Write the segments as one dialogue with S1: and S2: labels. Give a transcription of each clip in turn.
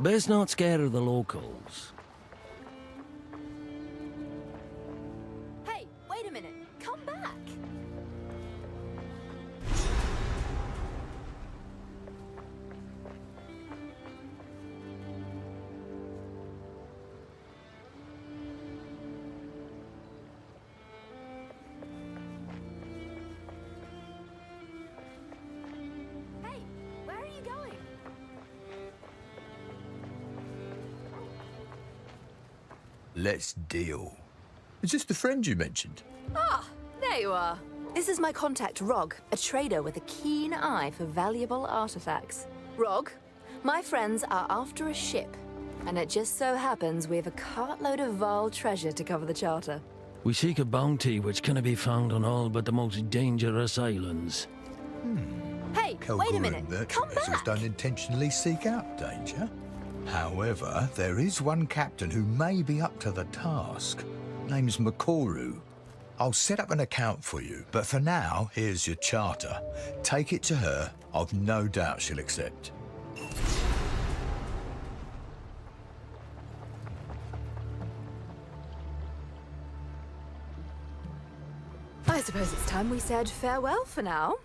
S1: Best not scare the locals.
S2: Hey, wait a minute. Come back. Hey, where are you going?
S3: Let's deal. Is this the friend you mentioned?
S2: Ah, there you are. This is my contact, Rog, a trader with a keen eye for valuable artifacts. Rog, my friends are after a ship, and it just so happens we have a cartload of Val treasure to cover the charter.
S1: We seek a bounty which cannot be found on all but the most dangerous islands.
S2: Hey, wait a minute. Come
S3: Vessels
S2: back.
S3: don't intentionally seek out danger. However, there is one captain who may be up to the task. Name's Makoru. I'll set up an account for you, but for now, here's your charter. Take it to her. I've no doubt she'll accept.
S2: I suppose it's time we said farewell for now.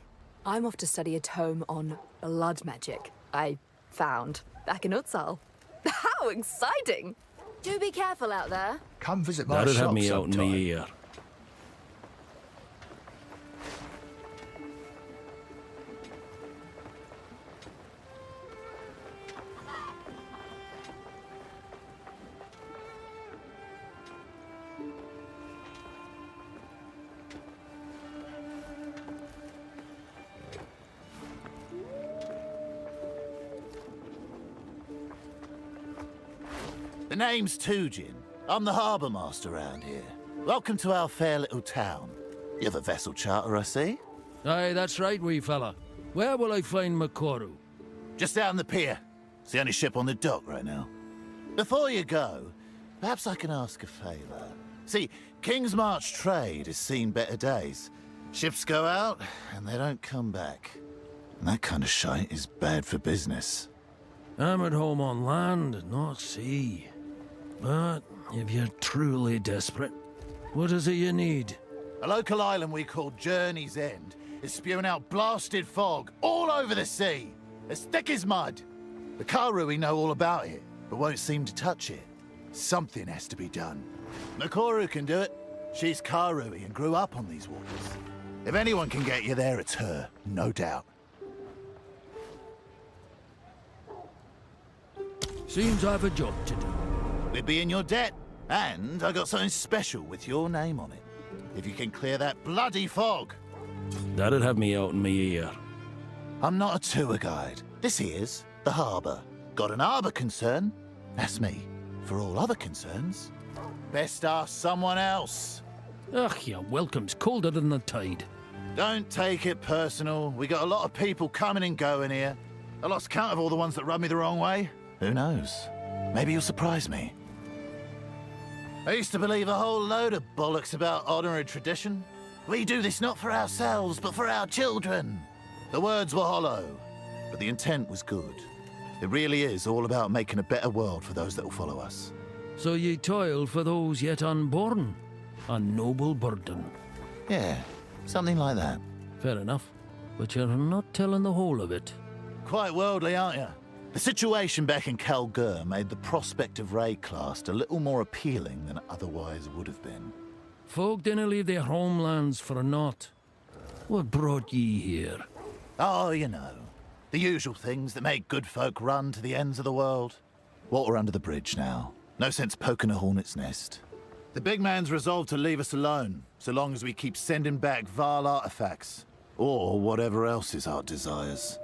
S2: I'm off to study a tome on blood magic I found back in Utsal. How exciting! Do be careful out there.
S3: Come visit my
S1: That'd
S3: shop
S1: have me out in my
S3: sometime.
S1: ear.
S4: The name's Tujin. I'm the harbour master around here. Welcome to our fair little town. You have a vessel charter, I see?
S1: Aye, that's right, wee fella. Where will I find Makoru?
S4: Just out on the pier. It's the only ship on the dock right now. Before you go, perhaps I can ask a favour. See, King's March trade has seen better days. Ships go out, and they don't come back. And that kind of shite is bad for business.
S1: I'm at home on land, not sea. But if you're truly desperate, what is it you need?
S4: A local island we call Journey's End is spewing out blasted fog all over the sea, as thick as mud. The Karui know all about it, but won't seem to touch it. Something has to be done. Makoru can do it. She's Karui and grew up on these waters. If anyone can get you there, it's her, no doubt.
S1: Seems I've a job to do.
S4: We'd be in your debt, and I got something special with your name on it. If you can clear that bloody fog.
S1: That'd have me out in my ear.
S4: I'm not a tour guide. This here's the harbour. Got an harbour concern? That's me. For all other concerns, best ask someone else.
S1: Ugh, your welcome's colder than the tide.
S4: Don't take it personal. We got a lot of people coming and going here. I lost count of all the ones that rub me the wrong way. Who knows? Maybe you'll surprise me. I used to believe a whole load of bollocks about honour and tradition. We do this not for ourselves, but for our children. The words were hollow, but the intent was good. It really is all about making a better world for those that will follow us.
S1: So ye toil for those yet unborn. A noble burden.
S4: Yeah, something like that.
S1: Fair enough. But you're not telling the whole of it.
S4: Quite worldly, aren't you? The situation back in Kalgur made the prospect of Rayclast a little more appealing than it otherwise would have been.
S1: Folk didn't leave their homelands for naught. What brought ye here?
S4: Oh, you know, the usual things that make good folk run to the ends of the world. Water under the bridge now. No sense poking a hornet's nest. The big man's resolved to leave us alone, so long as we keep sending back Val artifacts. Or whatever else his heart desires.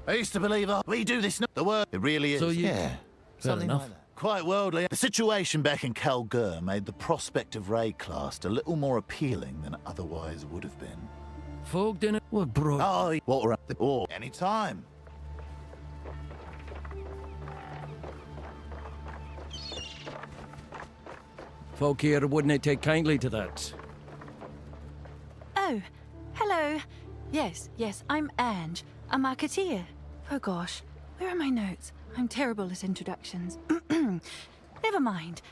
S4: I used to believe we do this not the word. It really is.
S1: So you...
S4: Yeah.
S1: Fair
S4: Something
S1: enough.
S4: like that. Quite worldly. The situation back in Kalgur made the prospect of Rayclast a little more appealing than it otherwise would have been.
S1: Folk didn't... What brought...
S4: Oh, water or any time.
S1: Folk here wouldn't take kindly to that.
S5: Oh, hello. Yes, I'm Ange. A marketeer. Oh gosh, Where are my notes? I'm terrible at introductions. Never mind.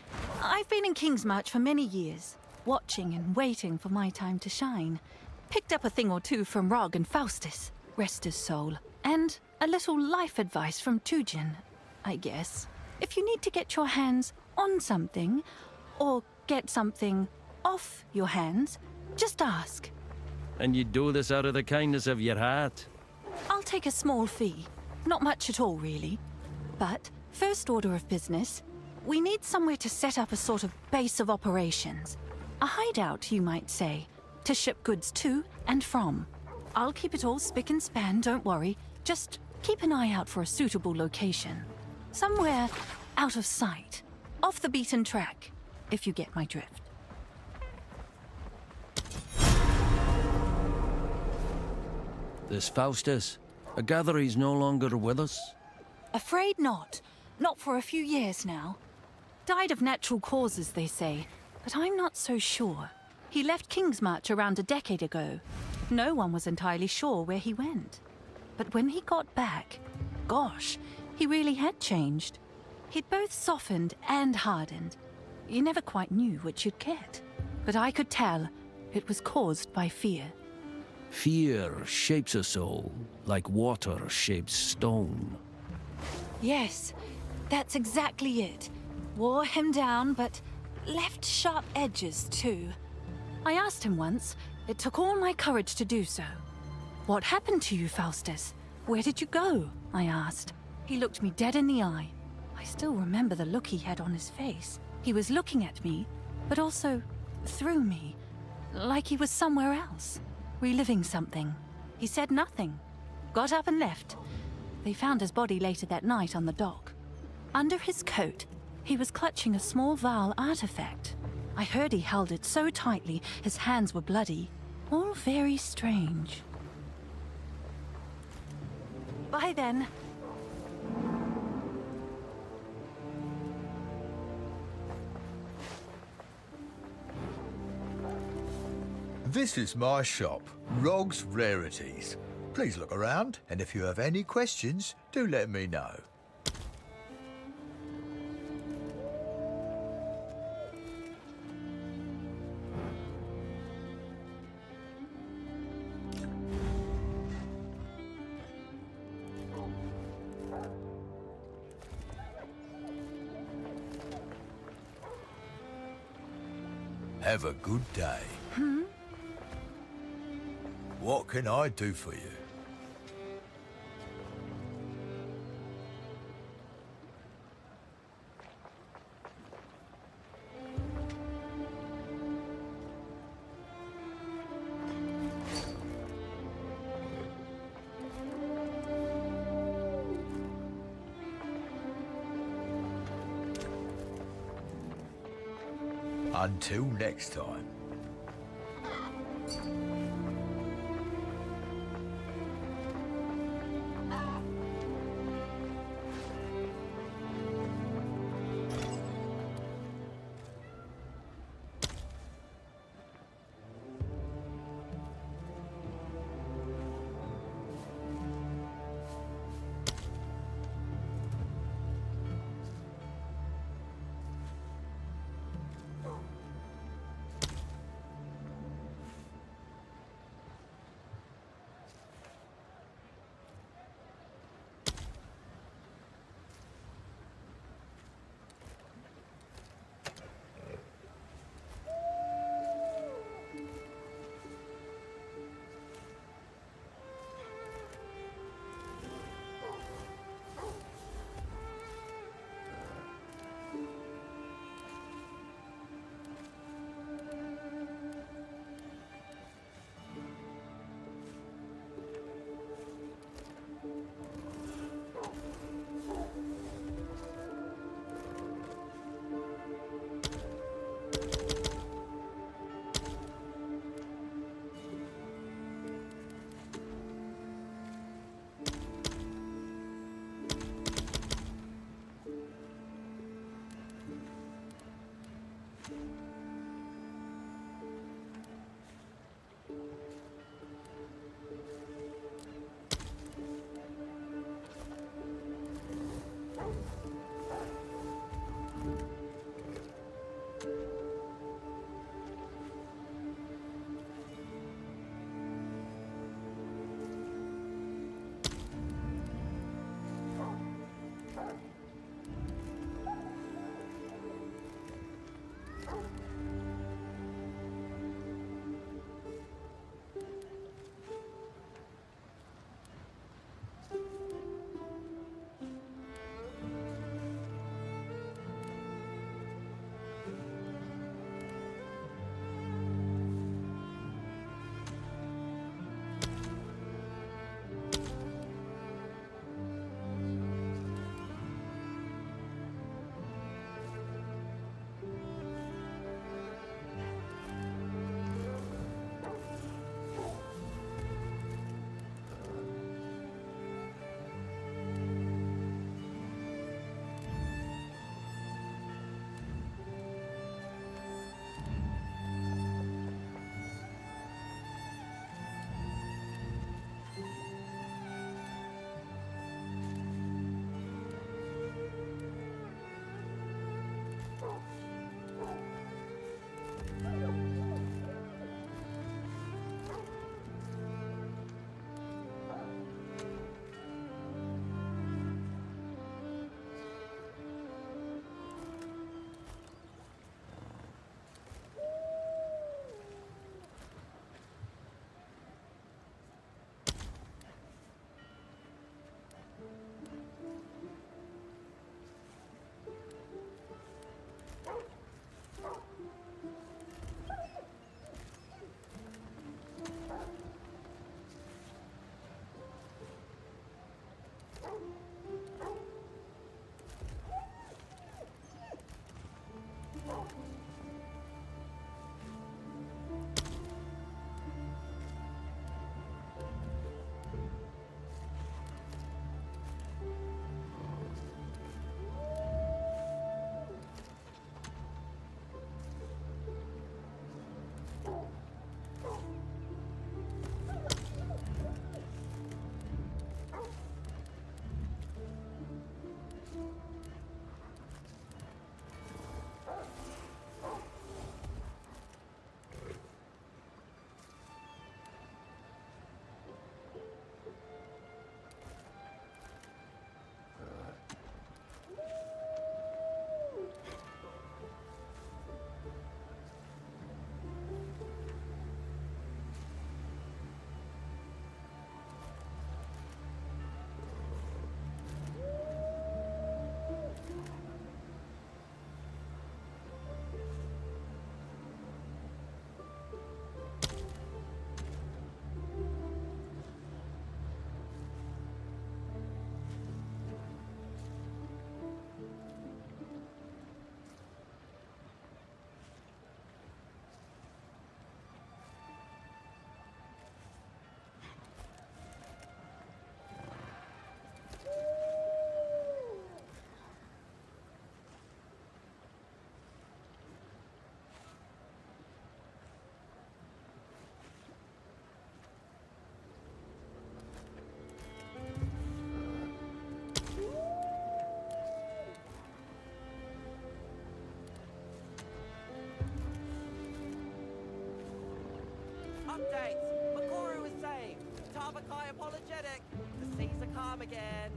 S5: I've been in Kingsmarch for many years, watching and waiting for my time to shine. Picked up a thing or two from Rog and Faustus, rest his soul, and a little life advice from Tujin, I guess. If you need to get your hands on something, or get something off your hands, just ask.
S1: And you do this out of the kindness of your heart?
S5: I'll take a small fee. Not much at all, really. But, first order of business, we need somewhere to set up a sort of base of operations. A hideout, you might say, to ship goods to and from. I'll keep it all spick and span, don't worry. Just keep an eye out for a suitable location. Somewhere out of sight. Off the beaten track, if you get my drift.
S1: This Faustus, I gather he's no longer with us?
S5: Afraid not. Not for a few years now. Died of natural causes, they say, but I'm not so sure. He left Kingsmarch around a decade ago. No one was entirely sure where he went. But when he got back, gosh, he really had changed. He'd both softened and hardened. You never quite knew which you'd get. But I could tell it was caused by fear.
S1: Fear shapes a soul, like water shapes stone.
S5: Yes, that's exactly it. Wore him down, but left sharp edges, too. I asked him once. It took all my courage to do so. What happened to you, Faustus? Where did you go? I asked. He looked me dead in the eye. I still remember the look he had on his face. He was looking at me, but also through me, like he was somewhere else, reliving something. He said nothing. Got up and left. They found his body later that night on the dock. Under his coat, he was clutching a small Vaal artifact. I heard he held it so tightly his hands were bloody. All very strange. Bye then.
S3: This is my shop, Rog's Rarities. Please look around, and if you have any questions, do let me know. Have a good day. What can I do for you? Until next time.
S6: Ravakai apologetic. The seas are calm again.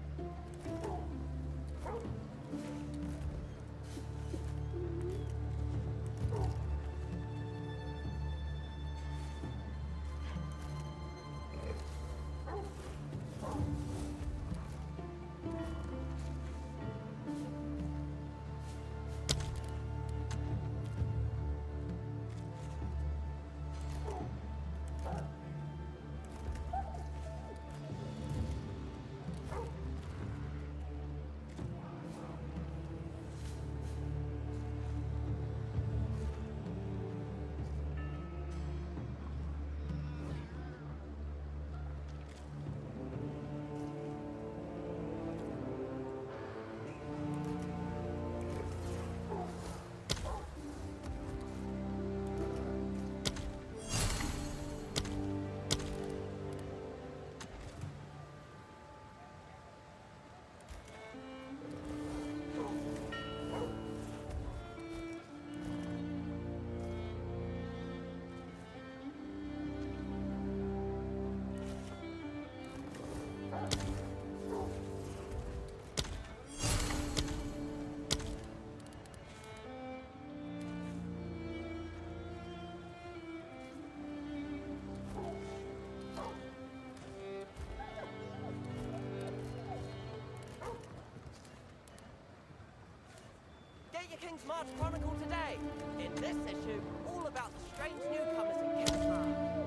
S6: Get your King's March Chronicle today. In this issue, all about the strange newcomers in King's March.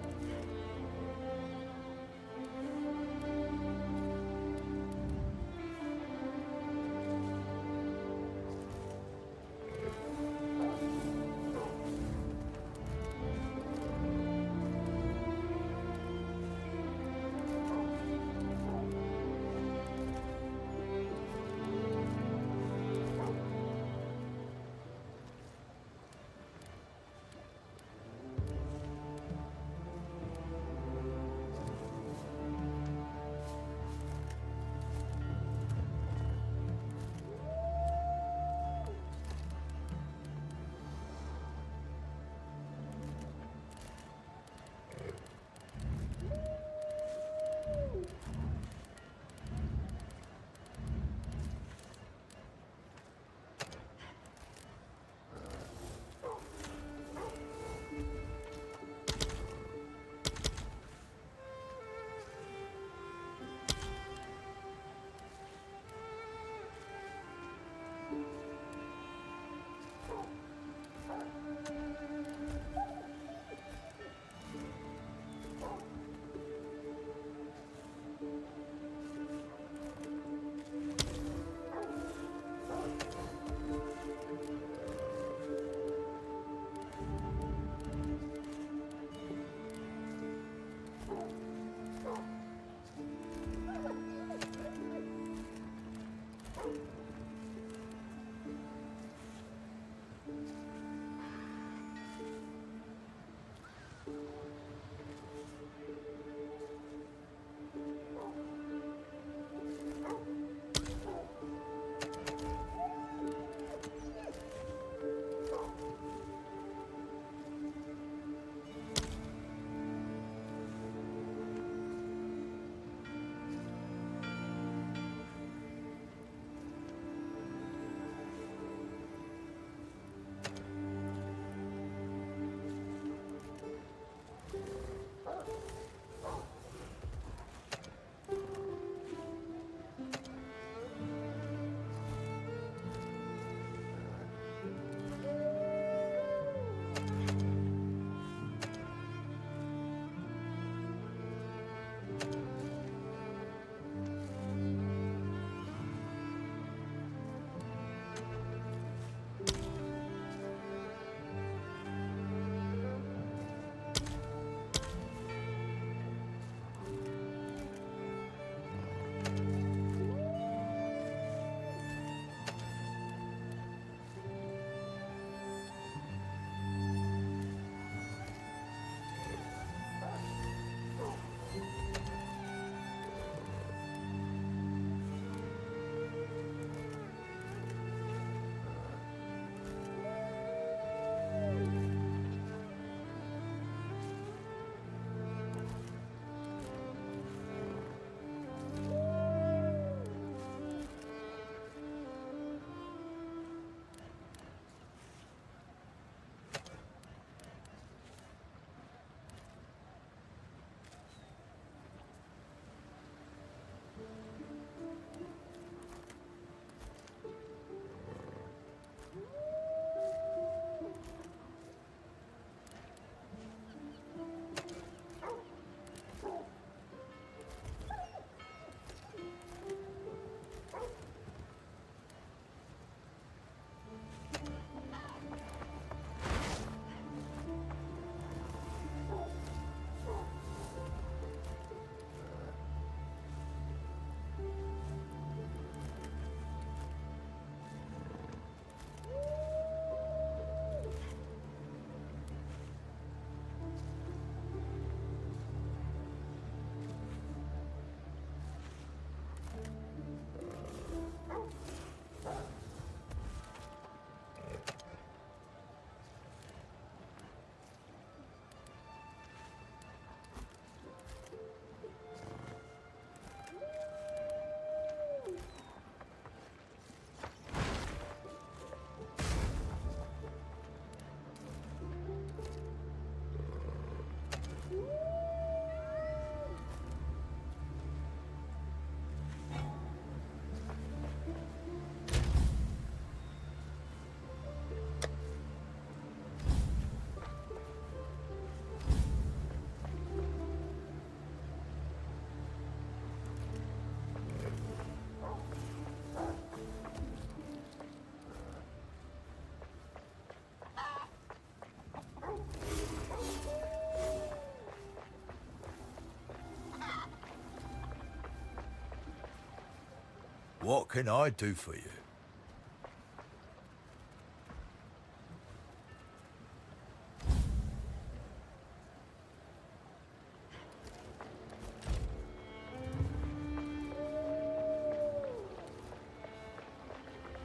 S3: What can I do for you?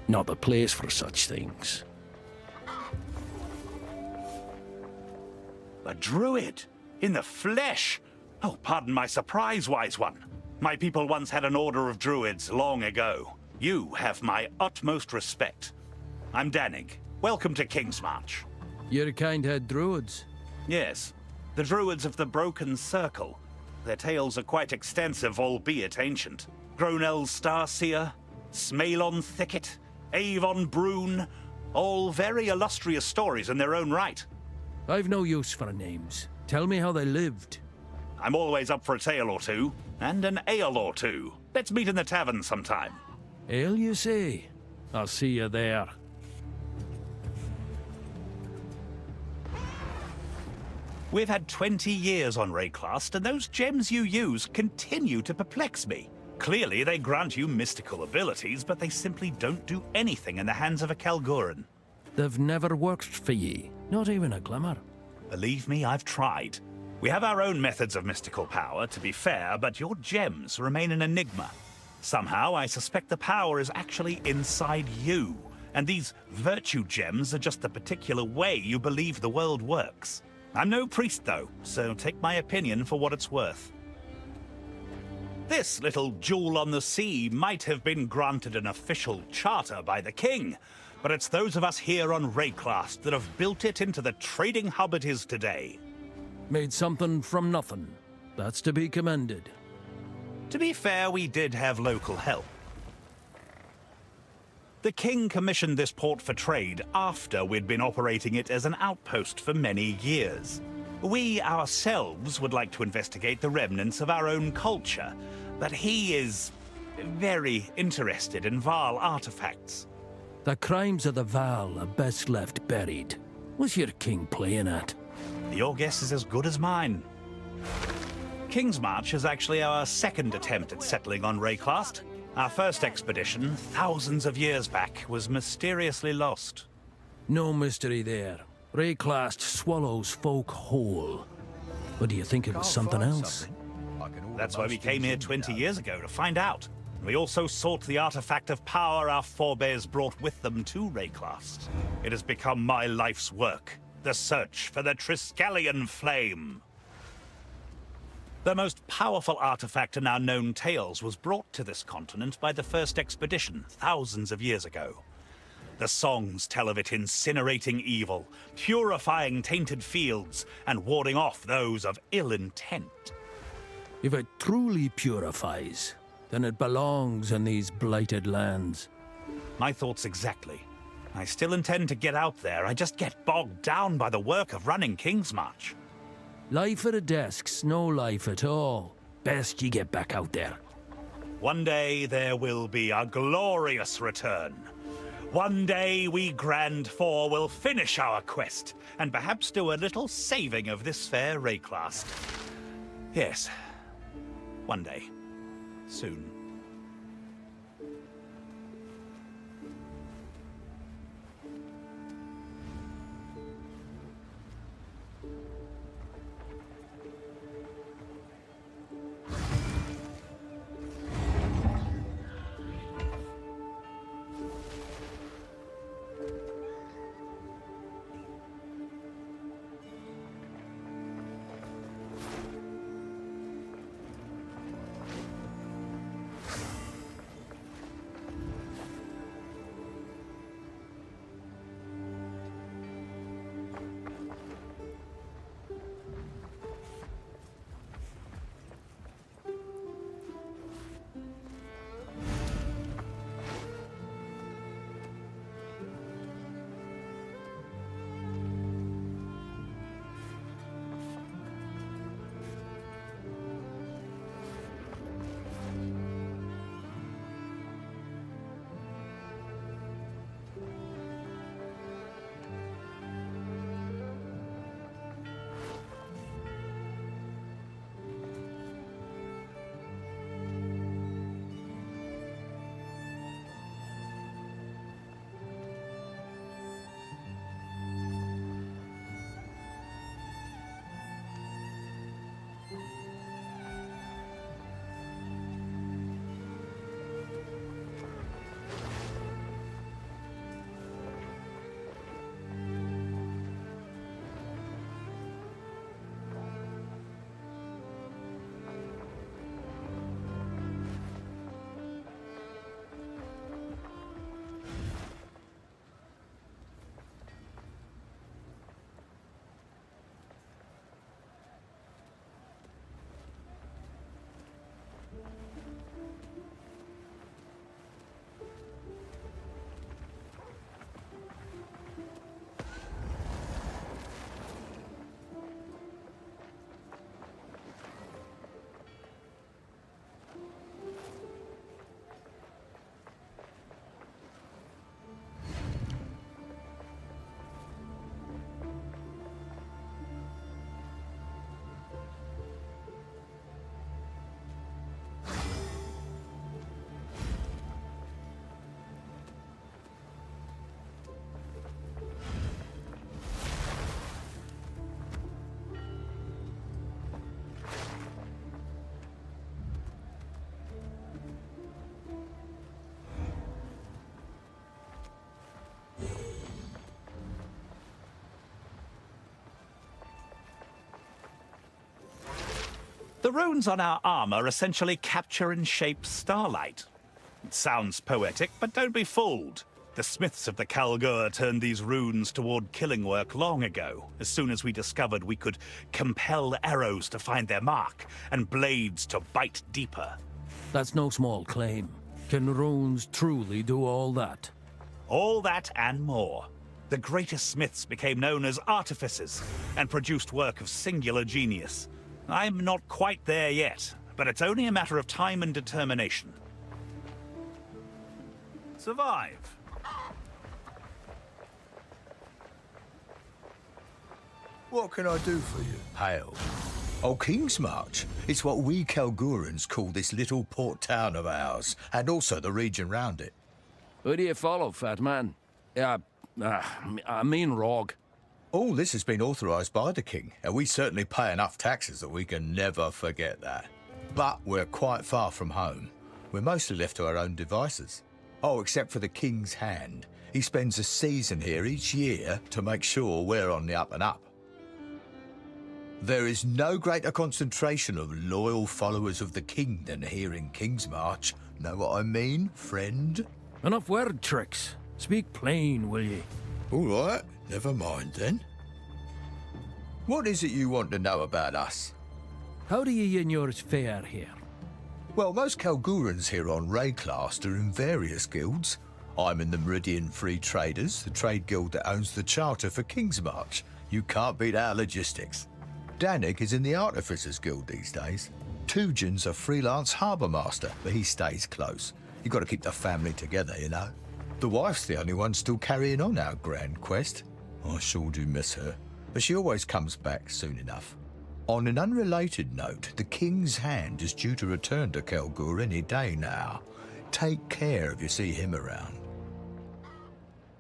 S1: Not the place for such things.
S7: A druid? In the flesh? Oh, pardon my surprise, wise one. My people once had an order of druids long ago. You have my utmost respect. I'm Danig. Welcome to Kingsmarch.
S1: You're kind-head druids.
S7: Yes, the druids of the Broken Circle. Their tales are quite extensive, albeit ancient. Gronel's Starseer, Smaelon Thicket, Avon Brune, all very illustrious stories in their own right.
S1: I've no use for names. Tell me how they lived.
S7: I'm always up for a tale or two, and an ale or two. Let's meet in the tavern sometime.
S1: Ale, you say? I'll see you there.
S7: We've had 20 years on Rayclast, and those gems you use continue to perplex me. Clearly, they grant you mystical abilities, but they simply don't do anything in the hands of a Kalguran.
S1: They've never worked for ye, not even a glimmer.
S7: Believe me, I've tried. We have our own methods of mystical power, to be fair, but your gems remain an enigma. Somehow, I suspect the power is actually inside you, and these virtue gems are just the particular way you believe the world works. I'm no priest, though, so take my opinion for what it's worth. This little jewel on the sea might have been granted an official charter by the king, but it's those of us here on Rayclast that have built it into the trading hub it is today.
S1: Made something from nothing. That's to be commended.
S7: To be fair, we did have local help. The king commissioned this port for trade after we'd been operating it as an outpost for many years. We ourselves would like to investigate the remnants of our own culture, but he is very interested in Val artifacts.
S1: The crimes of the Val are best left buried. What's your king playing at?
S7: Your guess is as good as mine. Kingsmarch is actually our second attempt at settling on Rayclast. Our first expedition, thousands of years back, was mysteriously lost.
S1: No mystery there. Rayclast swallows folk whole. But do you think it was something else?
S7: That's why we came here 20 years ago, to find out. We also sought the artifact of power our forebears brought with them to Rayclast. It has become my life's work, the search for the Triskelion Flame. The most powerful artifact in our known tales was brought to this continent by the first expedition, thousands of years ago. The songs tell of it incinerating evil, purifying tainted fields, and warding off those of ill intent.
S1: If it truly purifies, then it belongs in these blighted lands.
S7: My thoughts exactly. I still intend to get out there, I just get bogged down by the work of running Kingsmarch.
S1: Life at a desk's no life at all. Best you get back out there.
S7: One day there will be a glorious return. One day we Grand Four will finish our quest, and perhaps do a little saving of this fair Rayclast. Yes, one day. Soon. The runes on our armor essentially capture and shape starlight. It sounds poetic, but don't be fooled. The smiths of the Kalgur turned these runes toward killing work long ago, as soon as we discovered we could compel arrows to find their mark, and blades to bite deeper.
S1: That's no small claim. Can runes truly do all that?
S7: All that and more. The greatest smiths became known as artificers, and produced work of singular genius. I'm not quite there yet, but it's only a matter of time and determination. Survive.
S3: What can I do for you, Hale? Oh, Kingsmarch. It's what we Kalgurans call this little port town of ours, and also the region round it.
S1: Who do you follow, fat man? I mean Rog.
S3: All this has been authorised by the king, and we certainly pay enough taxes that we can never forget that. But we're quite far from home. We're mostly left to our own devices. Oh, except for the King's Hand. He spends a season here each year to make sure we're on the up and up. There is no greater concentration of loyal followers of the king than here in Kingsmarch. Know what I mean, friend?
S1: Enough word tricks. Speak plain, will ye?
S3: All right, never mind then. What is it you want to know about us?
S1: How do ye in yours fare here?
S3: Well, most Kalgurans here on Rayclast are in various guilds. I'm in the Meridian Free Traders, the trade guild that owns the charter for Kingsmarch. You can't beat our logistics. Danik is in the Artificers Guild these days. Tujan's a freelance harbour master, but he stays close. You've got to keep the family together, you know. The wife's the only one still carrying on our grand quest. I sure do miss her, but she always comes back soon enough. On an unrelated note, the King's Hand is due to return to Kalgur any day now. Take care if you see him around.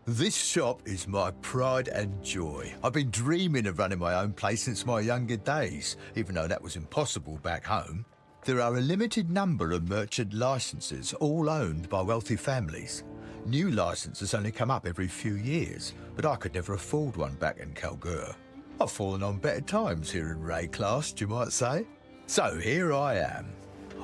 S3: This shop is my pride and joy. I've been dreaming of running my own place since my younger days, even though that was impossible back home. There are a limited number of merchant licenses, all owned by wealthy families. New licenses only come up every few years, but I could never afford one back in Kalgur. I've fallen on better times here in Rayclast, you might say. So here I am.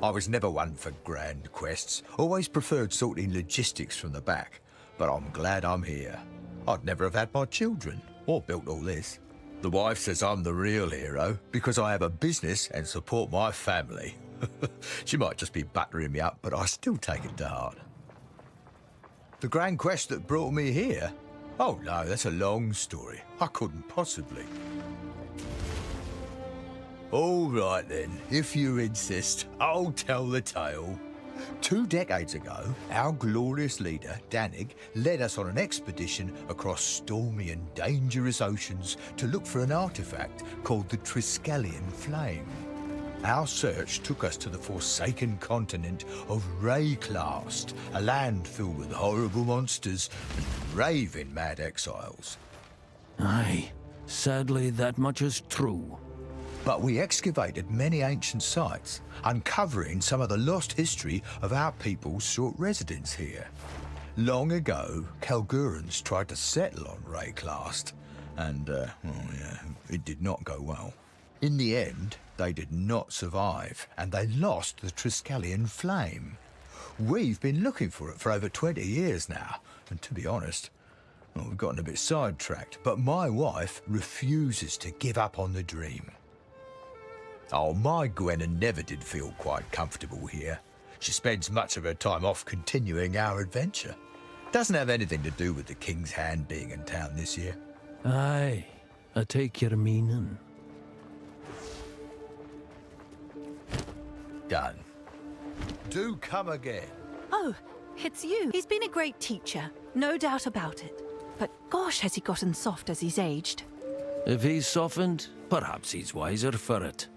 S3: I was never one for grand quests, always preferred sorting logistics from the back. But I'm glad I'm here. I'd never have had my children, or built all this. The wife says I'm the real hero, because I have a business and support my family. She might just be buttering me up, but I still take it to heart. The grand quest that brought me here? Oh no, that's a long story. I couldn't possibly. All right then, if you insist, I'll tell the tale. 2 decades ago, our glorious leader, Danig, led us on an expedition across stormy and dangerous oceans to look for an artifact called the Triskelion Flame. Our search took us to the forsaken continent of Rayclast, a land filled with horrible monsters and raving mad exiles.
S1: Aye, sadly that much is true.
S3: But we excavated many ancient sites, uncovering some of the lost history of our people's short residence here. Long ago, Kalgurans tried to settle on Rayclast, and, it did not go well. In the end, they did not survive, and they lost the Triskelion Flame. We've been looking for it for over 20 years now, and to be honest, we've gotten a bit sidetracked, but my wife refuses to give up on the dream. Oh, my Gwenna never did feel quite comfortable here. She spends much of her time off continuing our adventure. Doesn't have anything to do with the King's Hand being in town this year.
S1: Aye, I take your meaning.
S3: Done. Do come again.
S5: Oh, it's you. He's been a great teacher, no doubt about it. But gosh, has he gotten soft as he's aged.
S1: If he's softened, perhaps he's wiser for it.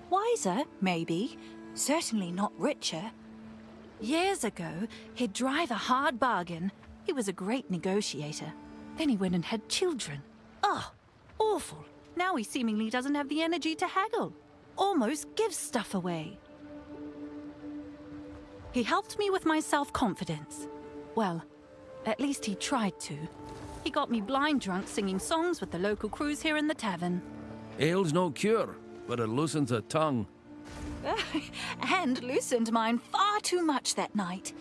S5: Wiser, maybe. Certainly not richer. Years ago, he'd drive a hard bargain. He was a great negotiator. Then he went and had children. Oh, awful. Now he seemingly doesn't have the energy to haggle. Almost gives stuff away. He helped me with my self-confidence. Well, at least he tried to. He got me blind drunk singing songs with the local crews here in the tavern.
S1: Ale's no cure, but it loosens a tongue.
S5: And loosened mine far too much that night.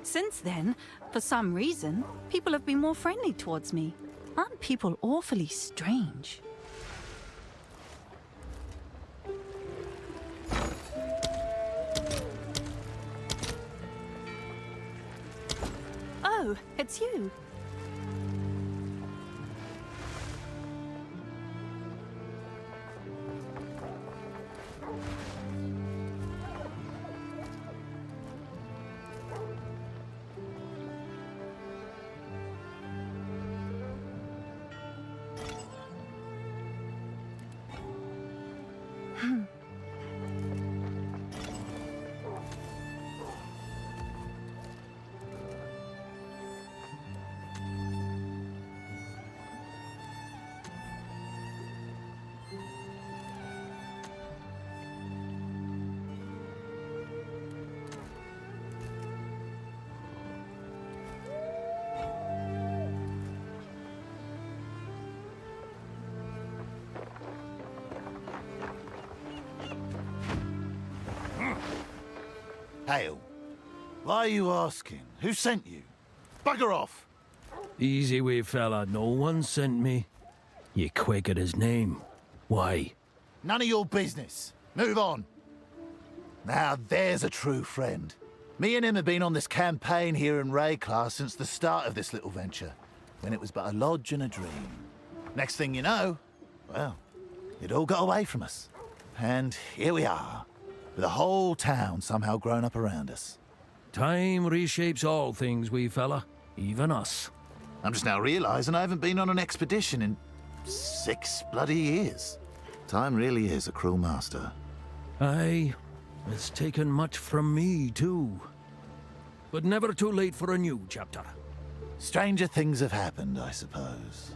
S5: Since then, for some reason, people have been more friendly towards me. Aren't people awfully strange? Oh, it's you.
S4: Hale, why are you asking? Who sent you? Bugger off!
S1: Easy way, fella. No one sent me. You quick at his name. Why?
S4: None of your business. Move on. Now there's a true friend. Me and him have been on this campaign here in Rayclass since the start of this little venture, when it was but a lodge and a dream. Next thing you know, well, it all got away from us. And here we are, with a whole town somehow grown up around us.
S1: Time reshapes all things, wee fella. Even us.
S4: I'm just now realizing I haven't been on an expedition in 6 bloody years. Time really is a cruel master.
S1: Aye, it's taken much from me, too. But never too late for a new chapter.
S4: Stranger things have happened, I suppose.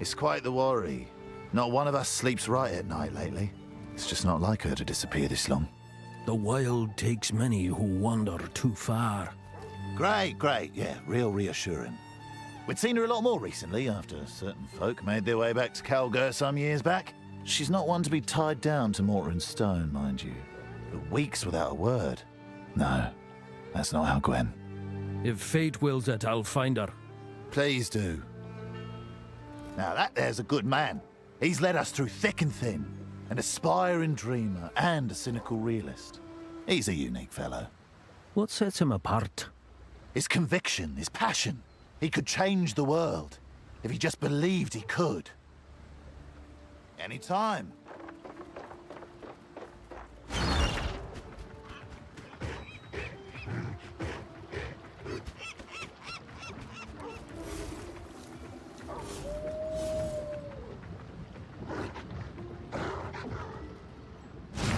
S4: It's quite the worry. Not one of us sleeps right at night lately. It's just not like her to disappear this long.
S1: The wild takes many who wander too far.
S4: Great, yeah, real reassuring. We'd seen her a lot more recently after certain folk made their way back to Calgur some years back. She's not one to be tied down to mortar and stone, mind you. But weeks without a word. No, that's not how Gwen.
S1: If fate wills it, I'll find her.
S4: Please do. Now that there's a good man. He's led us through thick and thin. An aspiring dreamer and a cynical realist. He's a unique fellow.
S1: What sets him apart?
S4: His conviction, his passion. He could change the world if he just believed he could. Anytime.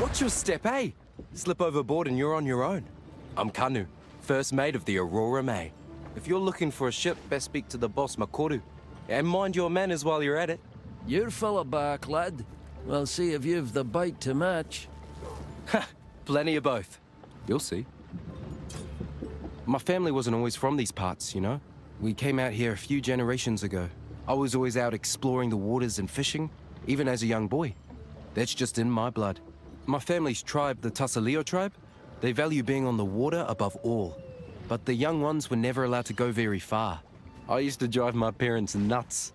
S8: Watch your step, eh? Slip overboard and you're on your own. I'm Kanu, first mate of the Aurora May. If you're looking for a ship, best speak to the boss, Makoru. And mind your manners while you're at it.
S1: You're full of back, lad. We'll see if you've the bite to match.
S8: Ha! Plenty of both. You'll see. My family wasn't always from these parts, you know? We came out here a few generations ago. I was always out exploring the waters and fishing, even as a young boy. That's just in my blood. My family's tribe, the Tasaleo tribe, they value being on the water above all. But the young ones were never allowed to go very far. I used to drive my parents nuts.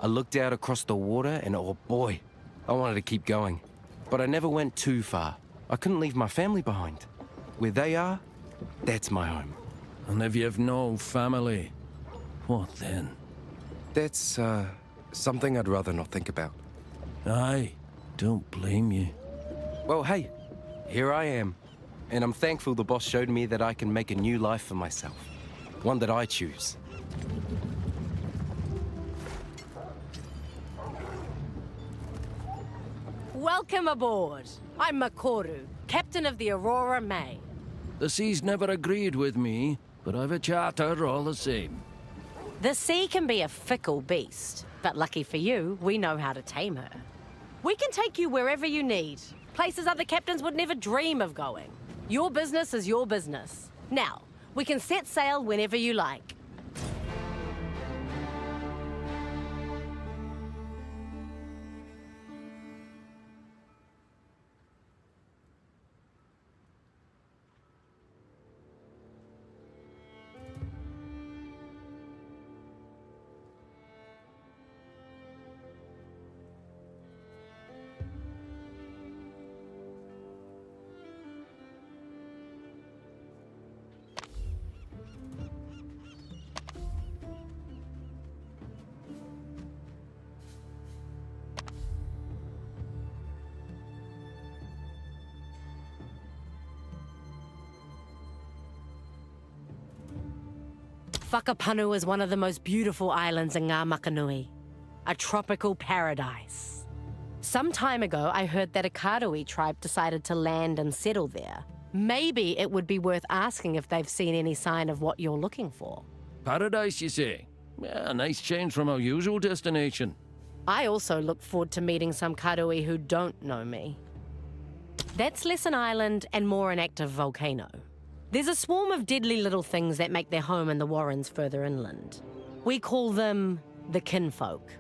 S8: I looked out across the water and oh boy, I wanted to keep going. But I never went too far. I couldn't leave my family behind. Where they are, that's my home.
S1: And if you've no family, what then?
S8: That's, something I'd rather not think about.
S1: Aye, don't blame you.
S8: Well, hey, here I am. And I'm thankful the boss showed me that I can make a new life for myself. One that I choose.
S9: Welcome aboard. I'm Makoru, captain of the Aurora May.
S1: The sea's never agreed with me, but I've a charter all the same.
S9: The sea can be a fickle beast, but lucky for you, we know how to tame her. We can take you wherever you need, places other captains would never dream of going. Your business is your business. Now, we can set sail whenever you like. Whakapanu is one of the most beautiful islands in Ngā Makanui. A tropical paradise. Some time ago, I heard that a Karui tribe decided to land and settle there. Maybe it would be worth asking if they've seen any sign of what you're looking for.
S1: Paradise, you say? Yeah, a nice change from our usual destination.
S9: I also look forward to meeting some Karui who don't know me. That's less an island and more an active volcano. There's a swarm of deadly little things that make their home in the warrens further inland. We call them the kinfolk.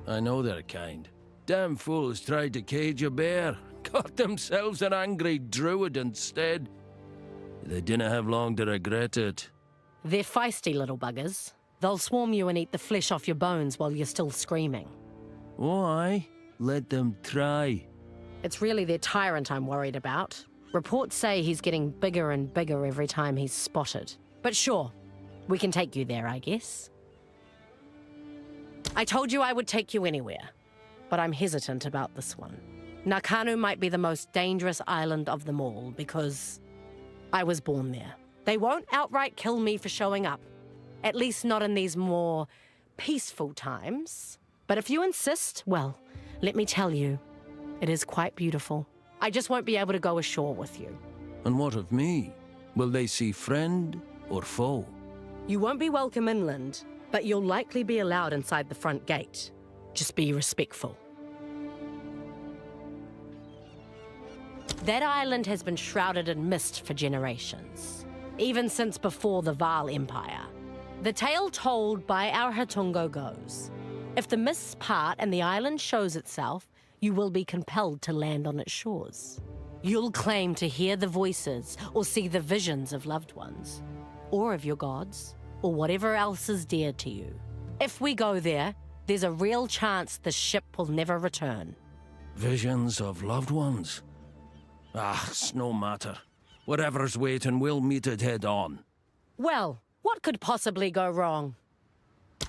S1: I know their kind. Damn fools tried to cage a bear. Got themselves an angry druid instead. They didn't have long to regret it.
S9: They're feisty little buggers. They'll swarm you and eat the flesh off your bones while you're still screaming.
S1: Why? Let them try.
S9: It's really their tyrant I'm worried about. Reports say he's getting bigger and bigger every time he's spotted. But sure, we can take you there, I guess. I told you I would take you anywhere, but I'm hesitant about this one. Nakanu might be the most dangerous island of them all because I was born there. They won't outright kill me for showing up, at least not in these more peaceful times. But if you insist, well, let me tell you, it is quite beautiful. I just won't be able to go ashore with you.
S1: And what of me? Will they see friend or foe?
S9: You won't be welcome inland, but you'll likely be allowed inside the front gate. Just be respectful. That island has been shrouded in mist for generations, even since before the Vaal Empire. The tale told by our Hatungo goes, if the mists part and the island shows itself, you will be compelled to land on its shores. You'll claim to hear the voices or see the visions of loved ones, or of your gods, or whatever else is dear to you. If we go there, there's a real chance the ship will never return.
S1: Visions of loved ones? Ah, it's no matter. Whatever's waiting, we'll meet it head on.
S9: Well, what could possibly go wrong?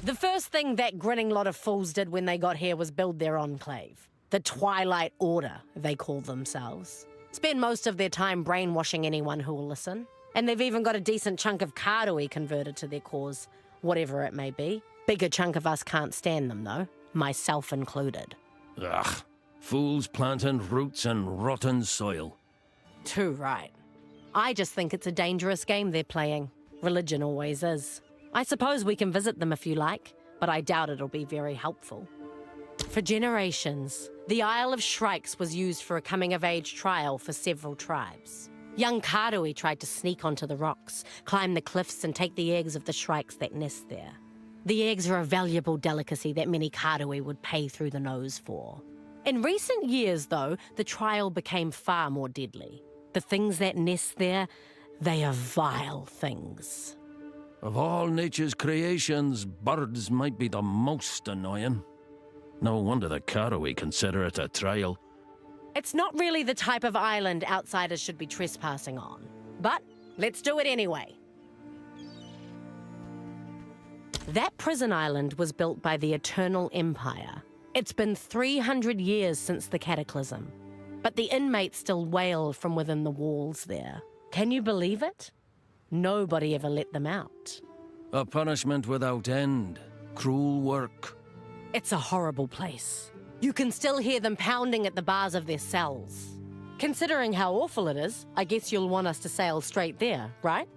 S9: The first thing that grinning lot of fools did when they got here was build their enclave. The Twilight Order, they call themselves. Spend most of their time brainwashing anyone who will listen. And they've even got a decent chunk of Karui converted to their cause, whatever it may be. Bigger chunk of us can't stand them, though, myself included.
S1: Ugh. Fools planting roots in rotten soil.
S9: Too right. I just think it's a dangerous game they're playing. Religion always is. I suppose we can visit them if you like, but I doubt it'll be very helpful. For generations, the Isle of Shrikes was used for a coming-of-age trial for several tribes. Young Karui tried to sneak onto the rocks, climb the cliffs, and take the eggs of the shrikes that nest there. The eggs are a valuable delicacy that many Karui would pay through the nose for. In recent years, though, the trial became far more deadly. The things that nest there, they are vile things.
S1: Of all nature's creations, birds might be the most annoying. No wonder the Karui consider it a trial.
S9: It's not really the type of island outsiders should be trespassing on. But let's do it anyway. That prison island was built by the Eternal Empire. It's been 300 years since the Cataclysm, but the inmates still wail from within the walls there. Can you believe it? Nobody ever let them out.
S1: A punishment without end. Cruel work.
S9: It's a horrible place. You can still hear them pounding at the bars of their cells. Considering how awful it is, I guess you'll want us to sail straight there, right?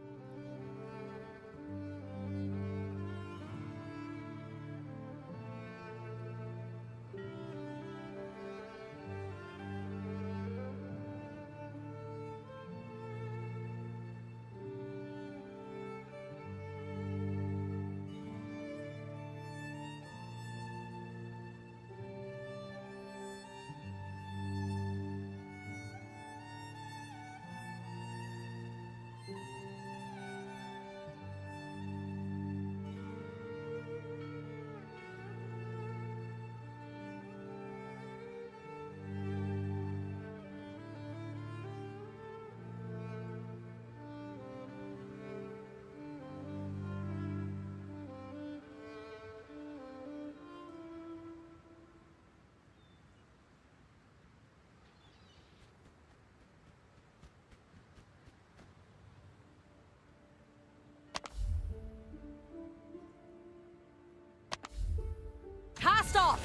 S9: Cast off!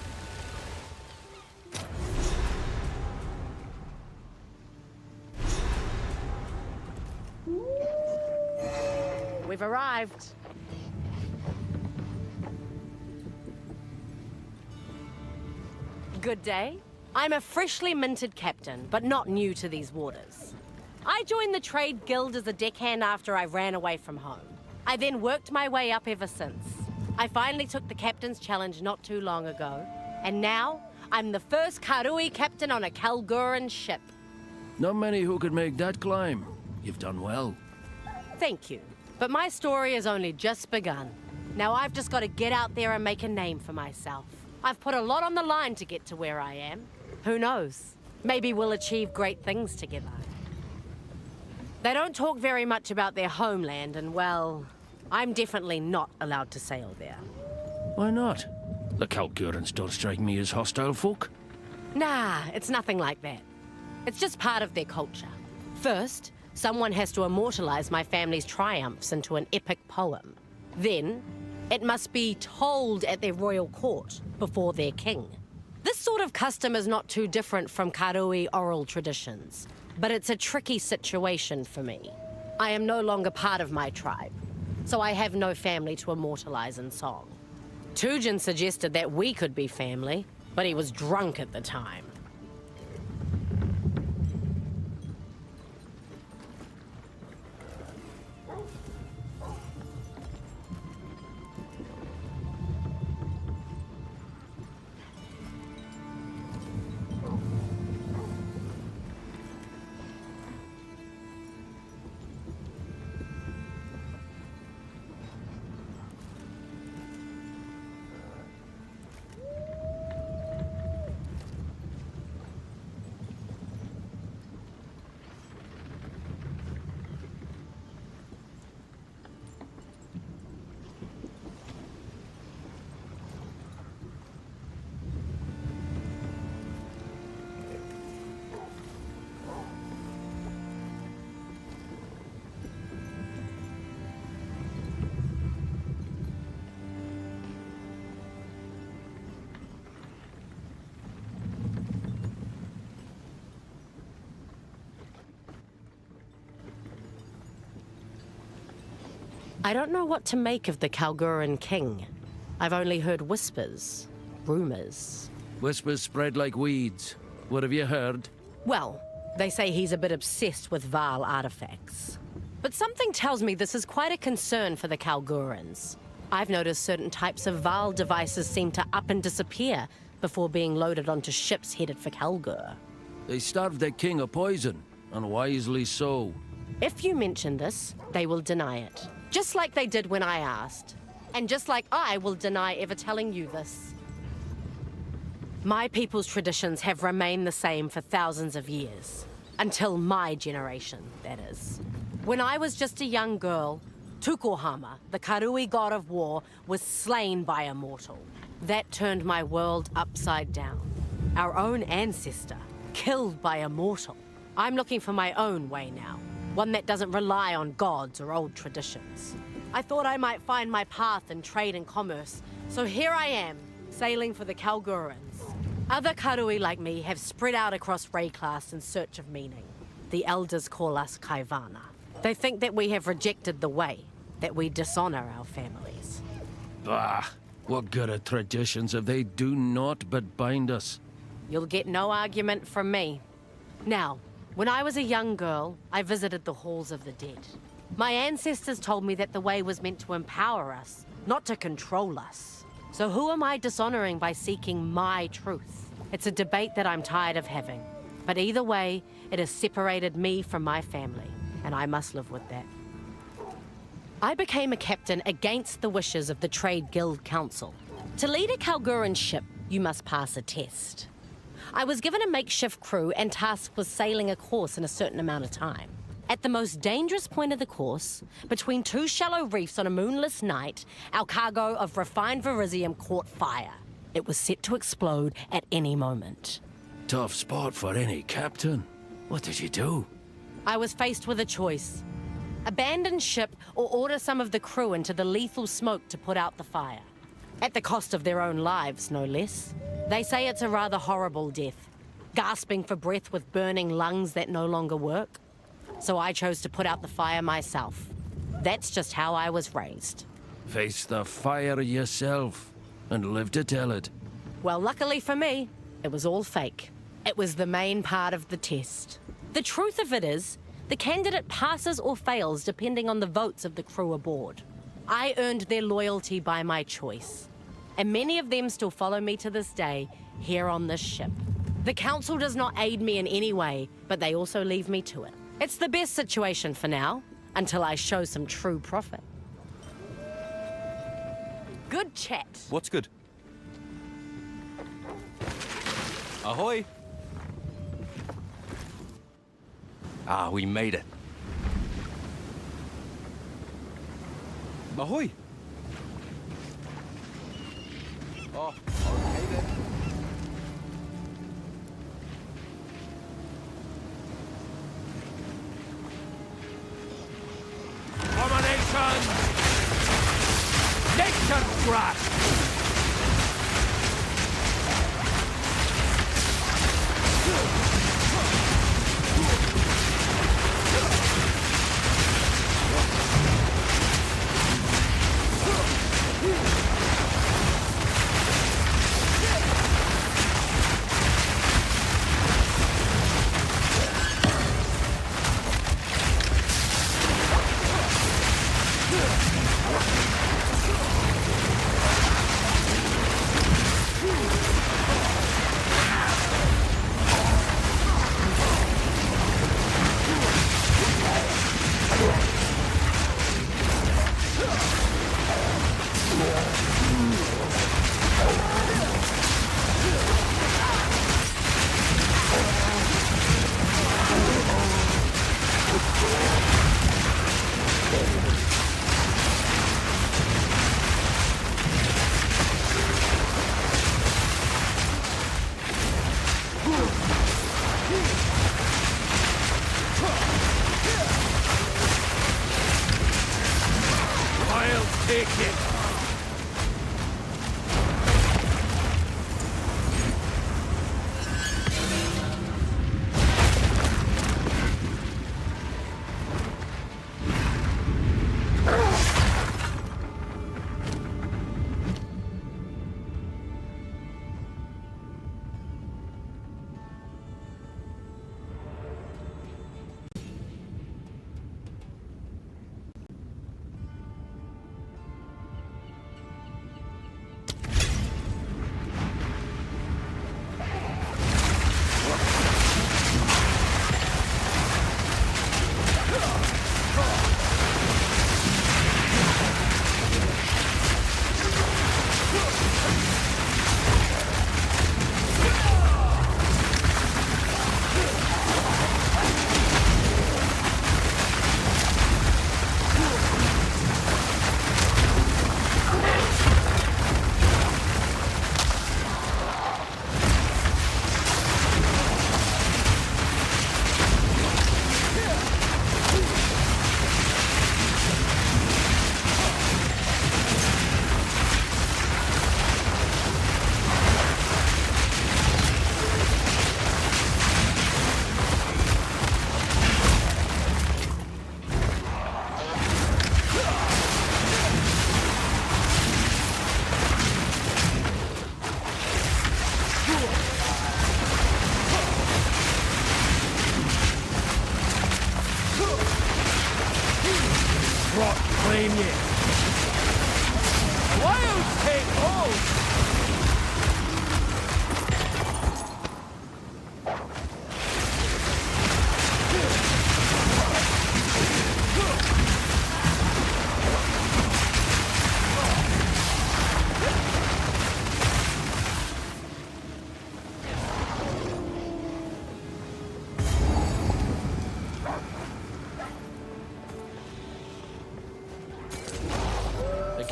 S9: We've arrived. Good day. I'm a freshly minted captain, but not new to these waters. I joined the Trade Guild as a deckhand after I ran away from home. I then worked my way up ever since. I finally took the captain's challenge not too long ago, and now I'm the first Karui captain on a Kalguran ship.
S1: Not many who could make that climb. You've done well.
S9: Thank you, but my story has only just begun. Now I've just got to get out there and make a name for myself. I've put a lot on the line to get to where I am. Who knows? Maybe we'll achieve great things together. They don't talk very much about their homeland, and well, I'm definitely not allowed to sail there.
S1: Why not? The Kalgurans don't strike me as hostile folk.
S9: Nah, it's nothing like that. It's just part of their culture. First, someone has to immortalize my family's triumphs into an epic poem. Then, it must be told at their royal court before their king. This sort of custom is not too different from Karui oral traditions, but it's a tricky situation for me. I am no longer part of my tribe, so I have no family to immortalize in song. Tujin suggested that we could be family, but he was drunk at the time. I don't know what to make of the Kalguran king. I've only heard whispers, rumors.
S1: Whispers spread like weeds. What have you heard?
S9: Well, they say he's a bit obsessed with Vaal artifacts. But something tells me this is quite a concern for the Kalgurans. I've noticed certain types of Vaal devices seem to up and disappear before being loaded onto ships headed for Kalgur.
S1: They starved their king of poison, and wisely so.
S9: If you mention this, they will deny it. Just like they did when I asked. And just like I will deny ever telling you this. My people's traditions have remained the same for thousands of years. Until my generation, that is. When I was just a young girl, Tukohama, the Karui god of war, was slain by a mortal. That turned my world upside down. Our own ancestor, killed by a mortal. I'm looking for my own way now. One that doesn't rely on gods or old traditions. I thought I might find my path in trade and commerce, so here I am, sailing for the Kalgurans. Other Karui like me have spread out across Rayclass in search of meaning. The elders call us Kaivana. They think that we have rejected the way, that we dishonor our families.
S1: Bah! What good are traditions if they do naught but bind us?
S9: You'll get no argument from me. Now, when I was a young girl, I visited the halls of the dead. My ancestors told me that the way was meant to empower us, not to control us. So who am I dishonoring by seeking my truth? It's a debate that I'm tired of having. But either way, it has separated me from my family, and I must live with that. I became a captain against the wishes of the Trade Guild Council. To lead a Kalguran ship, you must pass a test. I was given a makeshift crew and tasked with sailing a course in a certain amount of time. At the most dangerous point of the course, between two shallow reefs on a moonless night, our cargo of refined Verisium caught fire. It was set to explode at any moment.
S1: Tough spot for any captain. What did you do?
S9: I was faced with a choice. Abandon ship or order some of the crew into the lethal smoke to put out the fire. At the cost of their own lives, no less. They say it's a rather horrible death, gasping for breath with burning lungs that no longer work. So I chose to put out the fire myself. That's just how I was raised.
S1: Face the fire yourself, and live to tell it.
S9: Well, luckily for me, it was all fake. It was the main part of the test. The truth of it is, the candidate passes or fails depending on the votes of the crew aboard. I earned their loyalty by my choice. And many of them still follow me to this day, here on this ship. The council does not aid me in any way, but they also leave me to it. It's the best situation for now, until I show some true profit. Good chat.
S8: What's good? Ahoy! Ah, we made it. Ahoy! Oh, okay then.
S1: Abomination! Nature's grasp!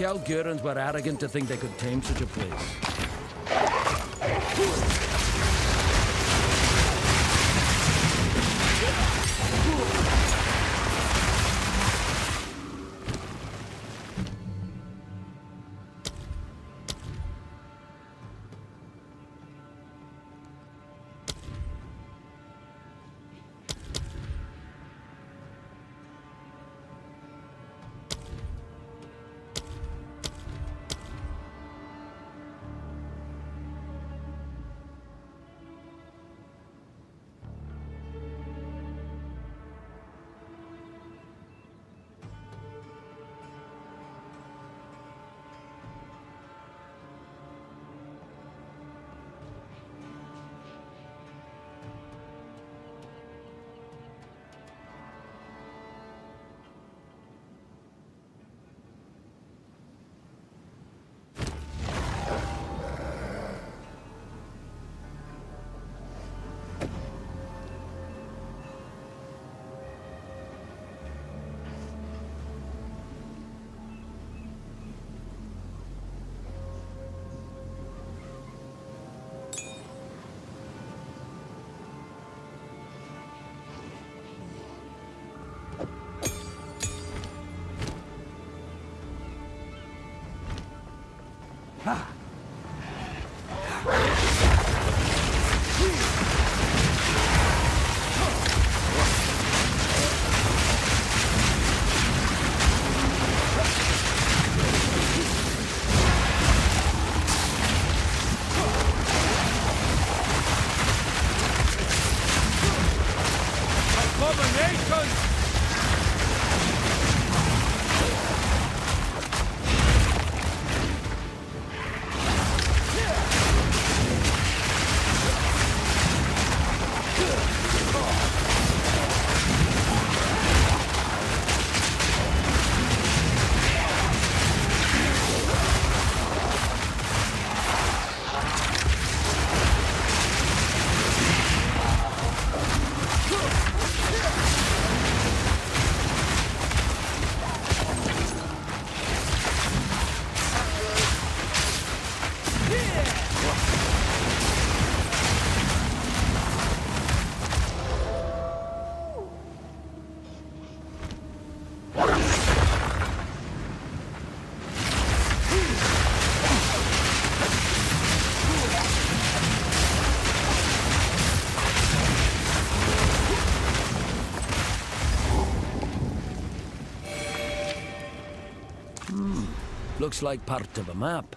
S1: Kalgurans were arrogant to think they could tame such a place. Looks like part of a map.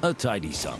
S1: A tidy sum.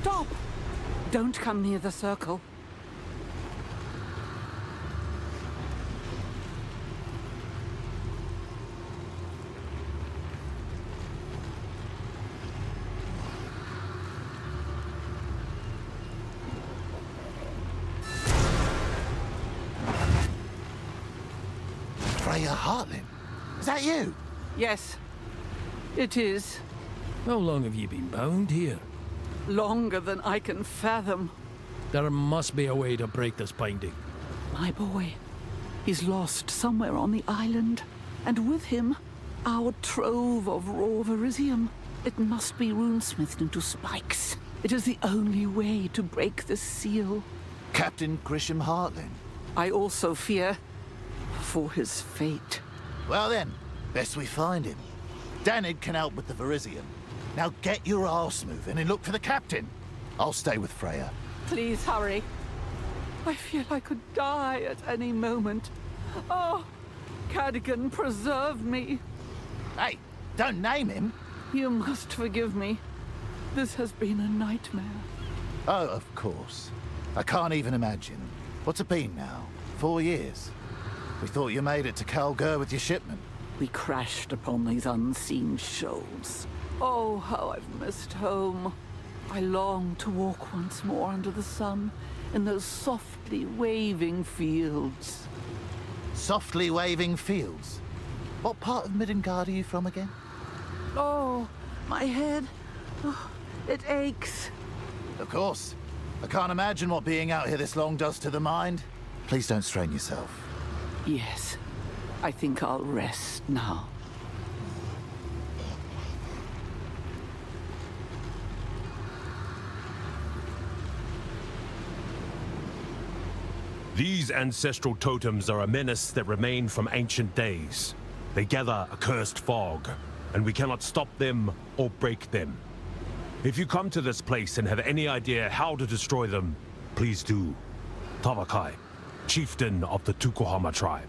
S10: Stop! Don't come near the circle.
S4: Freya Heartland? Is that you?
S10: Yes, it is.
S1: How long have you been bound here?
S10: Longer than I can fathom.
S1: There must be a way to break this binding.
S10: My boy, he's lost somewhere on the island, and with him, our trove of raw Verisium. It must be runesmithed into spikes. It is the only way to break the seal.
S4: Captain Grisham Heartland?
S10: I also fear for his fate.
S4: Well then, best we find him. Danig can help with the Verisium. Now get your arse moving and look for the captain. I'll stay with Freya.
S10: Please hurry. I feel I could die at any moment. Oh, Cadogan, preserve me.
S4: Hey, don't name him.
S10: You must forgive me. This has been a nightmare.
S4: Oh, of course. I can't even imagine. What's it been now? 4 years? We thought you made it to Kalgur with your shipment.
S10: We crashed upon these unseen shoals. Oh, how I've missed home. I long to walk once more under the sun in those softly waving fields.
S4: Softly waving fields? What part of Midgard are you from again?
S10: Oh, my head. Oh, it aches.
S4: Of course. I can't imagine what being out here this long does to the mind. Please don't strain yourself.
S10: Yes, I think I'll rest now.
S11: These ancestral totems are a menace that remain from ancient days. They gather a cursed fog, and we cannot stop them or break them. If you come to this place and have any idea how to destroy them, please do. Tavakai, chieftain of the Tukohama tribe.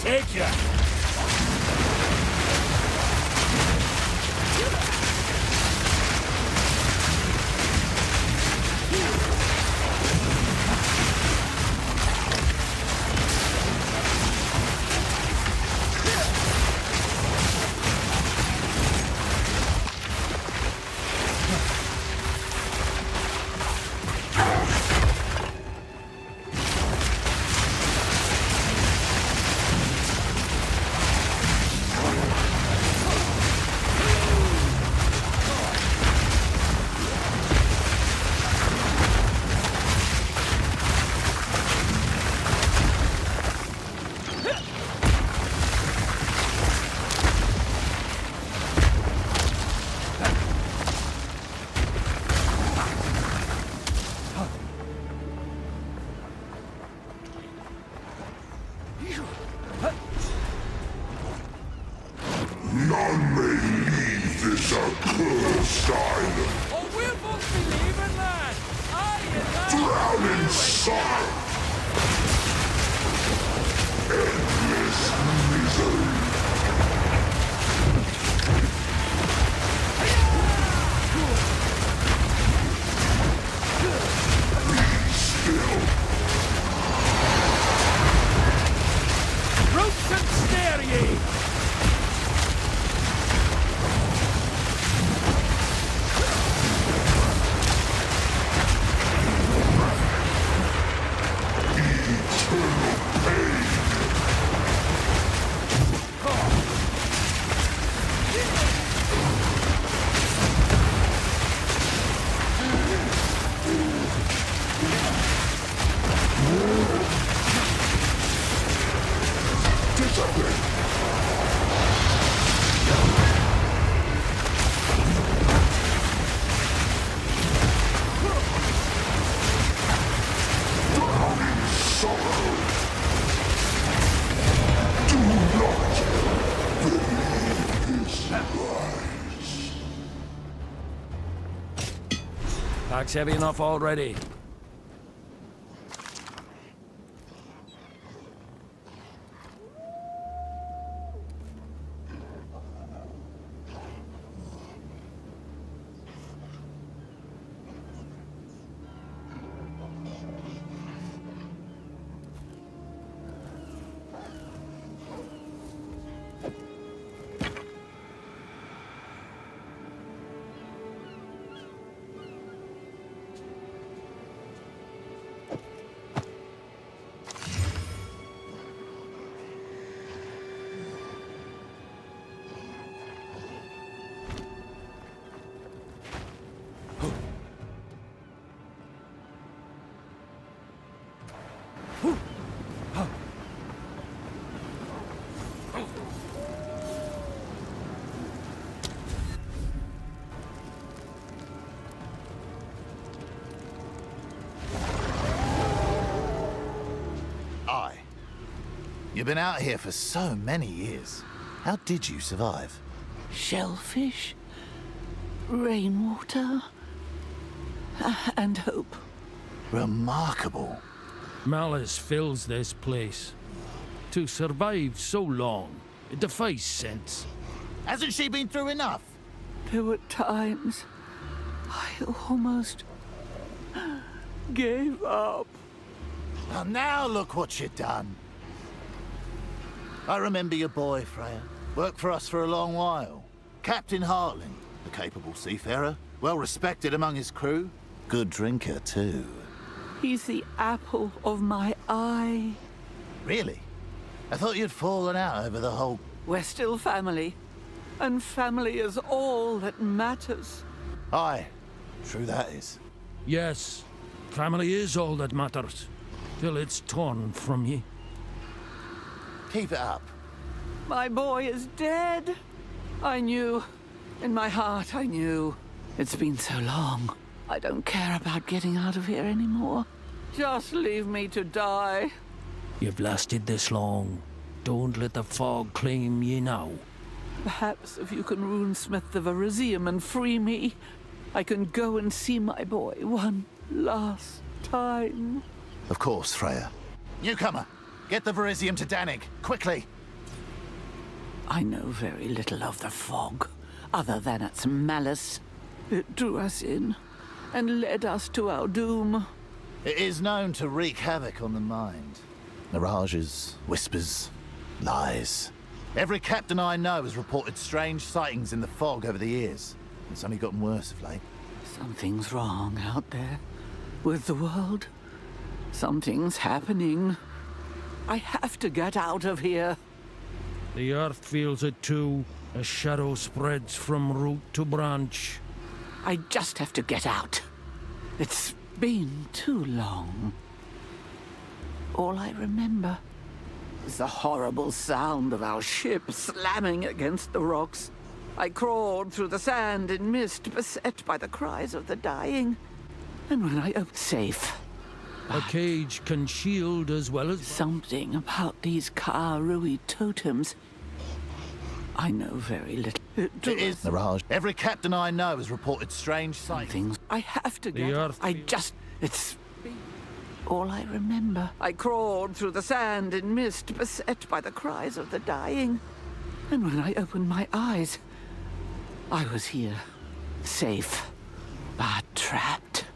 S1: Take ya!
S12: None may leave this accursed island.
S1: Oh, we're both believing that!
S12: Drown in sorrow. Endless misery. Be still.
S1: Pack's heavy enough already.
S4: You've been out here for so many years. How did you survive?
S10: Shellfish, rainwater, and hope.
S4: Remarkable.
S1: Malice fills this place. To survive so long, it defies sense.
S4: Hasn't she been through enough?
S10: There were times I almost gave up.
S4: Well, now look what you've done. I remember your boy, Freya. Worked for us for a long while. Captain Hartling, a capable seafarer, well respected among his crew. Good drinker, too.
S10: He's the apple of my eye.
S4: Really? I thought you'd fallen out over the whole...
S10: We're still family, and family is all that matters.
S4: Aye, true that is.
S1: Yes, family is all that matters, till it's torn from ye.
S4: Keep it up.
S10: My boy is dead. I knew. In my heart, I knew. It's been so long. I don't care about getting out of here anymore. Just leave me to die.
S1: You've lasted this long. Don't let the fog claim ye now.
S10: Perhaps if you can runesmith the Verisium and free me, I can go and see my boy one last time.
S4: Of course, Freya. Newcomer, get the Verisium to Danig, quickly.
S10: I know very little of the fog, other than its malice. It drew us in and led us to our doom.
S4: It is known to wreak havoc on the mind. Mirages, whispers, lies. Every captain I know has reported strange sightings in the fog over the years. It's only gotten worse of late.
S10: Something's wrong out there with the world. Something's happening. I have to get out of here.
S1: The earth feels it too. A shadow spreads from root to branch.
S10: I just have to get out. It's been too long. All I remember is the horrible sound of our ship slamming against the rocks. I crawled through the sand and mist, beset by the cries of the dying. And when I opened safe...
S1: A cage can shield as well as...
S10: Something about these Ka-Rui totems. I know very little.
S4: It is Mirage. Every captain I know has reported strange sightings.
S10: I have to
S1: The
S10: get...
S1: earth
S10: It's... all I remember. I crawled through the sand and mist, beset by the cries of the dying. And when I opened my eyes, I was here. Safe, but trapped.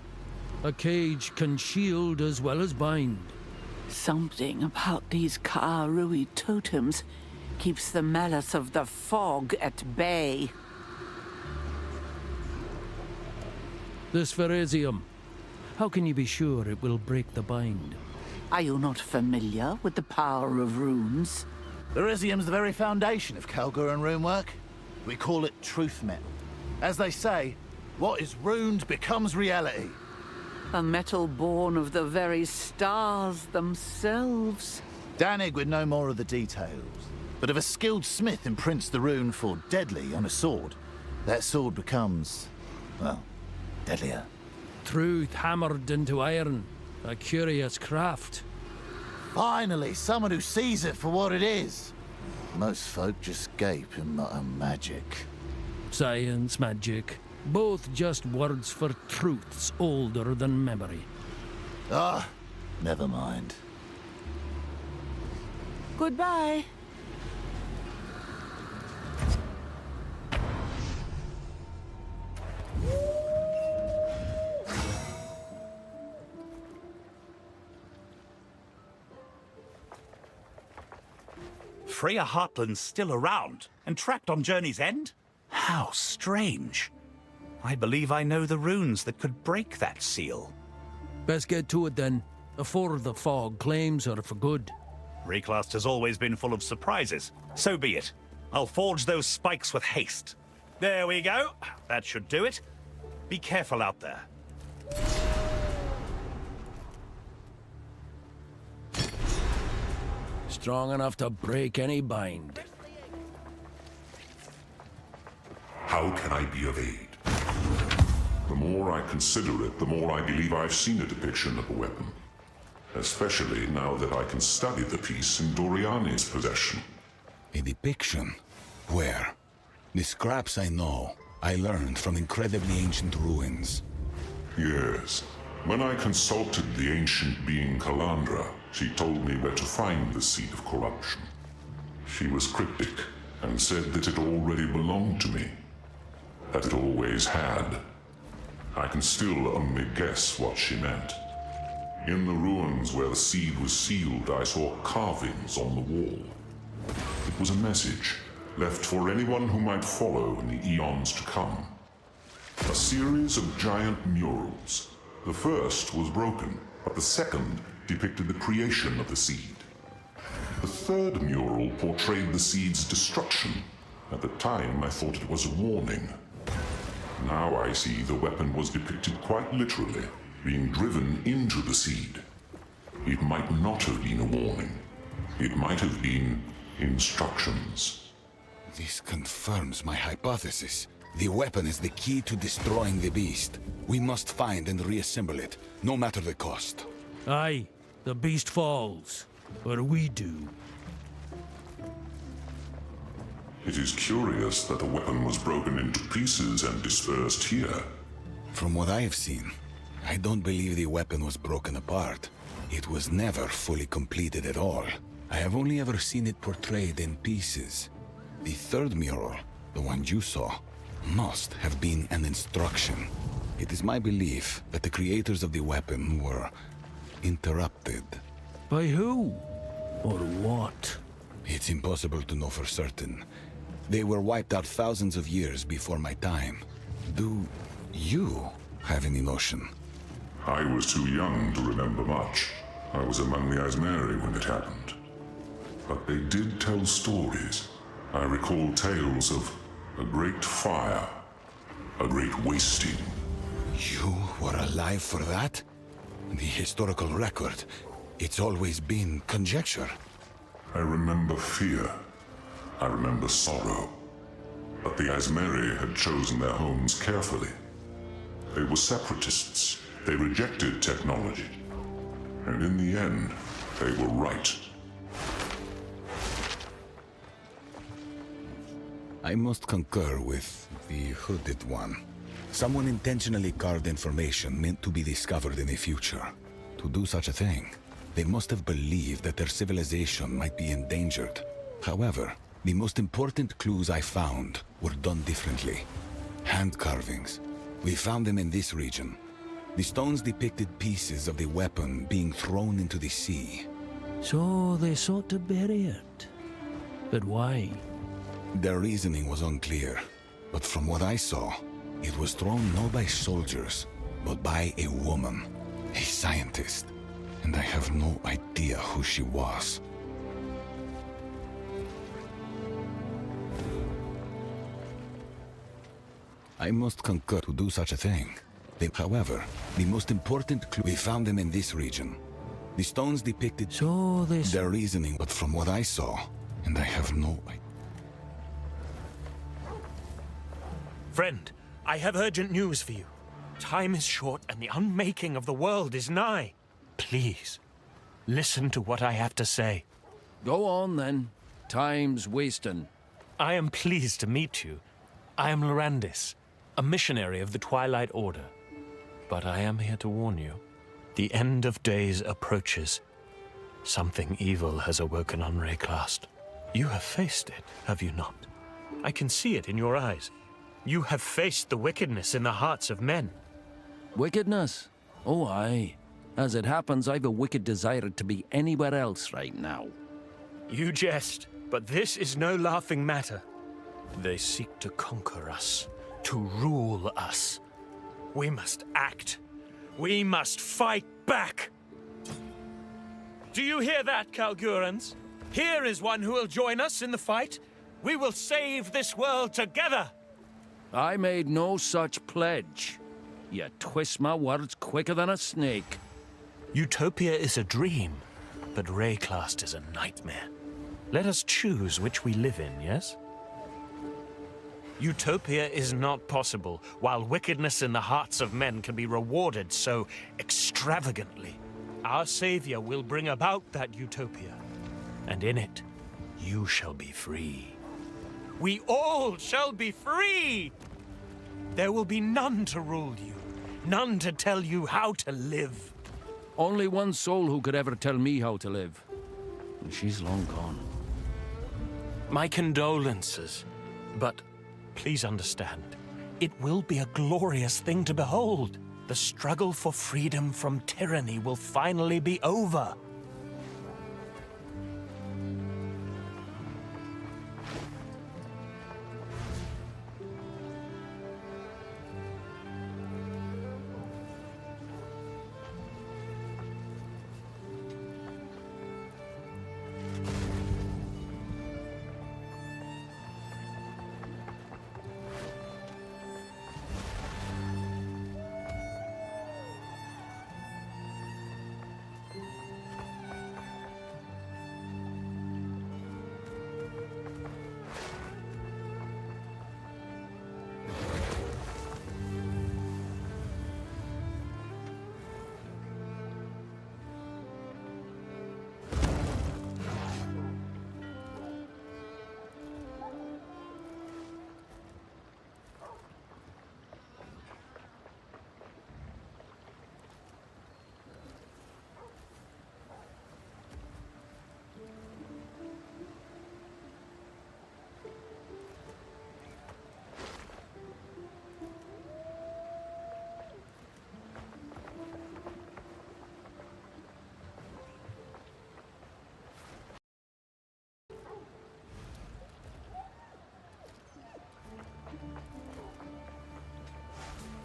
S1: A cage can shield as well as bind.
S10: Something about these Ka-Rui totems keeps the malice of the fog at bay.
S1: This Verisium, how can you be sure it will break the bind?
S10: Are you not familiar with the power of runes?
S4: Verisium's the very foundation of Kalguran rune work. We call it truth metal. As they say, what is runed becomes reality.
S10: A metal born of the very stars themselves.
S4: Danig would know more of the details, but if a skilled smith imprints the rune for deadly on a sword, that sword becomes, well, deadlier.
S1: Truth hammered into iron. A curious craft.
S4: Finally, someone who sees it for what it is. Most folk just gape and mutter magic.
S1: Science, magic. Both just words for truths older than memory.
S4: Ah, never mind.
S10: Goodbye.
S7: Freya Heartland's still around and trapped on Journey's End? How strange. I believe I know the runes that could break that seal.
S1: Best get to it then, afore the fog claims her for good.
S7: Reclast has always been full of surprises. So be it. I'll forge those spikes with haste. There we go. That should do it. Be careful out there.
S1: Strong enough to break any bind.
S12: How can I be of aid? The more I consider it, the more I believe I've seen a depiction of the weapon. Especially now that I can study the piece in Doriani's possession.
S13: A depiction? Where? The scraps I know, I learned from incredibly ancient ruins.
S12: Yes. When I consulted the ancient being Calandra, she told me where to find the seed of corruption. She was cryptic and said that it already belonged to me. That it always had. I can still only guess what she meant. In the ruins where the seed was sealed, I saw carvings on the wall. It was a message, left for anyone who might follow in the eons to come. A series of giant murals. The first was broken, but the second depicted the creation of the seed. The third mural portrayed the seed's destruction. At the time, I thought it was a warning. Now I see the weapon was depicted quite literally, being driven into the seed. It might not have been a warning. It might have been instructions.
S13: This confirms my hypothesis. The weapon is the key to destroying the beast. We must find and reassemble it, no matter the cost.
S1: Aye, the beast falls. Or we do.
S12: It is curious that the weapon was broken into pieces and dispersed here.
S13: From what I have seen, I don't believe the weapon was broken apart. It was never fully completed at all. I have only ever seen it portrayed in pieces. The third mural, the one you saw, must have been an instruction. It is my belief that the creators of the weapon were interrupted.
S1: By who? Or what?
S13: It's impossible to know for certain. They were wiped out thousands of years before my time. Do you have any notion?
S12: I was too young to remember much. I was among the Asmeri when it happened. But they did tell stories. I recall tales of a great fire, a great wasting.
S13: You were alive for that? The historical record, it's always been conjecture.
S12: I remember fear. I remember sorrow. But the Asmeri had chosen their homes carefully. They were separatists. They rejected technology. And in the end, they were right.
S13: I must concur with the hooded one. Someone intentionally carved information meant to be discovered in the future. To do such a thing, they must have believed that their civilization might be endangered. However, the most important clues I found were done differently. Hand carvings. We found them in this region. The stones depicted pieces of the weapon being thrown into the sea.
S1: So they sought to bury it. But why?
S13: Their reasoning was unclear, but from what I saw, it was thrown not by soldiers, but by a woman, a scientist, and I have no idea who she was. I must concur to do such a thing. However, the most important clue, we found them in this region. The stones depicted
S1: So this...
S13: their reasoning, but from what I saw, and I have no idea.
S14: Friend, I have urgent news for you. Time is short and the unmaking of the world is nigh. Please, listen to what I have to say.
S1: Go on, then. Time's wasting.
S14: I am pleased to meet you. I am Lorandis, a missionary of the Twilight Order. But I am here to warn you. The end of days approaches. Something evil has awoken on Rayclast. You have faced it, have you not? I can see it in your eyes. You have faced the wickedness in the hearts of men.
S1: Wickedness? Oh, aye. As it happens, I've a wicked desire to be anywhere else right now.
S14: You jest, but this is no laughing matter. They seek to conquer us, to rule us. We must act. We must fight back. Do you hear that, Kalgurans? Here is one who will join us in the fight. We will save this world together.
S1: I made no such pledge. You twist my words quicker than a snake.
S14: Utopia is a dream, but Rayclast is a nightmare. Let us choose which we live in, yes? Utopia is not possible, while wickedness in the hearts of men can be rewarded so extravagantly. Our Savior will bring about that utopia, and in it, you shall be free. We all shall be free! There will be none to rule you, none to tell you how to live.
S1: Only one soul who could ever tell me how to live. And she's long gone.
S14: My condolences, but please understand, it will be a glorious thing to behold. The struggle for freedom from tyranny will finally be over.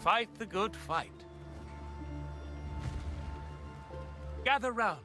S14: Fight the good fight. Gather round.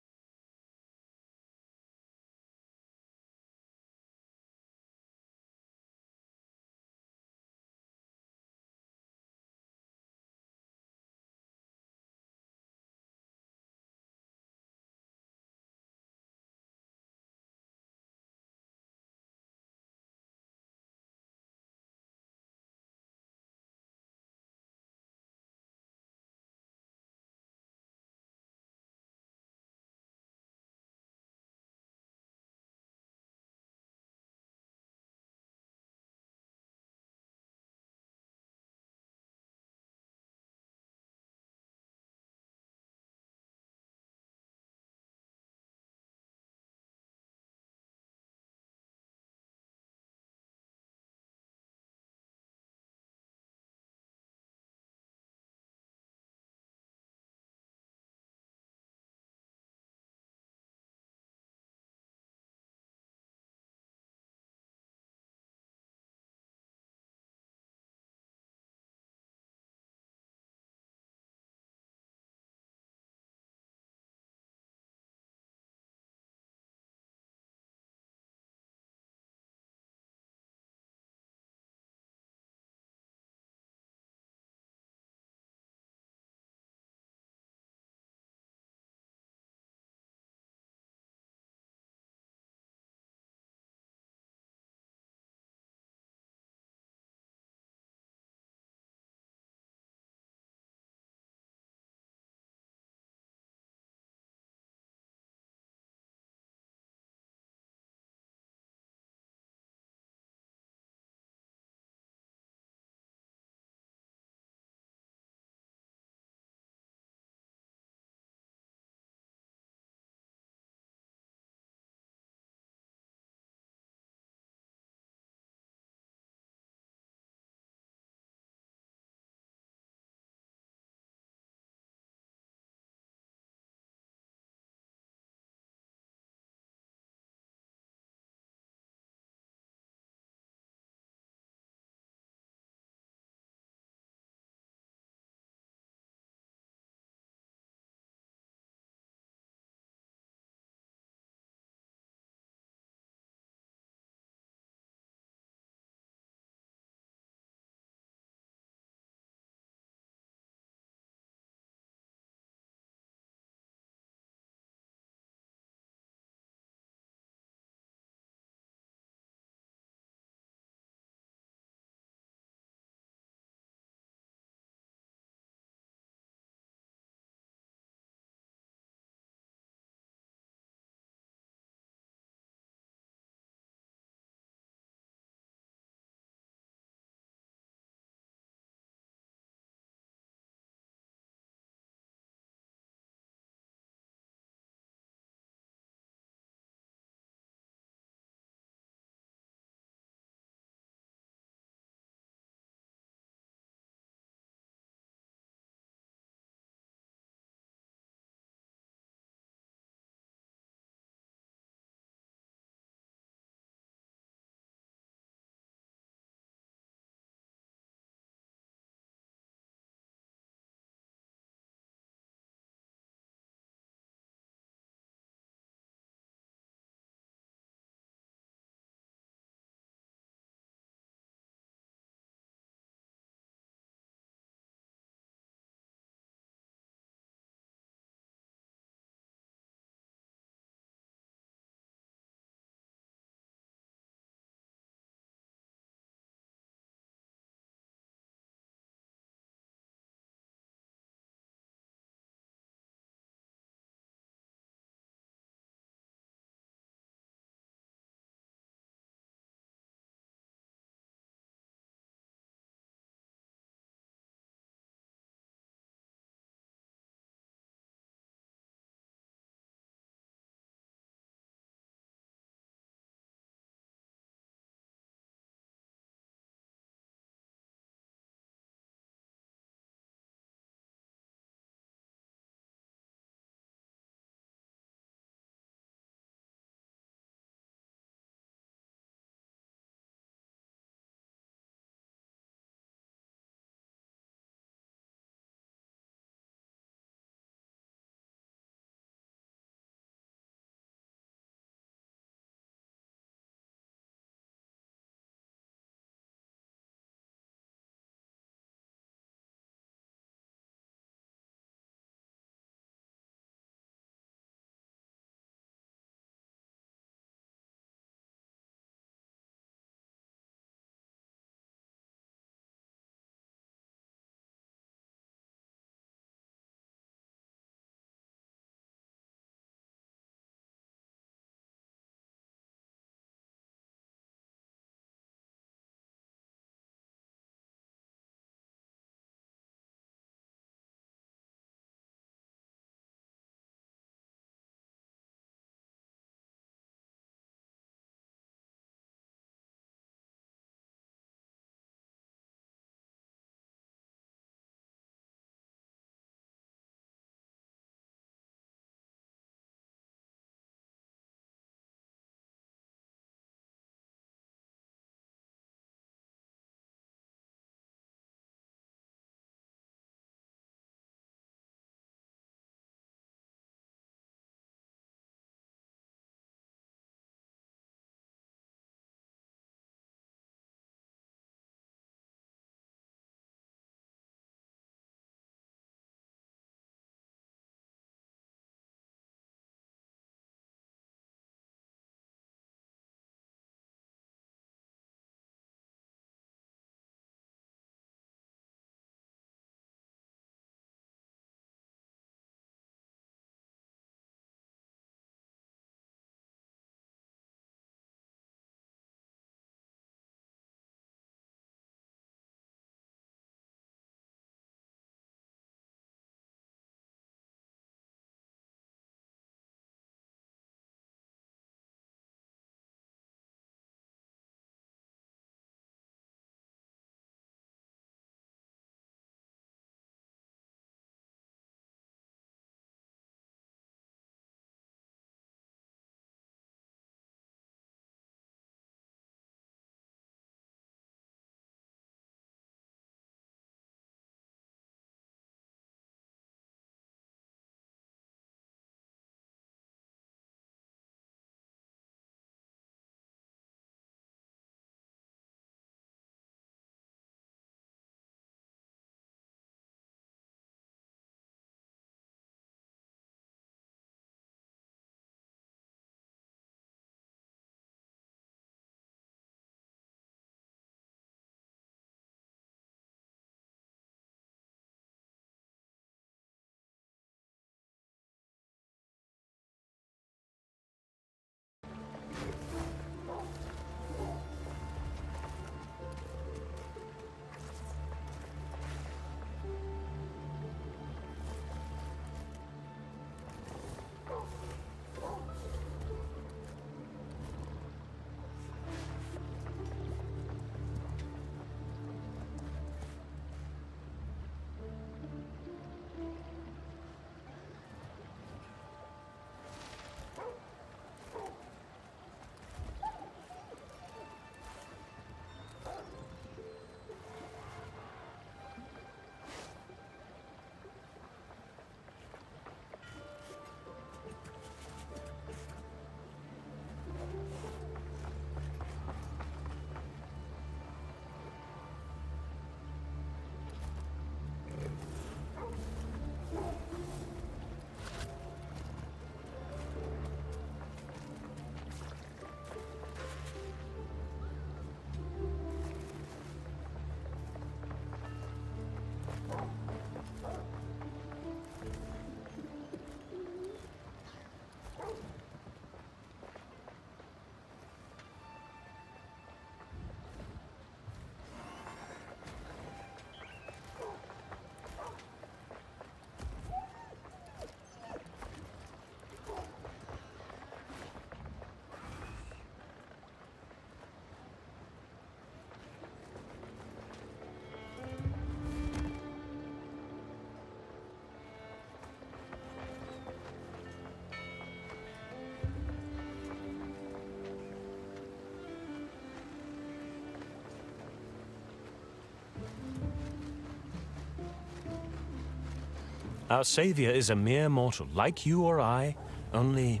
S14: Our savior is a mere mortal, like you or I, only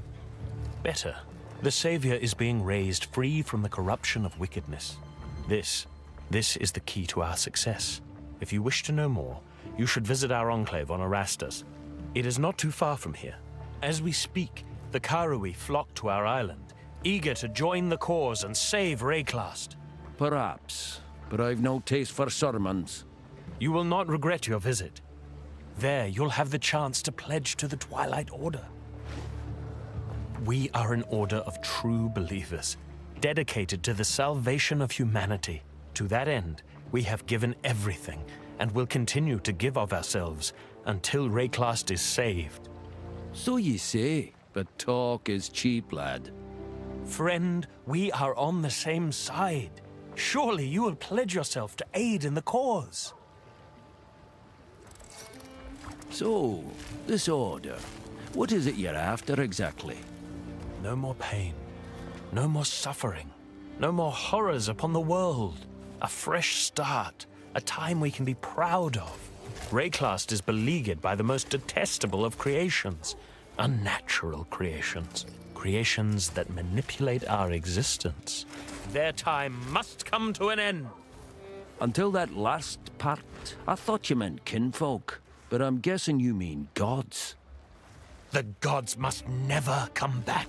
S14: better. The savior is being raised free from the corruption of wickedness. This is the key to our success. If you wish to know more, you should visit our enclave on Erastus. It is not too far from here. As we speak, the Karui flock to our island, eager to join the cause and save Rayclast.
S1: Perhaps, but I've no taste for sermons.
S14: You will not regret your visit. There, you'll have the chance to pledge to the Twilight Order. We are an order of true believers, dedicated to the salvation of humanity. To that end, we have given everything, and will continue to give of ourselves until Rayclast is saved.
S1: So ye say, but talk is cheap, lad.
S14: Friend, we are on the same side. Surely you will pledge yourself to aid in the cause.
S1: So, this order, what is it you're after exactly?
S14: No more pain, no more suffering, no more horrors upon the world. A fresh start, a time we can be proud of. Rayclast is beleaguered by the most detestable of creations, unnatural creations, creations that manipulate our existence. Their time must come to an end.
S1: Until that last part, I thought you meant kinfolk, but I'm guessing you mean gods.
S14: The gods must never come back,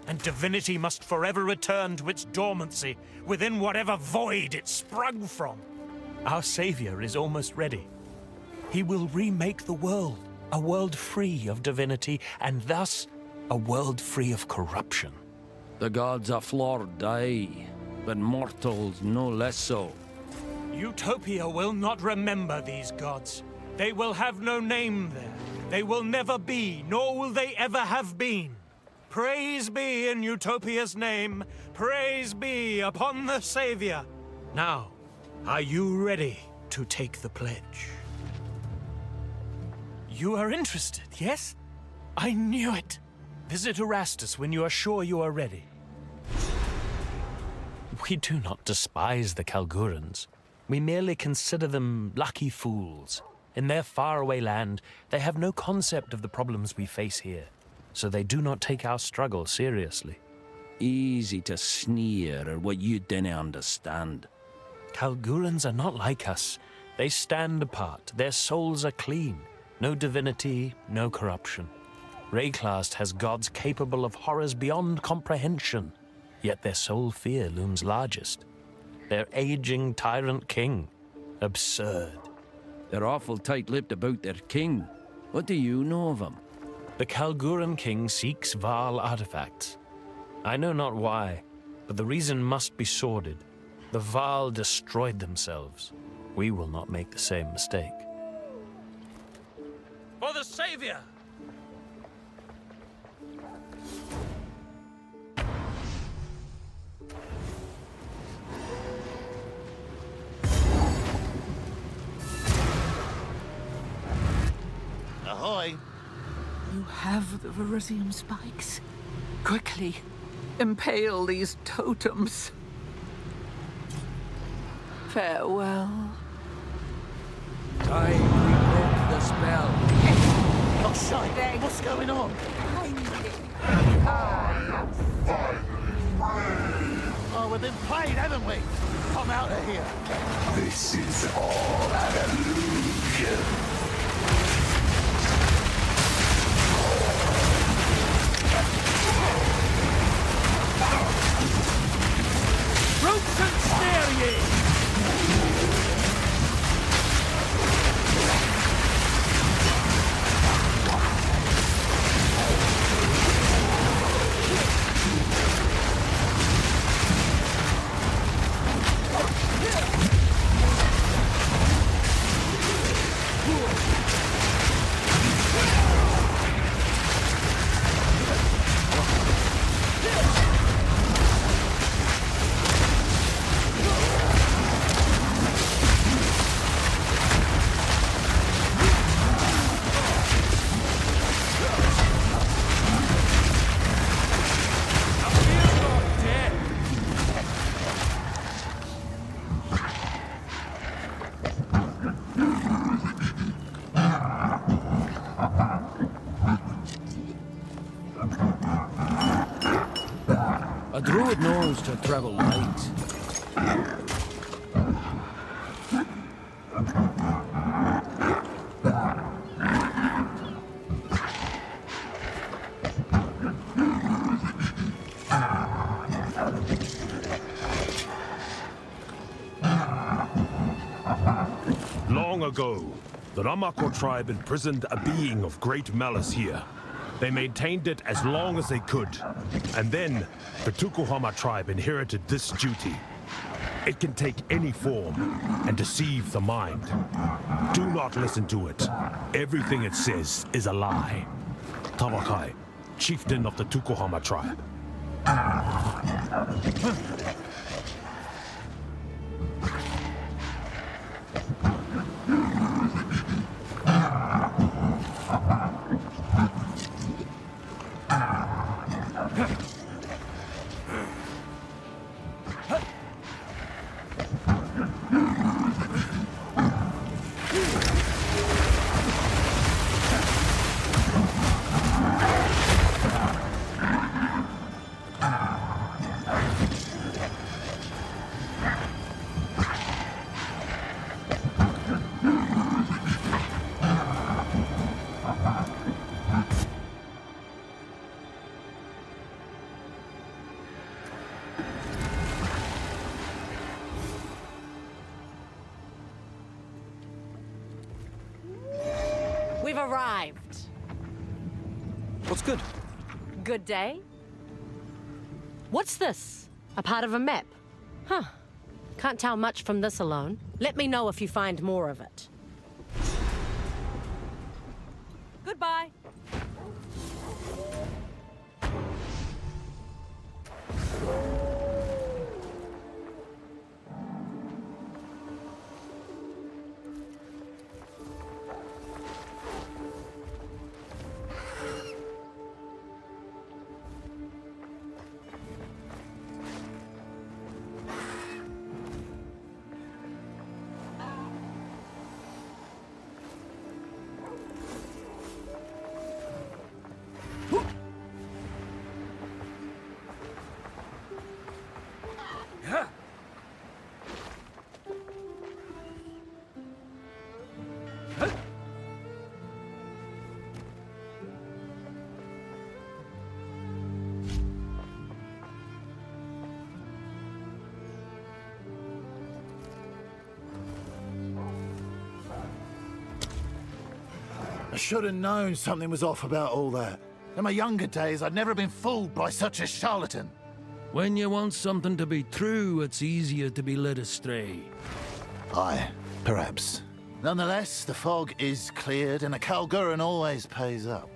S14: and divinity must forever return to its dormancy within whatever void it sprung from. Our savior is almost ready. He will remake the world, a world free of divinity, and thus a world free of corruption.
S1: The gods are flawed, aye, but mortals no less so.
S14: Utopia will not remember these gods. They will have no name there. They will never be, nor will they ever have been. Praise be in Utopia's name. Praise be upon the Savior. Now, are you ready to take the pledge? You are interested, yes? I knew it. Visit Erastus when you are sure you are ready. We do not despise the Kalgurans. We merely consider them lucky fools. In their faraway land, they have no concept of the problems we face here, so they do not take our struggle seriously.
S1: Easy to sneer at what you didn't understand.
S14: Kalgurans are not like us. They stand apart. Their souls are clean. No divinity, no corruption. Rayclast has gods capable of horrors beyond comprehension, yet their sole fear looms largest. Their aging tyrant king. Absurd.
S1: They're awful tight-lipped about their king. What do you know of him?
S14: The Kalguran king seeks Vaal artifacts. I know not why, but the reason must be sordid. The Vaal destroyed themselves. We will not make the same mistake. For the Savior!
S4: Ahoy!
S10: You have the Verisium spikes. Quickly, impale these totems. Farewell.
S1: Time we broke the spell.
S4: Oh, shite! What's going on? Oh, we've been played, haven't we? Come out of here.
S12: This is all an illusion.
S1: Roots and snare ye! A druid knows to travel light.
S11: Long ago, the Ramako tribe imprisoned a being of great malice here. They maintained it as long as they could. And then, the Tukuhama tribe inherited this duty. It can take any form and deceive the mind. Do not listen to it. Everything it says is a lie. Tawakai, chieftain of the Tukuhama tribe.
S9: We've arrived.
S8: What's good?
S9: Good day? What's this? A part of a map? Huh. Can't tell much from this alone. Let me know if you find more of it.
S6: Goodbye.
S4: I should have known something was off about all that. In my younger days, I'd never been fooled by such a charlatan.
S1: When you want something to be true, it's easier to be led astray.
S4: Aye, perhaps. Nonetheless, the fog is cleared and a Kalguran always pays up.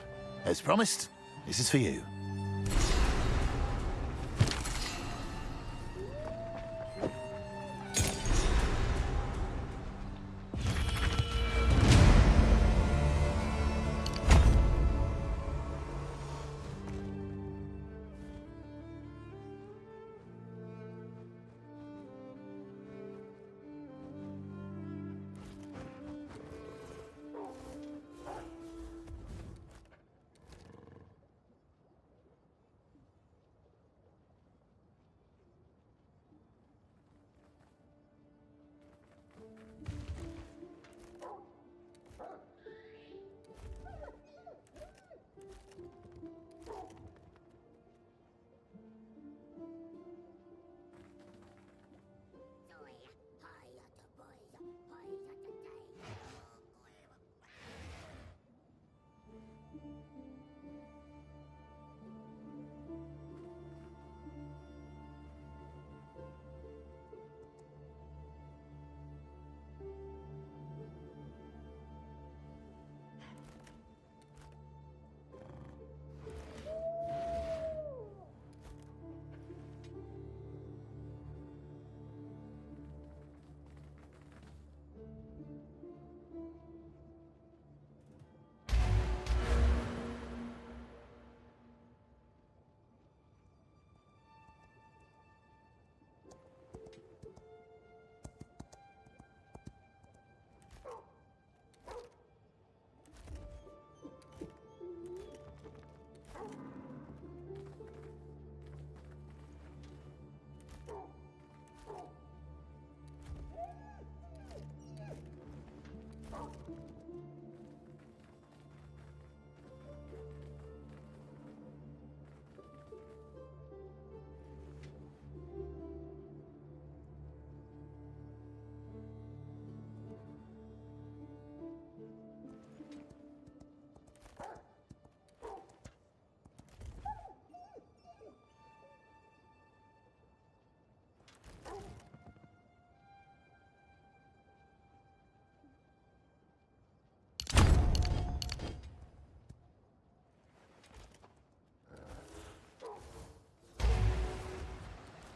S4: As promised, this is for you.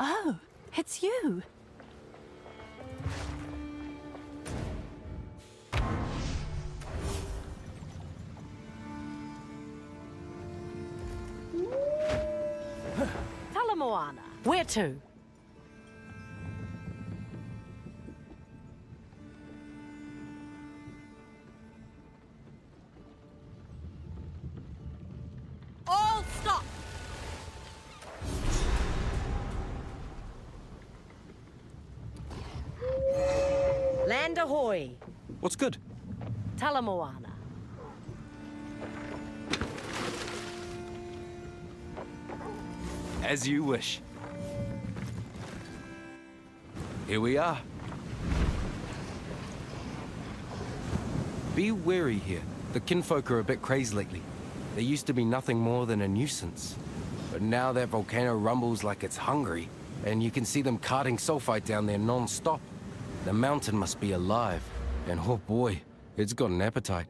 S5: Oh, it's you.
S9: Talamoana, where to? All stop! Land ahoy!
S8: What's good?
S9: Talamoana.
S8: As you wish. Here we are. Be wary here. The kinfolk are a bit crazed lately. They used to be nothing more than a nuisance. But now that volcano rumbles like it's hungry, and you can see them carting sulfite down there non-stop. The mountain must be alive. And oh boy, it's got an appetite.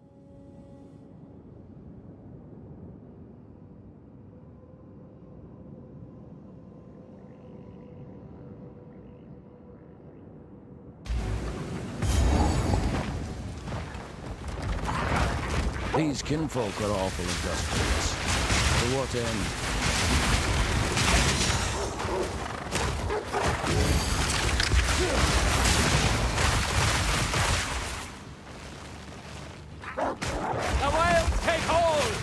S1: These kinfolk are awful industrious. To what end?
S14: The wilds take hold!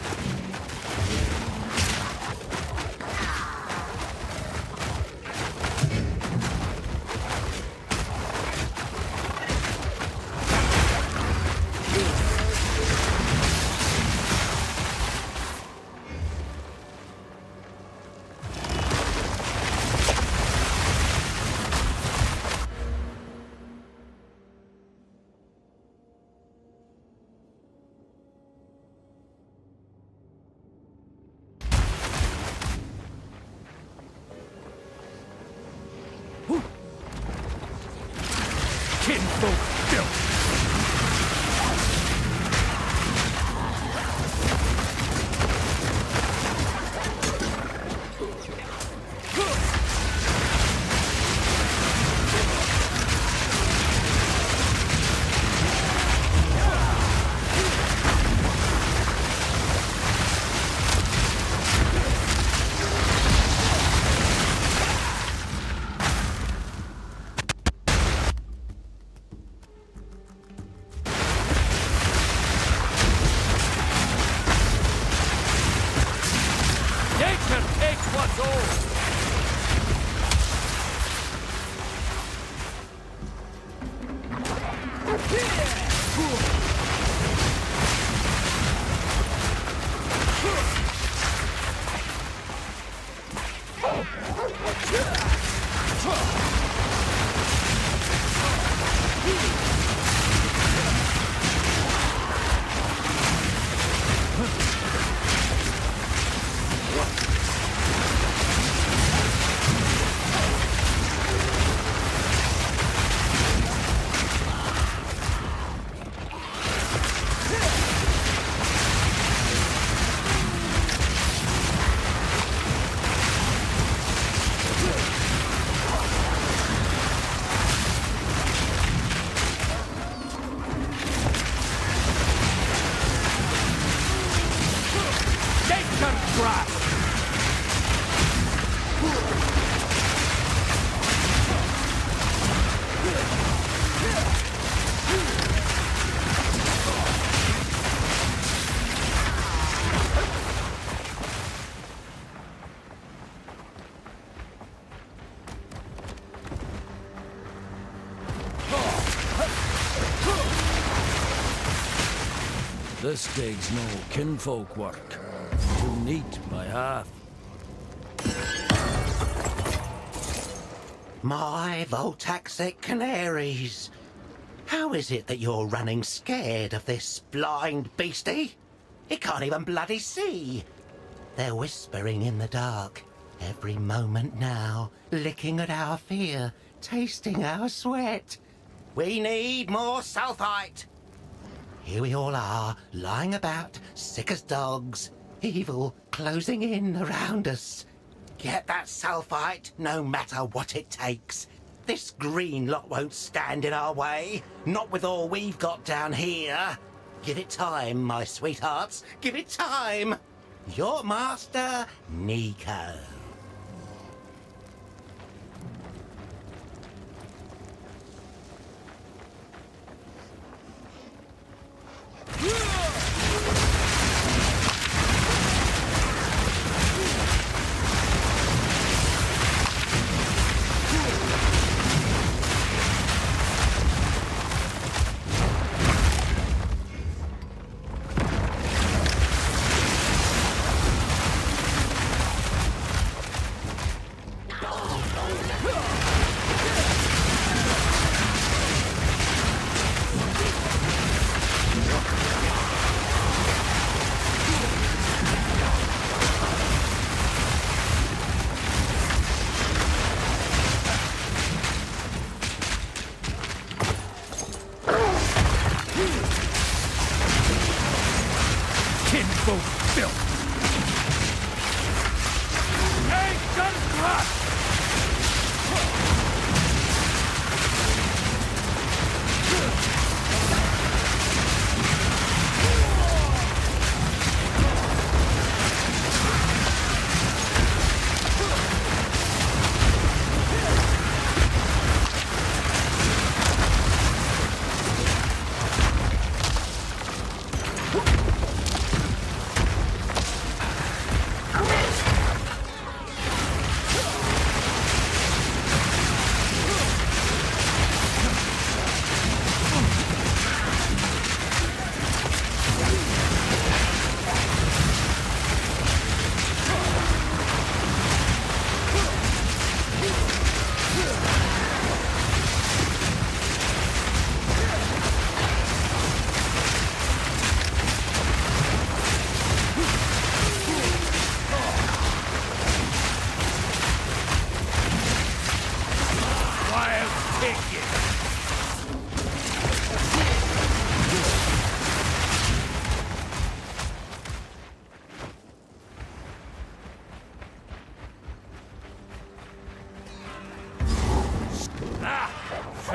S11: Kinfolk filth!
S1: Nature takes what's old! This dig's no kinfolk work. Too neat by half.
S15: My Voltaxic canaries! How is it that you're running scared of this blind beastie? It can't even bloody see! They're whispering in the dark, every moment now, licking at our fear, tasting our sweat. We need more sulfite! Here we all are, lying about, sick as dogs, evil closing in around us. Get that sulfite, no matter what it takes. This green lot won't stand in our way. Not with all we've got down here. Give it time, my sweethearts. Give it time. Your master, Nico.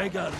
S1: Figures.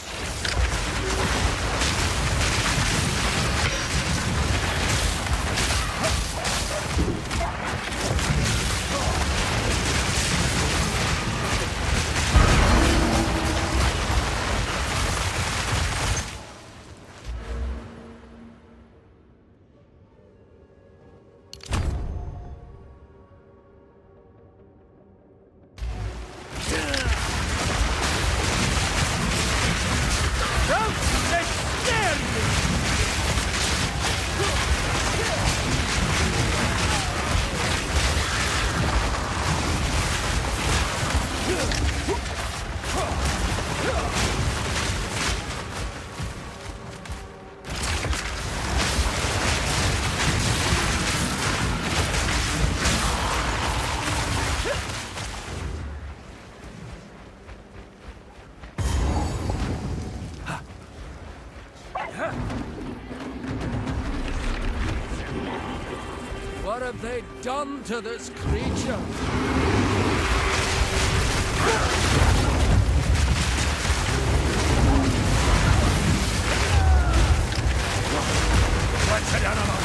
S1: What have they done to this creature? Wretched animal!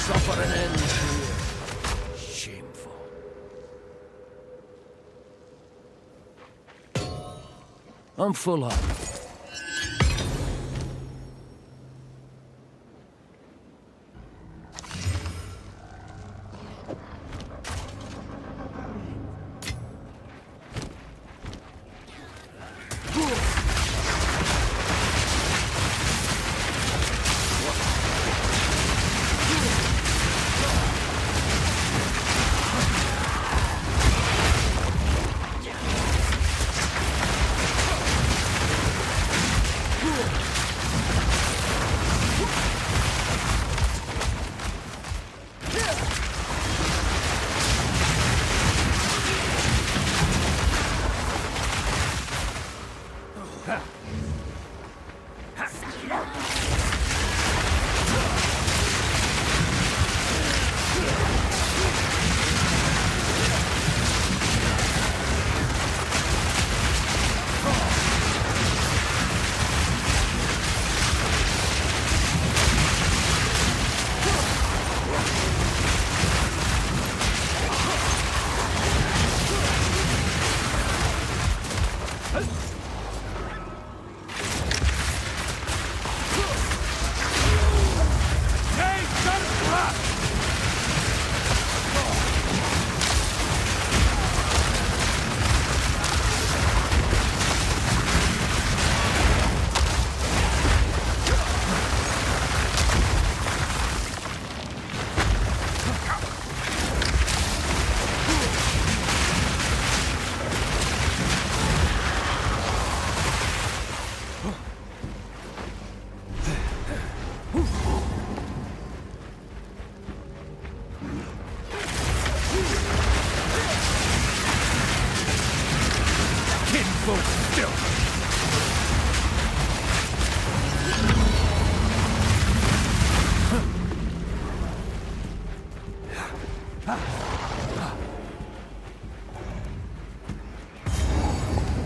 S1: Suffer an end here. Shameful. I'm full up.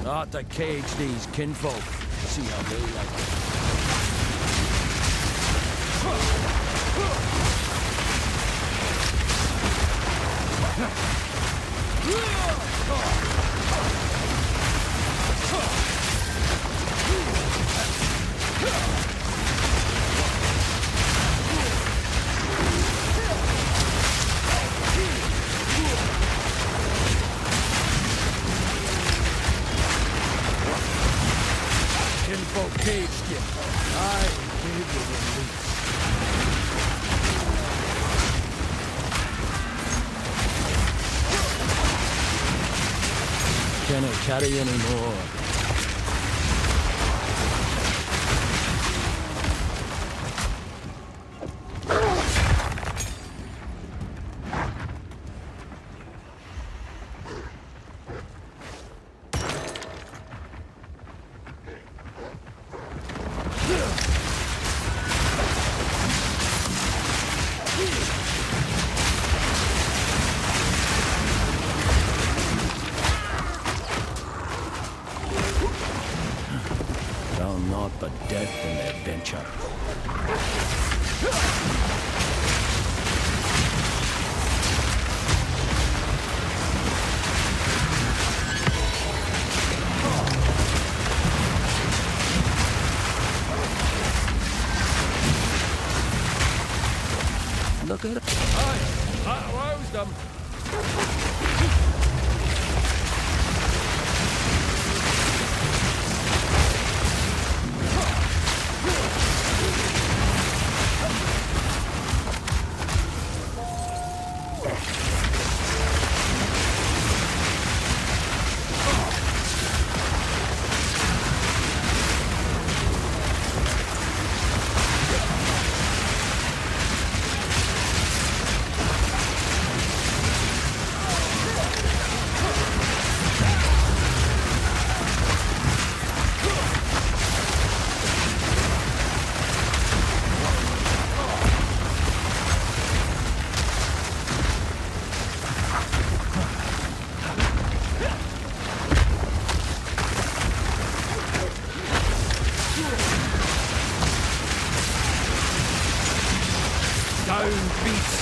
S1: Ought to cage these kinfolk. See how they like it. Kinfolk caged you. I gave you release. Cannot carry anymore. Found naught but death in their venture. Look at it. I roused them. Down, beast!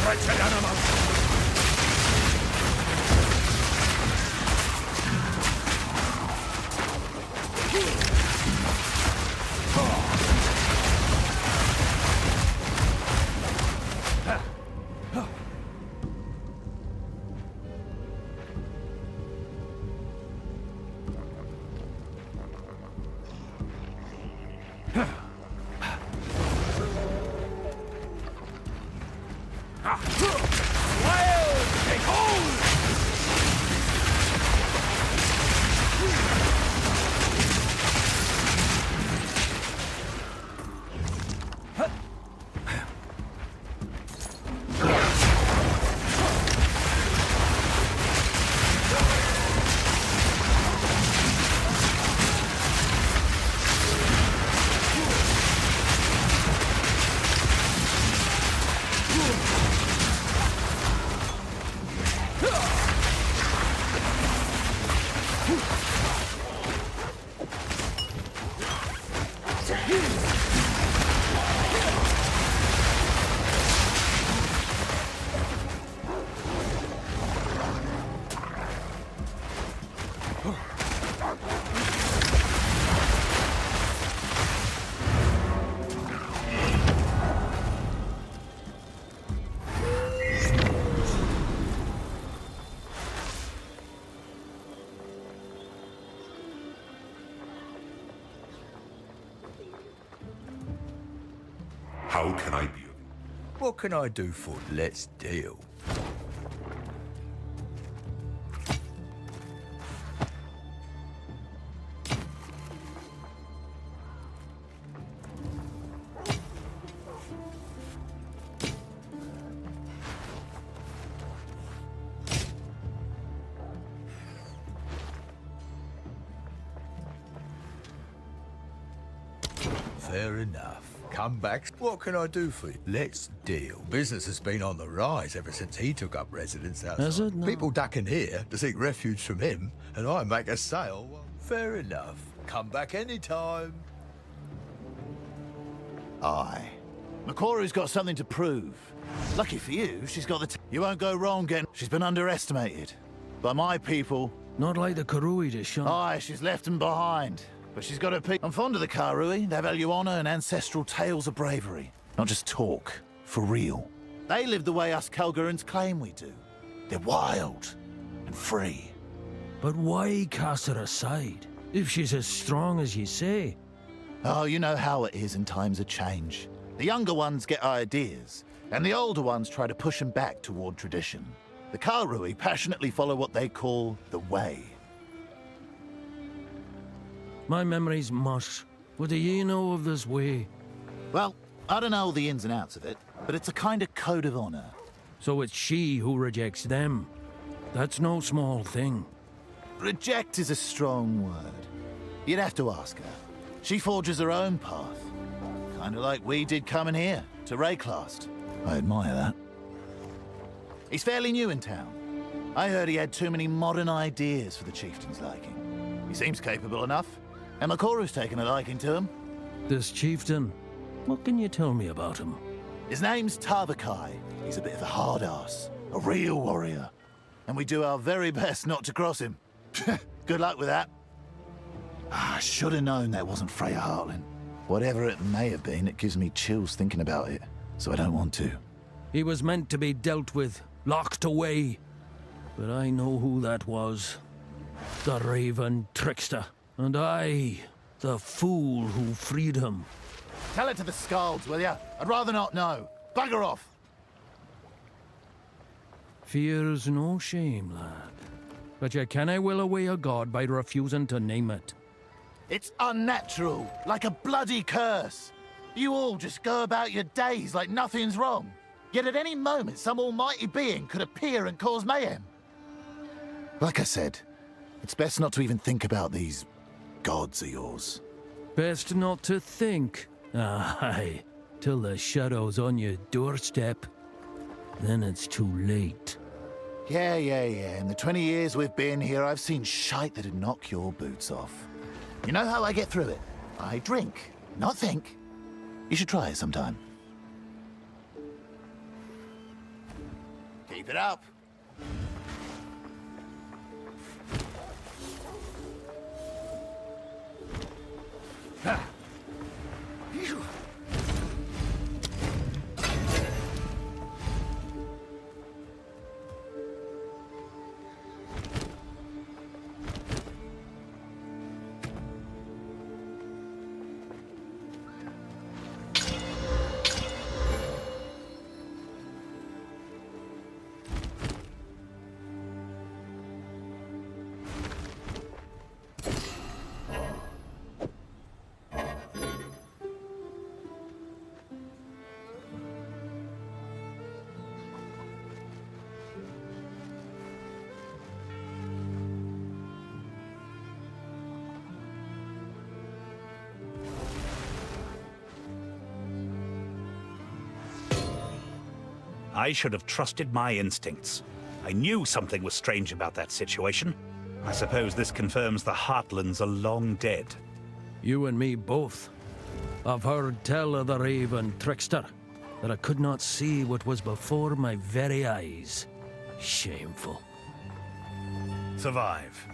S1: Wretched animal!
S12: How can I be?
S3: What can I do for you? Let's deal. Fair enough. Come back. What can I do for you? Let's deal. Business has been on the rise ever since he took up residence outside.
S1: Has it? No.
S3: People duck in here to seek refuge from him, and I make a sale. Well, fair enough. Come back anytime.
S4: Aye. Makoru's got something to prove. Lucky for you, she's got the you won't go wrong getting... She's been underestimated. By my people.
S1: Not like the Karui to shun.
S4: Aye, she's left them behind. But she's got her people. I'm fond of the Karui. They value honor and ancestral tales of bravery. Not just talk. For real. They live the way us Kalgurans claim we do. They're wild and free.
S1: But why cast her aside, if she's as strong as you say?
S4: Oh, you know how it is in times of change. The younger ones get ideas, and the older ones try to push them back toward tradition. The Karui passionately follow what they call the Way.
S1: My memory's mush. What do you know of this way?
S4: Well, I don't know all the ins and outs of it, but it's a kind of code of honor.
S1: So it's she who rejects them. That's no small thing.
S4: Reject is a strong word. You'd have to ask her. She forges her own path. Kind of like we did coming here, to Rayclast. I admire that. He's fairly new in town. I heard he had too many modern ideas for the chieftain's liking. He seems capable enough, and Makoru's taken a liking to him.
S1: This chieftain, what can you tell me about him?
S4: His name's Tavakai. He's a bit of a hard ass, a real warrior. And we do our very best not to cross him. Good luck with that. I should have known that wasn't Freya Hartland. Whatever it may have been, it gives me chills thinking about it, so I don't want to.
S1: He was meant to be dealt with, locked away. But I know who that was. The Raven Trickster. And I, the fool who freed him.
S4: Tell it to the Skalds, will ya? I'd rather not know. Bugger off!
S1: Fear's no shame, lad. But you canna will away a god by refusing to name it.
S4: It's unnatural, like a bloody curse. You all just go about your days like nothing's wrong. Yet at any moment, some almighty being could appear and cause mayhem. Like I said, it's best not to even think about these gods of yours.
S1: Best not to think. Aye, till the shadow's on your doorstep. Then it's too late.
S4: Yeah. In the 20 years we've been here, I've seen shite that'd knock your boots off. You know how I get through it? I drink, not think. You should try it sometime. Keep it up.
S7: I should have trusted my instincts. I knew something was strange about that situation. I suppose this confirms the Heartlands are long dead.
S1: You and me both. I've heard tell of the Raven Trickster, that I could not see what was before my very eyes. Shameful.
S7: Survive.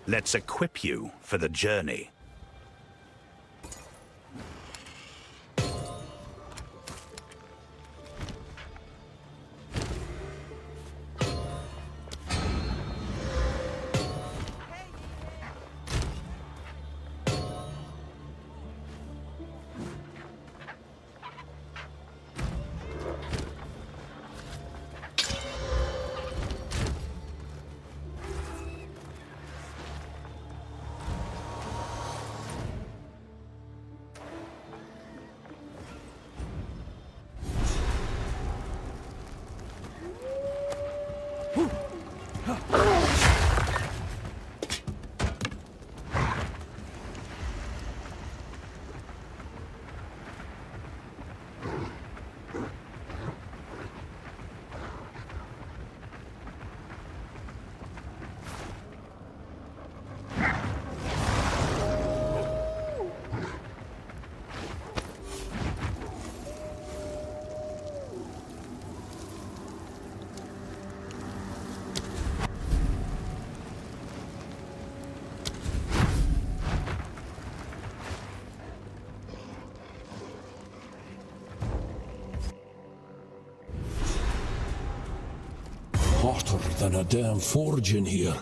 S7: Let's equip you for the journey.
S1: Hotter than a damn forge in here.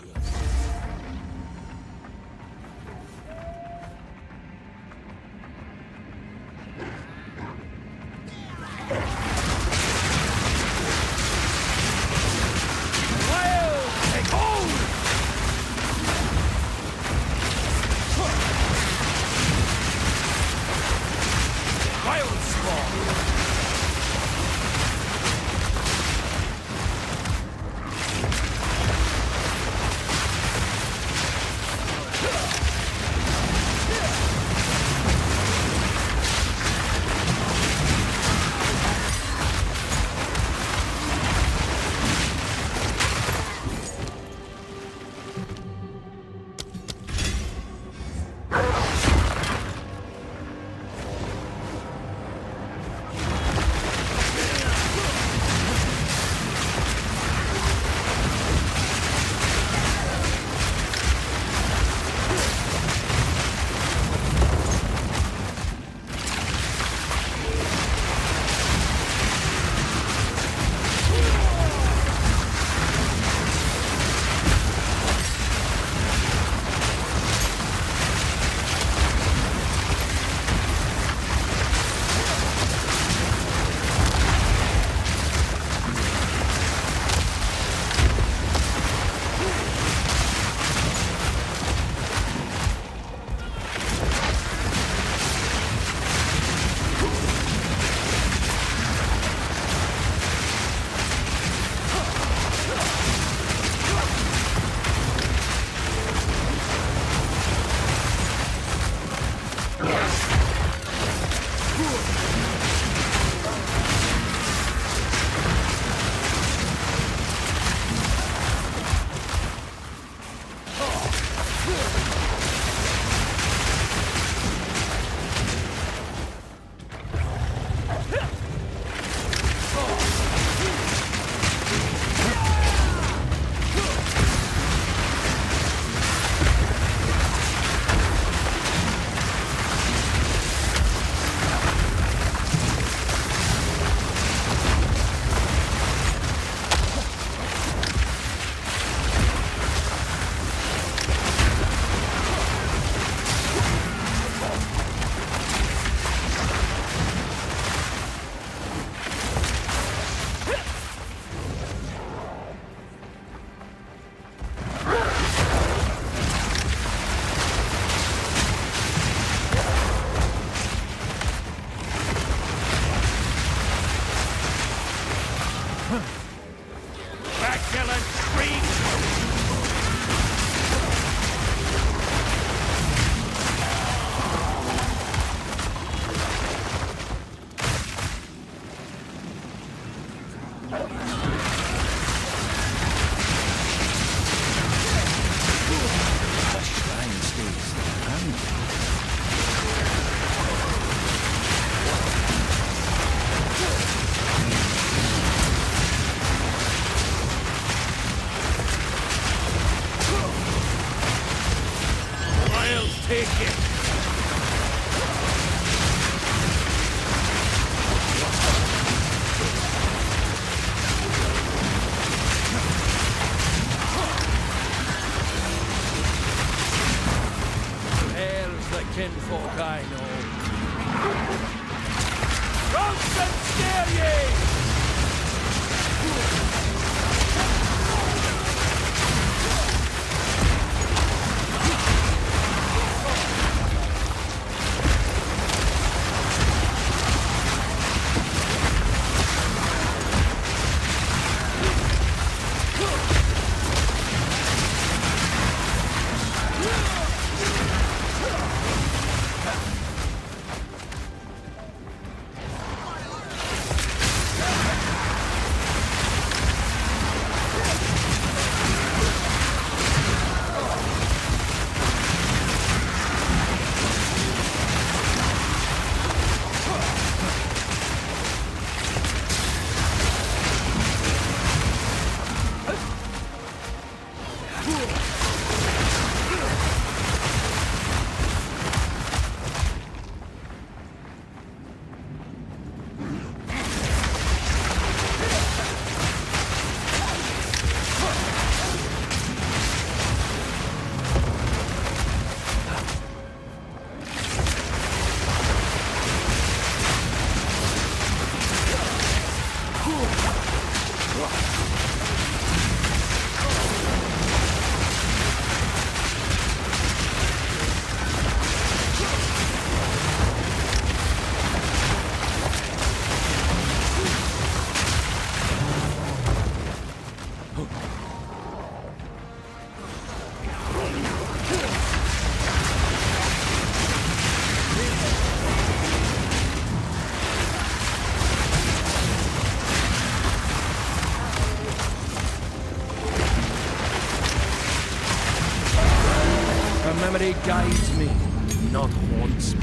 S1: The shrine stays handy. I'll take it. There's the kinfolk I know. Roast and scare ye! Memory guides me, not haunts me.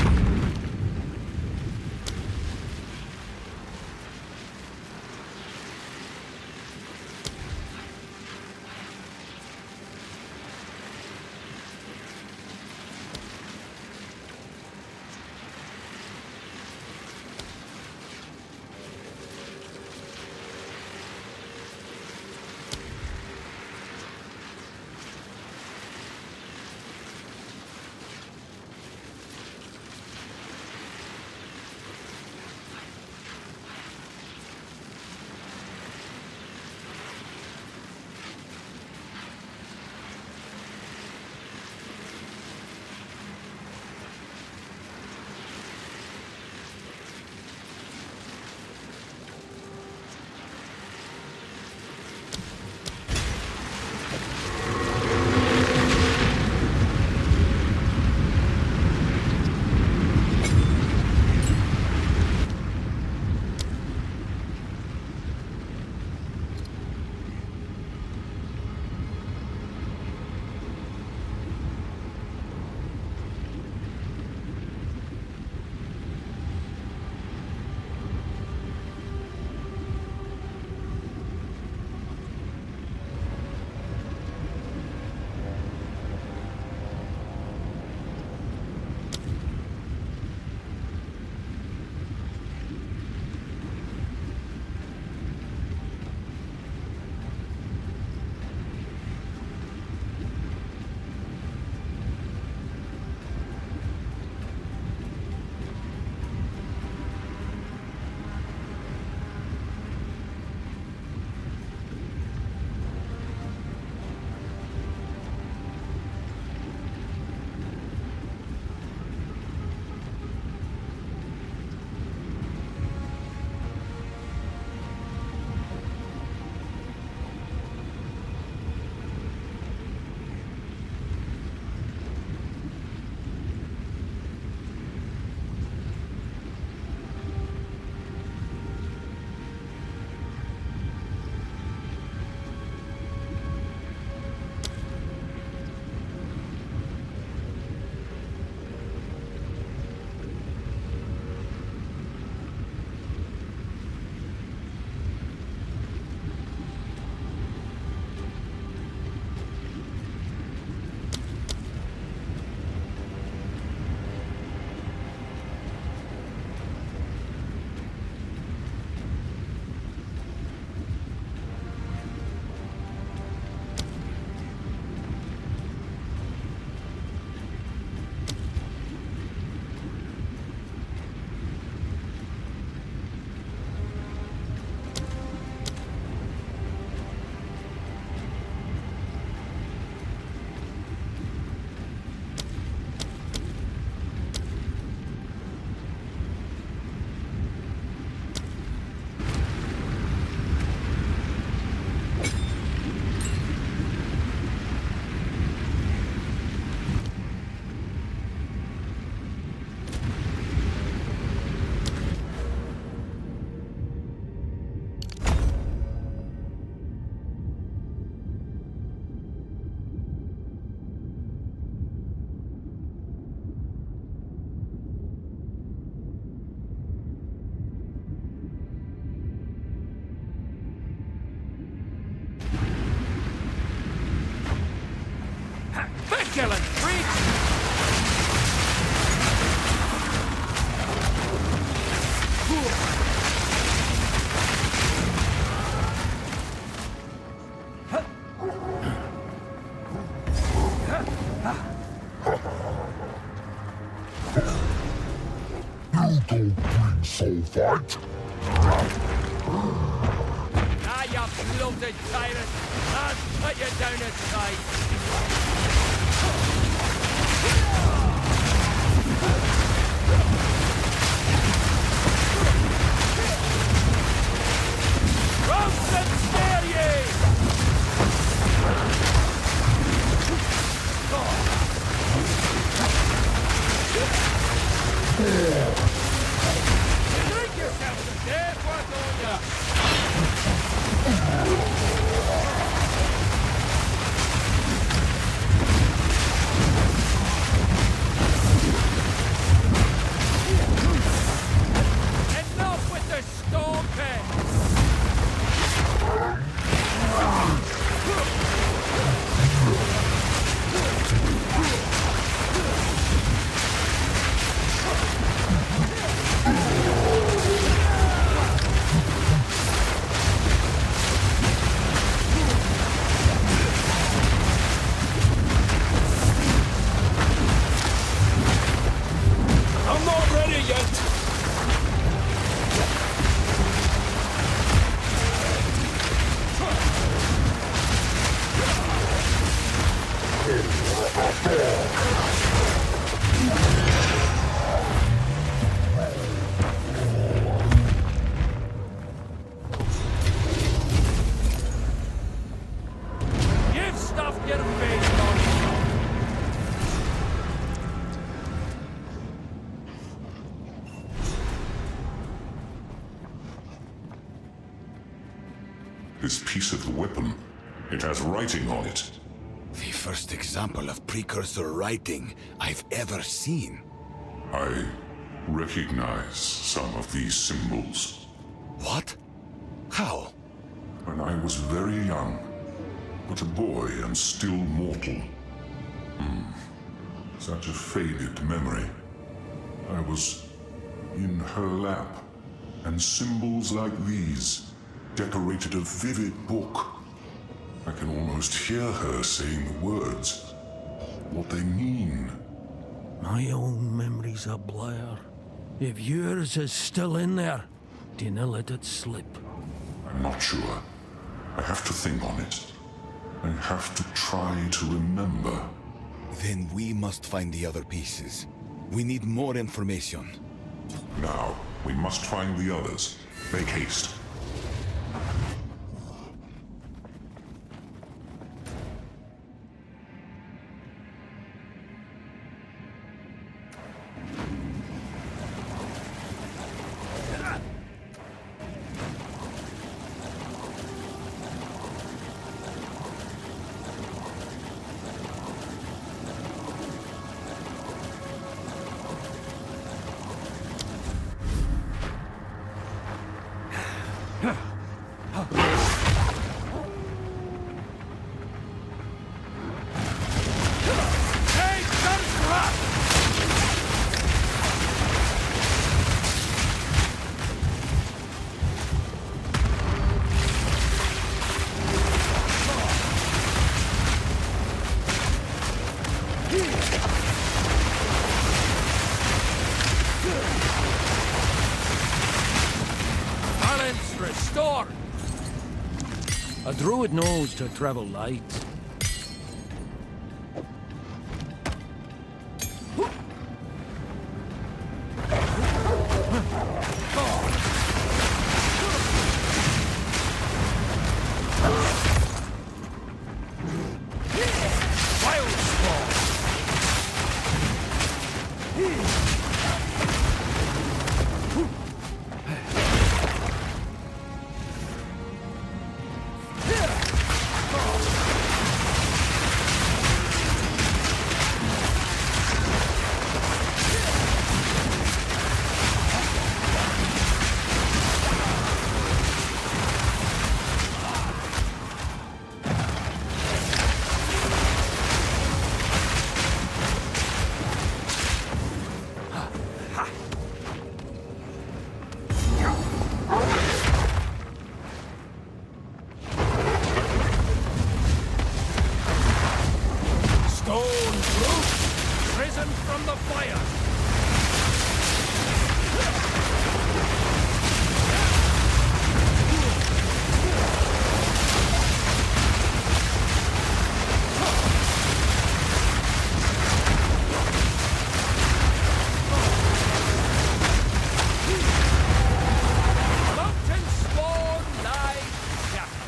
S1: killing freaks!
S12: You don't bring soul fight.
S1: Ah, you bloated tyrant! I'll put you down his sight! Roast and spare ye! Drink yourself to death, what's on ya? Enough with the stomping!
S11: I'm not ready yet!
S1: You've stuffed your face, Donnie!
S12: This piece of the weapon, it has writing on it.
S13: The first example of precursor writing I've ever seen.
S12: I recognize some of these symbols.
S13: What? How?
S12: When I was very young, but a boy and still mortal. Such a faded memory. I was in her lap, and symbols like these decorated a vivid book. I can almost hear her saying the words, what they mean.
S1: My own memory's a blur. If yours is still in there, dinna let it slip.
S12: I'm not sure. I have to think on it. I have to try to remember.
S13: Then we must find the other pieces. We need more information.
S12: Now, we must find the others. Make haste.
S1: Balance restored! A druid knows to travel light. Wild Spawn! fire! Mountain Sworn lies shattered.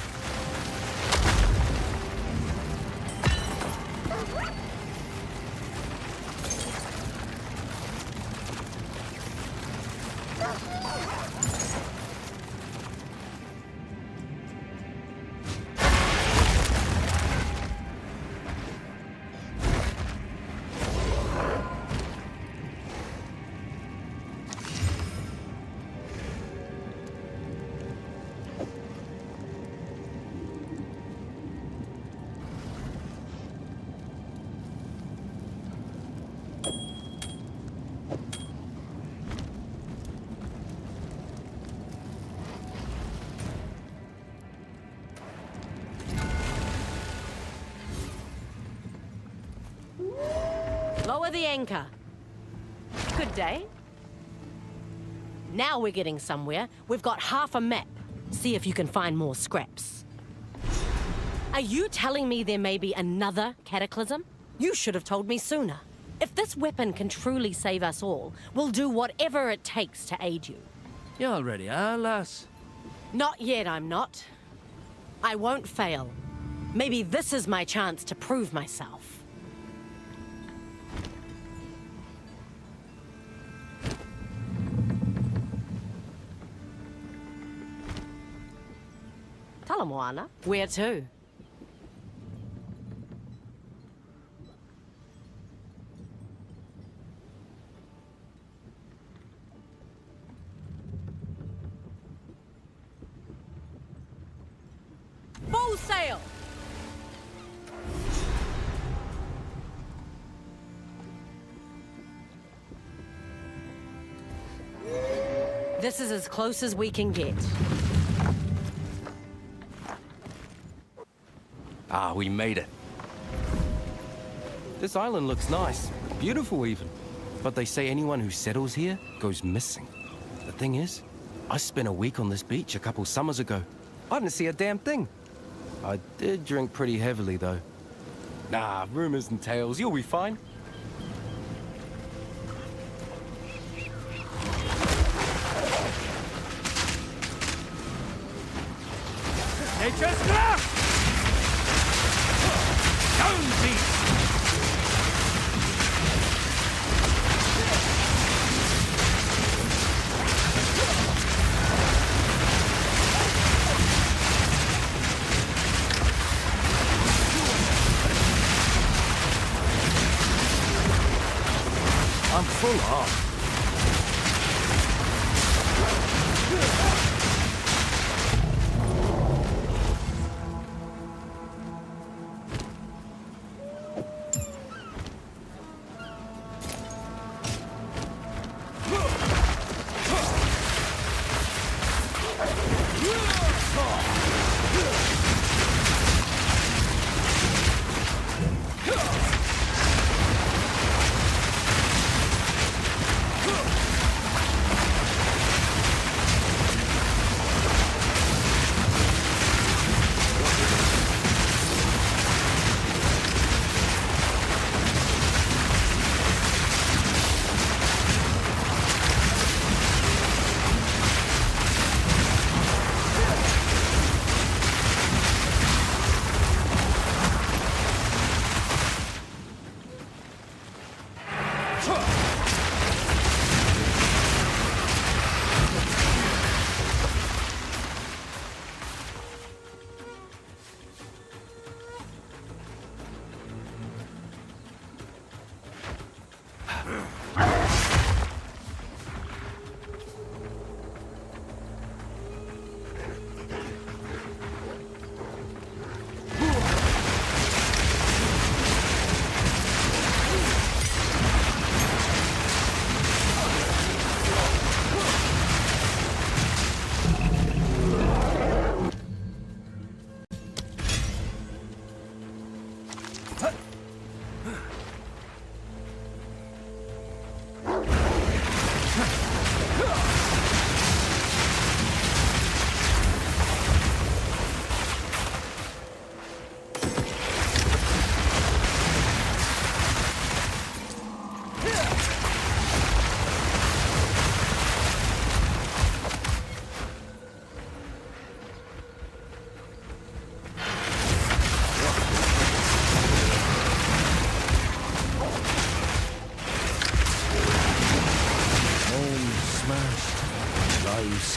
S9: Lower the anchor. Good day. Now we're getting somewhere. We've got half a map. See if you can find more scraps. Are you telling me there may be another cataclysm? You should have told me sooner. If this weapon can truly save us all, we'll do whatever it takes to aid you.
S1: You already are, lass.
S9: Not yet, I'm not. I won't fail. Maybe this is my chance to prove myself. Talamoana, where to? Full sail! This is as close as we can get.
S8: Ah, we made it. This island looks nice. Beautiful, even. But they say anyone who settles here goes missing. The thing is, I spent a week on this beach a couple summers ago. I didn't see a damn thing. I did drink pretty heavily, though. Nah, rumors and tales. You'll be fine.
S1: Nature's craft! Down, beast! I'm full of.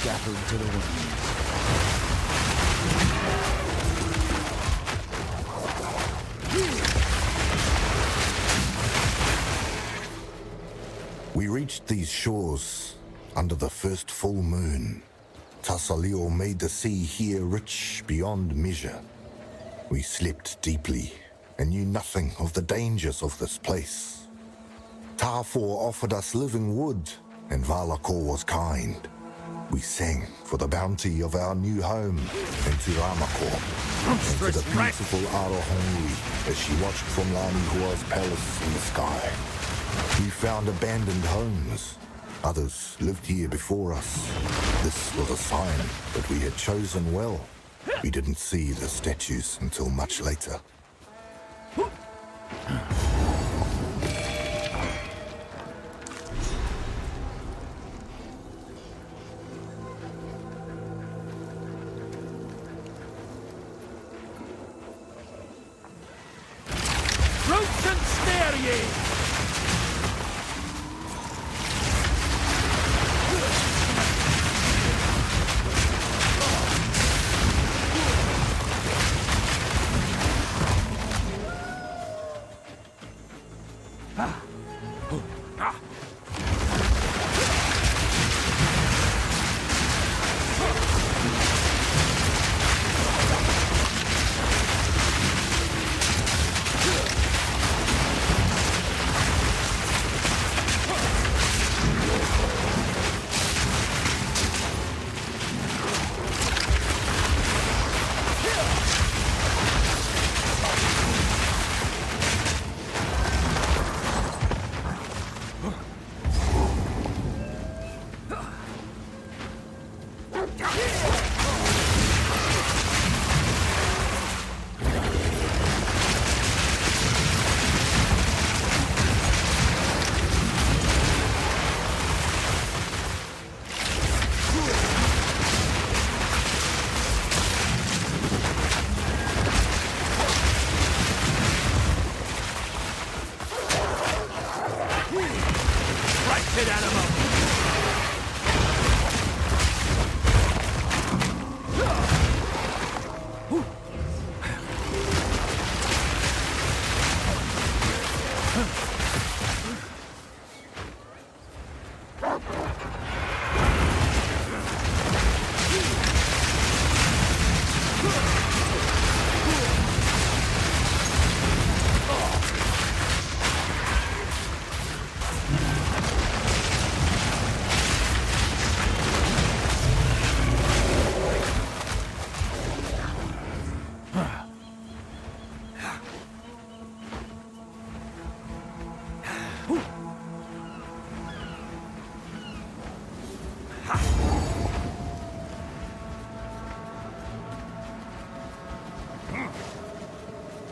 S1: scattered to the wind.
S16: We reached these shores under the first full moon. Tasaleo made the sea here rich beyond measure. We slept deeply and knew nothing of the dangers of this place. Tafor offered us living wood, and Valakor was kind. We sang for the bounty of our new home, and to Ramakor, and to the beautiful Arohongui as she watched from Lani Hua's palace in the sky. We found abandoned homes. Others lived here before us. This was a sign that we had chosen well. We didn't see the statues until much later.
S1: Root and snare ye! Wretched animal!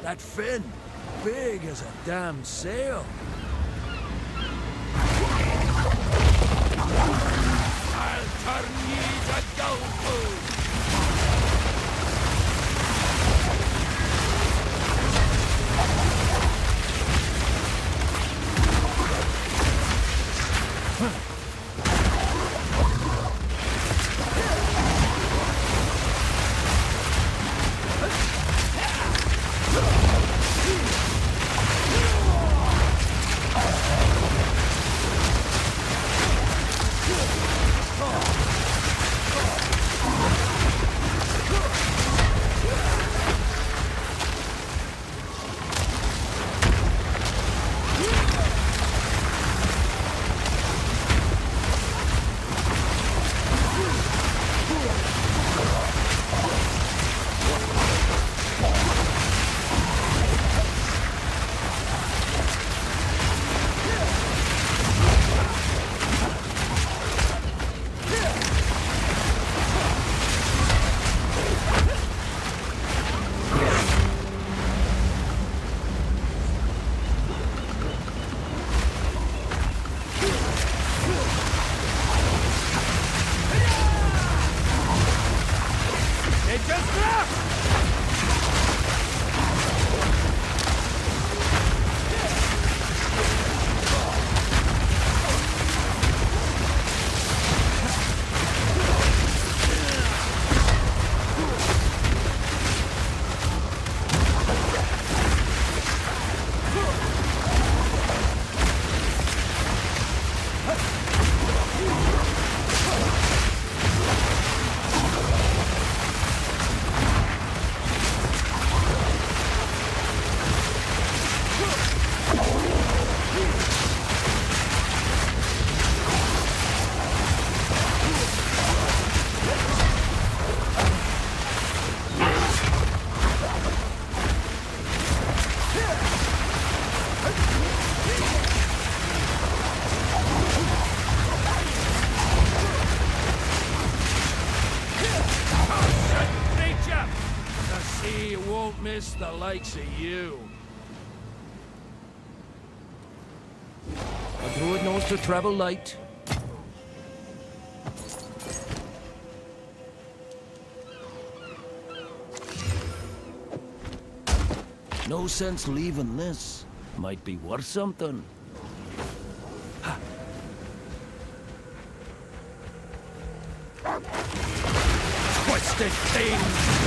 S1: That fin, big as a damn sail. I'll turn ye to dull food. miss the likes of you. A druid knows to travel light. No sense leaving this. Might be worth something. Twisted thing!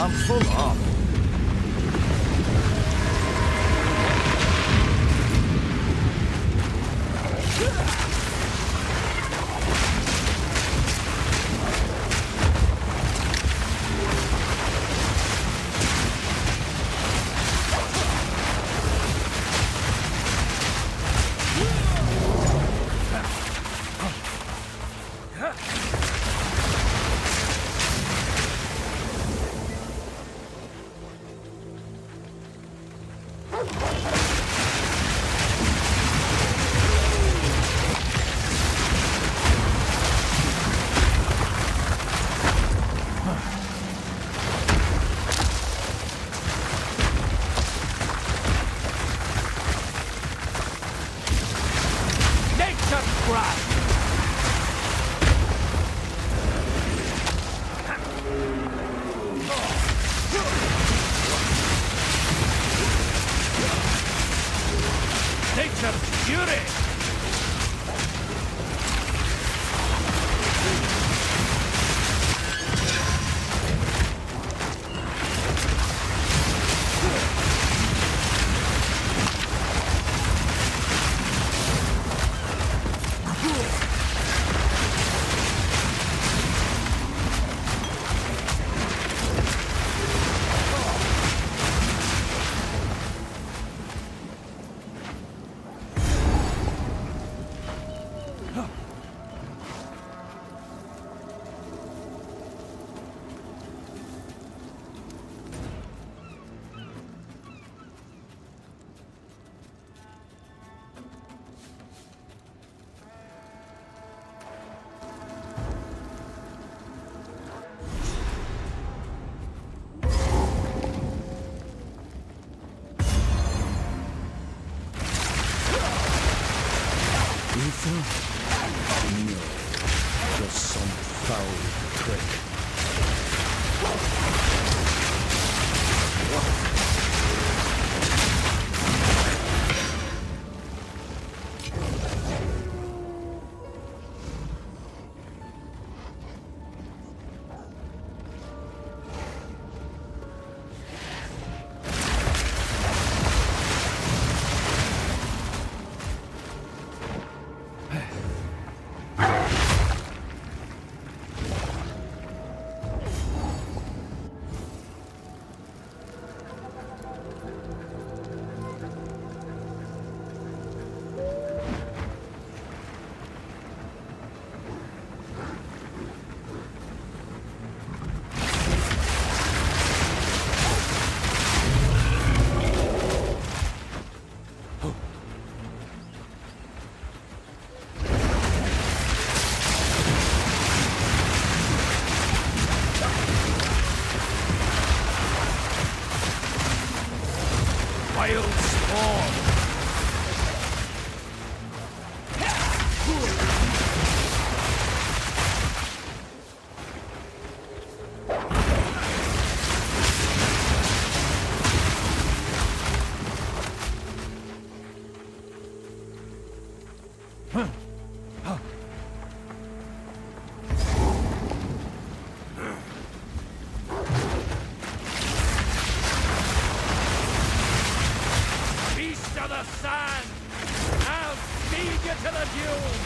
S1: I'm full up. Nature's fury! No, just some foul trick. wild spawn! Beast of the sand! I'll feed you to the dunes!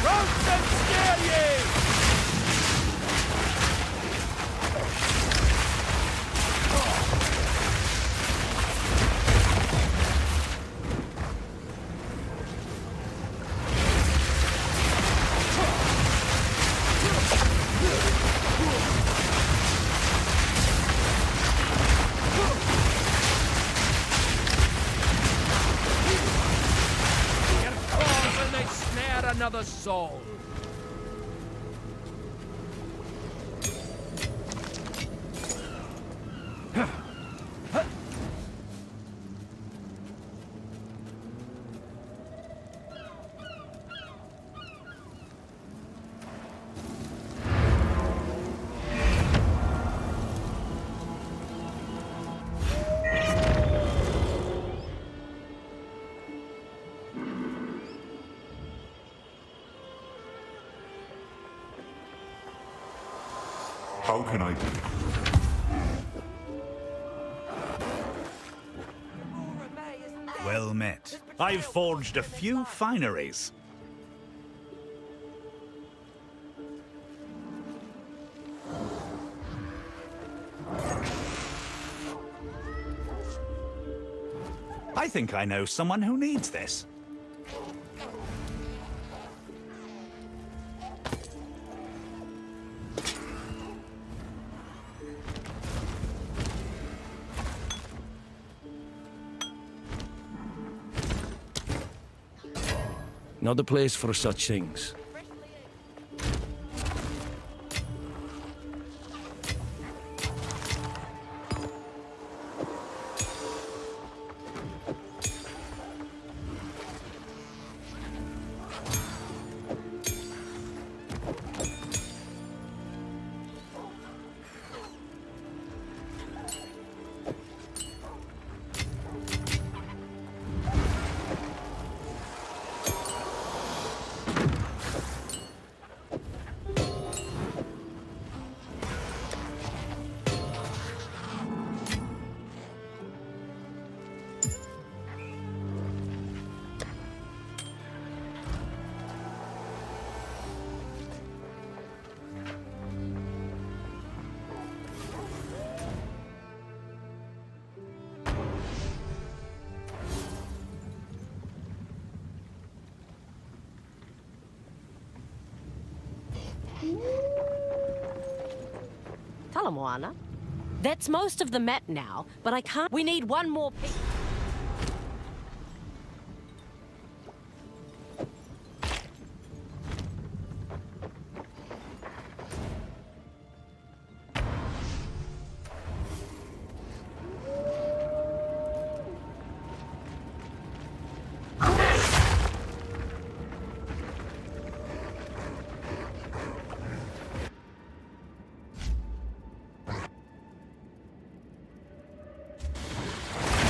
S1: Roast and scare ye! Your claws when they snare another soul.
S12: How can I do?
S7: Well met. I've forged a few fineries. I think I know someone who needs this.
S1: Not the place for such things.
S9: Talamoana. That's most of the map now, but I can't. We need one more piece.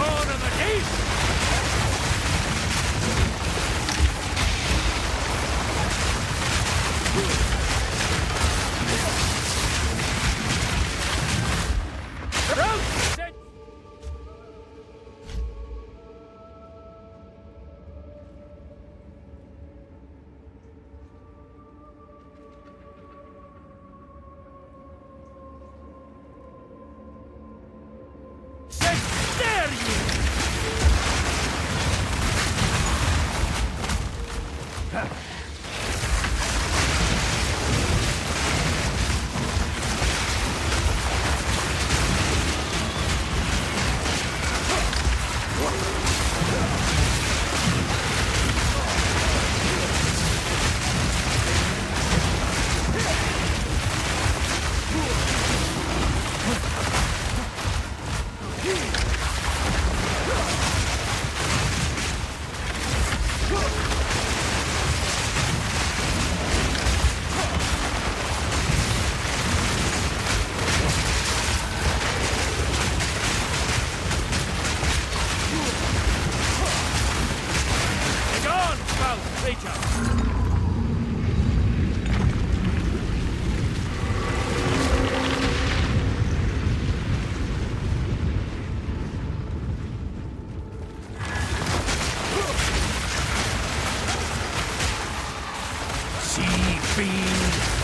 S1: Born of Ravager! Sea Fiend!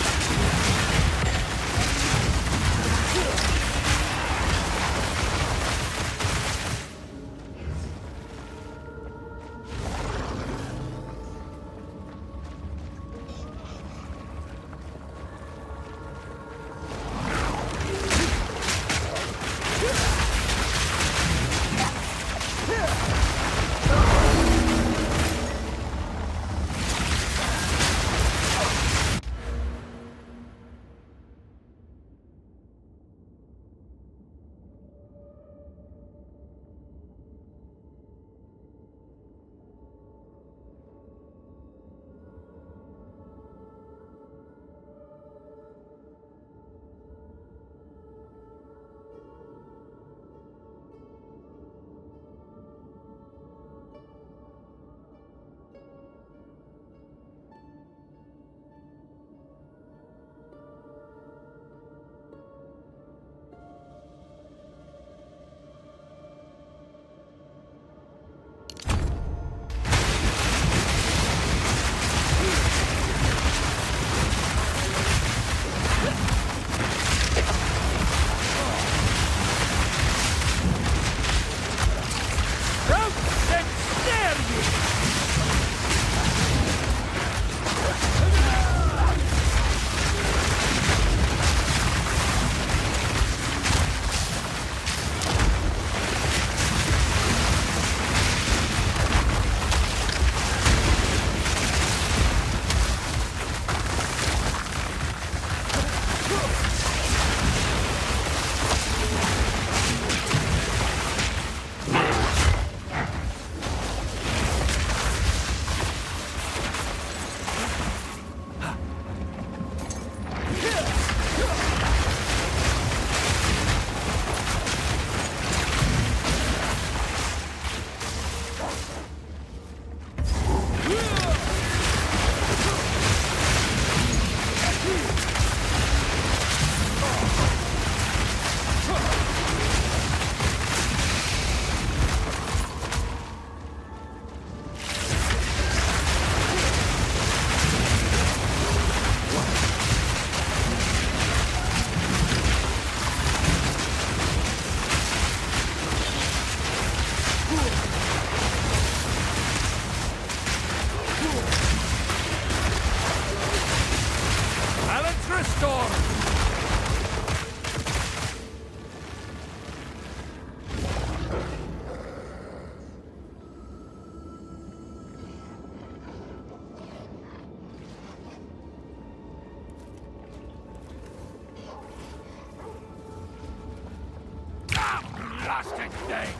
S1: Blasted thing!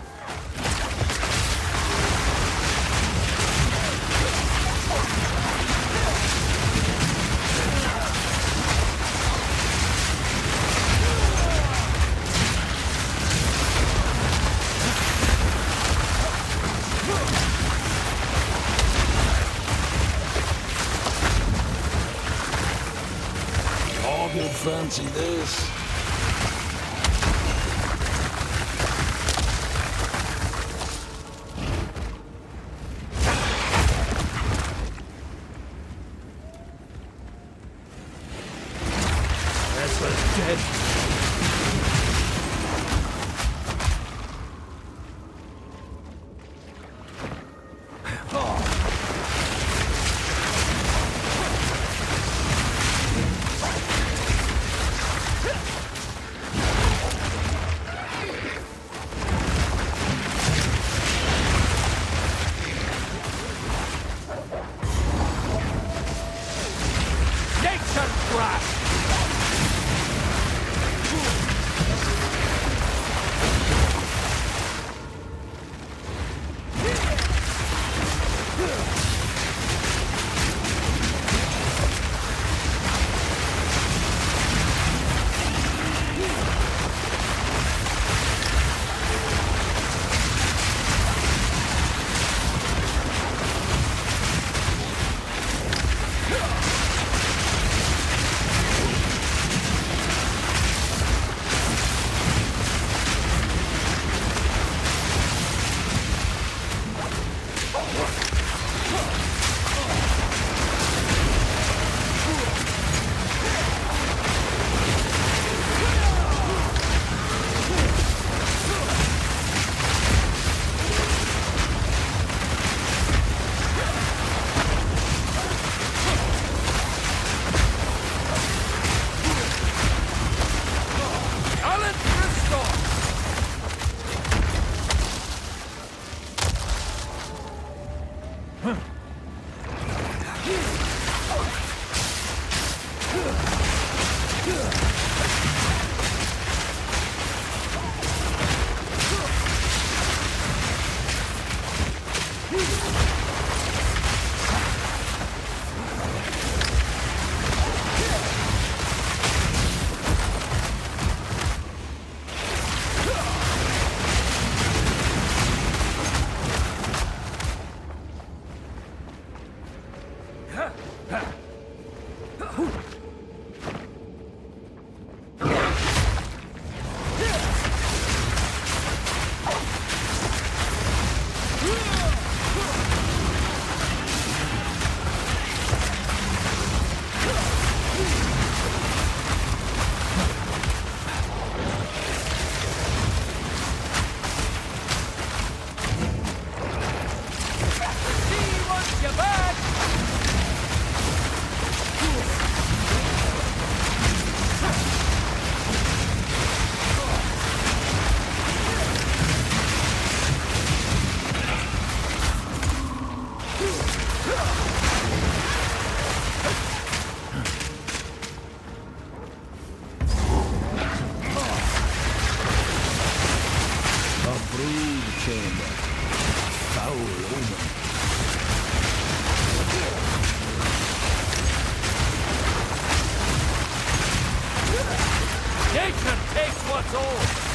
S1: All good fancy this. Dead. Nature takes what's old!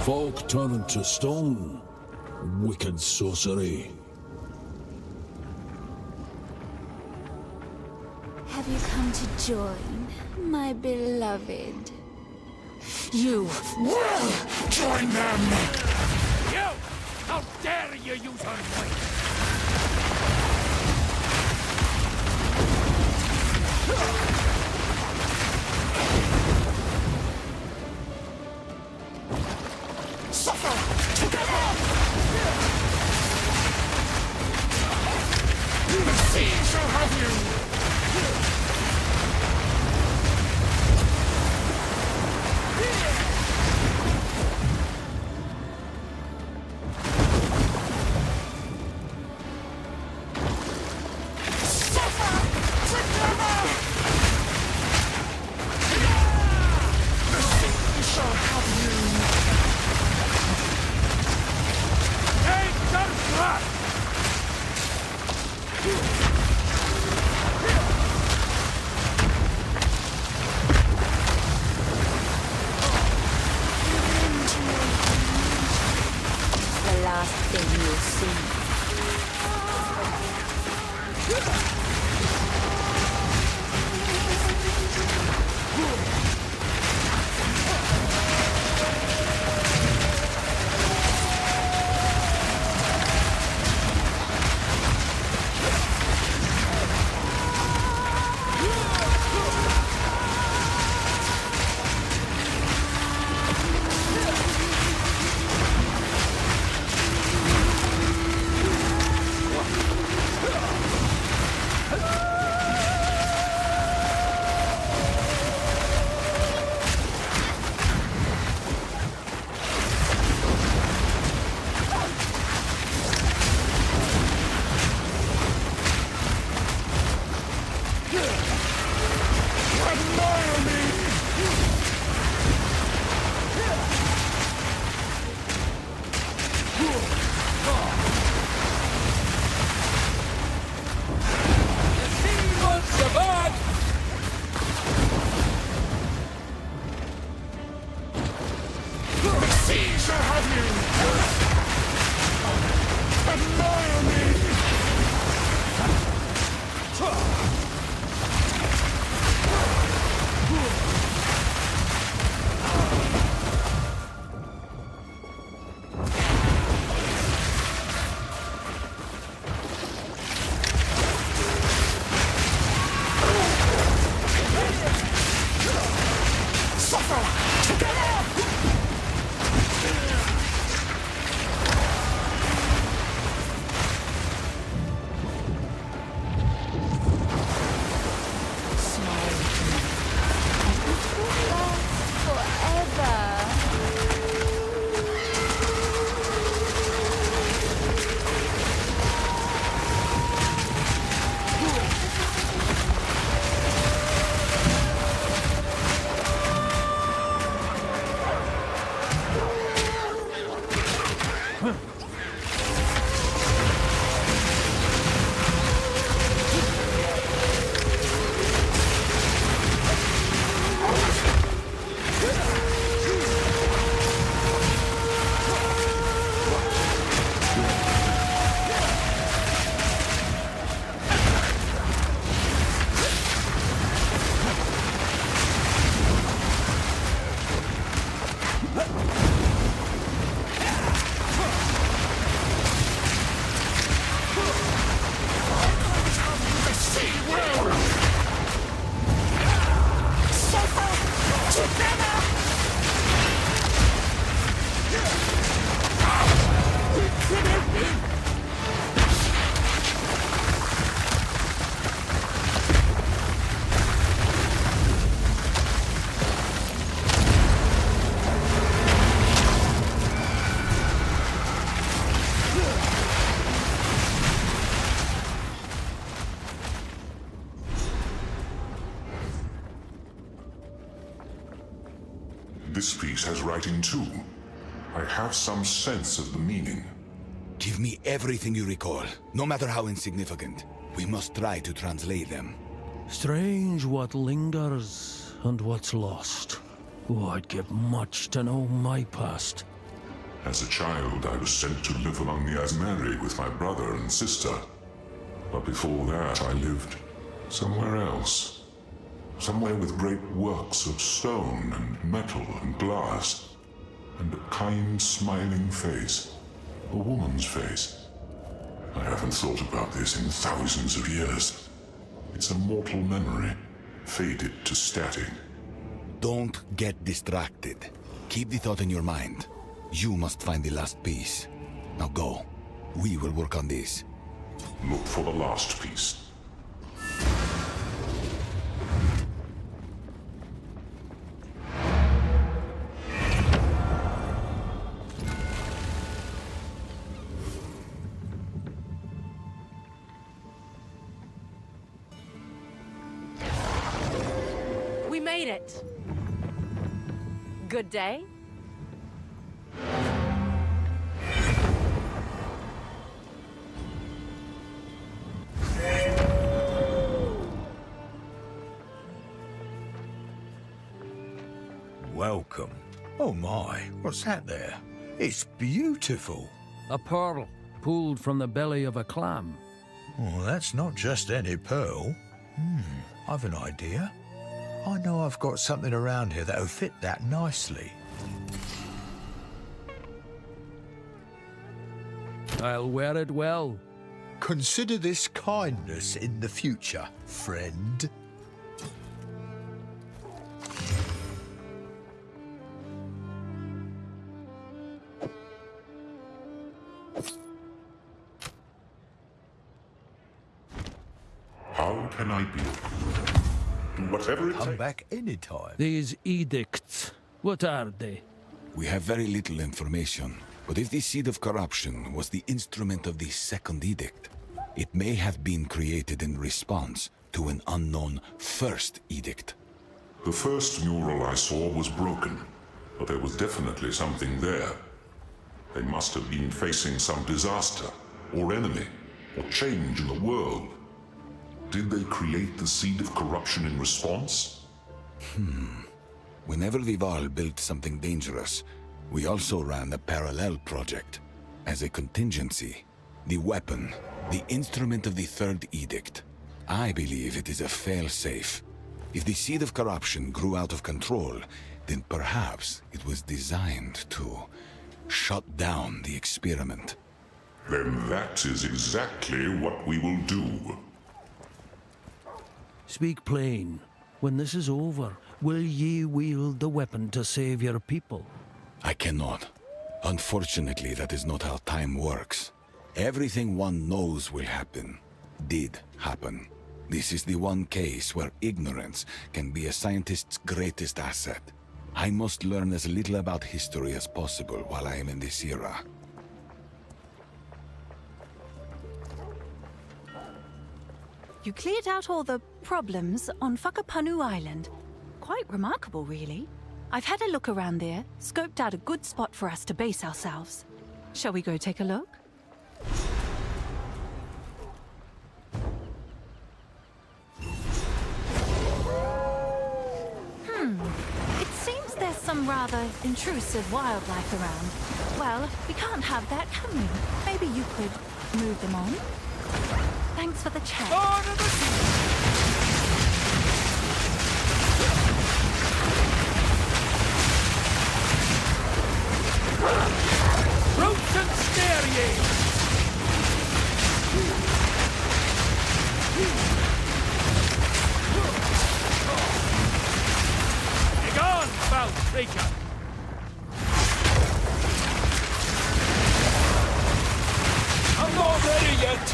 S1: Folk turned to stone. Wicked sorcery.
S17: Have you come to join, my beloved?
S1: You will join them! You! How dare you use her voice!
S17: Suffer together!
S11: sea shall have you!
S2: The last thing you'll see.
S12: This piece has writing too. I have some sense of the meaning.
S13: Give me everything you recall, no matter how insignificant. We must try to translate them.
S1: Strange what lingers and what's lost. Oh, I'd give much to know my past.
S12: As a child, I was sent to live among the Asmeri with my brother and sister. But before that, I lived somewhere else. Somewhere with great works of stone and metal and glass. And a kind, smiling face. A woman's face. I haven't thought about this in thousands of years. It's a mortal memory, faded to static.
S13: Don't get distracted. Keep the thought in your mind. You must find the last piece. Now go. We will work on this.
S12: Look for the last piece.
S9: We made it. Good day.
S3: Welcome. Oh my, what's that there? It's beautiful.
S1: A pearl pulled from the belly of a clam.
S3: Oh, that's not just any pearl. I've an idea. I know I've got something around here that'll fit that nicely.
S1: I'll wear it well.
S3: Consider this kindness in the future, friend.
S12: How can I be of you? Do whatever it
S3: Come
S12: takes.
S3: back anytime.
S1: These edicts, what are they?
S13: We have very little information, but if the Seed of Corruption was the instrument of the Second Edict, it may have been created in response to an unknown First Edict.
S12: The first mural I saw was broken, but there was definitely something there. They must have been facing some disaster, or enemy, or change in the world. Did they create the Seed of Corruption in response?
S13: Whenever Vival built something dangerous, we also ran a parallel project. As a contingency, the weapon, the instrument of the Third Edict. I believe it is a fail-safe. If the Seed of Corruption grew out of control, then perhaps it was designed to shut down the experiment.
S12: Then that is exactly what we will do.
S1: Speak plain. When this is over, will ye wield the weapon to save your people?
S13: I cannot. Unfortunately, that is not how time works. Everything one knows will happen, did happen. This is the one case where ignorance can be a scientist's greatest asset. I must learn as little about history as possible while I am in this era.
S5: You cleared out all the problems on Whakapanu Island. Quite remarkable, really. I've had a look around there, scoped out a good spot for us to base ourselves. Shall we go take a look? It seems there's some rather intrusive wildlife around. Well, we can't have that, can we? Maybe you could move them on? Thanks for the chat.
S1: Root and snare ye! Begone, foul creature! I'm not ready yet!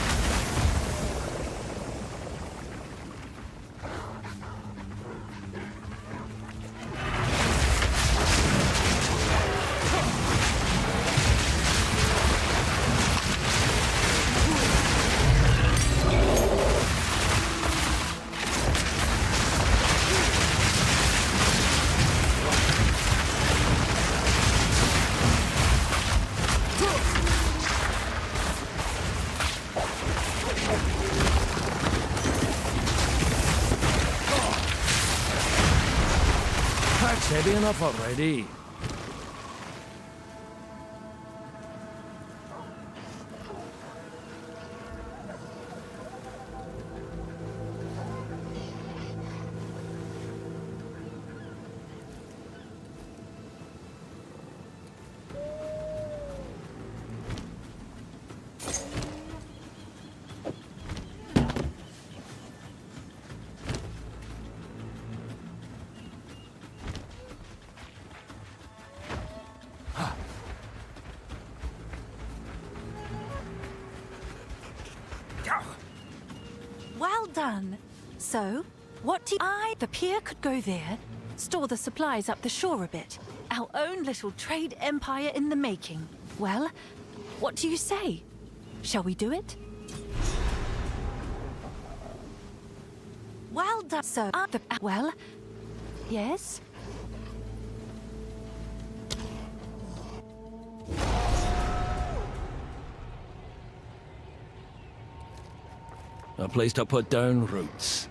S1: That's heavy enough already.
S5: done. So, what do the pier could go there, store the supplies up the shore a bit. Our own little trade empire in the making. Well, what do you say? Shall we do it? Well done. So, well, yes?
S1: A place to put down roots.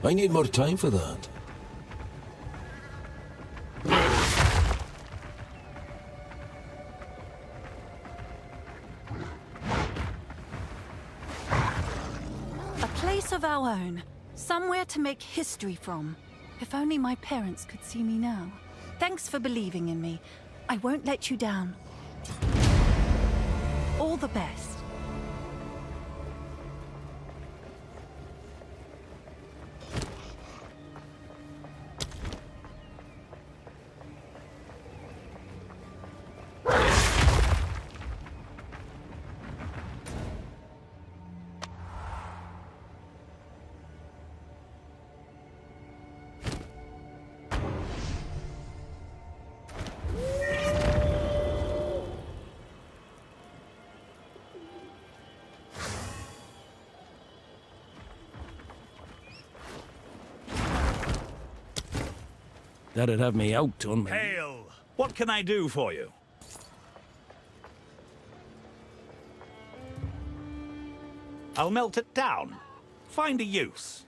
S18: I need more time for that.
S5: A place of our own. Somewhere to make history from. If only my parents could see me now. Thanks for believing in me. I won't let you down. All the best.
S1: That'd have me out on me.
S7: Hail! What can I do for you? I'll melt it down. Find a use.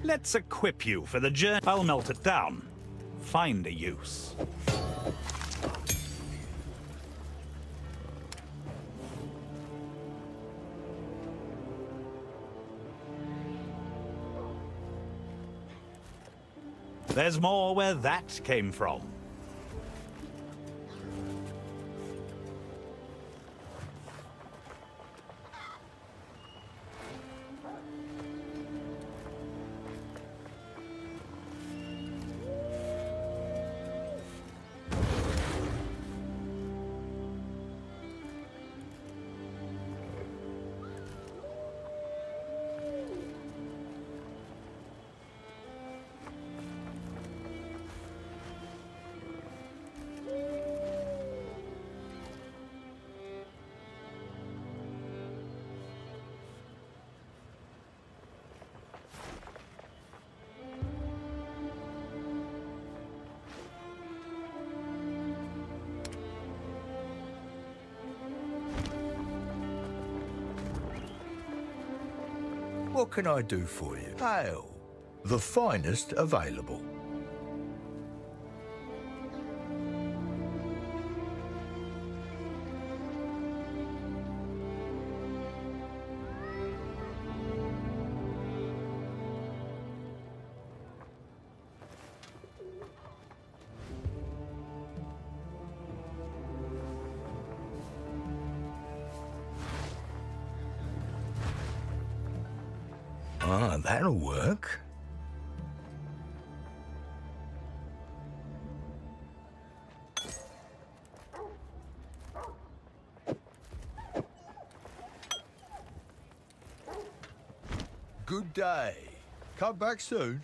S7: Let's equip you for the journey. I'll melt it down. Find a use. There's more where that came from.
S3: What can I do for you? Ale. The finest available. Ah, that'll work. good day. Come back soon.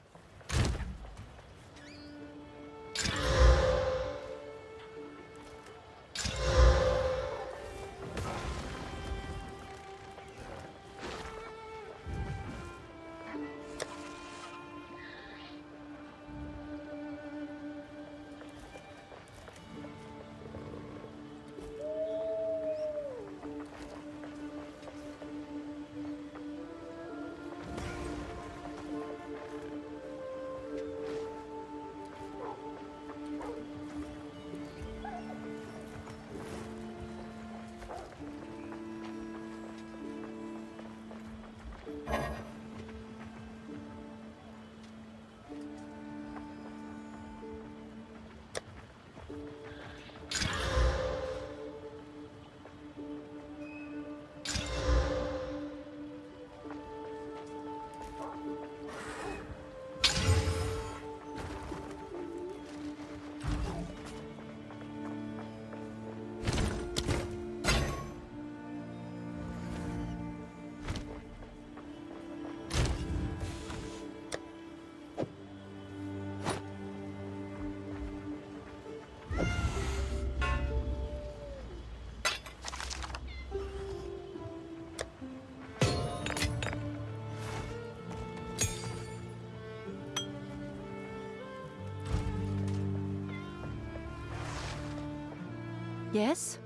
S5: Yes?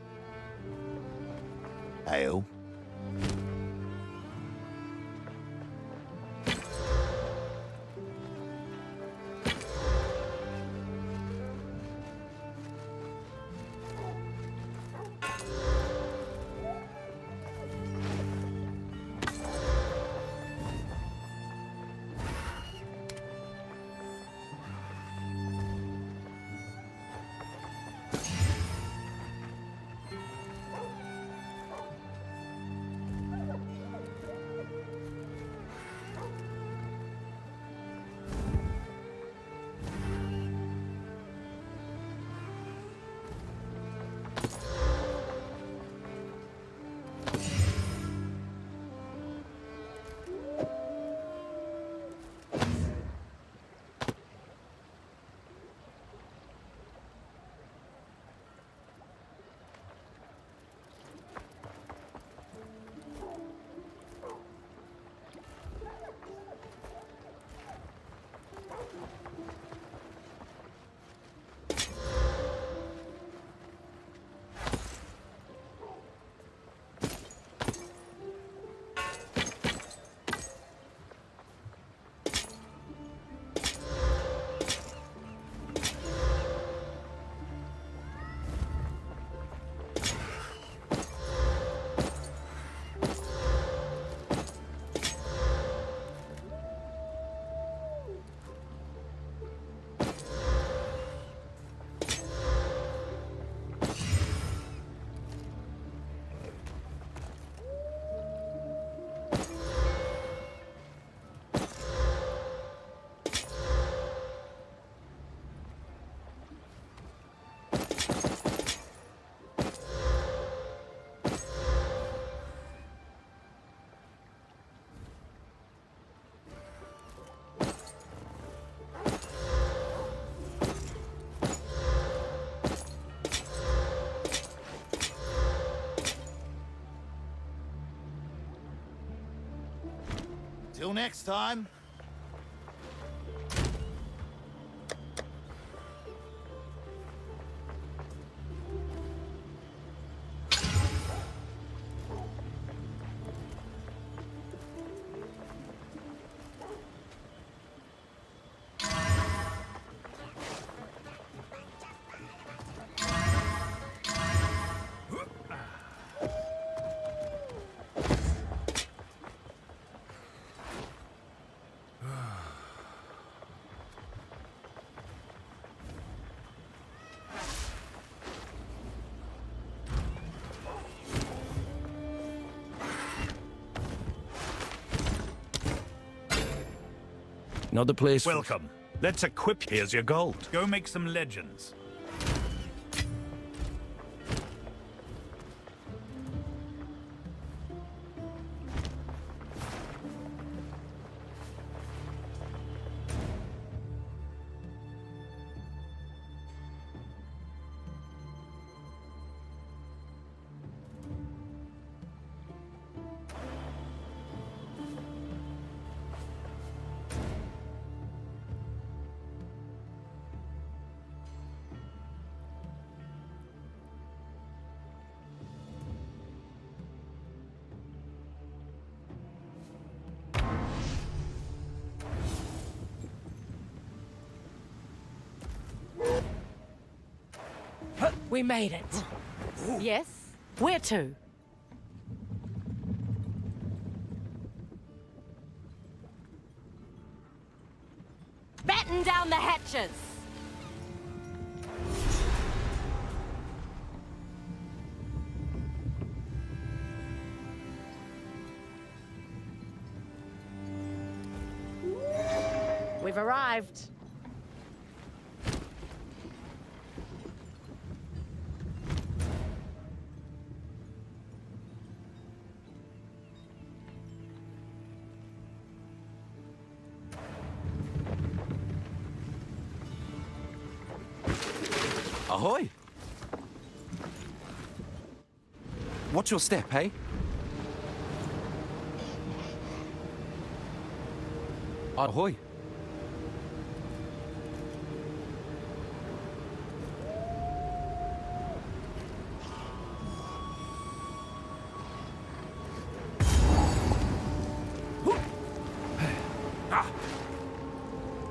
S4: Ale? Till next time.
S1: Another place.
S7: Welcome. Let's equip. Here's your gold. Go make some legends.
S9: We made it. Yes? Where to? Batten down the hatches! We've arrived.
S8: Ahoy! Watch your step, hey? Ahoy!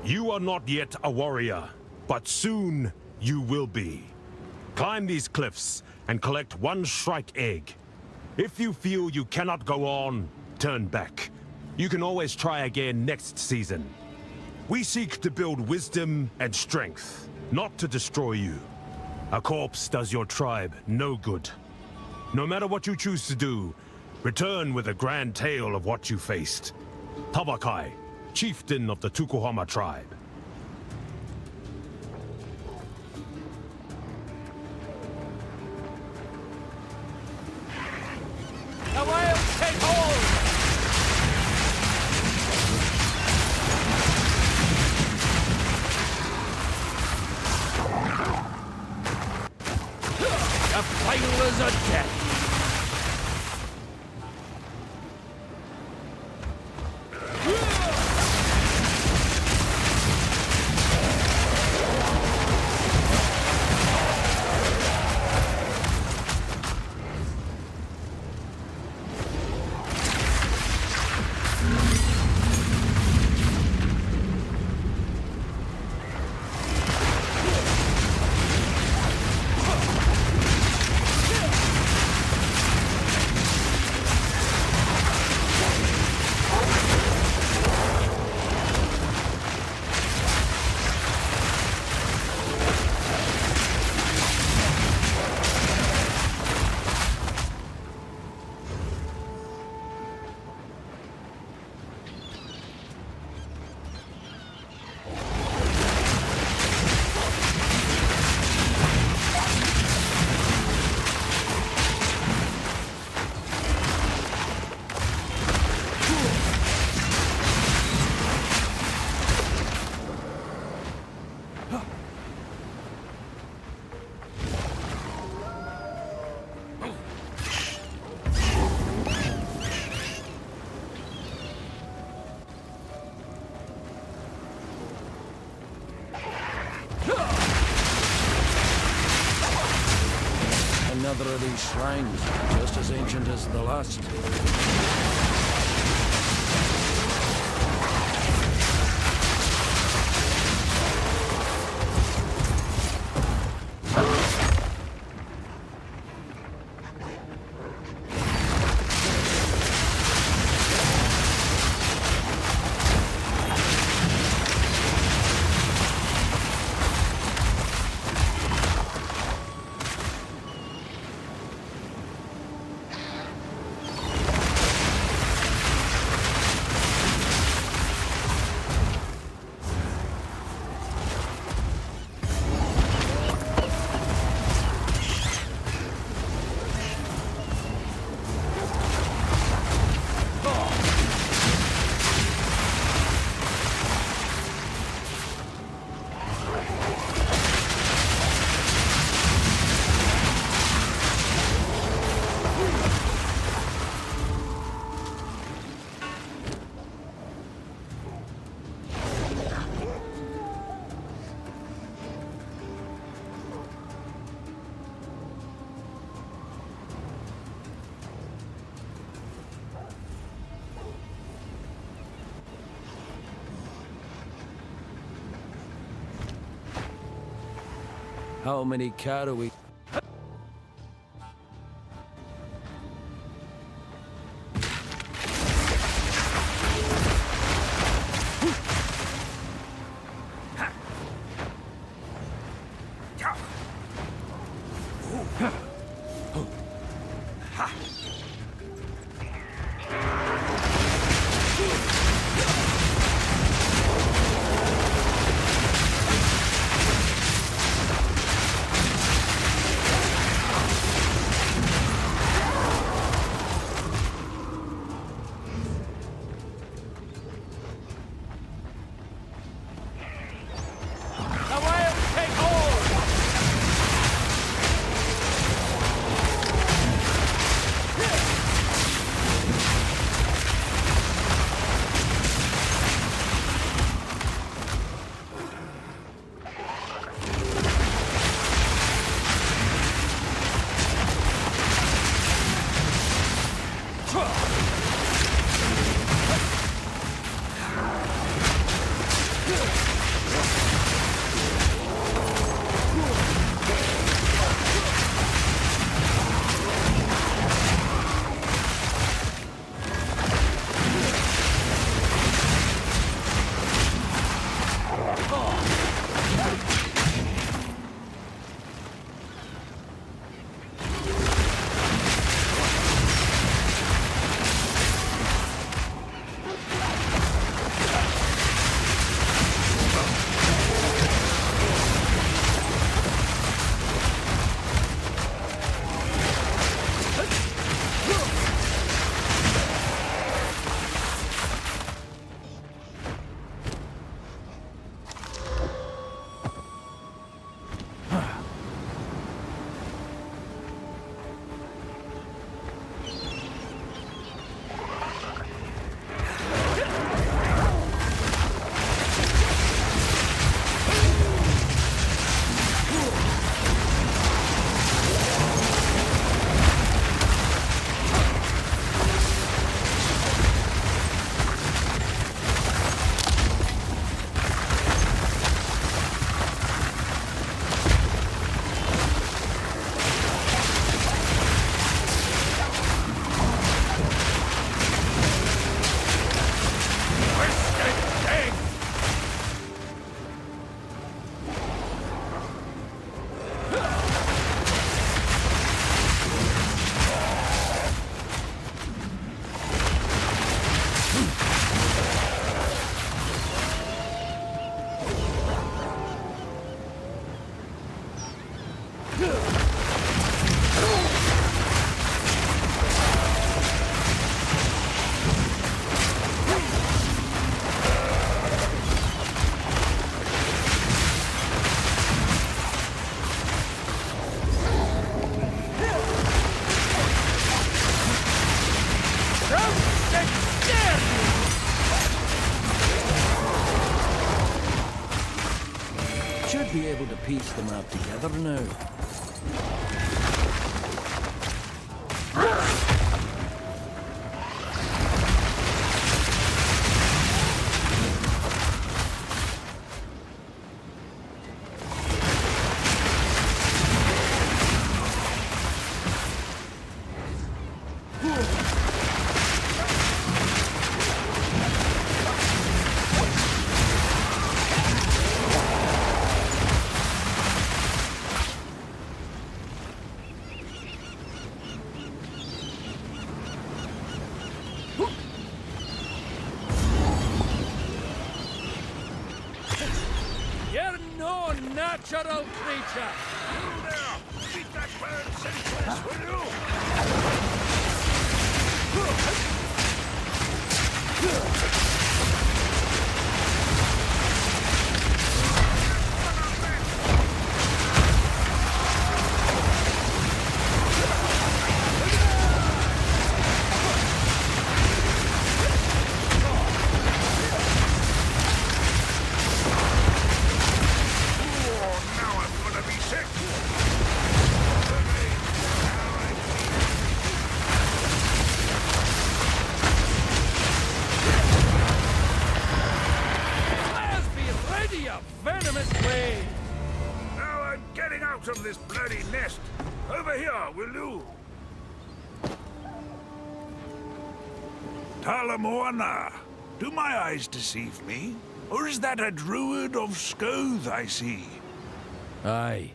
S11: You are not yet a warrior, but soon you will be. Climb these cliffs and collect one Shrike egg. If you feel you cannot go on, turn back. You can always try again next season. We seek to build wisdom and strength, not to destroy you. A corpse does your tribe no good. No matter what you choose to do, return with a grand tale of what you faced. Tabakai, chieftain of the Tukuhama tribe.
S1: The whales take hold! The final is a death! Another of these shrines, just as ancient as the last. How many cattle we... Should be able to piece the map together now. You're no natural creature! You there! Beat that bird senseless, will you?
S18: Of this bloody nest. Over here, will you? Talamoana, do my eyes deceive me? Or is that a druid of Skoth I see?
S1: Aye,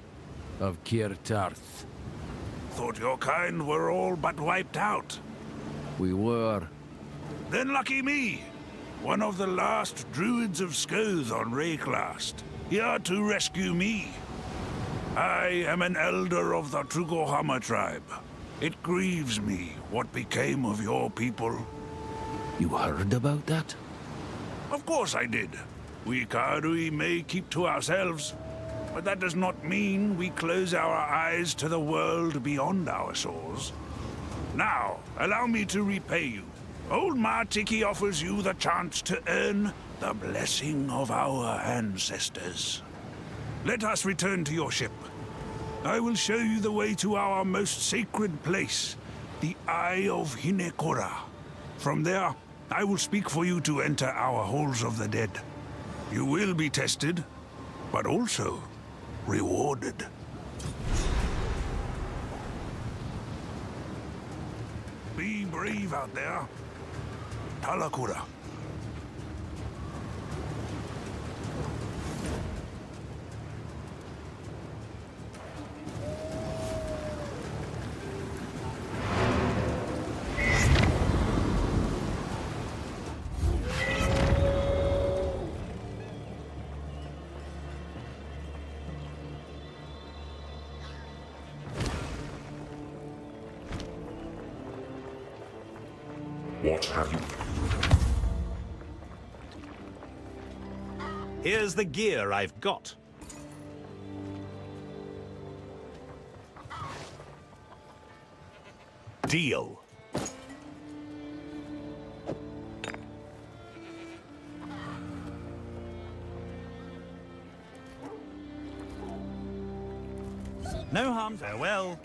S1: of Kirtarth.
S18: Thought your kind were all but wiped out.
S1: We were.
S18: Then lucky me. One of the last druids of Skoth on Rayclast. Here to rescue me. I am an elder of the Trugohama tribe. It grieves me what became of your people.
S1: You heard about that?
S18: Of course I did. We Karui may keep to ourselves, but that does not mean we close our eyes to the world beyond our shores. Now, allow me to repay you. Old Martiki offers you the chance to earn the blessing of our ancestors. Let us return to your ship. I will show you the way to our most sacred place, the Eye of Hinekora. From there, I will speak for you to enter our Halls of the Dead. You will be tested, but also rewarded. Be brave out there. Talakura.
S12: What have you?
S7: Here's the gear I've got. Deal. No harm, farewell.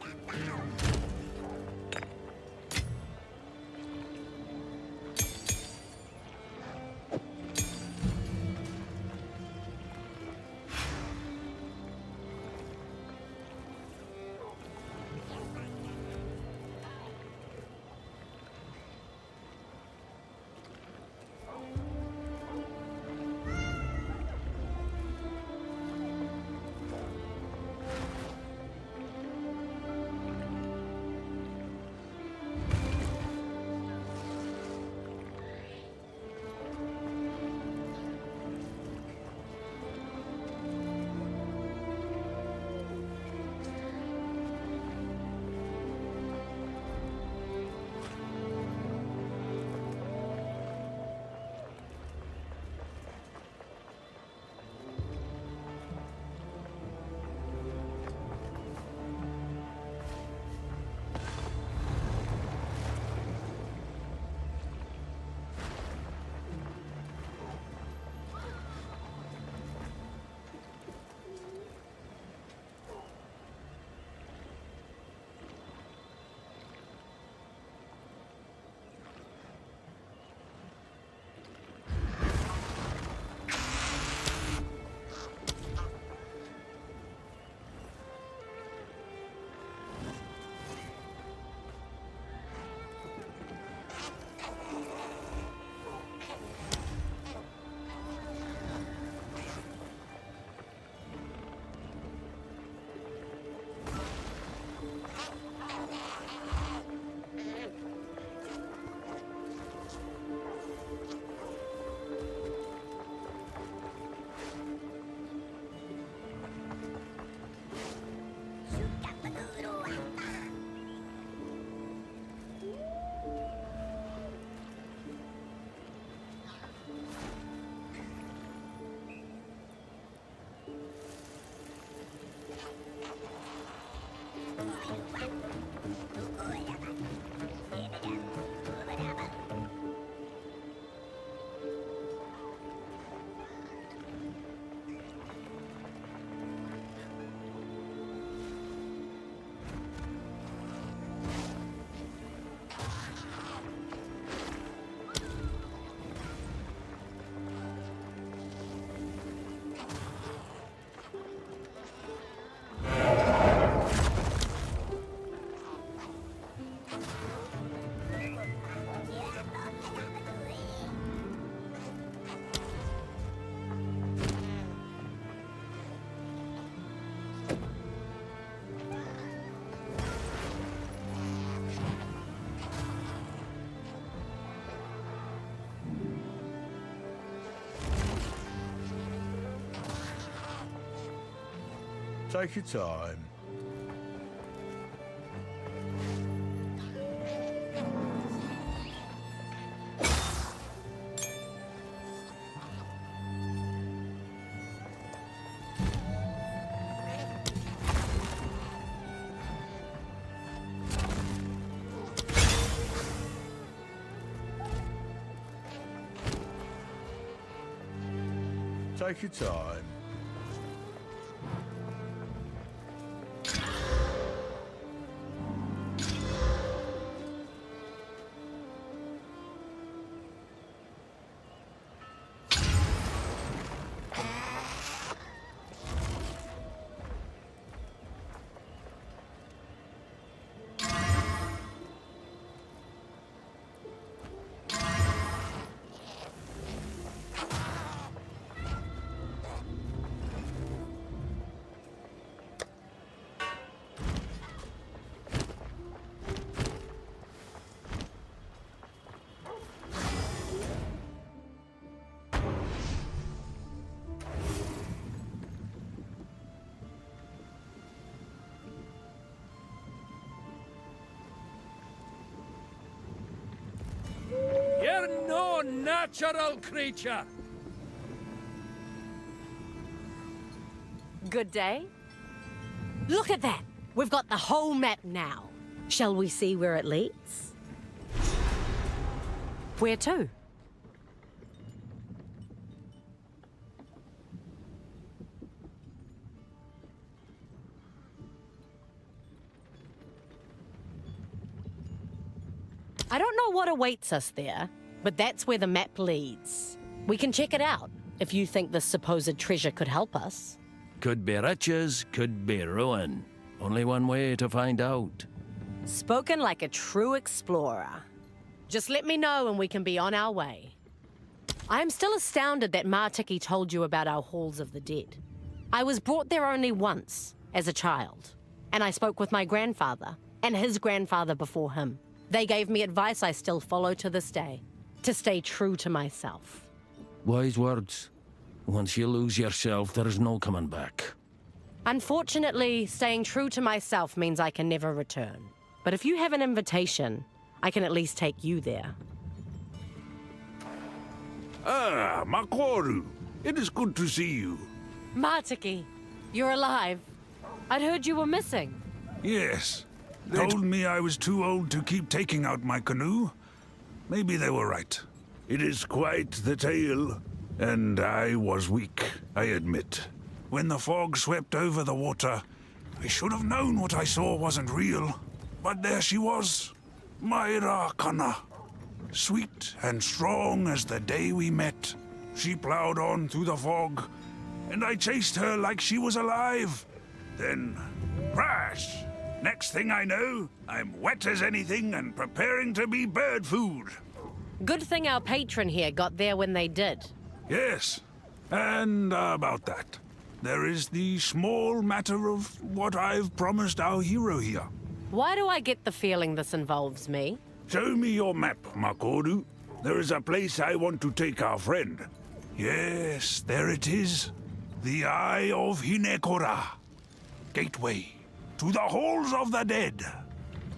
S3: Take your time. Take your time.
S1: are no natural creature.
S9: Good day. Look at that! We've got the whole map now. Shall we see where it leads? Where to? I don't know what awaits us there, but that's where the map leads. We can check it out, if you think this supposed treasure could help us.
S1: Could be riches, could be ruin. Only one way to find out.
S9: Spoken like a true explorer. Just let me know and we can be on our way. I am still astounded that Martiki told you about our Halls of the Dead. I was brought there only once, as a child. And I spoke with my grandfather, and his grandfather before him. They gave me advice I still follow to this day. To stay true to myself.
S1: Wise words. Once you lose yourself, there's no coming back.
S9: Unfortunately, staying true to myself means I can never return. But if you have an invitation, I can at least take you there.
S18: Ah, Makoru. It is good to see you.
S9: Martiki, you're alive. I'd heard you were missing.
S18: Yes. Told me I was too old to keep taking out my canoe. Maybe they were right. It is quite the tale. And I was weak, I admit. When the fog swept over the water, I should have known what I saw wasn't real. But there she was, Myra Kana. Sweet and strong as the day we met. She plowed on through the fog, and I chased her like she was alive. Then, crash! Next thing I know, I'm wet as anything and preparing to be bird food.
S9: Good thing our patron here got there when they did.
S18: Yes, and about that. There is the small matter of what I've promised our hero here.
S9: Why do I get the feeling this involves me?
S18: Show me your map, Makoru. There is a place I want to take our friend. Yes, there it is. The Eye of Hinekora. Gateway to the Halls of the Dead.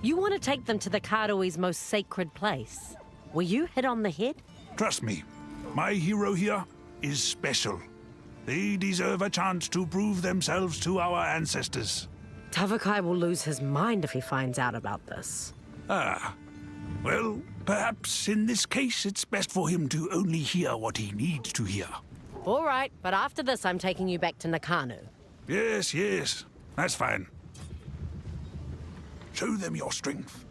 S9: You want to take them to the Karui's most sacred place. Were you hit on the head?
S18: Trust me, my hero here is special. They deserve a chance to prove themselves to our ancestors.
S9: Tavakai will lose his mind if he finds out about this.
S18: Ah, well, perhaps in this case it's best for him to only hear what he needs to hear.
S9: All right, but after this I'm taking you back to Nakano.
S18: Yes, that's fine. Show them your strength.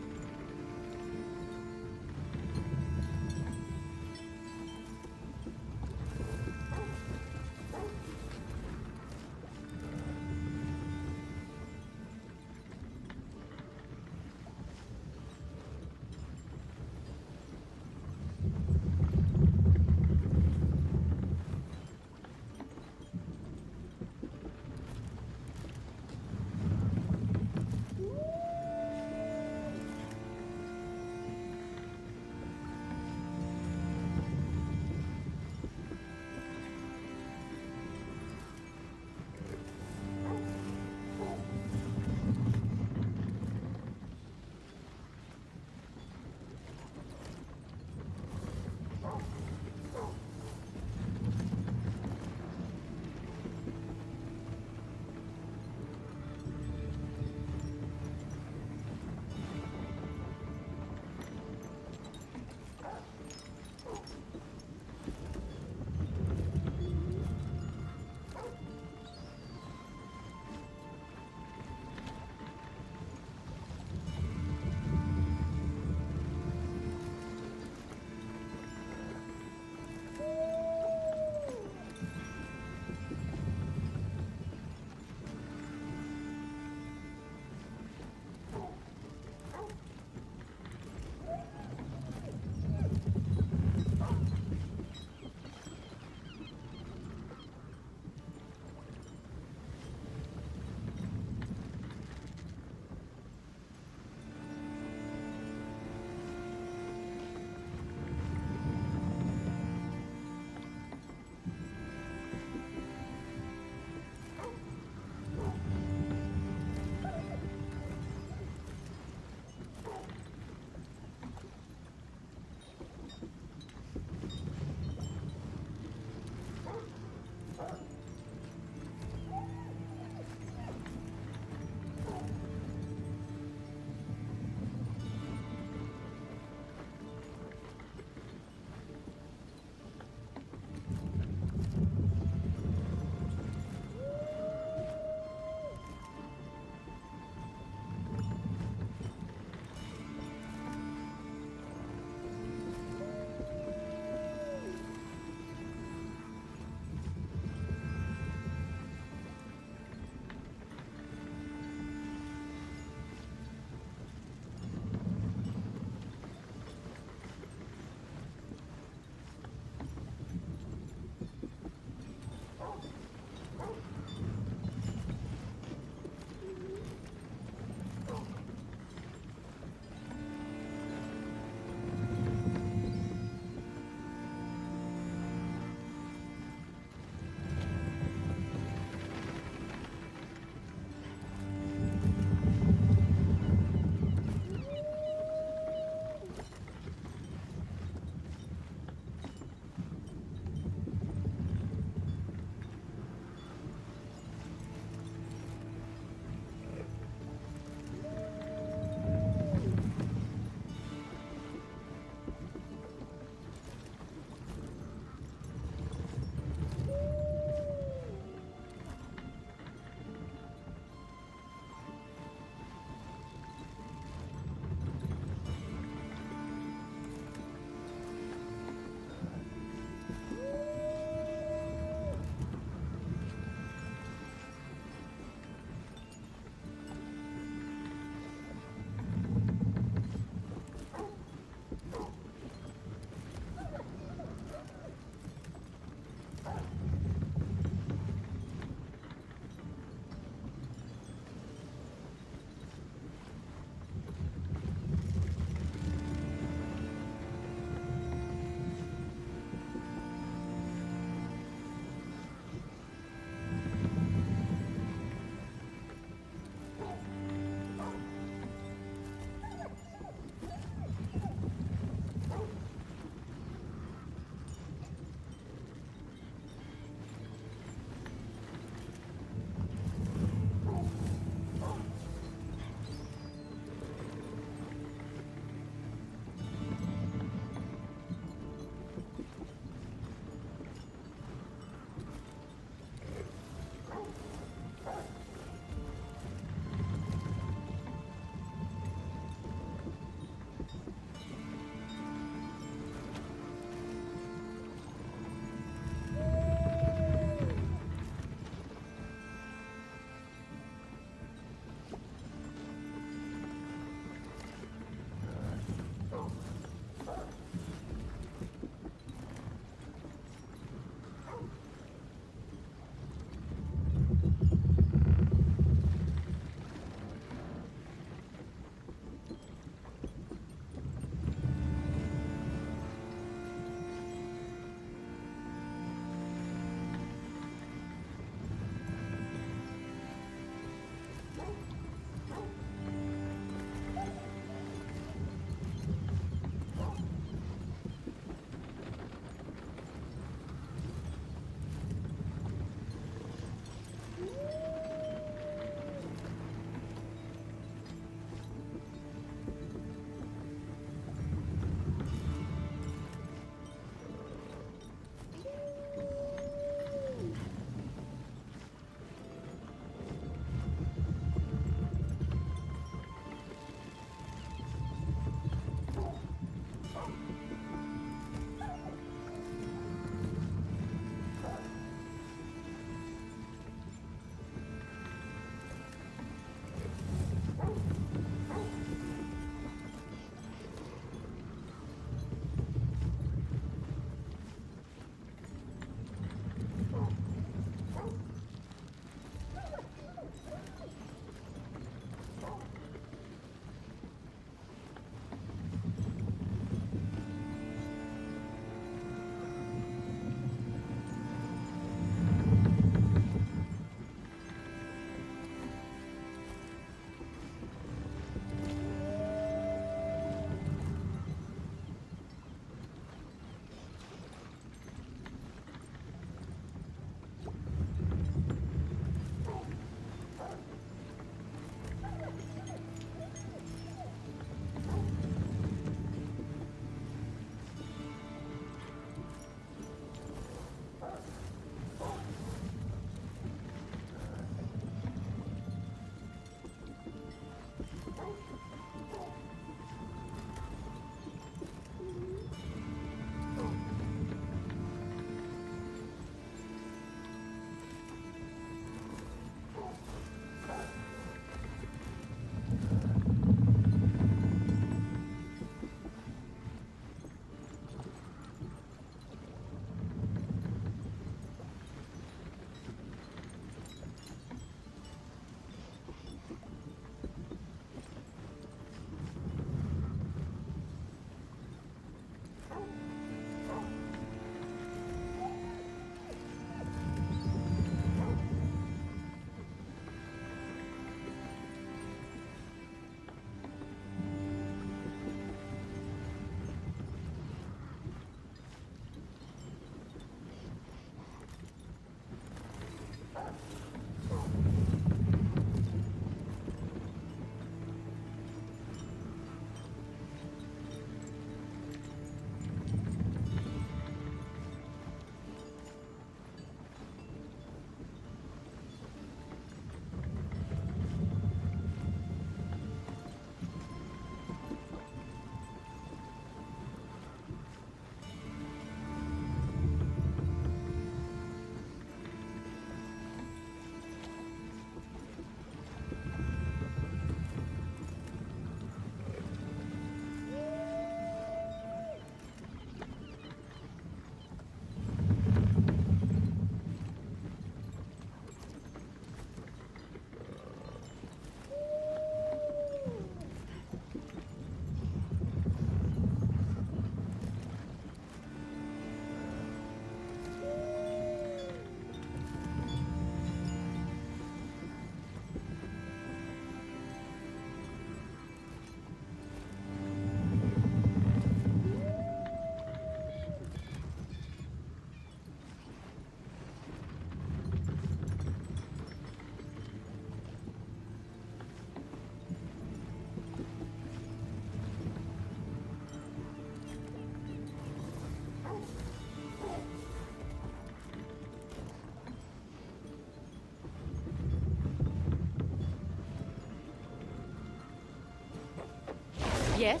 S9: Yes?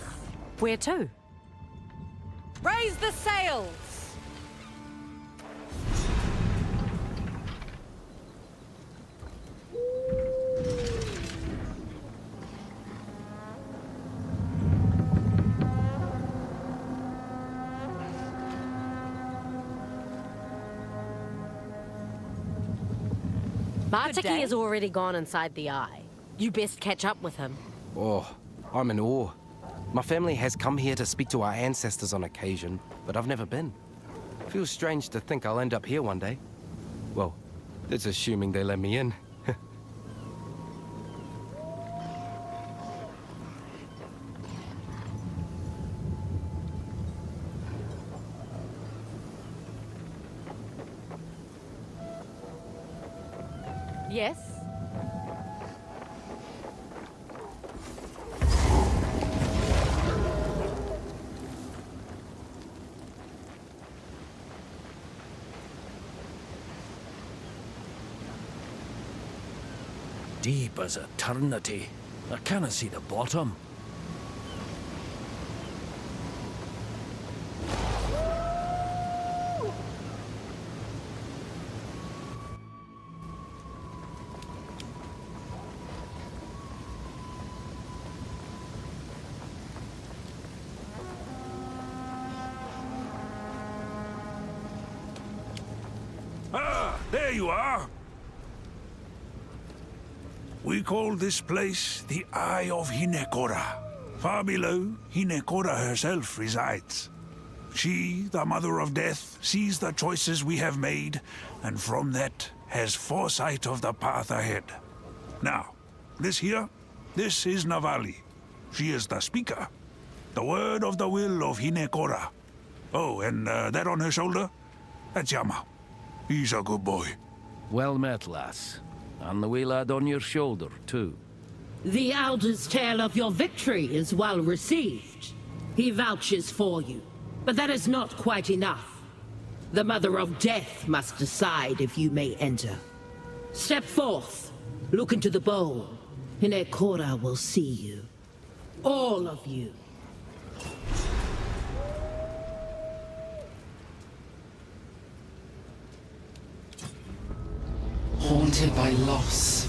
S9: Where to?
S5: Raise the sails!
S9: Bartiki has already gone inside the eye. You best catch up with him.
S8: Oh, I'm in awe. My family has come here to speak to our ancestors on occasion, but I've never been. Feels strange to think I'll end up here one day. Well, that's assuming they let me in.
S9: Yes?
S1: Deep as eternity. I can't see the bottom.
S18: Ah, there you are. We call this place the Eye of Hinekora. Far below, Hinekora herself resides. She, the Mother of Death, sees the choices we have made, and from that has foresight of the path ahead. Now, this here, this is Navali. She is the speaker. The word of the will of Hinekora. Oh, and that on her shoulder? That's Yama. He's a good boy.
S1: Well met, lass. And the wee lad on your shoulder, too.
S19: The Elder's tale of your victory is well received. He vouches for you, but that is not quite enough. The Mother of Death must decide if you may enter. Step forth, look into the bowl. Hinekora will see you. All of you.
S20: Haunted by loss,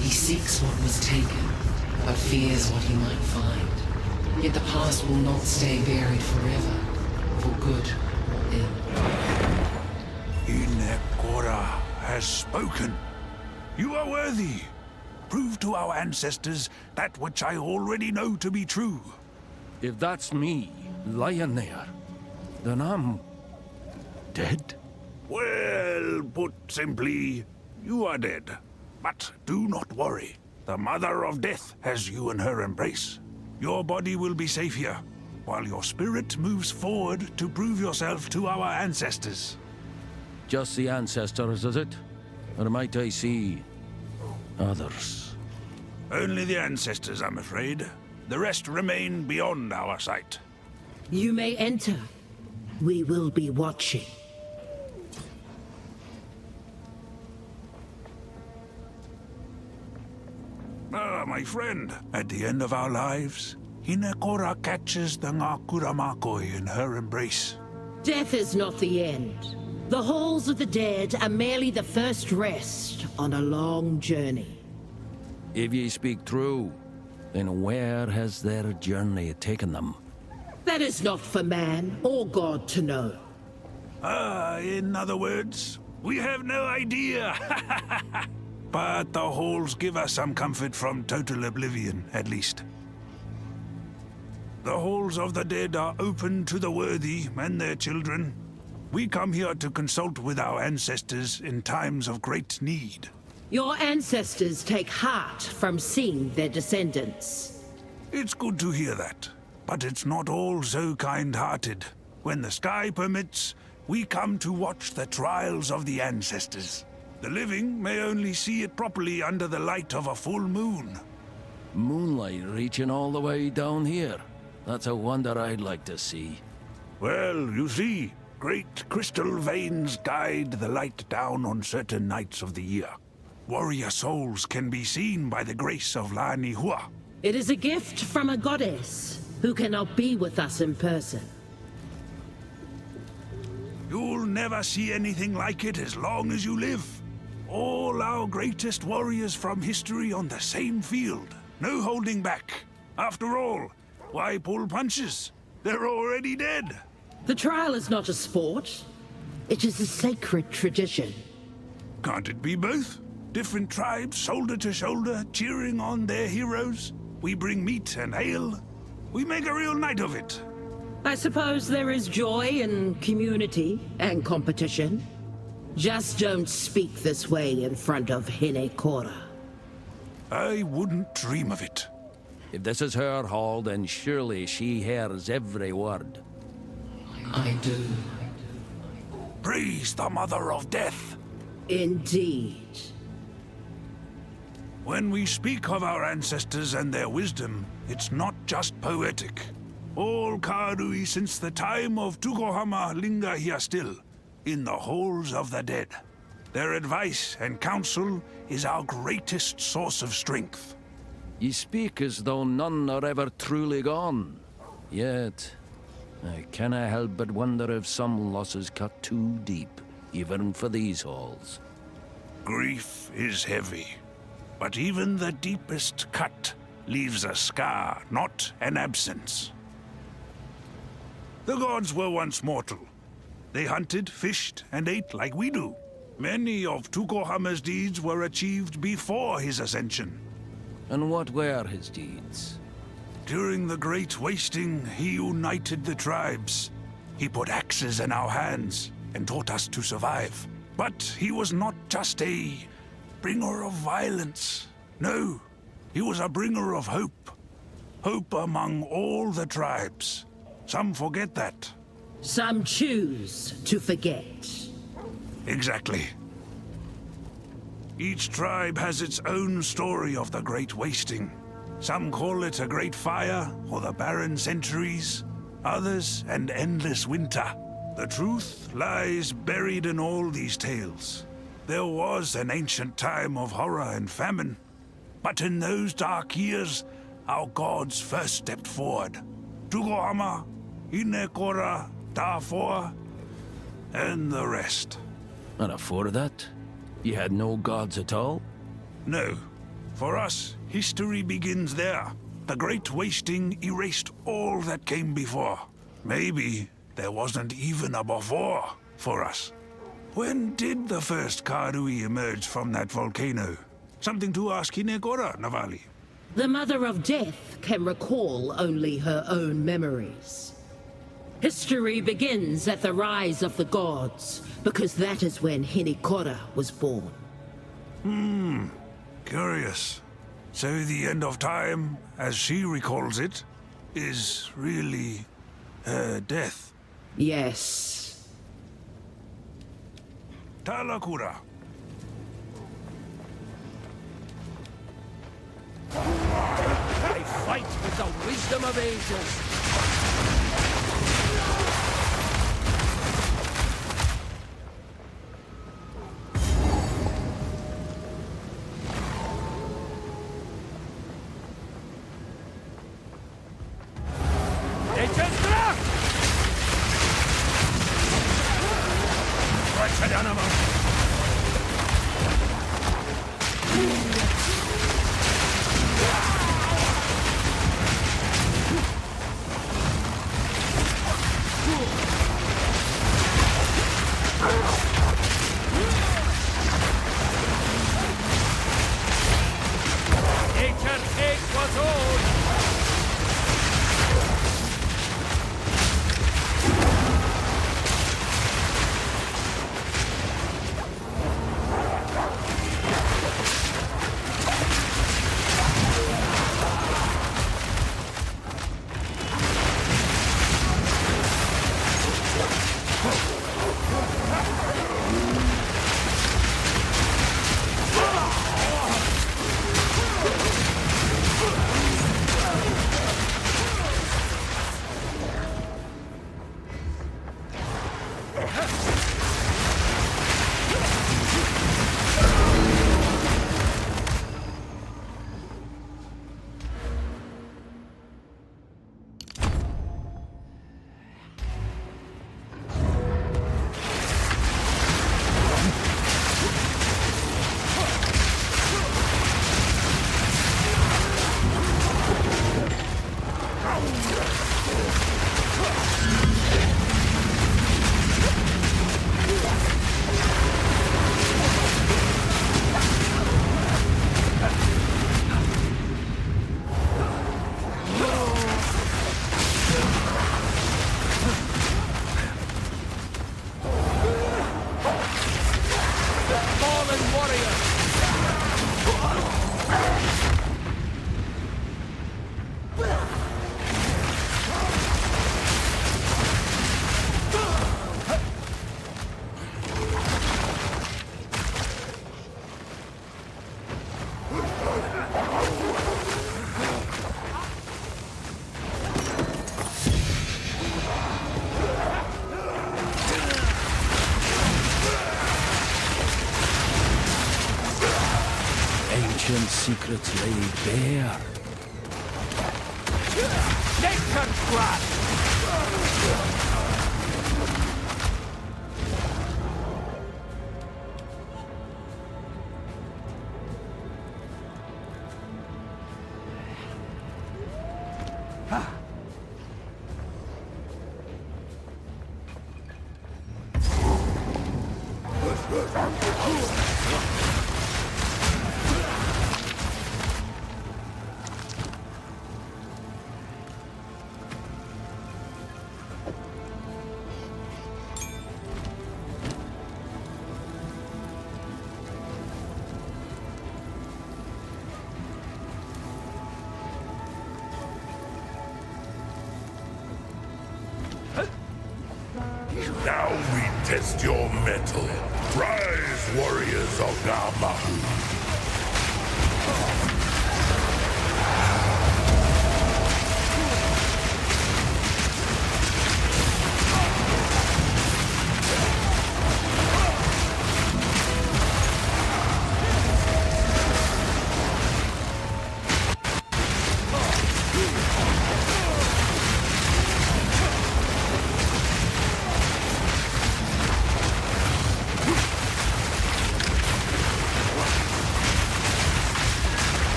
S20: he seeks what was taken, but fears what he might find. Yet the past will not stay buried forever, for good or ill.
S18: Hinekora has spoken. You are worthy. Prove to our ancestors that which I already know to be true.
S1: If that's me, lying there, then I'm dead?
S18: Well, put simply, you are dead. But do not worry. The Mother of Death has you in her embrace. Your body will be safe here, while your spirit moves forward to prove yourself to our ancestors.
S1: Just the ancestors, is it? Or might I see others?
S18: Only the ancestors, I'm afraid. The rest remain beyond our sight.
S19: You may enter. We will be watching.
S18: Ah, my friend, at the end of our lives, Hinekora catches the Ngakura Makoi in her embrace.
S19: Death is not the end. The halls of the dead are merely the first rest on a long journey.
S1: If ye speak true, then where has their journey taken them?
S19: That is not for man or God to know.
S18: Ah, in other words, we have no idea. But the halls give us some comfort from total oblivion, at least. The halls of the dead are open to the worthy and their children. We come here to consult with our ancestors in times of great need.
S19: Your ancestors take heart from seeing their descendants.
S18: It's good to hear that, but it's not all so kind-hearted. When the sky permits, we come to watch the trials of the ancestors. The living may only see it properly under the light of a full moon.
S1: Moonlight reaching all the way down here. That's a wonder I'd like to see.
S18: Well, you see, great crystal veins guide the light down on certain nights of the year. Warrior souls can be seen by the grace of Lani Hua.
S19: It is a gift from a goddess. who cannot be with us in person.
S18: You'll never see anything like it as long as you live. All our greatest warriors from history on the same field. No holding back. After all, why pull punches? They're already dead.
S19: The trial is not a sport. It is a sacred tradition.
S18: Can't it be both? Different tribes, shoulder to shoulder, cheering on their heroes. We bring meat and ale. We make a real night of it.
S19: I suppose there is joy in community and competition. Just don't speak this way in front of Hinekora.
S18: I wouldn't dream of it.
S1: If this is her hall, then surely she hears every word.
S20: I do.
S18: Praise the Mother of Death.
S19: Indeed.
S18: When we speak of our ancestors and their wisdom, it's not just poetic. All Karui since the time of Tukohama linger here still, in the halls of the dead. Their advice and counsel is our greatest source of strength.
S1: Ye speak as though none are ever truly gone. Yet, I cannot help but wonder if some losses cut too deep, even for these halls.
S18: Grief is heavy, but even the deepest cut leaves a scar, not an absence. The gods were once mortal. They hunted, fished, and ate like we do. Many of Tukohama's deeds were achieved before his ascension.
S1: And what were his deeds?
S18: During the Great Wasting, he united the tribes. He put axes in our hands and taught us to survive. But he was not just a bringer of violence. No, he was a bringer of hope. Hope among all the tribes. Some forget that.
S19: Some choose to forget.
S18: Exactly. Each tribe has its own story of the Great Wasting. Some call it a great fire, or the barren centuries. Others, an endless winter. The truth lies buried in all these tales. There was an ancient time of horror and famine. But in those dark years, our gods first stepped forward. Tukohama, Hinekora, Dafor, and the rest.
S1: And afore that, you had no gods at all?
S18: No. For us, history begins there. The Great Wasting erased all that came before. Maybe there wasn't even a before for us. When did the first Karui emerge from that volcano? Something to ask Hinekora, Navali.
S19: The Mother of Death can recall only her own memories. History begins at the rise of the gods, because that is when Hinekora was born.
S18: Curious. So the end of time, as she recalls it, is really her death.
S19: Yes.
S18: Talakura.
S1: I fight with the wisdom of ages. secrets laid bare.
S6: Nature's grasp!
S12: Now we test your mettle. Rise, warriors of Namahu.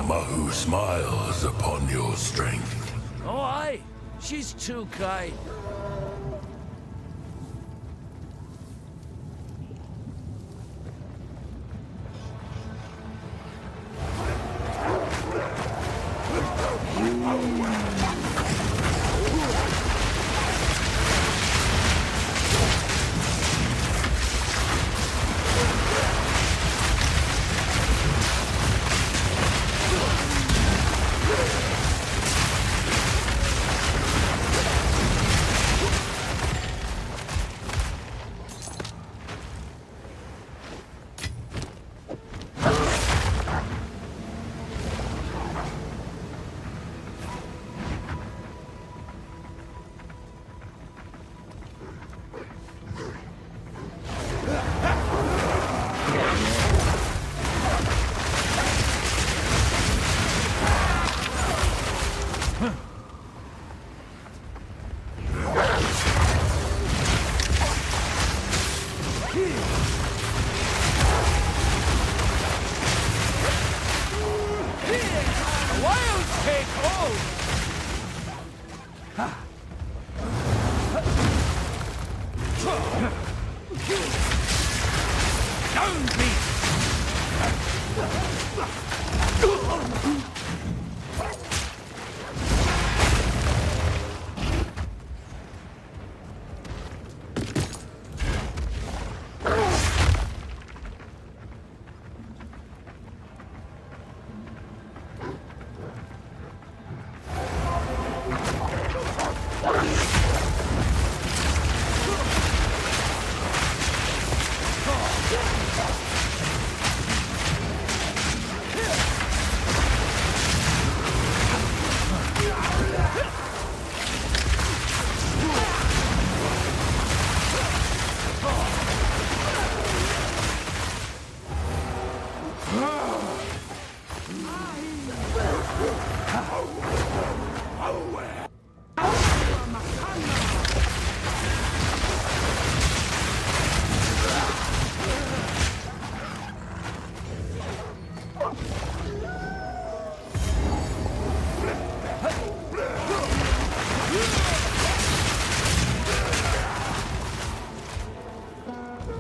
S12: Namahu smiles upon your strength.
S1: Oh, aye. She's too kind.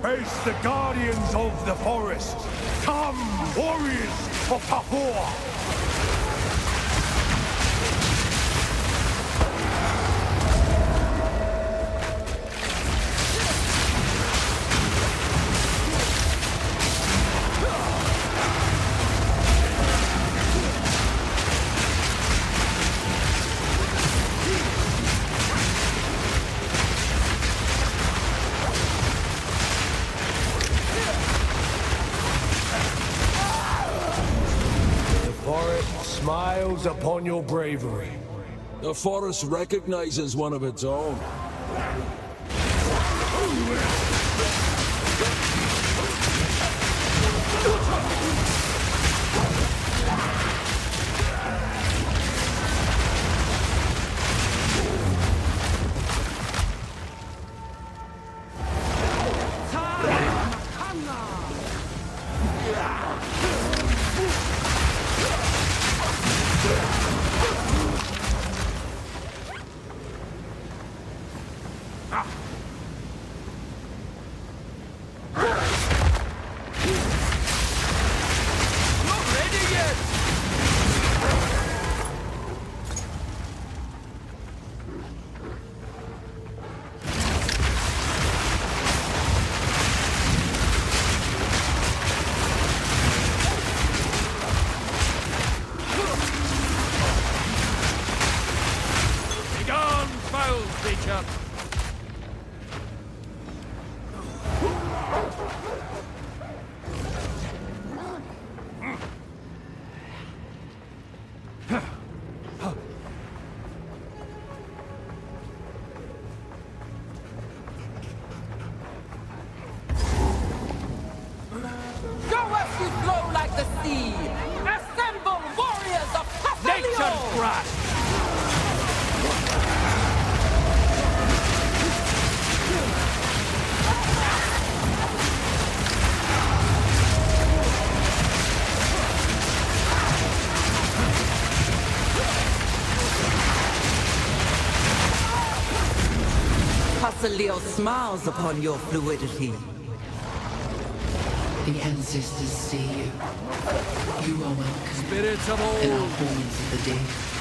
S18: Face the guardians of the forest. Come, warriors of Tahor!
S1: smiles upon your bravery. The forest recognizes one of its own.
S21: Leo smiles upon your fluidity.
S20: The ancestors see you. You are welcome.
S1: Spirits of old.
S20: In our halls of the dead.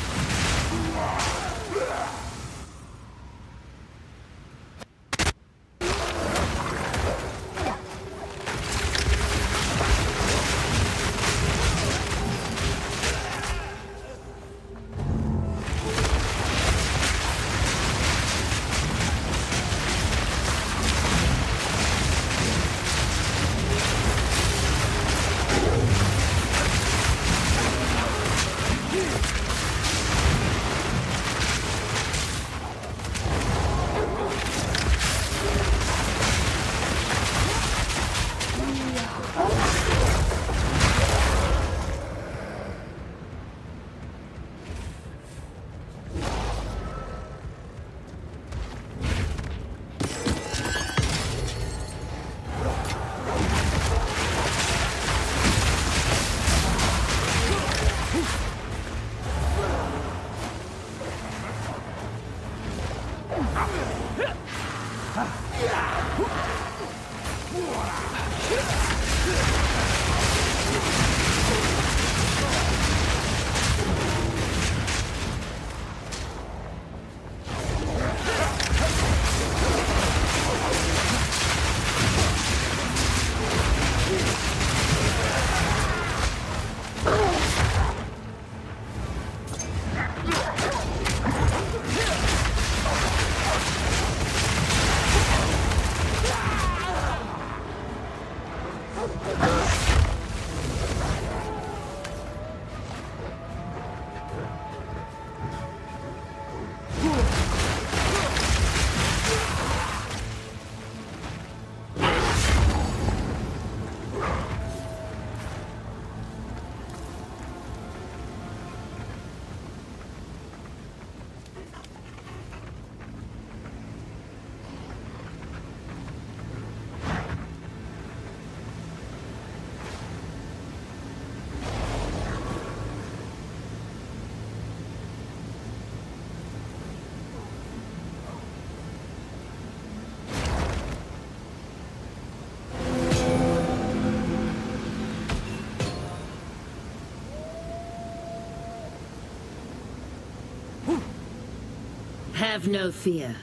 S19: Have no fear.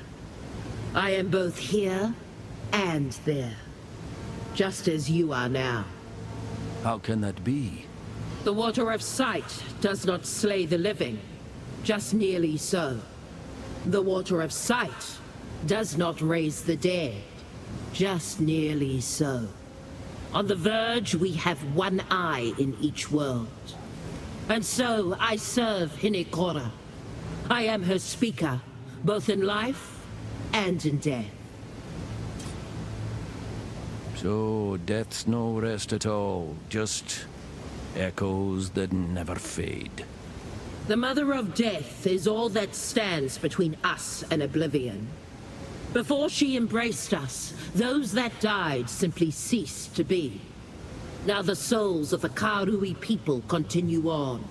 S19: I am both here and there. Just as you are now.
S1: How can that be?
S19: The Water of Sight does not slay the living. Just nearly so. The Water of Sight does not raise the dead. Just nearly so. On the verge, we have one eye in each world. And so I serve Hinekora. I am her speaker, both in life and in death.
S1: So, death's no rest at all, just echoes that never fade.
S19: The Mother of Death is all that stands between us and oblivion. Before she embraced us, those that died simply ceased to be. Now the souls of the Karui people continue on,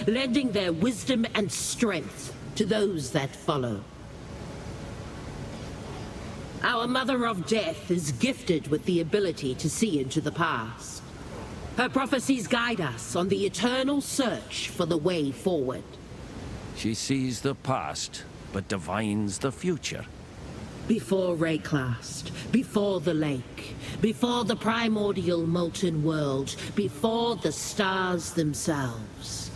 S19: lending their wisdom and strength to those that follow. Our Mother of Death is gifted with the ability to see into the past. Her prophecies guide us on the eternal search for the way forward.
S1: She sees the past, but divines the future.
S19: Before Rayclast, before the lake, before the primordial molten world, before the stars themselves.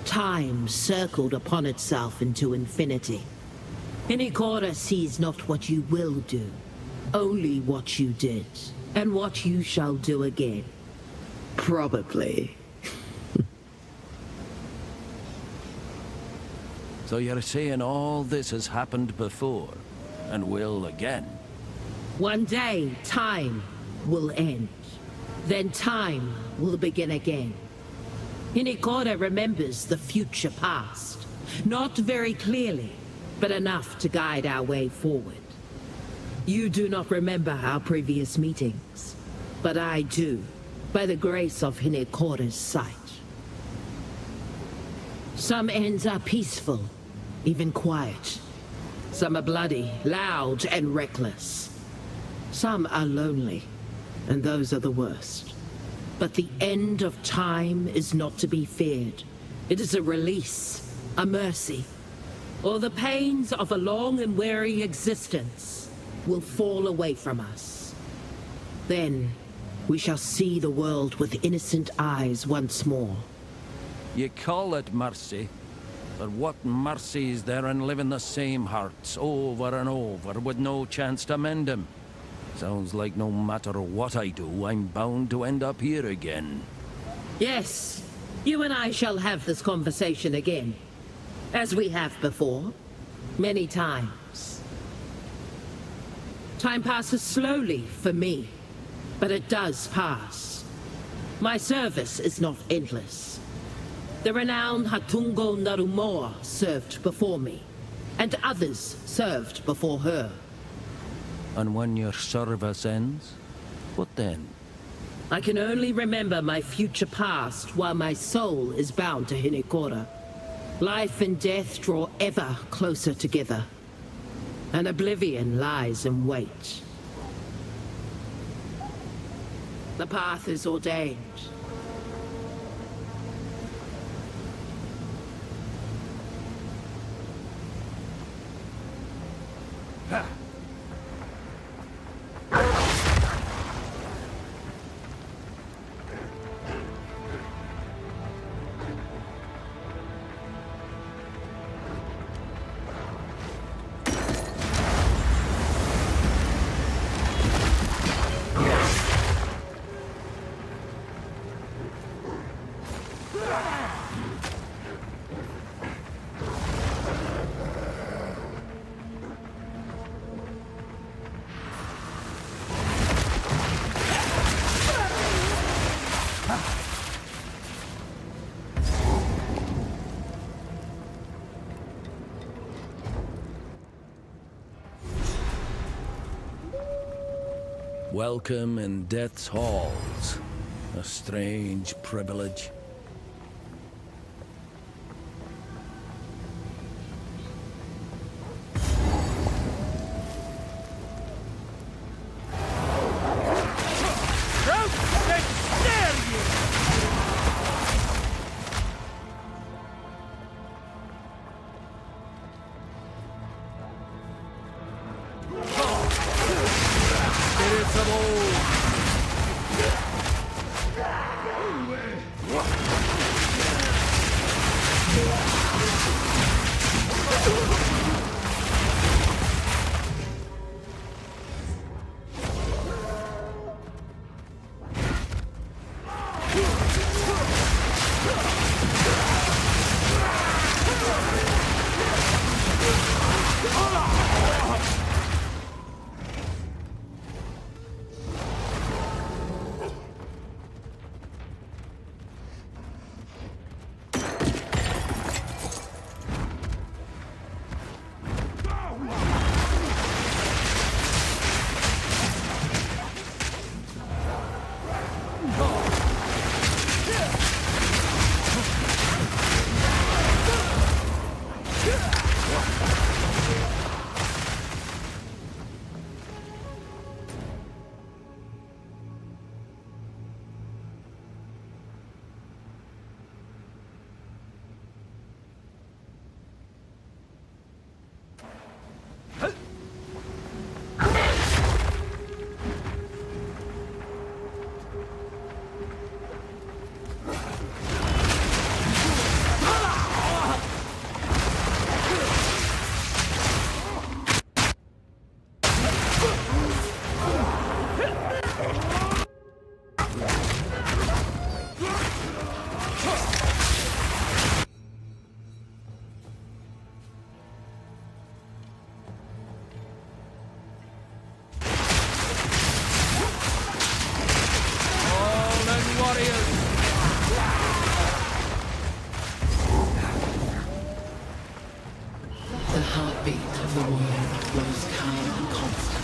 S19: Time circled upon itself into infinity. Hinekora sees not what you will do, only what you did, and what you shall do again. Probably.
S1: So you're saying all this has happened before, and will again?
S19: One day, time will end. Then time will begin again. Hinekora remembers the future past. Not very clearly, but enough to guide our way forward. You do not remember our previous meetings, but I do, by the grace of Hinekora's sight. Some ends are peaceful, even quiet. Some are bloody, loud, and reckless. Some are lonely, and those are the worst. But the end of time is not to be feared. It is a release, a mercy. Or the pains of a long and weary existence will fall away from us. Then we shall see the world with innocent eyes once more.
S1: You call it mercy, but what mercy is there in living the same hearts over and over with no chance to mend them? Sounds like no matter what I do, I'm bound to end up here again.
S19: Yes, you and I shall have this conversation again. As we have before, many times. Time passes slowly for me, but it does pass. My service is not endless. The renowned Hatungo Narumoa served before me, and others served before her.
S1: And when your service ends, what then?
S19: I can only remember my future past while my soul is bound to Hinekora. Life and death draw ever closer together, and oblivion lies in wait. The path is ordained.
S1: Welcome in Death's halls. A strange privilege.
S20: heartbeat of the world flows calm and constant.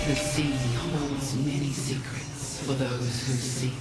S20: The sea holds many secrets for those who seek.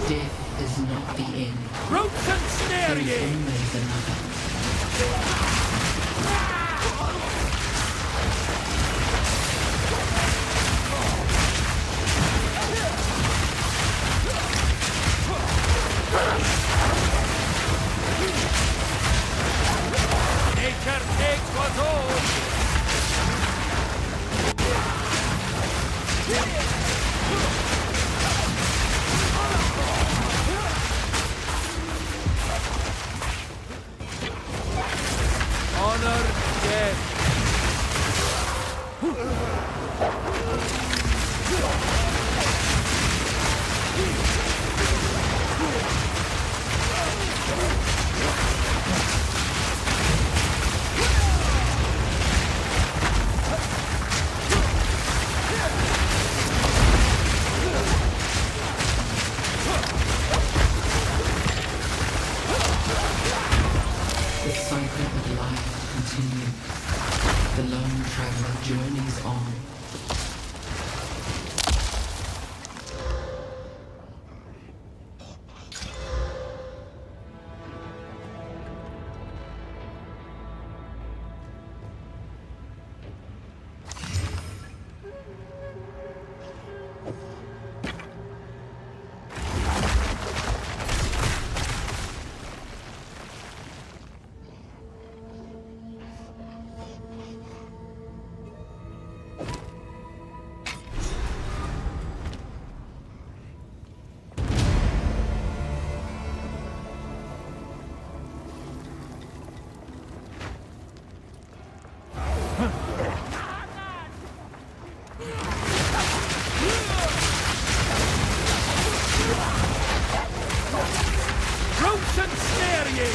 S20: Death is not the end.
S1: Roots and snare
S20: There is
S1: ye!
S20: always another.
S1: Nature takes what's old! Honor death.
S20: The cycle of life continues. The lone traveler journeys on.
S1: Roots and snare ye!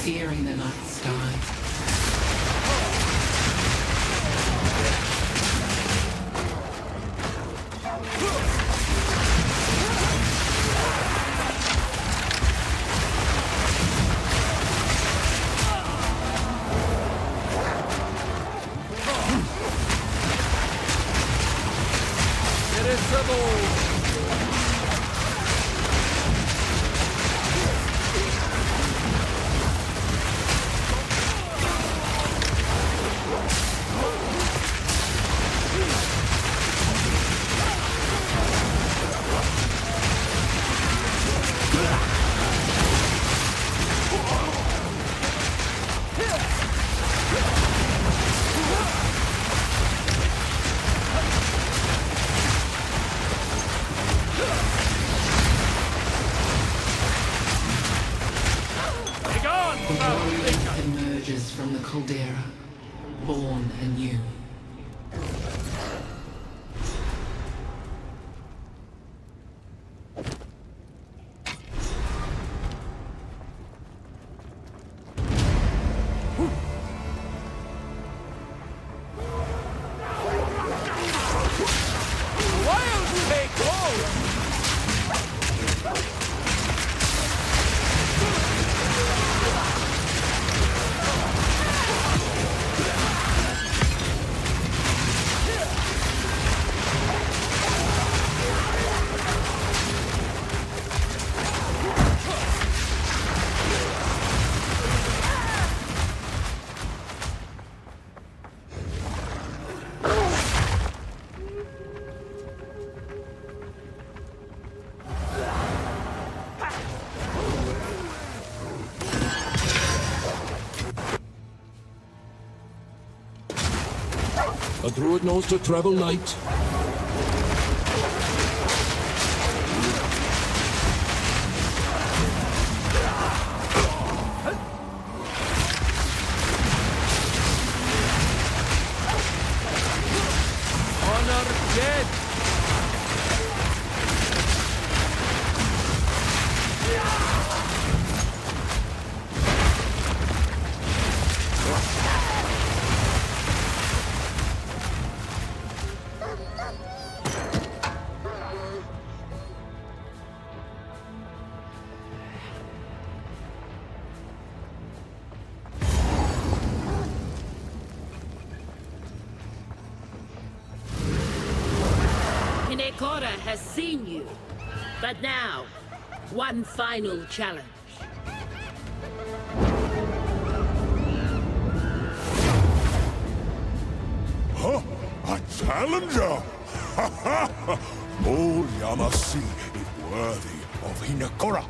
S20: fearing the night sky. Emerges from the caldera, born anew.
S1: A druid knows to travel light. Honor dead.
S19: Hinekora has seen you. But now, one final challenge.
S12: Huh? A challenger? Ha ha! Old Yamasi is worthy of Hinekora.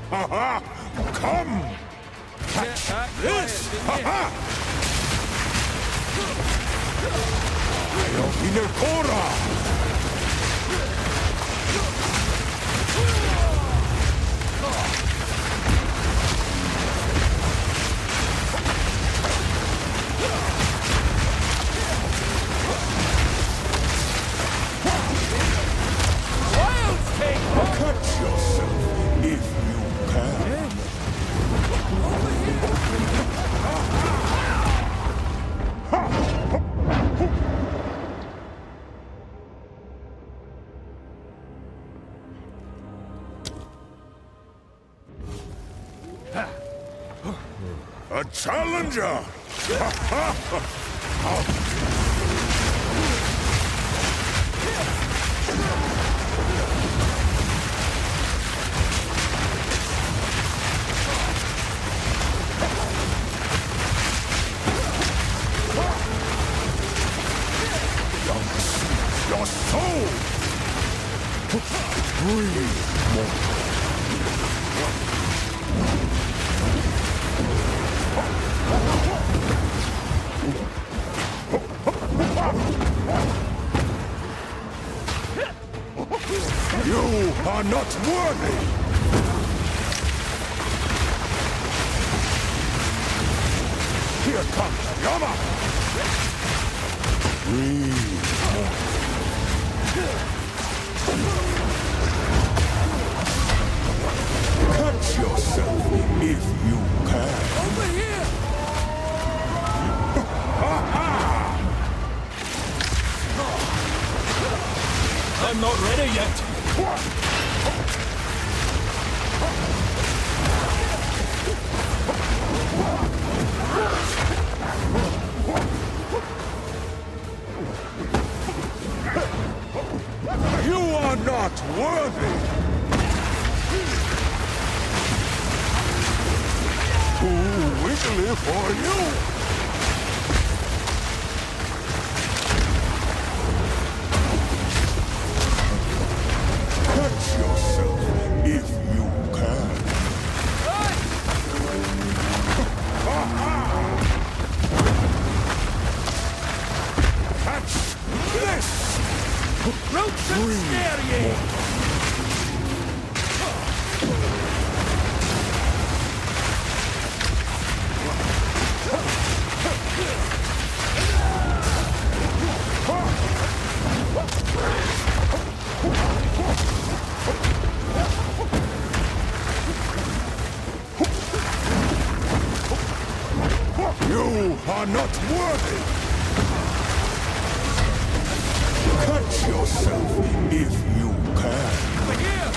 S12: Ha ha! Come! Catch this! Ha ha! Hail Hinekora! Catch yourself if you can. A challenger! Your soul! Breathe more. You are not worthy! Here comes Yama! Breathe more. Catch yourself if you can. especially for you! Catch yourself if you can. Catch this!
S1: Roach and snare ye!
S12: You are not worthy! Catch yourself if you can.
S1: Over here!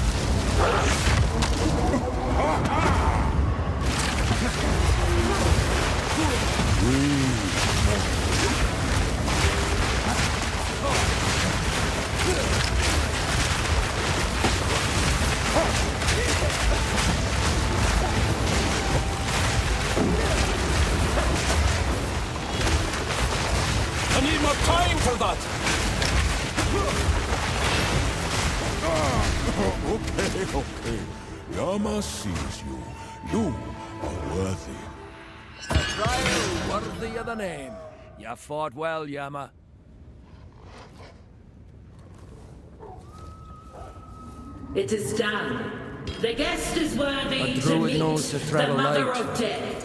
S11: I need more time for that!
S12: Okay. Yama sees you. You are worthy.
S1: A trial worthy of the name. You fought well, Yama.
S19: It is done. The guest is worthy
S1: A
S19: to
S1: druid
S19: meet
S1: knows to
S19: the
S1: travel
S19: Mother
S1: light.
S19: of Death.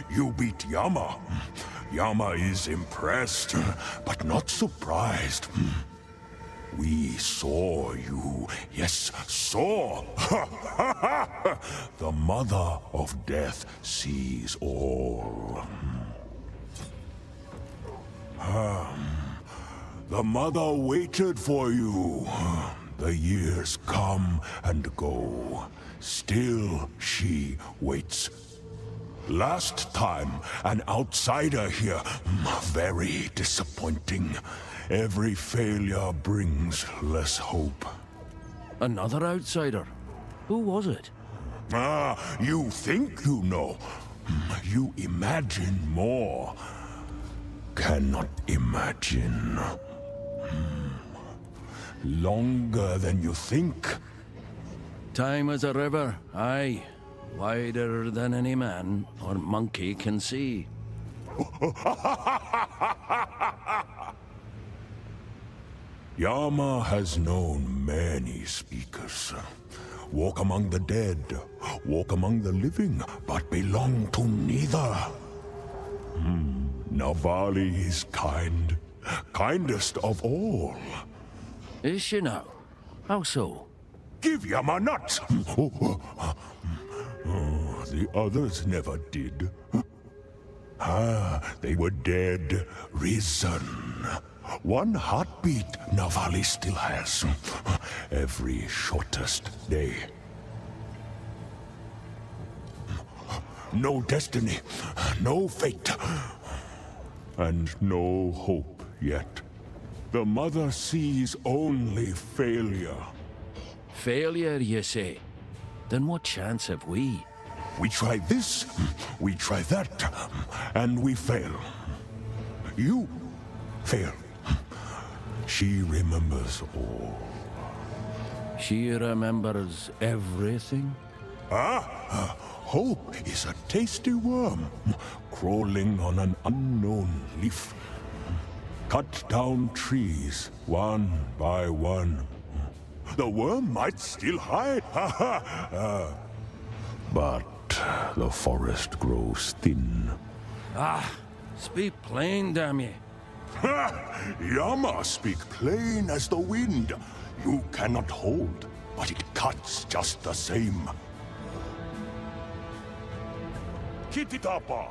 S12: You beat Yama. Yama is impressed, but not surprised. We saw you. Yes, saw. The Mother of Death sees all. The Mother waited for you. The years come and go. Still she waits. Last time, an outsider here. Very disappointing. Every failure brings less hope.
S1: Another outsider? Who was it?
S12: You think you know. You imagine more. Cannot imagine. Longer than you think.
S1: Time is a river, aye. Wider than any man or monkey can see.
S12: Yama has known many speakers. Walk among the dead, walk among the living, but belong to neither. Navali is kind, kindest of all.
S1: Is she now? How so?
S12: Give Yama nuts! The others never did. They were dead, risen. One heartbeat Navali still has. Every shortest day. No destiny, no fate, and no hope yet. The Mother sees only failure.
S1: Failure, you say? Then what chance have we?
S12: We try this, we try that, and we fail. You fail. She remembers all.
S1: She remembers everything?
S12: Hope is a tasty worm, crawling on an unknown leaf. Cut down trees, one by one. The worm might still hide, but the forest grows thin.
S1: Speak plain, damn ye.
S12: Yama speak plain as the wind. You cannot hold, but it cuts just the same. Kititapa!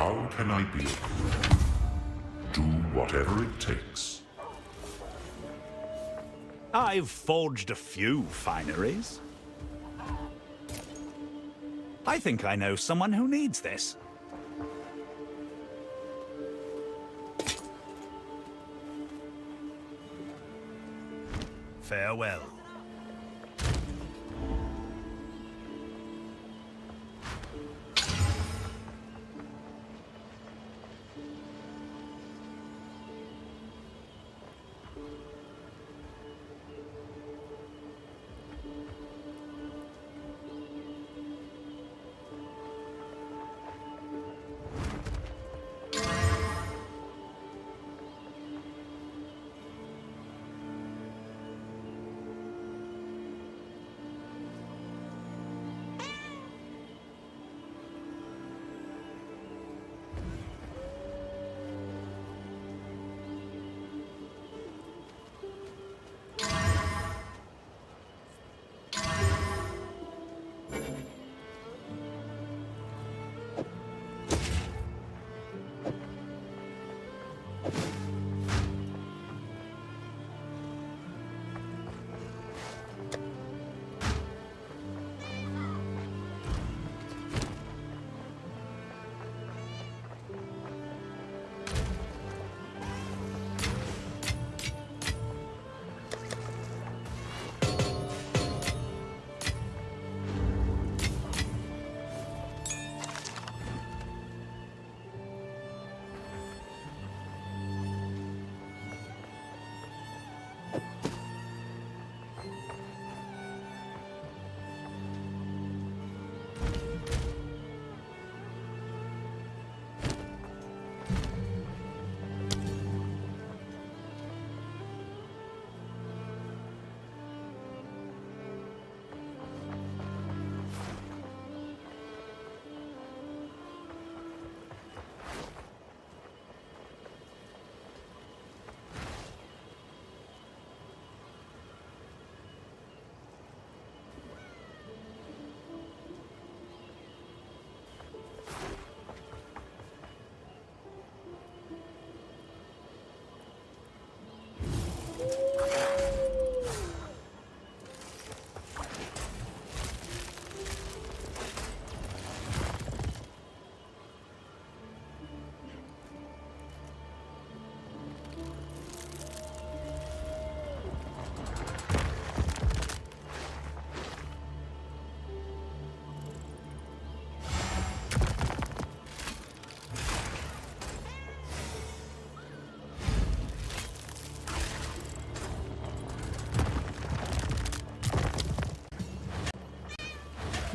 S12: How can I be? Do whatever it takes.
S7: I've forged a few fineries. I think I know someone who needs this. Farewell.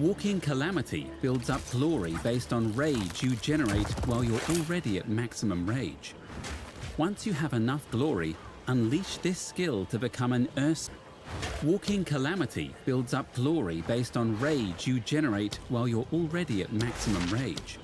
S10: Walking Calamity builds up glory based on rage you generate while you're already at maximum rage. Once you have enough glory, unleash this skill to become an Walking Calamity builds up glory based on rage you generate while you're already at maximum rage.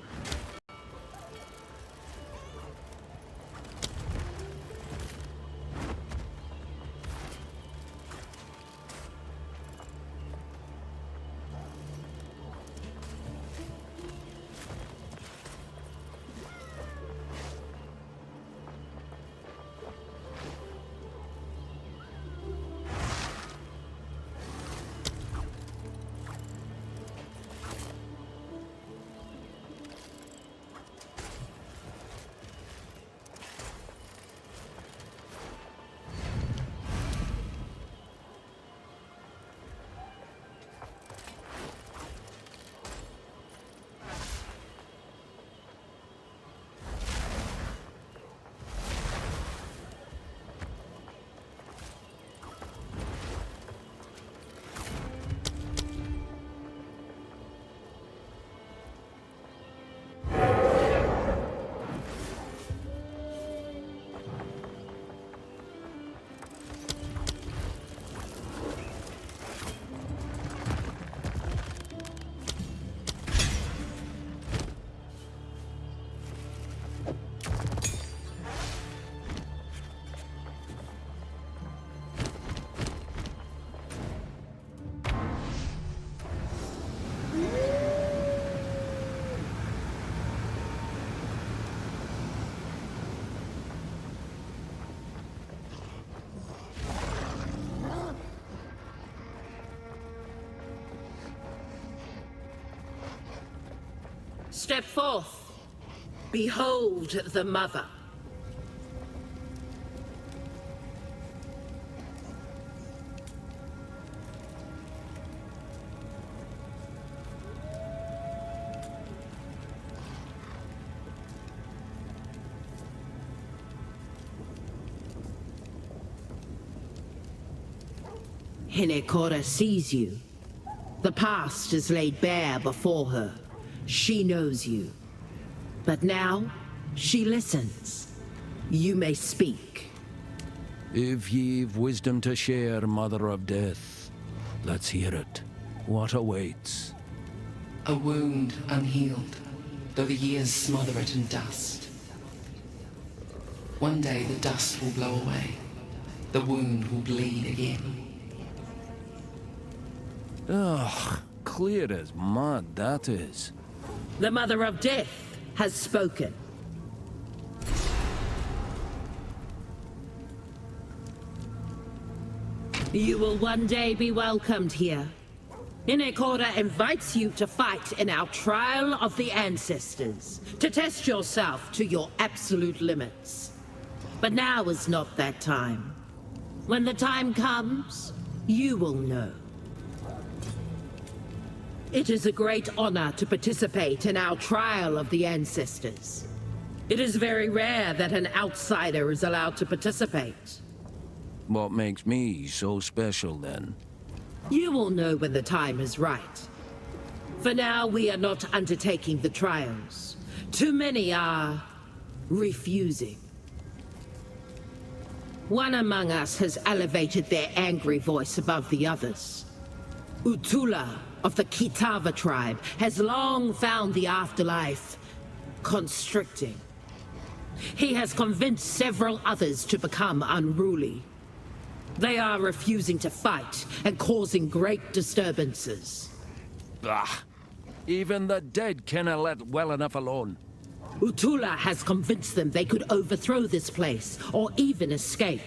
S19: Step forth. Behold the Mother. Hinekora sees you. The past is laid bare before her. She knows you. But now, she listens. You may speak.
S1: If ye've wisdom to share, Mother of Death, let's hear it. What awaits?
S20: A wound unhealed, though the years smother it in dust. One day the dust will blow away. The wound will bleed again.
S1: Ugh, clear as mud, that is.
S19: The Mother of Death has spoken. You will one day be welcomed here. Hinekora invites you to fight in our trial of the ancestors, to test yourself to your absolute limits. But now is not that time. When the time comes, you will know. It is a great honor to participate in our trial of the ancestors. It is very rare that an outsider is allowed to participate.
S1: What makes me so special, then?
S19: You will know when the time is right. For now, we are not undertaking the trials. Too many are refusing. One among us has elevated their angry voice above the others. Utula of the Kitava tribe has long found the afterlife constricting. He has convinced several others to become unruly. They are refusing to fight and causing great disturbances.
S1: Bah! Even the dead cannot let well enough alone.
S19: Utula has convinced them they could overthrow this place, or even escape.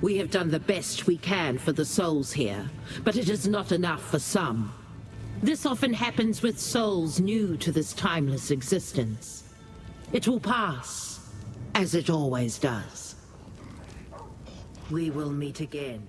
S19: We have done the best we can for the souls here, but it is not enough for some. This often happens with souls new to this timeless existence. It will pass, as it always does. We will meet again.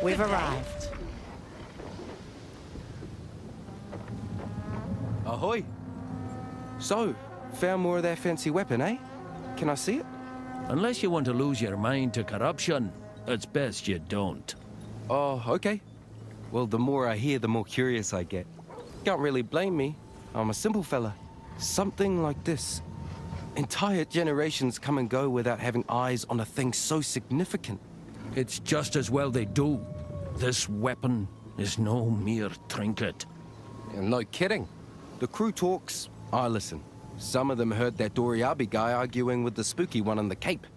S9: We've arrived.
S8: Ahoy! So, found more of that fancy weapon, eh? Can I see it?
S1: Unless you want to lose your mind to corruption, it's best you don't.
S8: Oh, okay. Well, the more I hear, the more curious I get. Can't really blame me. I'm a simple fella. Something like this. Entire generations come and go without having eyes on a thing so significant.
S1: It's just as well they do. This weapon is no mere trinket.
S8: No kidding. The crew talks, I listen. Some of them heard that Doriabi guy arguing with the spooky one on the Cape.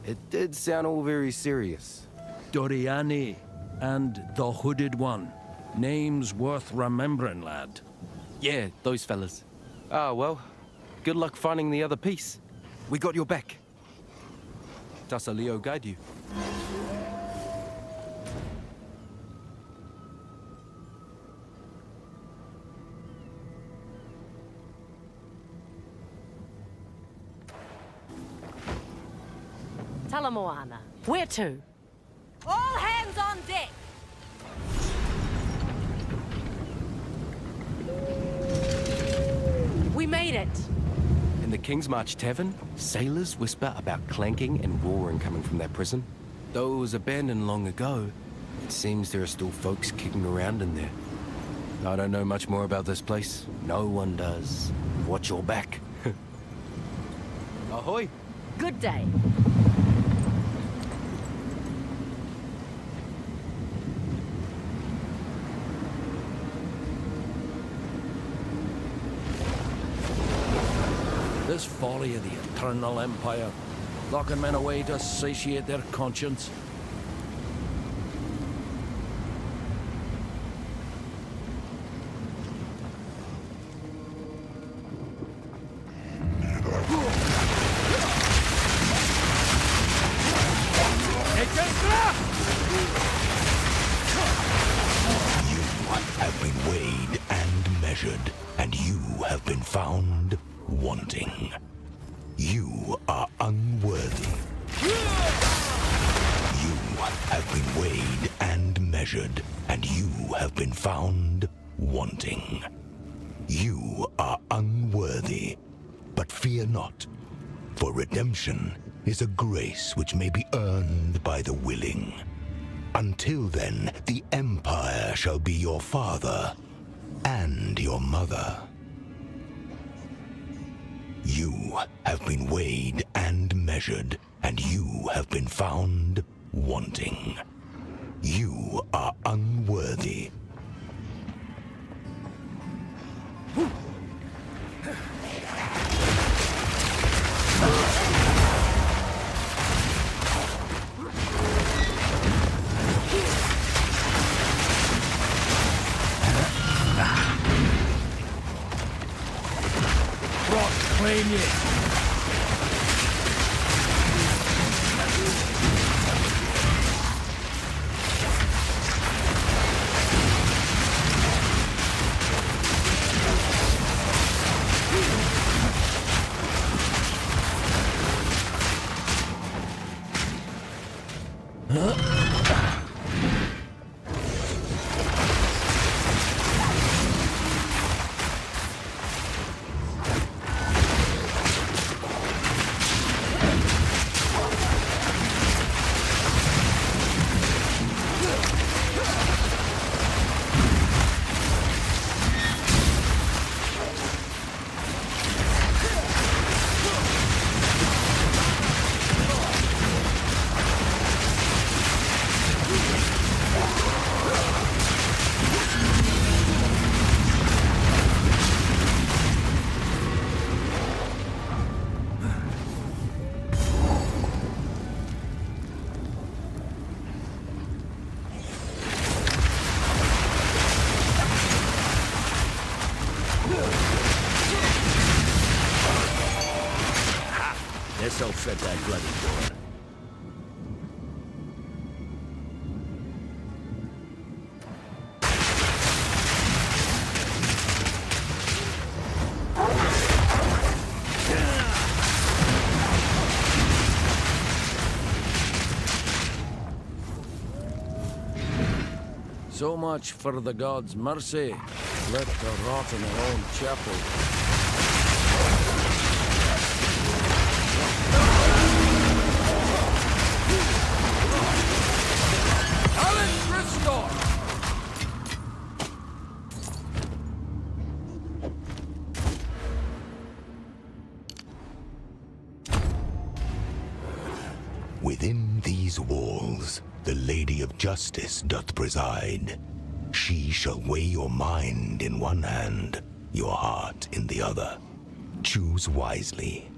S8: It did sound all very serious.
S1: Doriani and the Hooded One. Names worth remembering, lad.
S8: Yeah, those fellas. Ah, well, good luck finding the other piece. We got your back. Tasaleo guide you.
S9: Talamoana, where to?
S2: All hands on deck!
S9: We made it!
S8: In the Kingsmarch Tavern, sailors whisper about clanking and roaring coming from that prison. Though it was abandoned long ago, it seems there are still folks kicking around in there. I don't know much more about this place. No one does. Watch your back. Ahoy!
S9: Good day.
S1: This folly of the Eternal Empire, locking men away to satiate their conscience.
S16: Have been weighed and measured, and you have been found wanting. You are unworthy. You have been weighed and measured, and you have been found wanting. You are unworthy, but fear not, for redemption is a grace which may be earned by the willing. Until then, the Empire shall be your father and your mother. You have been weighed and measured, and you have been found wanting. You are unworthy.
S1: Claim you.
S14: This'll fit that bloody door.
S1: So much for the gods' mercy. Let her rot in her own chapel. Alan Restore!
S16: Within these walls, the Lady of Justice doth preside. She shall weigh your mind in one hand, your heart in the other. Choose wisely.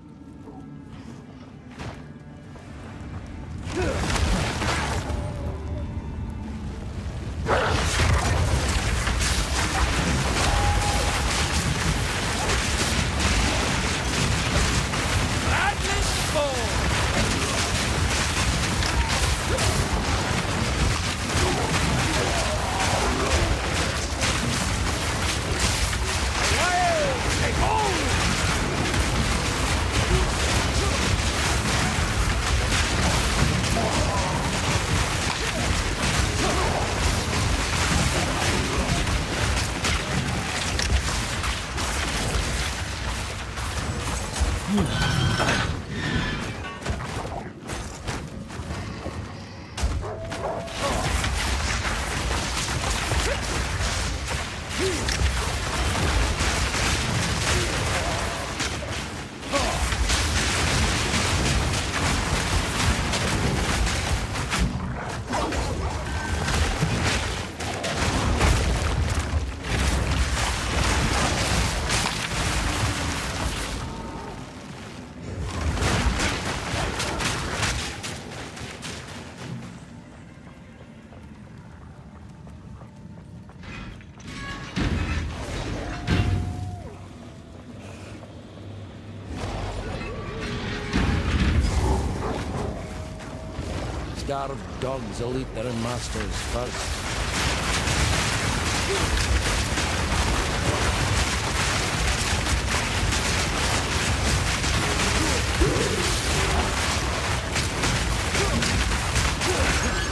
S1: starved dogs will eat their masters first.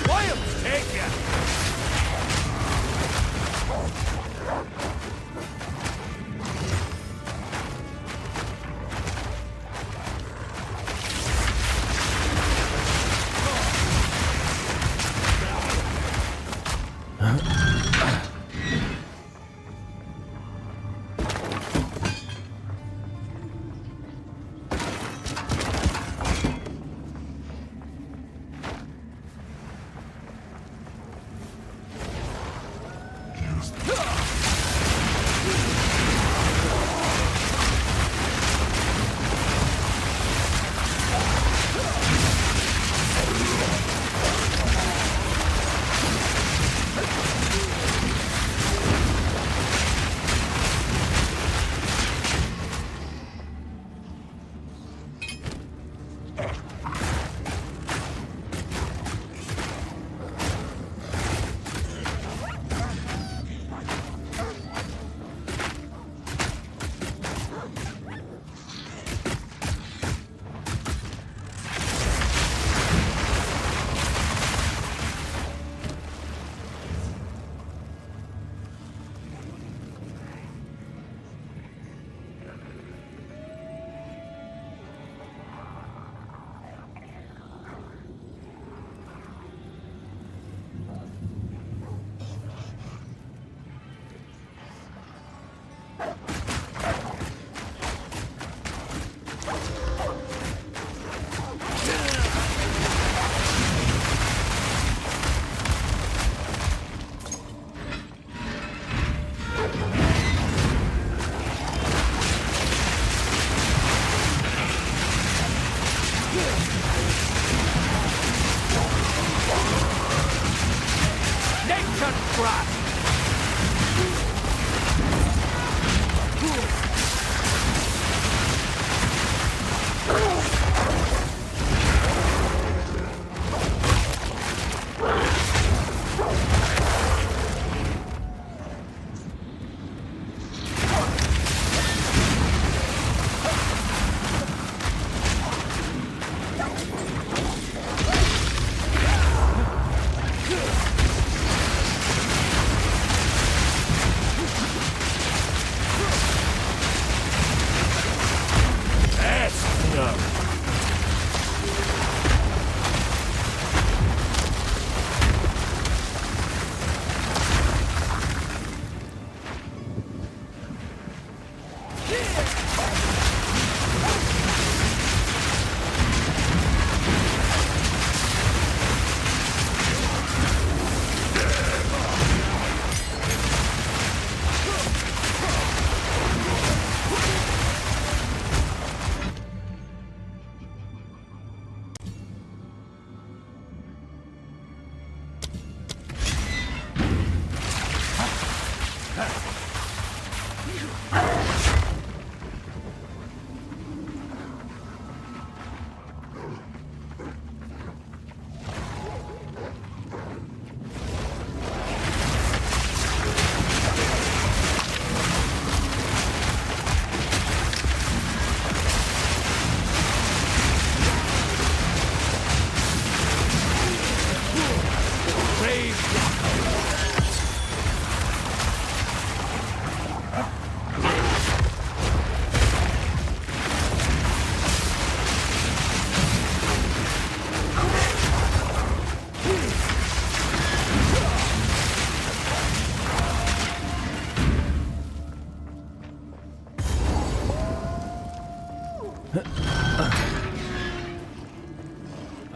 S18: Williams, take ya!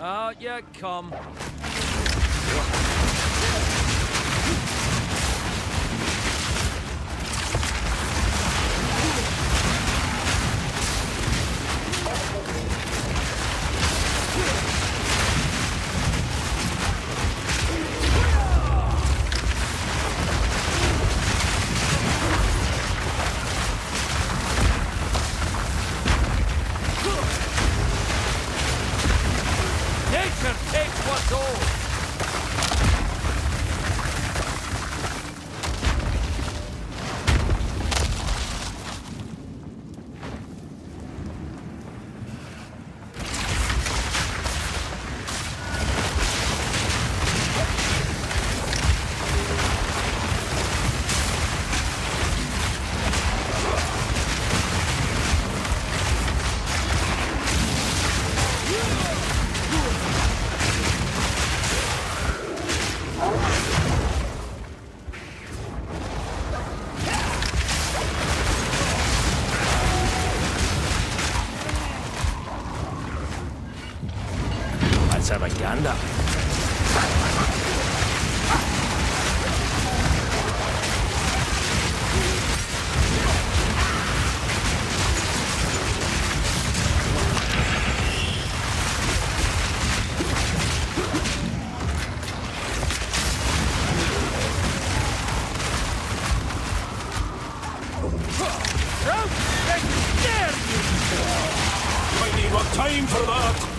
S1: Out you come. Nature takes what's ours. Let's have a gander.
S11: Might need more time for that.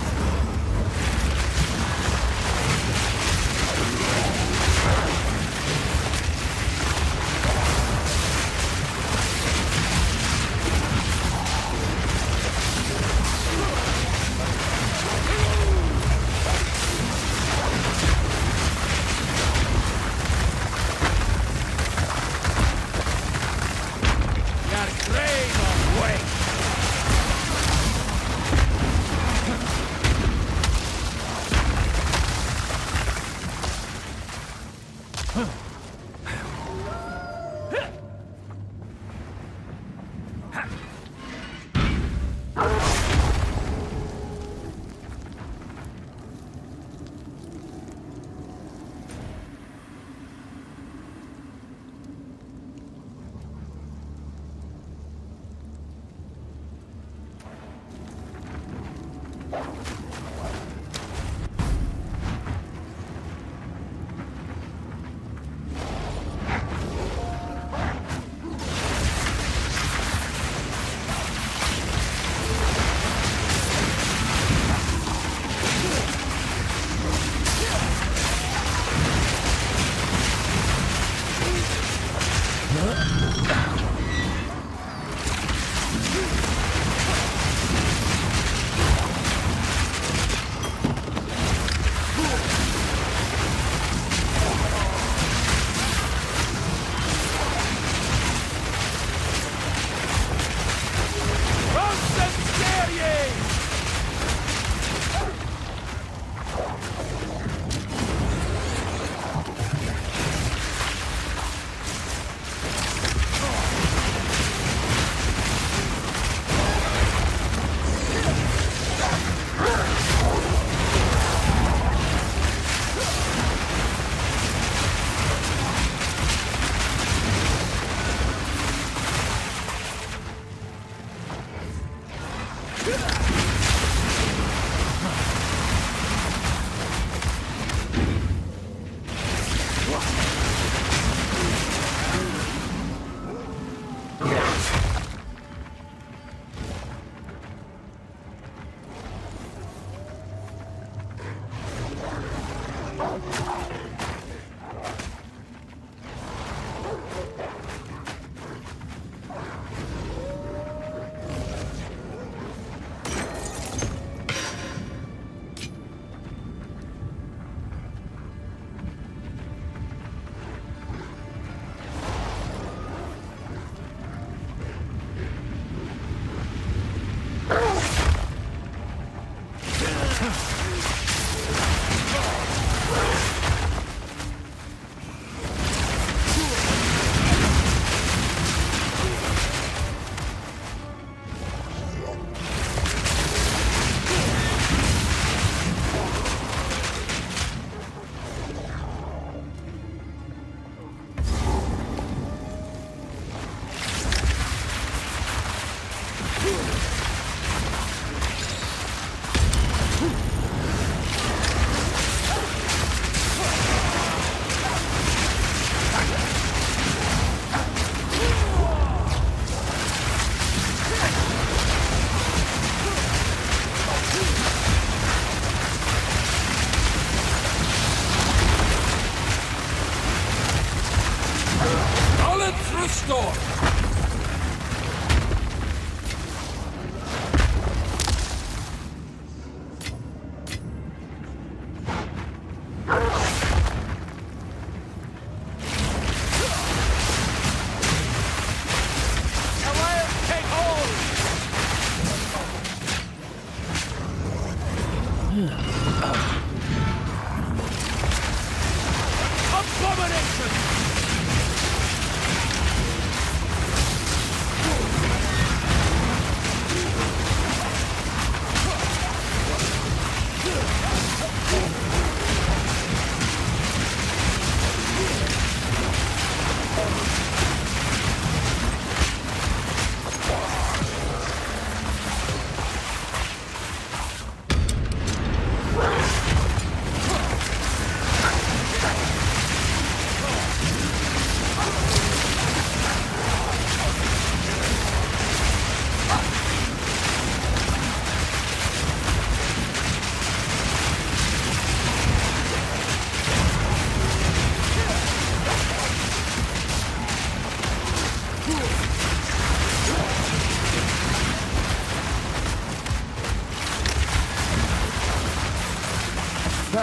S1: Restore!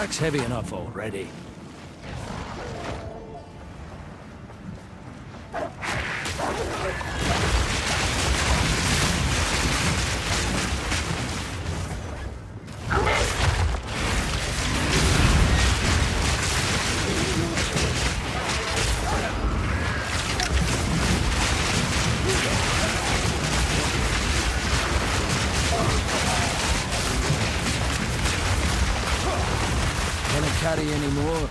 S1: pack's heavy enough already. Carry any more?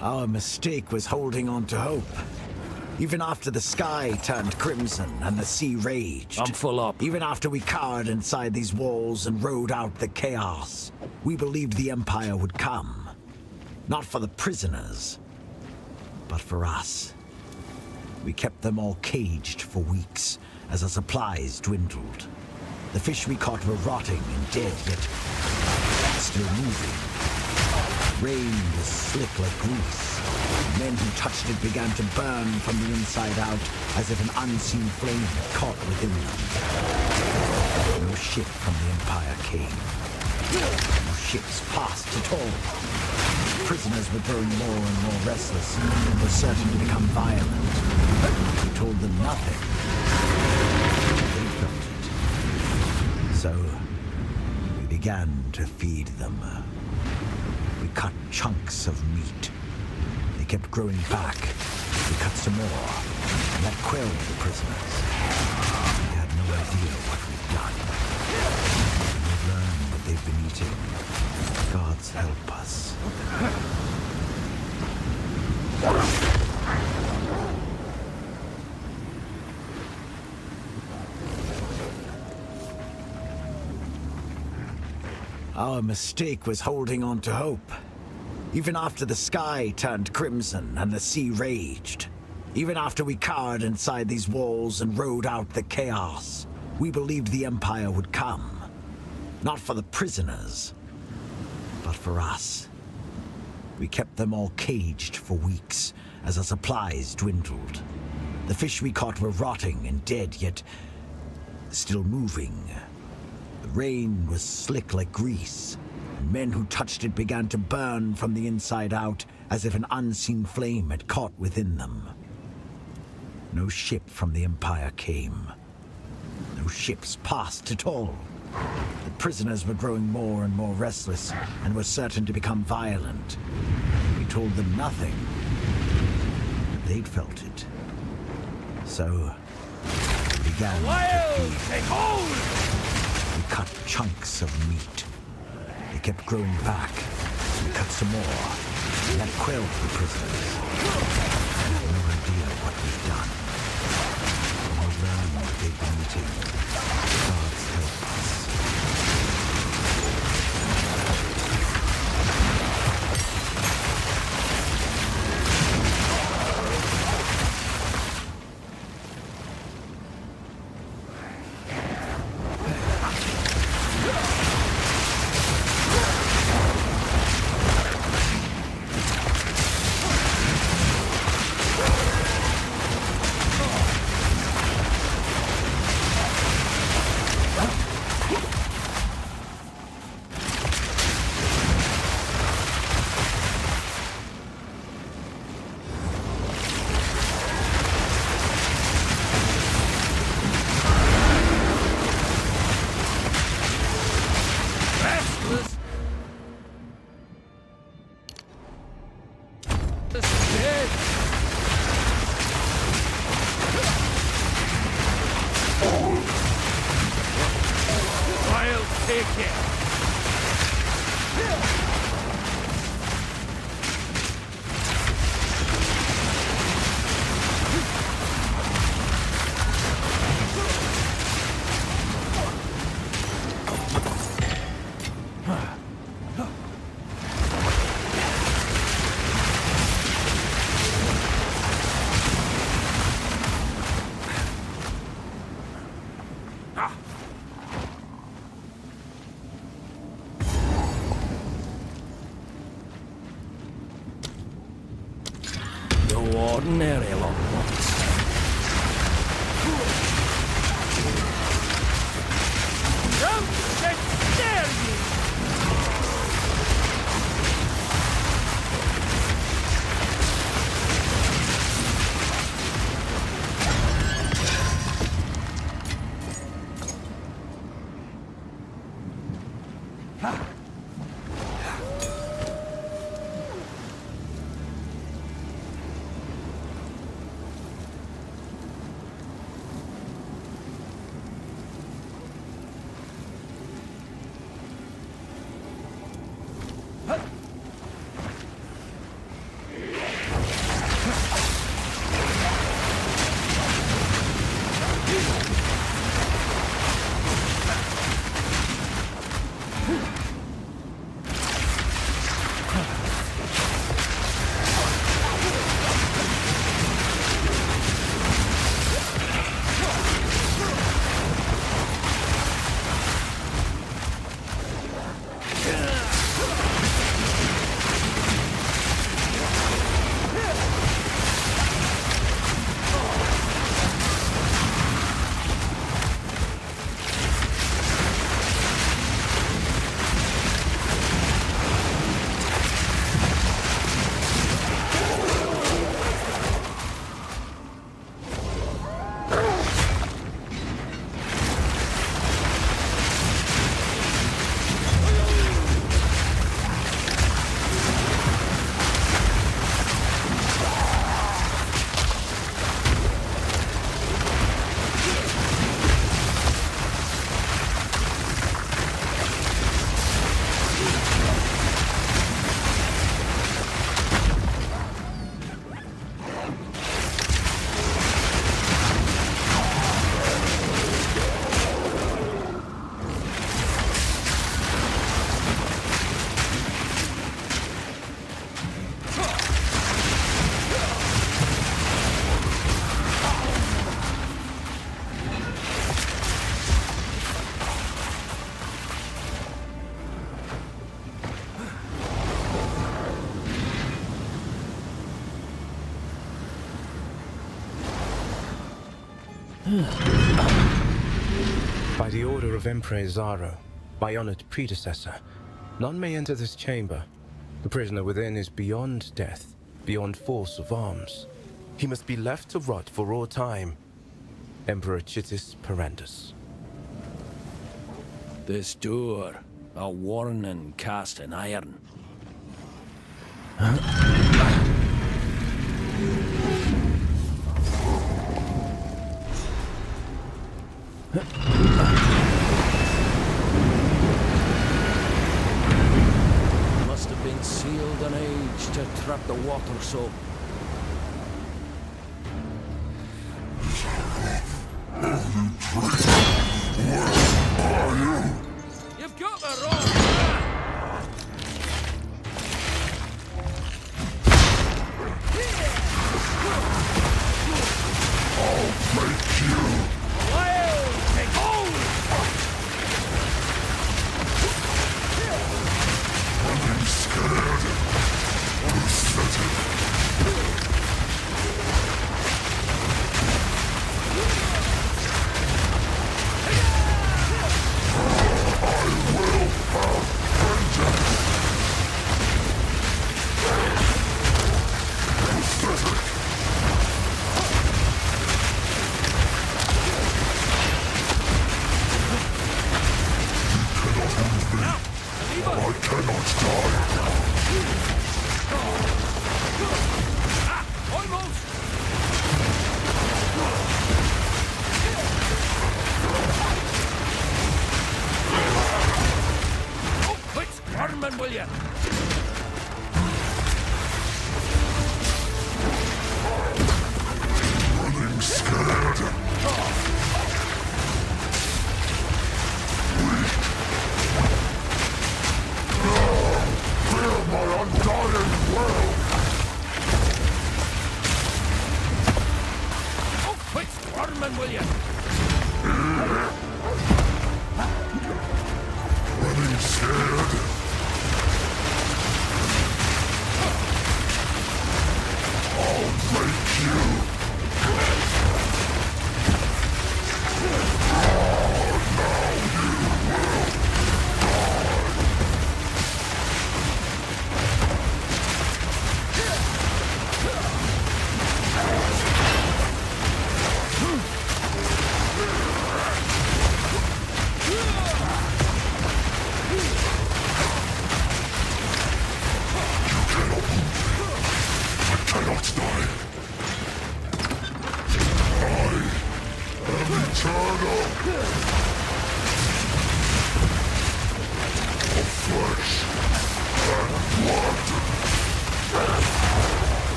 S15: Our mistake was holding on to hope. Even after the sky turned crimson and the sea raged.
S1: I'm full up.
S15: Even after we cowered inside these walls and rode out the chaos, we believed the Empire would come. Not for the prisoners, but for us. We kept them all caged for weeks as our supplies dwindled. The fish we caught were rotting and dead, yet still moving. Rain was slick like grease. Men who touched it began to burn from the inside out as if an unseen flame caught within them. No ship from the Empire came. No ships passed at all. Prisoners were growing more and more restless and were certain to become violent. We told them nothing. They felt it. So we began to feed them. We cut chunks of meat. They kept growing back. We cut some more, and that quelled the prisoners. We had no idea what we'd done. We've learned what they've been eating. Gods help us. Our mistake was holding on to hope. Even after the sky turned crimson and the sea raged. Even after we cowered inside these walls and rode out the chaos, we believed the Empire would come. Not for the prisoners, but for us. We kept them all caged for weeks as our supplies dwindled. The fish we caught were rotting and dead, yet still moving. The rain was slick like grease. Men who touched it began to burn from the inside out as if an unseen flame had caught within them. No ship from the Empire came. No ships passed at all. The prisoners were growing more and more restless and were certain to become violent. We told them nothing. They'd felt it. So we began to feed.
S1: Take hold!
S15: We cut chunks of meat. They kept growing back. We cut some more. And that quelled the prisoners. I have no idea what we've done. We'll learn what they've been eating. Gods help us.
S1: Ordinary lockbox. Don't sit there, you!
S8: By the order of Emperor Zaro, my honored predecessor, none may enter this chamber. The prisoner within is beyond death, beyond force of arms. He must be left to rot for all time. Emperor Chittis Perandus.
S1: This door, a warning cast in iron. Must have been sealed an age to trap the water so. You've got the wrong man!
S12: I'll break you!
S1: Wild take hold!
S12: Running scared. Pathetic. I cannot die.
S1: Almost! Oh, quit squirming, will you?
S12: Running scared. Fear my undying will!
S1: Oh, quit squirming, will you?
S12: Running scared. I'll break you!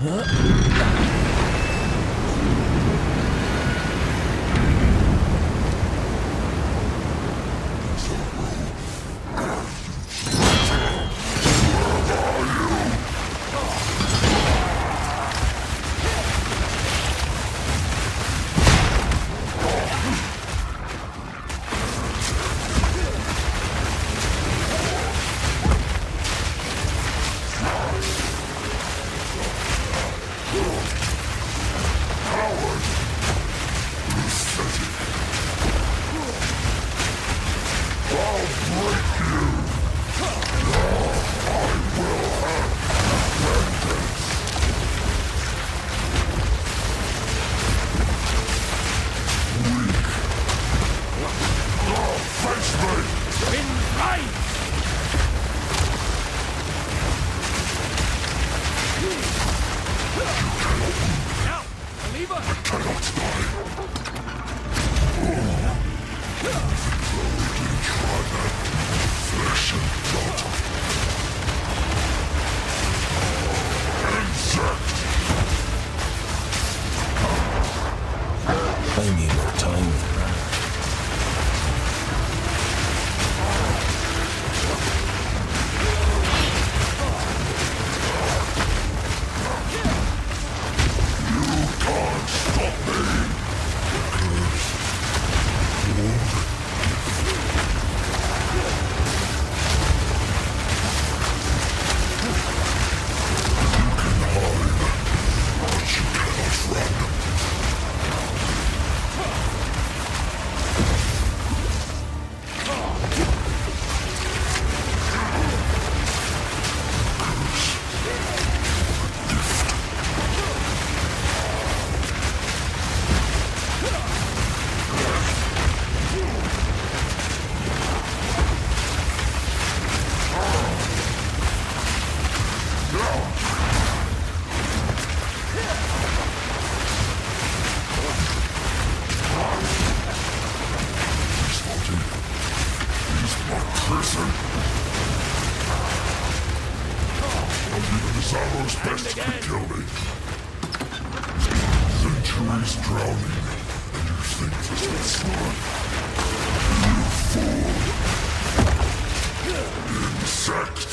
S13: I need more time than that.
S12: Zarro's best could kill me. Centuries drowning, and you think this is smart? You fool! Insect!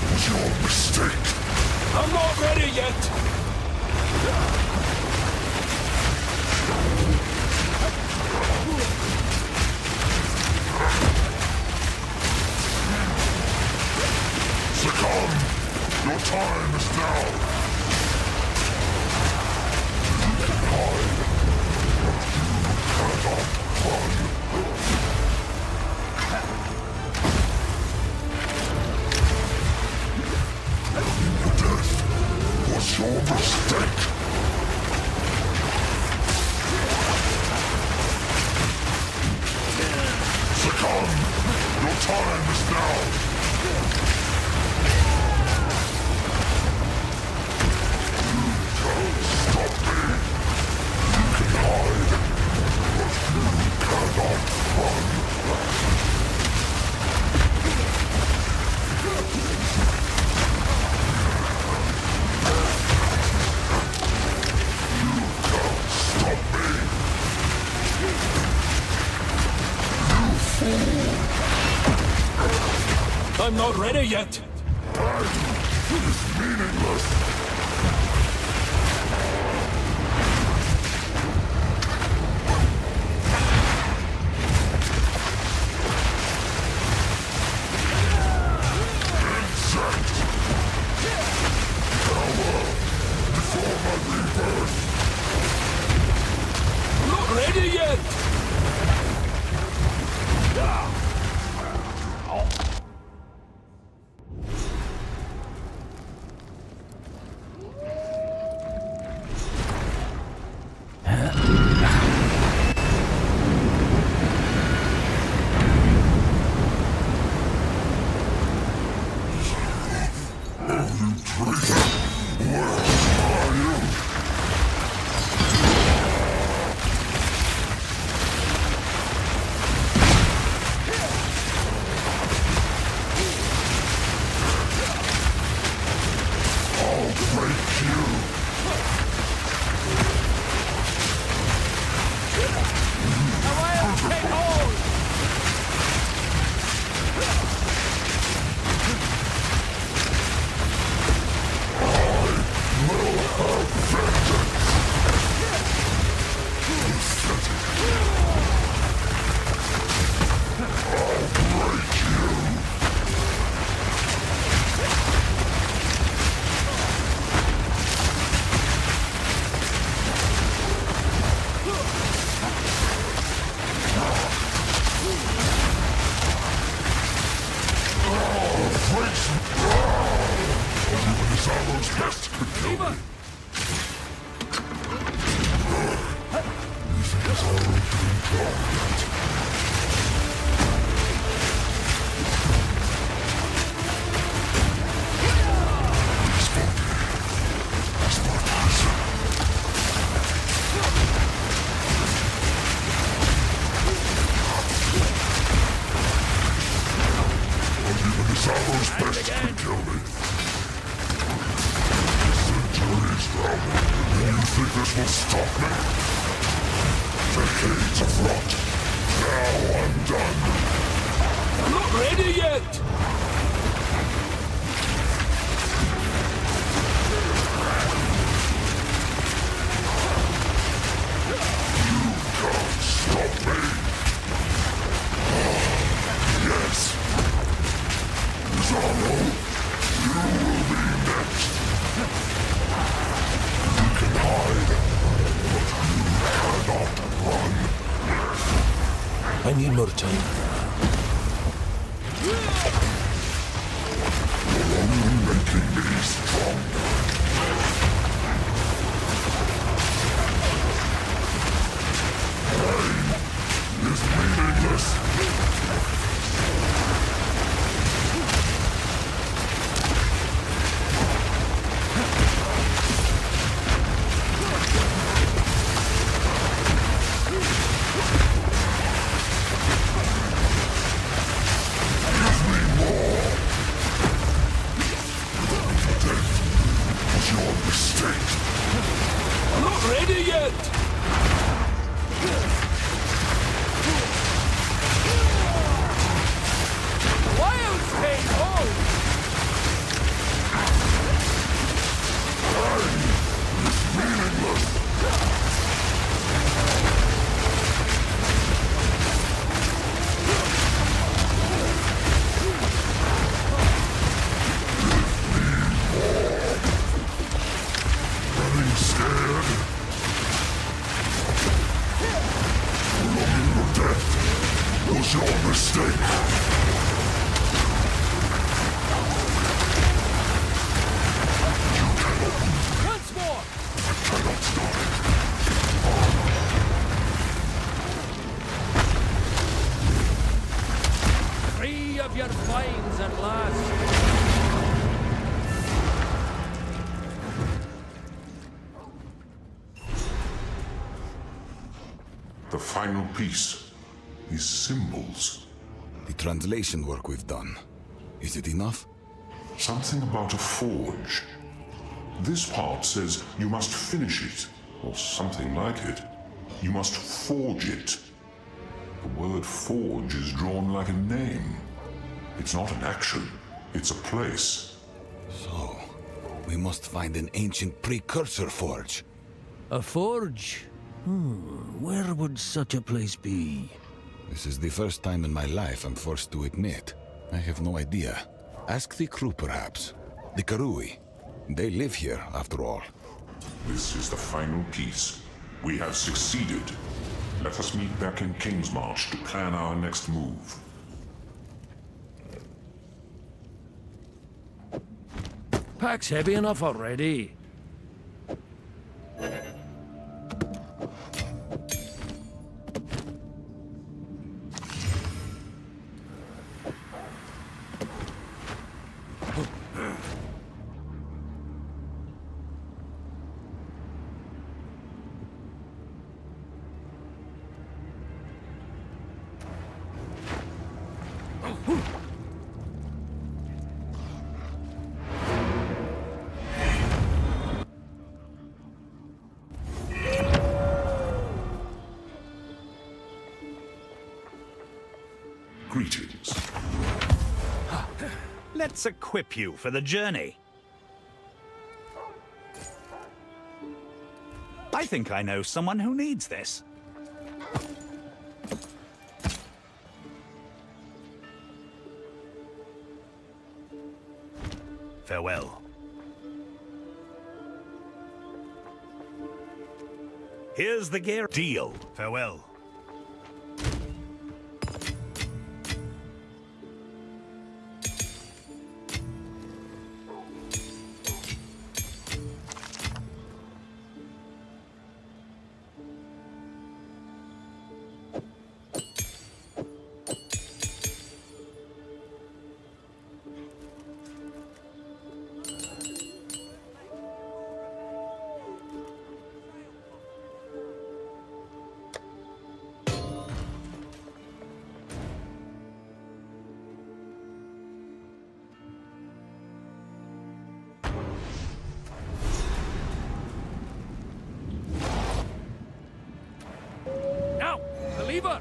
S12: That was your mistake.
S11: I'm not ready yet!
S12: Succumb! Your time is now! You can hide, but you cannot run. Your death was your mistake! Succumb! Your time is now!
S11: I'm not ready yet!
S12: It is meaningless!
S11: I'm not ready yet!
S12: Arrow's best can kill me. Centuries traveled, and you think this will stop me? Decades of rot. Now I'm done.
S1: I'm not ready yet!
S12: You can't stop me. Yes. Zorro, you will be next. You can hide, but you cannot run.
S1: I need more time.
S12: You're only making me stronger. Pain is meaningless.
S1: I'm not ready yet! Wild State home!
S12: Running scared. Prolonging your death was your mistake.
S1: Once more!
S12: Cannot die.
S1: Free of your fines at last!
S12: The final piece. These symbols.
S13: The translation work we've done. Is it enough?
S12: Something about a forge. This part says you must finish it, or something like it. You must forge it. The word forge is drawn like a name. It's not an action, it's a place.
S13: So, we must find an ancient precursor forge.
S1: A forge? Where would such a place be?
S13: This is the first time in my life I'm forced to admit. I have no idea. Ask the crew, perhaps. The Karui. They live here, after all.
S12: This is the final piece. We have succeeded. Let us meet back in Kingsmarch to plan our next move.
S1: Pack's heavy enough already.
S12: Greetings.
S7: Let's equip you for the journey. I think I know someone who needs this. Farewell. Here's the gear. Deal. Farewell.
S1: Reaver!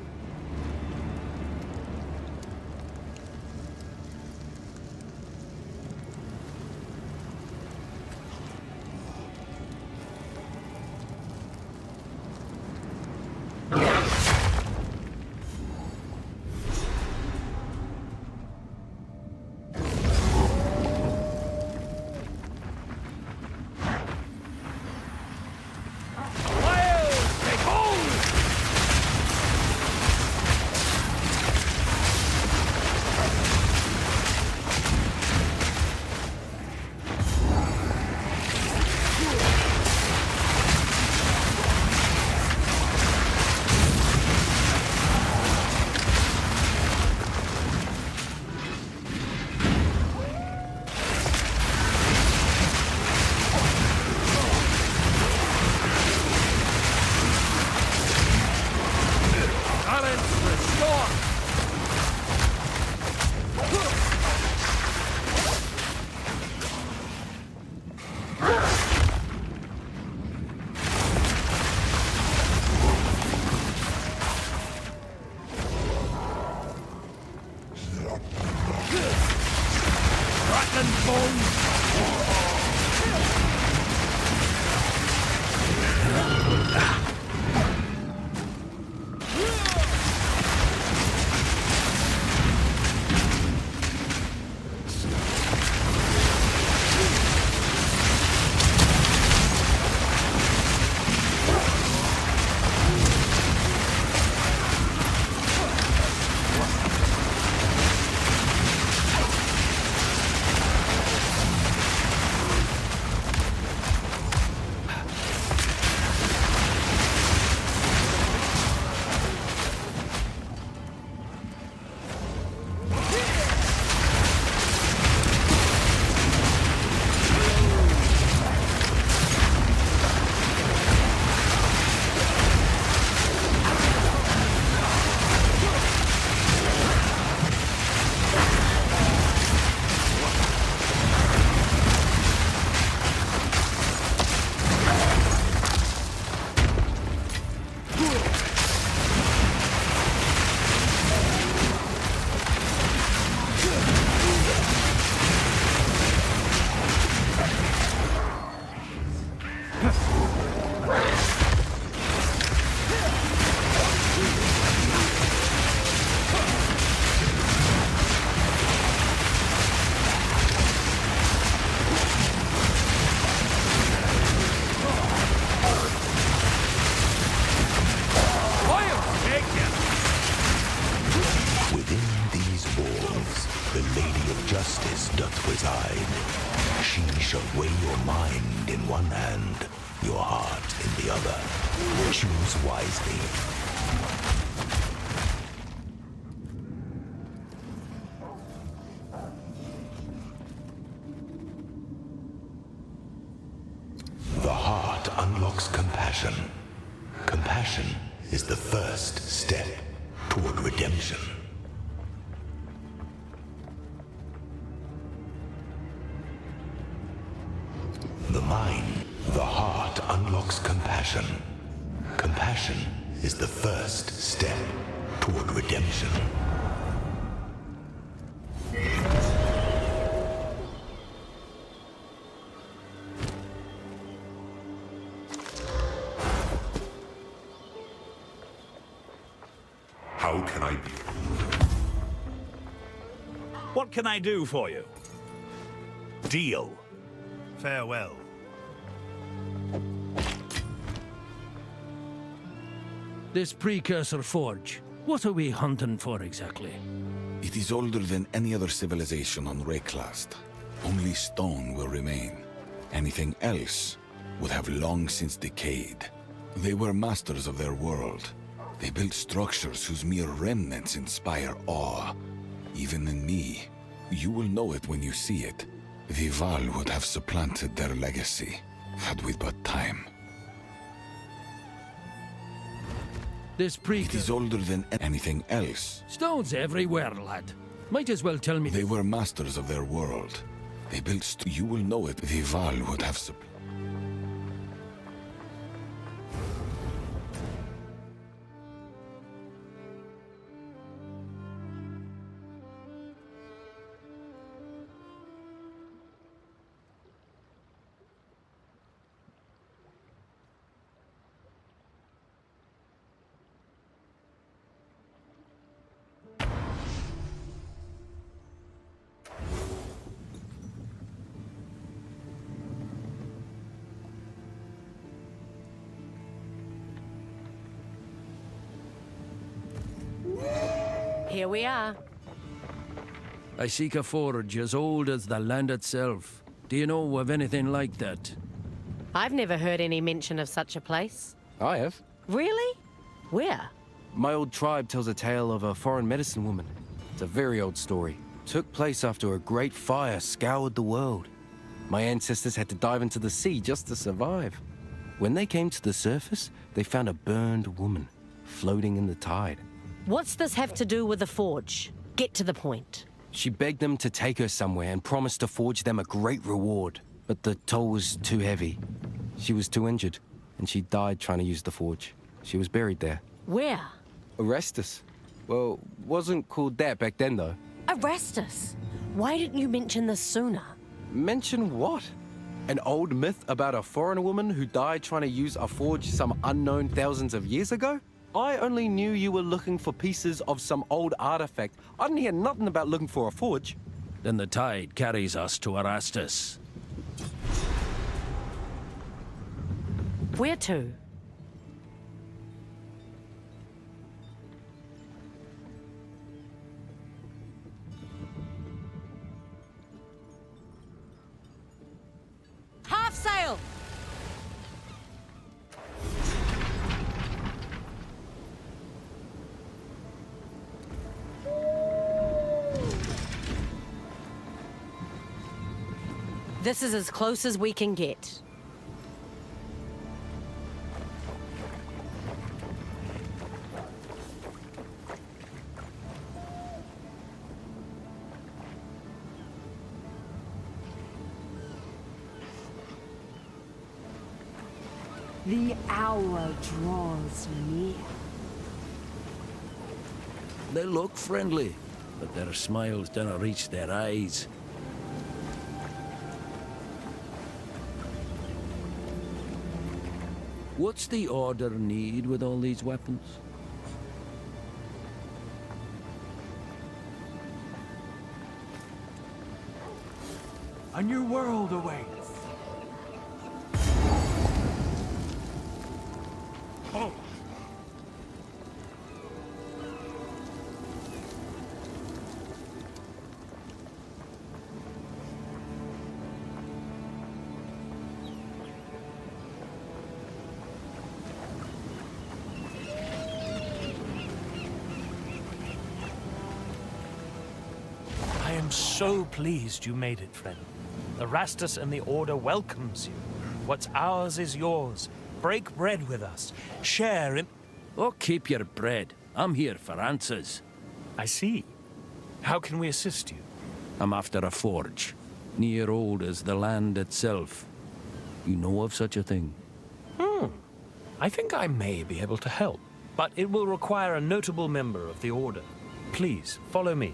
S16: The heart unlocks compassion. Compassion is the first step toward redemption. The mind, the heart unlocks compassion. Compassion is the first step toward redemption.
S12: How can I be?
S7: What can I do for you? Deal. Farewell.
S1: This precursor forge, what are we hunting for exactly?
S13: It is older than any other civilization on Rayclast. Only stone will remain. Anything else would have long since decayed. They were masters of their world. They built structures whose mere remnants inspire awe. Even in me. You will know it when you see it. Vival would have supplanted their legacy, had we but time.
S1: This
S13: It is older than anything else.
S1: Stones everywhere, lad. Might as well tell me.
S13: They were masters of their world. They built you will know it. Vival would have
S9: Here we are.
S1: I seek a forge as old as the land itself. Do you know of anything like that?
S9: I've never heard any mention of such a place.
S8: I have.
S9: Really? Where?
S8: My old tribe tells a tale of a foreign medicine woman. It's a very old story. Took place after a great fire scoured the world. My ancestors had to dive into the sea just to survive. When they came to the surface, they found a burned woman floating in the tide.
S9: What's this have to do with the forge? Get to the point.
S8: She begged them to take her somewhere and promised to forge them a great reward. But the toll was too heavy. She was too injured, and she died trying to use the forge. She was buried there.
S9: Where?
S8: Arrestus. Well, wasn't called that back then, though.
S9: Arrestus? Why didn't you mention this sooner?
S8: Mention what? An old myth about a foreigner woman who died trying to use a forge some unknown thousands of years ago? I only knew you were looking for pieces of some old artifact. I didn't hear nothing about looking for a forge.
S1: Then the tide carries us to Arastus.
S9: Where to? Half sail! This is as close as we can get.
S17: The hour draws near.
S1: They look friendly, but their smiles don't reach their eyes. What's the Order need with all these weapons?
S22: A new world awaits.
S18: Oh.
S22: I am so pleased you made it, friend. Arastus and the Order welcomes you. What's ours is yours. Break bread with us. Share in...
S1: Oh, keep your bread. I'm here for answers.
S22: I see. How can we assist you?
S1: I'm after a forge, near old as the land itself. You know of such a thing?
S22: I think I may be able to help, but it will require a notable member of the Order. Please, follow me.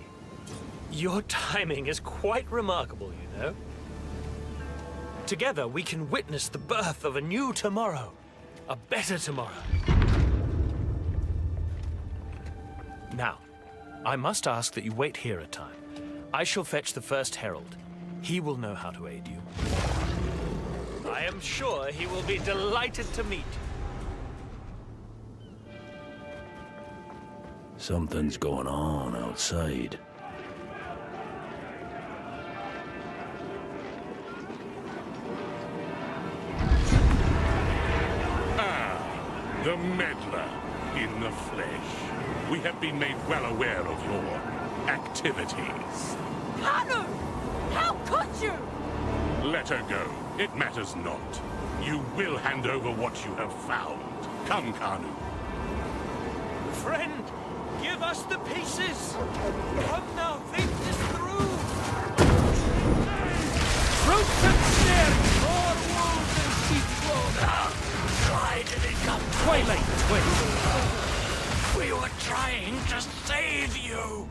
S22: Your timing is quite remarkable, you know. Together, we can witness the birth of a new tomorrow. A better tomorrow. Now, I must ask that you wait here a time. I shall fetch the first herald. He will know how to aid you. I am sure he will be delighted to meet you.
S1: Something's going on outside.
S18: The meddler in the flesh. We have been made well aware of your activities.
S5: Kanu! How could you?
S18: Let her go. It matters not. You will hand over what you have found. Come, Kanu.
S22: Friend, give us the pieces! Come now, think this through! Roots and snares! More wolves and sheep flown! Why did it come? Twilight Twin! We were trying to save you!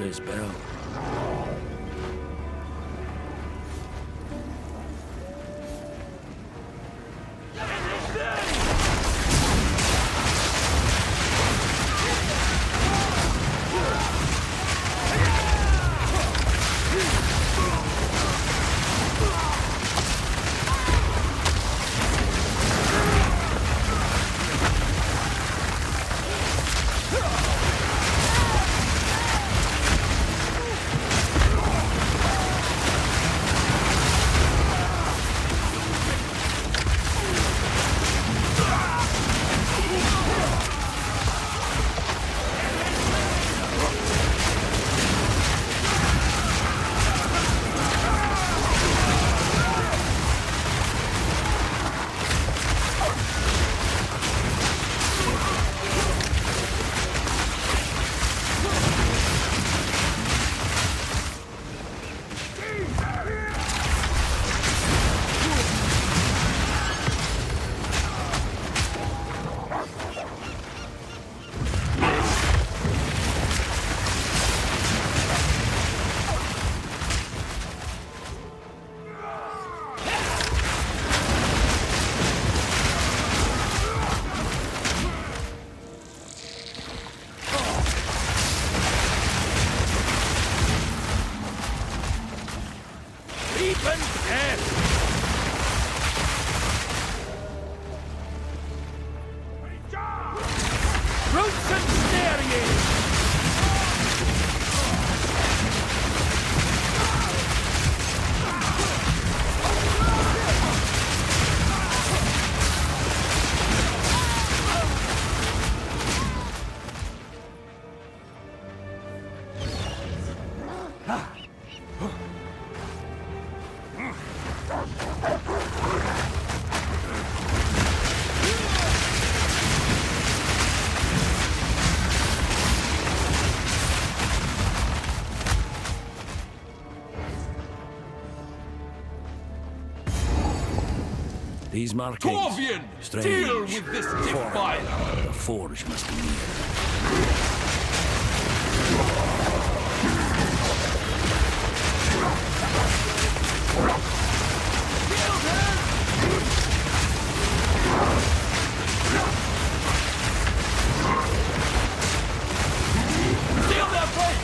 S1: this bell. These markings.
S3: Torvian!
S1: Strange.
S3: Deal with this defiler!
S1: The forge must be near.
S3: Seal their fate!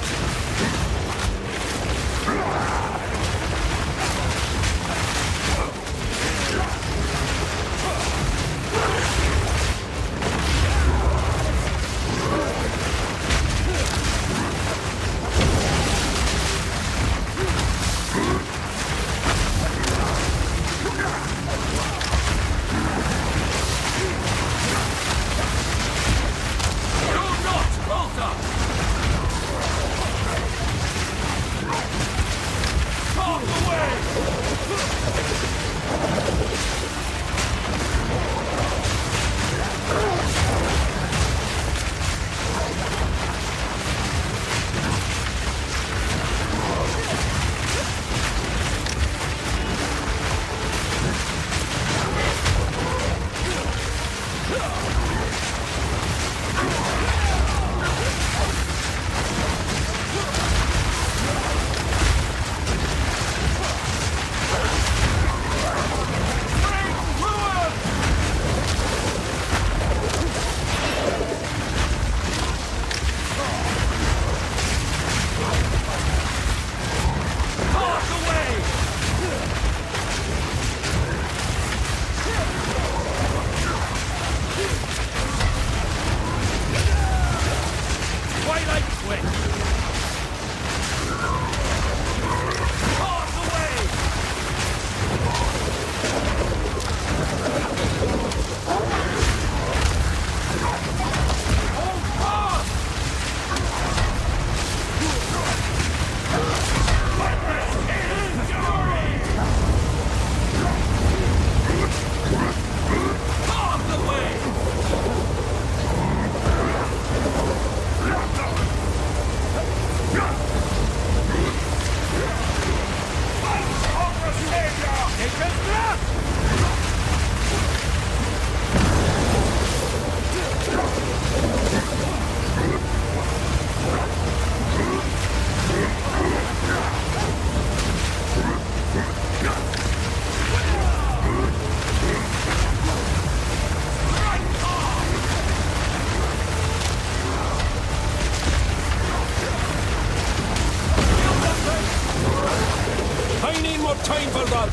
S11: Time for that!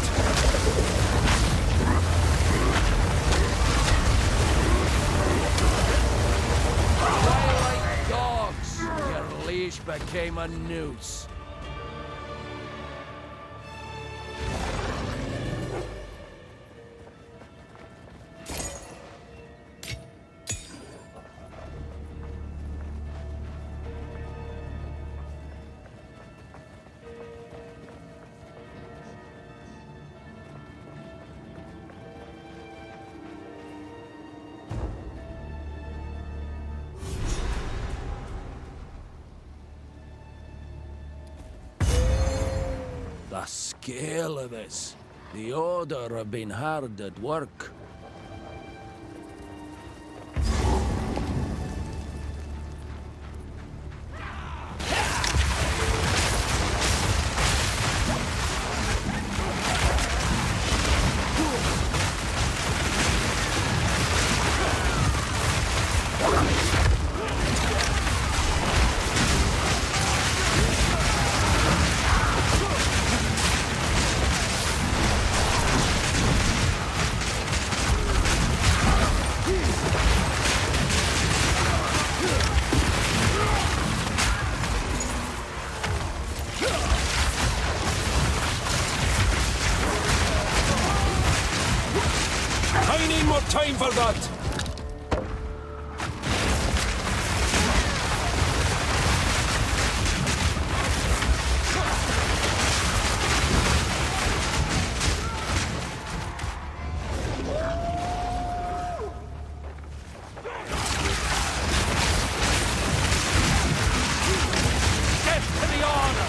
S1: Like dogs, your leash became a noose. The scale of this. The Order have been hard at work.
S11: I need more time for that!
S1: Death to the Order!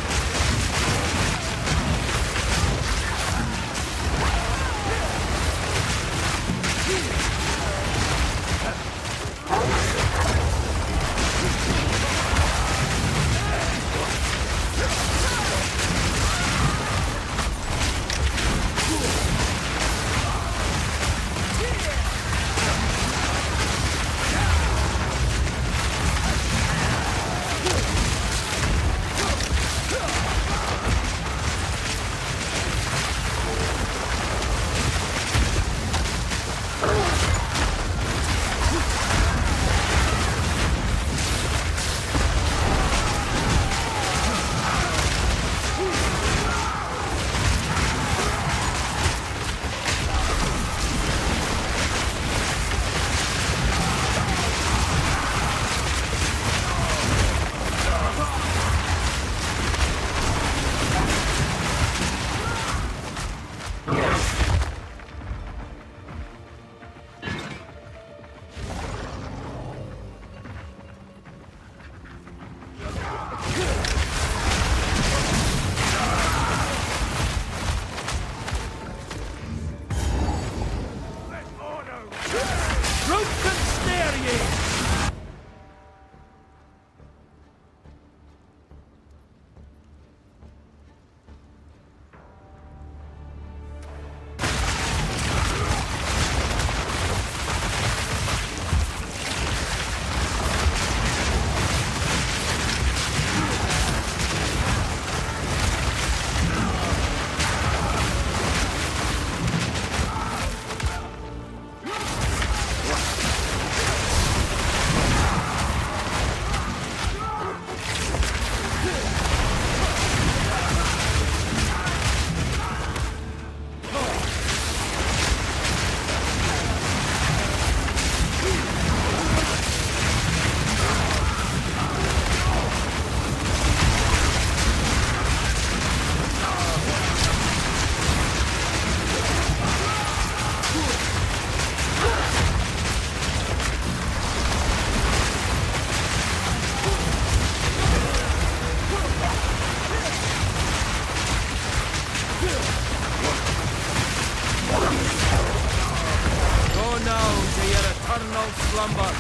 S3: don't slumber.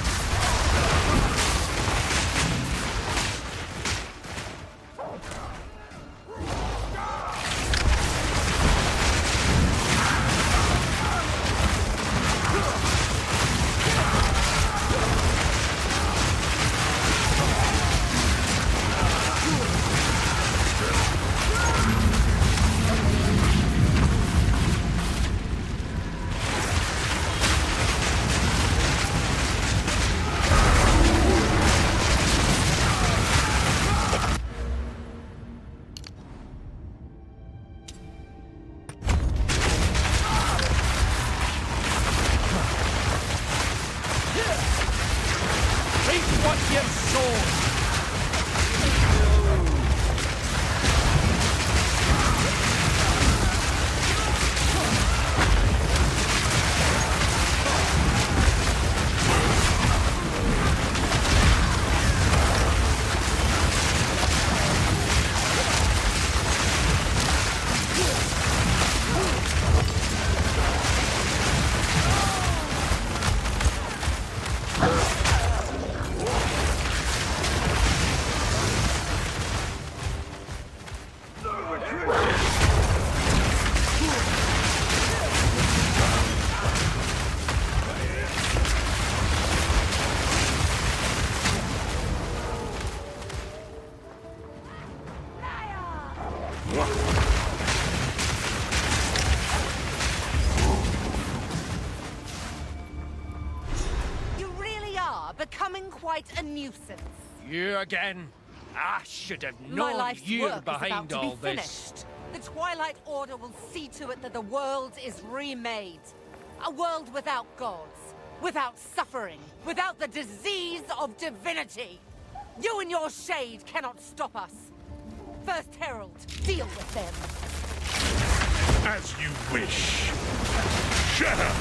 S3: Reap what you've sown.
S4: You really are becoming quite a nuisance.
S3: You again? I should have
S4: My
S3: known
S4: life's
S3: you
S4: work
S3: were
S4: is about
S3: behind
S4: to be
S3: all this.
S4: finished. The Twilight Order will see to it that the world is remade. A world without gods, without suffering, without the disease of divinity. You and your shade cannot stop us. First Herald, deal with them.
S18: As you wish. Shatter!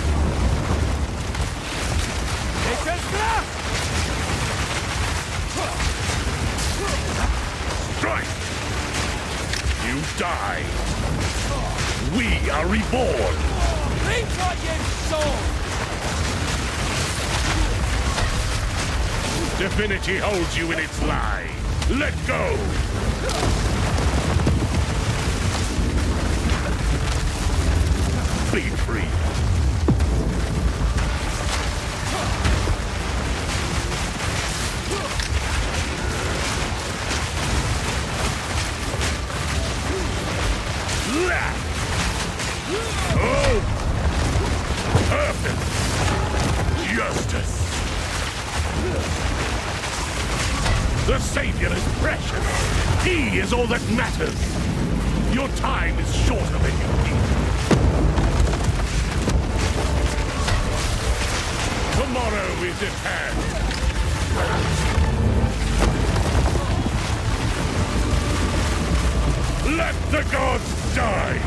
S18: Strike! You die! We are reborn!
S3: Reap what you've sown!
S18: Divinity holds you in its lie! Let go! Be free! Oh! Perfect! Justice! The Savior is precious! He is all that matters! Your time is shorter than you think. Tomorrow is at hand! Let the gods die!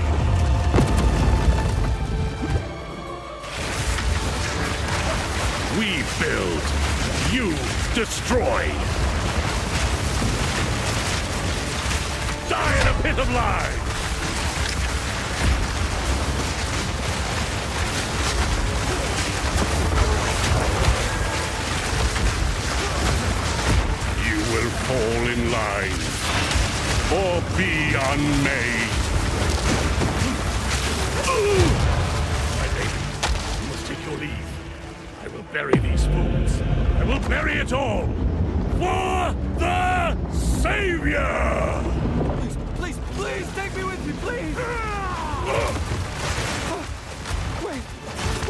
S18: We build, you destroy. Die in a pit of lies! You will fall in line, or be unmade. My lady, you must take your leave. I will bury these fools. I will bury it all! For the Savior!
S6: Please take me with you, please!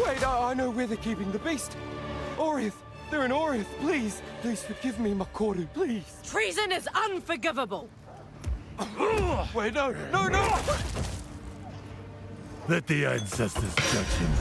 S6: Wait, I know where they're keeping the beast. Orith, they're in Orith, please. Please forgive me, Makoru, please.
S4: Treason is unforgivable.
S6: Wait, no!
S18: Let the ancestors judge him.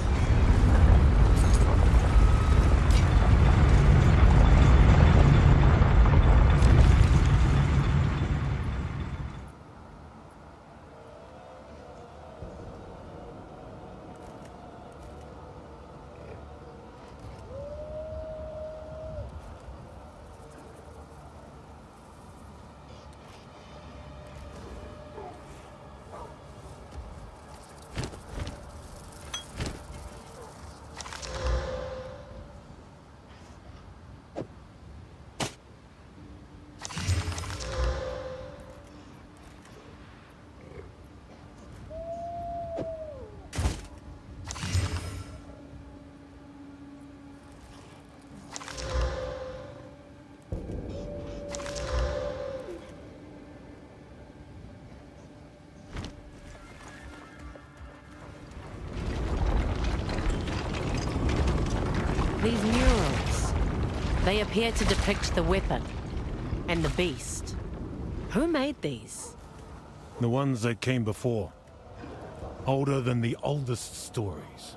S9: These murals, they appear to depict the weapon and the beast. Who made these?
S11: The ones that came before. Older than the oldest stories.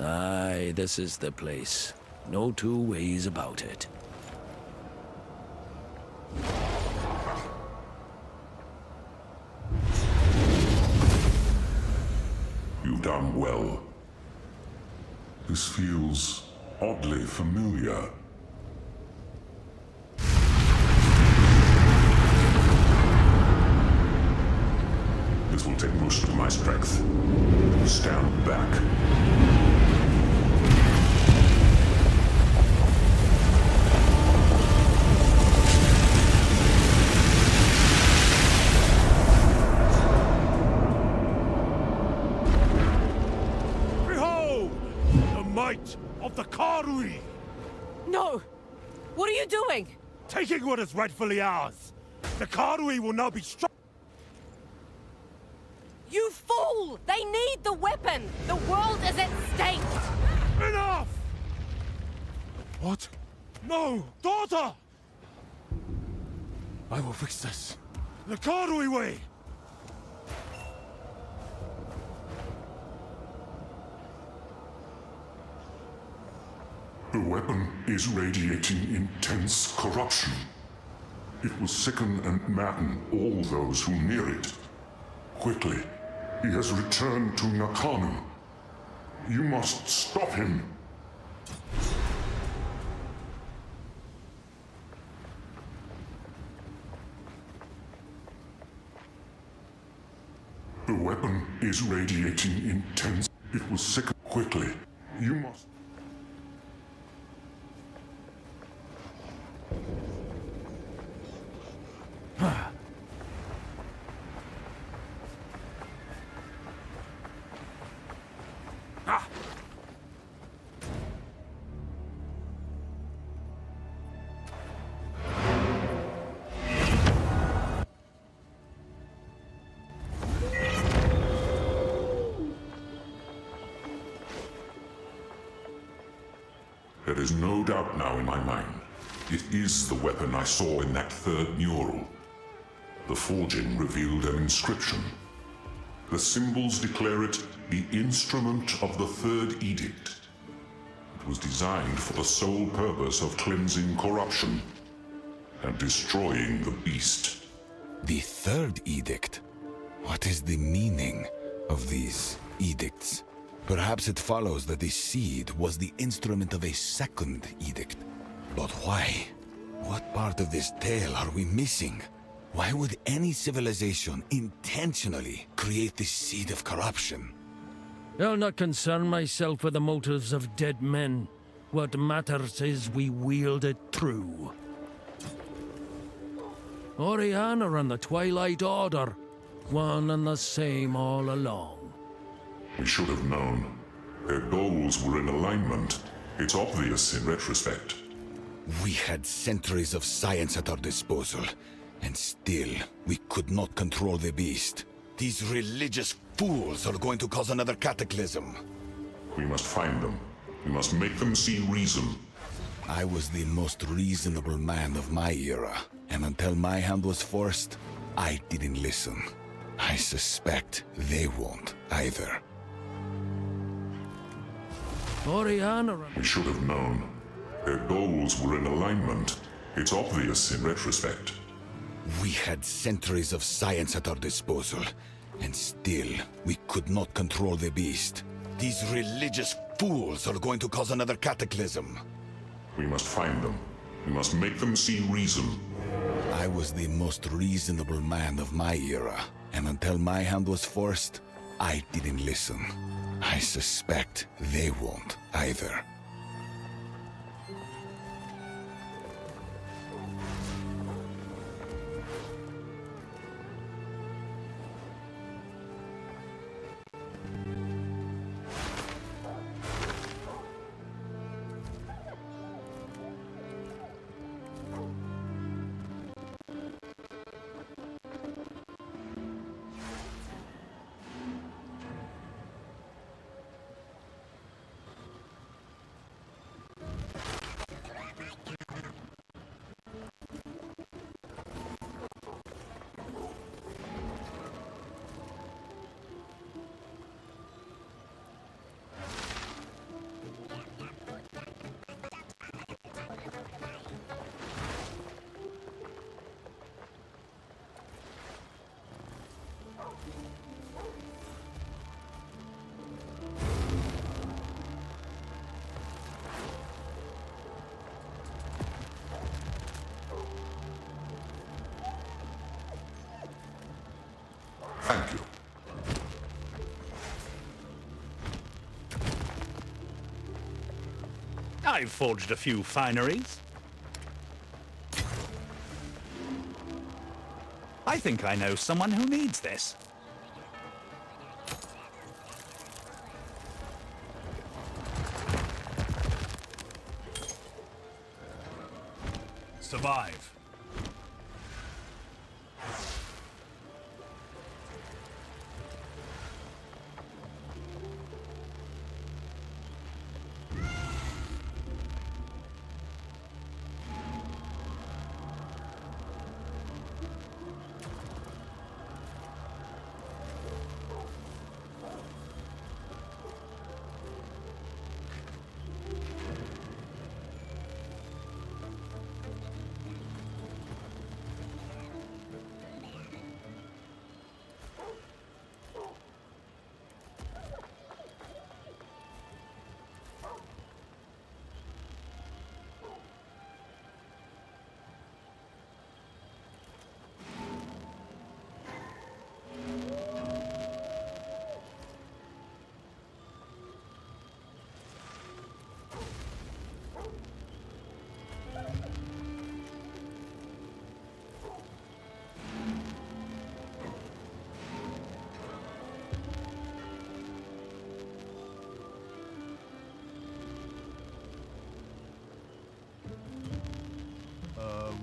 S1: Aye, this is the place. No two ways about it.
S12: You've done well. This feels oddly familiar. This will take most of my strength. Stand back.
S11: Behold! The might of the Karui!
S9: No! What are you doing?
S11: Taking what is rightfully ours! The Karui will now be struck.
S9: You fool! They need the weapon! The world is at stake!
S11: Enough! What? No! Daughter! I will fix this. The Karui way!
S12: The weapon is radiating intense corruption. It will sicken and madden all those who near it. Quickly, he has returned to Nakanu. You must stop him. The weapon is radiating intense. It will sicken quickly. You must. There is no doubt now in my mind. It is the weapon I saw in that third mural. The forging revealed an inscription. The symbols declare it the instrument of the Third Edict. It was designed for the sole purpose of cleansing corruption and destroying the beast.
S13: The Third Edict? What is the meaning of these edicts? Perhaps it follows that the seed was the instrument of a second edict. But why? What part of this tale are we missing? Why would any civilization intentionally create the seed of corruption?
S1: I'll not concern myself with the motives of dead men. What matters is we wield it true. Oriana and the Twilight Order, one and the same all along.
S12: We should have known. Their goals were in alignment. It's obvious in retrospect.
S13: We had centuries of science at our disposal, and still we could not control the beast. These religious fools are going to cause another cataclysm.
S12: We must find them. We must make them see reason.
S13: I was the most reasonable man of my era, and until my hand was forced, I didn't listen. I suspect they won't either.
S1: Oriana.
S12: We should have known. Their goals were in alignment. It's obvious in retrospect.
S13: We had centuries of science at our disposal, and still we could not control the beast. These religious fools are going to cause another cataclysm.
S12: We must find them. We must make them see reason.
S13: I was the most reasonable man of my era, and until my hand was forced, I didn't listen. I suspect they won't either.
S12: Thank you.
S7: I've forged a few fineries. I think I know someone who needs this. Survive.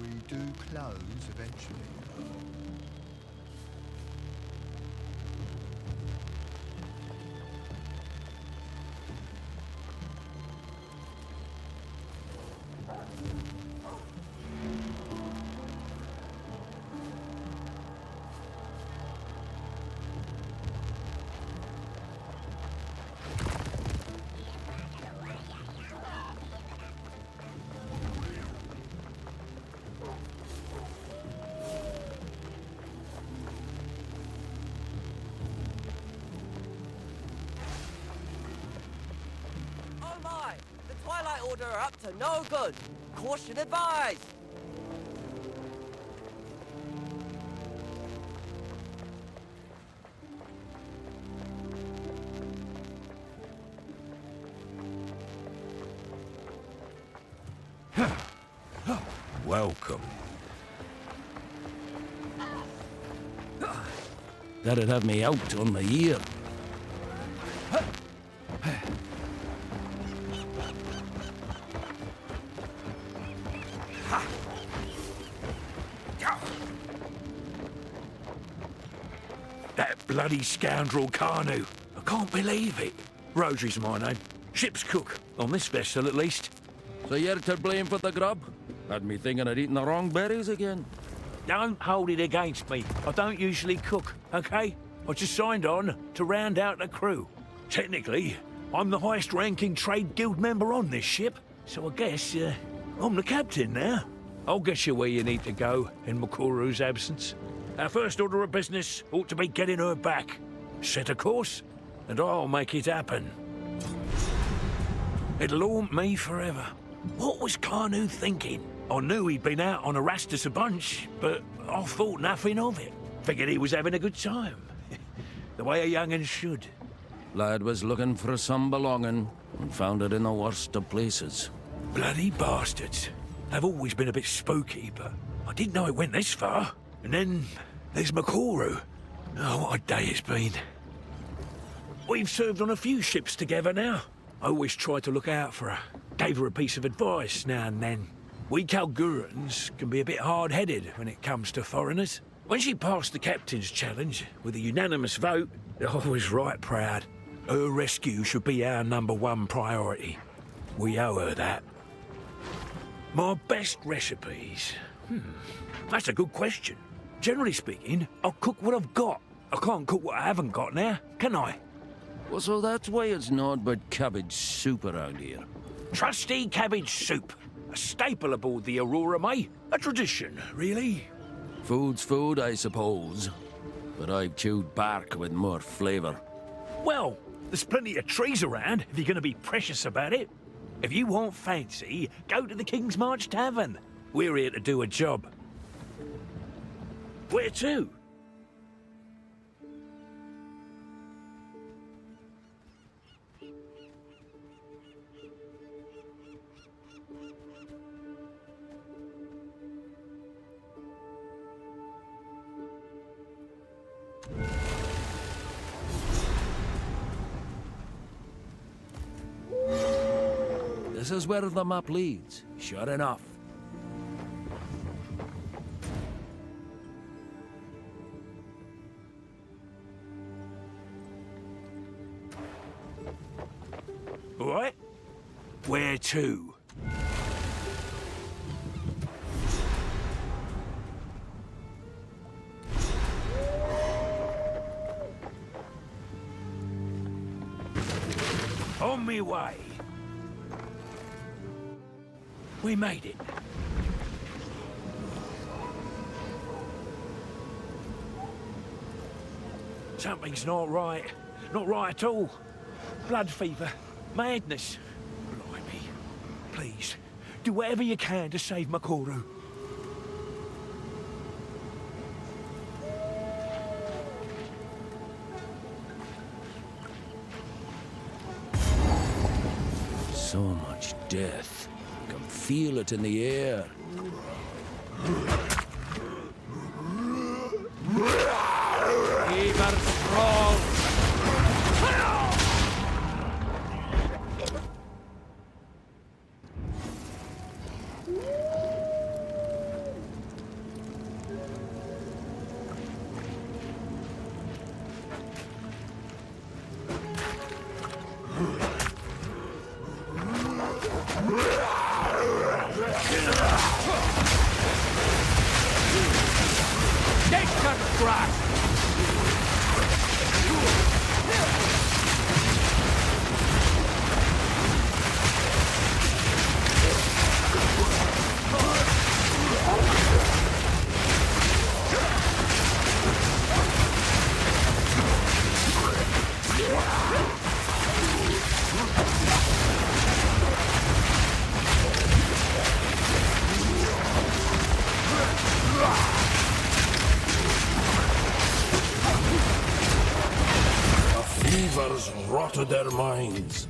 S10: We do close eventually.
S21: Twilight Order are up to no good. Caution advised.
S14: Welcome.
S1: That'd have me out on the ear.
S14: That bloody scoundrel Carnu. I can't believe it. Rosary's my name. Ship's cook. On this vessel, at least.
S1: So you're to blame for the grub? Had me thinking I'd eaten the wrong berries again.
S14: Don't hold it against me. I don't usually cook, okay? I just signed on to round out the crew. Technically, I'm the highest-ranking trade guild member on this ship, so I guess I'm the captain now. I'll get you where you need to go in Makuru's absence. Our first order of business ought to be getting her back. Set a course, and I'll make it happen. It'll haunt me forever. What was Kanu thinking? I knew he'd been out on Erastus a bunch, but I thought nothing of it. Figured he was having a good time. The way a young'un should.
S1: Lad was looking for some belonging and found it in the worst of places.
S14: Bloody bastards. They've always been a bit spooky, but I didn't know it went this far. And then there's Makoru. Oh, what a day it's been. We've served on a few ships together now. I always try to look out for her. Gave her a piece of advice now and then. We Kalgurans can be a bit hard-headed when it comes to foreigners. When she passed the captain's challenge with a unanimous vote, I was right proud. Her rescue should be our #1 priority. We owe her that. My best recipes? That's a good question. Generally speaking, I'll cook what I've got. I can't cook what I haven't got now, can I?
S1: Well, so that's why it's not but cabbage soup around here.
S14: Trusty cabbage soup. A staple aboard the Aurora, mate. A tradition, really.
S1: Food's food, I suppose. But I've chewed bark with more flavour.
S14: Well, there's plenty of trees around if you're going to be precious about it. If you want fancy, go to the King's March Tavern. We're here to do a job. Where to?
S1: This is where the map leads, sure enough.
S14: What? Where to? On me way. We made it. Something's not right. Not right at all. Blood fever. Madness. Blimey. Please, do whatever you can to save Makoru.
S1: So much death. I can feel it in the air.
S3: Keep her strong.
S1: Fevers rotted their minds.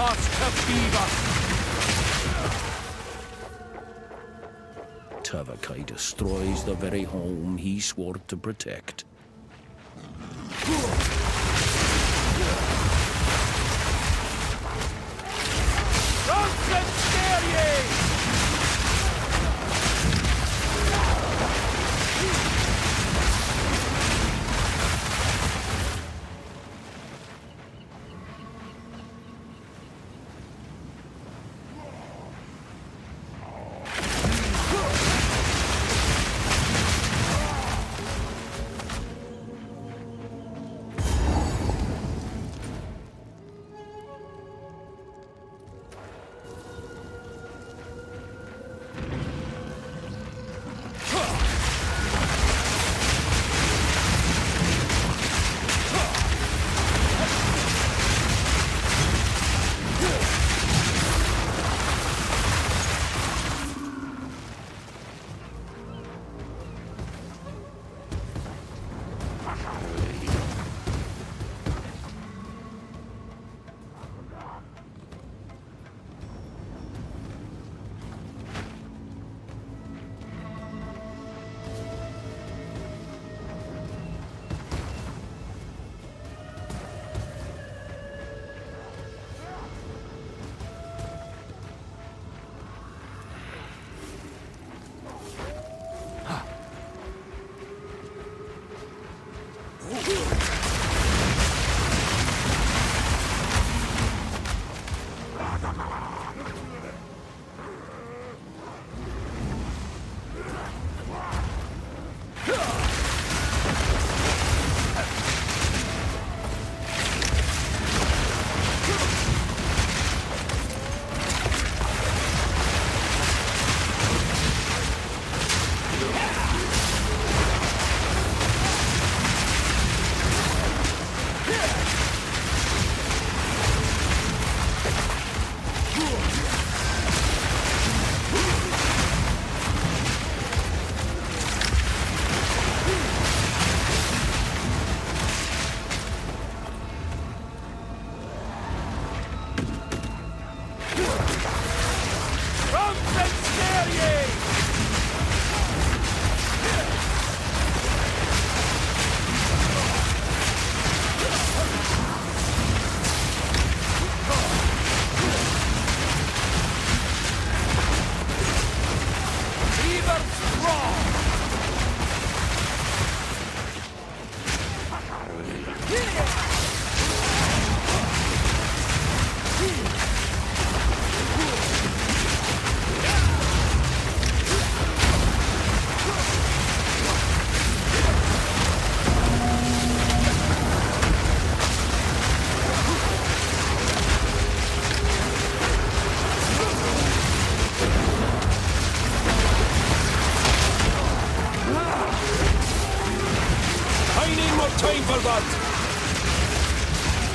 S3: frost to fever.
S1: Tavakai destroys the very home he swore to protect.
S3: Drunks and scare ye!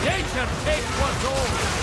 S1: Nature take what's old.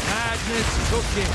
S3: Madness took him.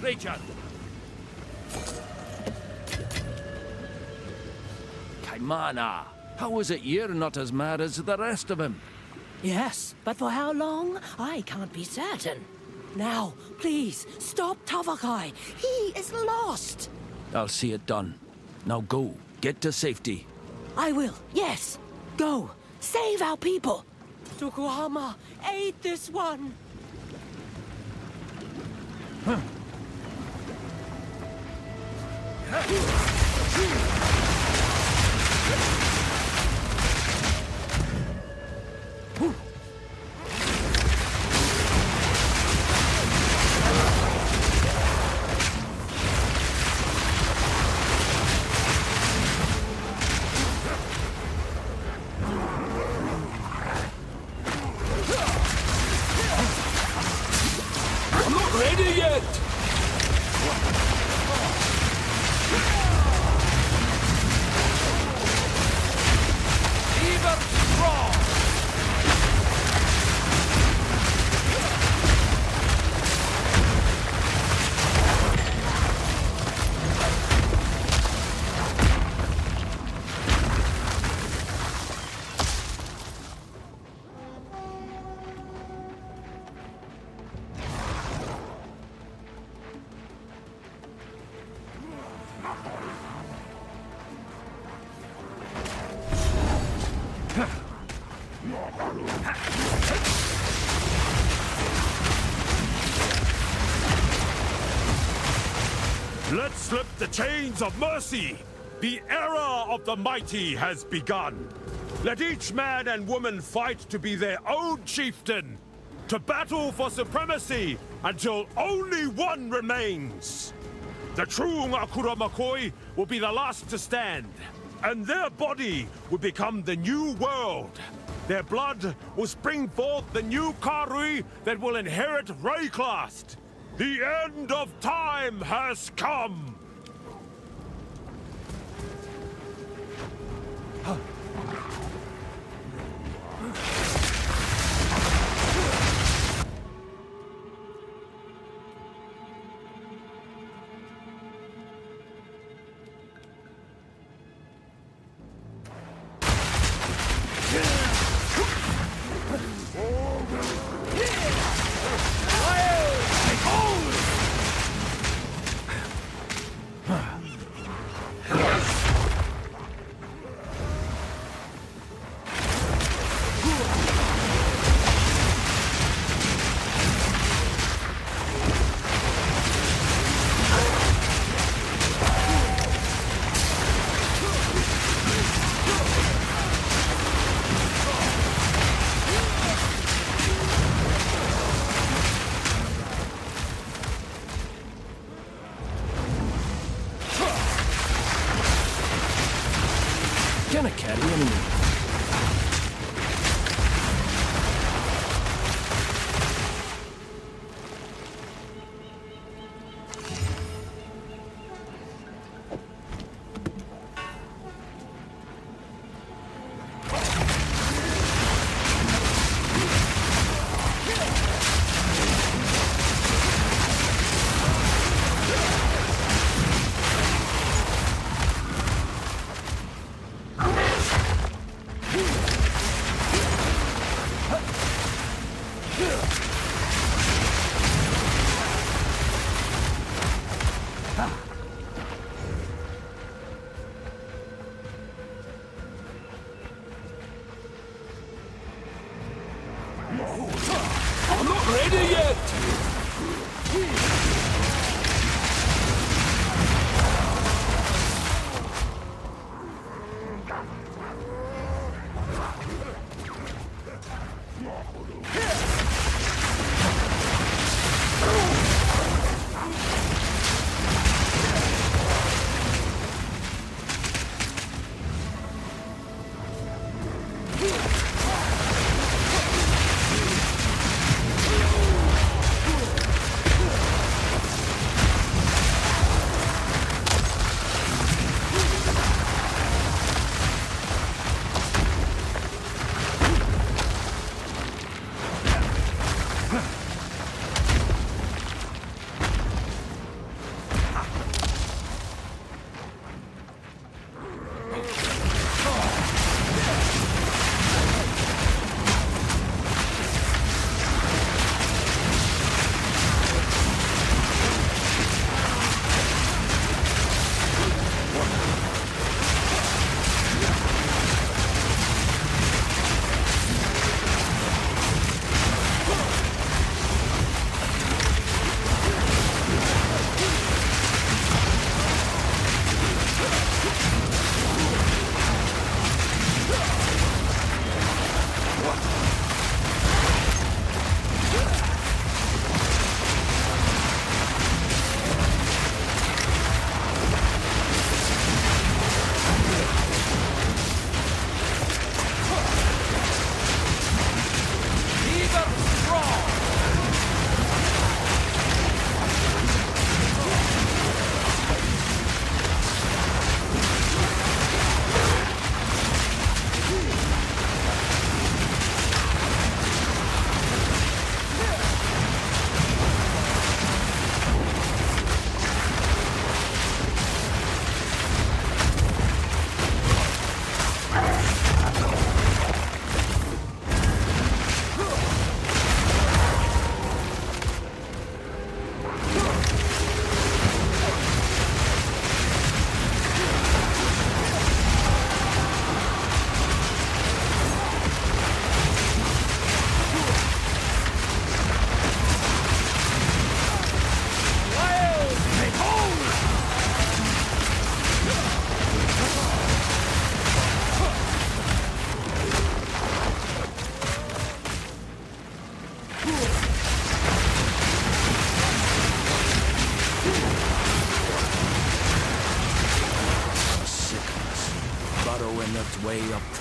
S3: creature!
S1: Kaimana, how is it you're not as mad as the rest of him?
S9: Yes, but for how long? I can't be certain. Now, please, stop Tavakai. He is lost.
S1: I'll see it done. Now go, get to safety.
S9: I will, yes. Go, save our people. Tokuhama, aid this one.
S3: I'm not ready yet! Even strong!
S11: Let's slip the chains of mercy! The era of the mighty has begun. Let each man and woman fight to be their own chieftain, to battle for supremacy until only one remains. The true Ngakura Makoi will be the last to stand, and their body will become the new world. Their blood will spring forth the new Karui that will inherit Rayclast. The end of time has come!
S1: Can I carry anyone?
S3: I'm not ready yet!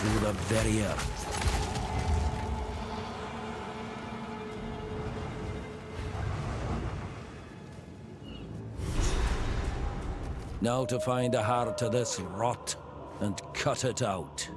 S1: through the very earth. Now to find the heart of this rot and cut it out.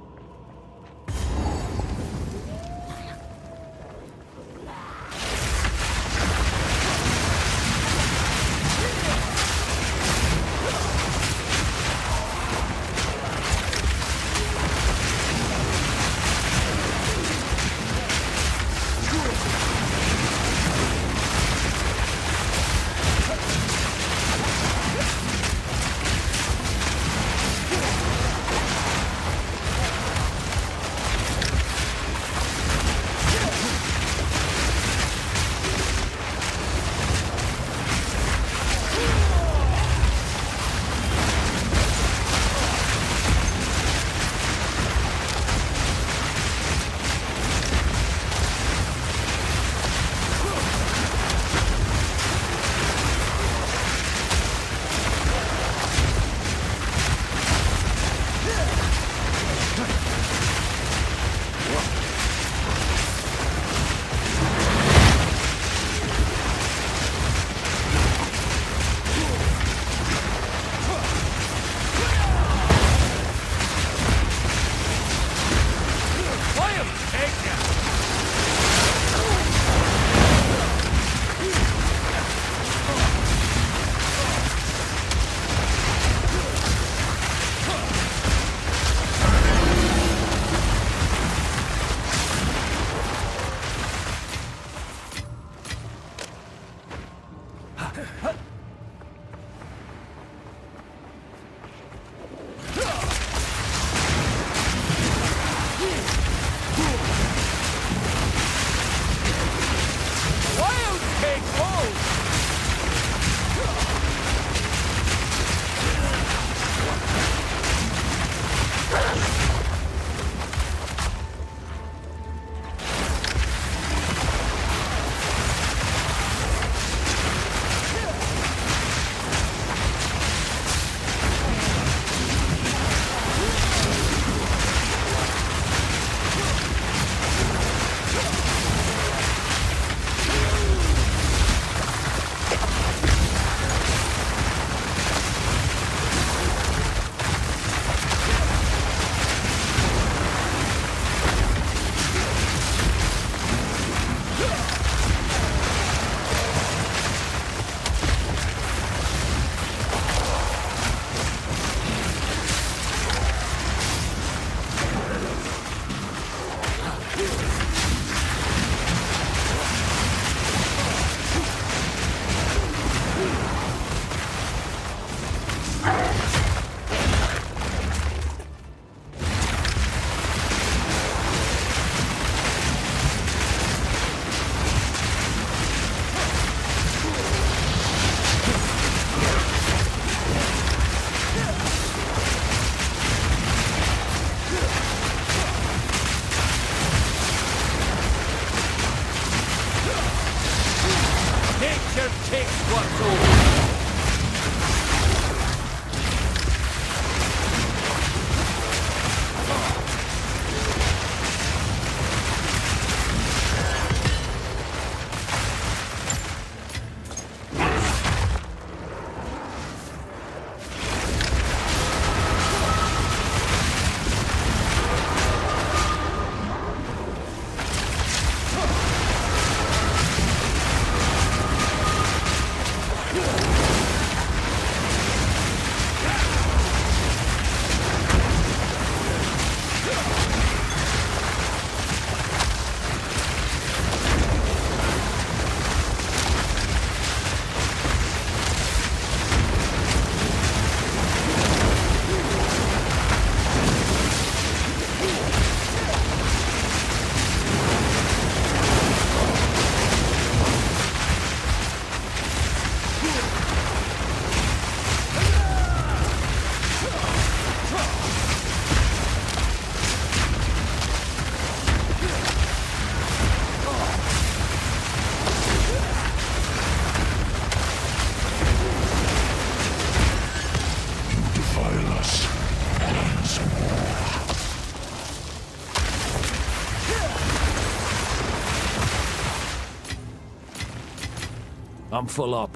S1: I'm full up.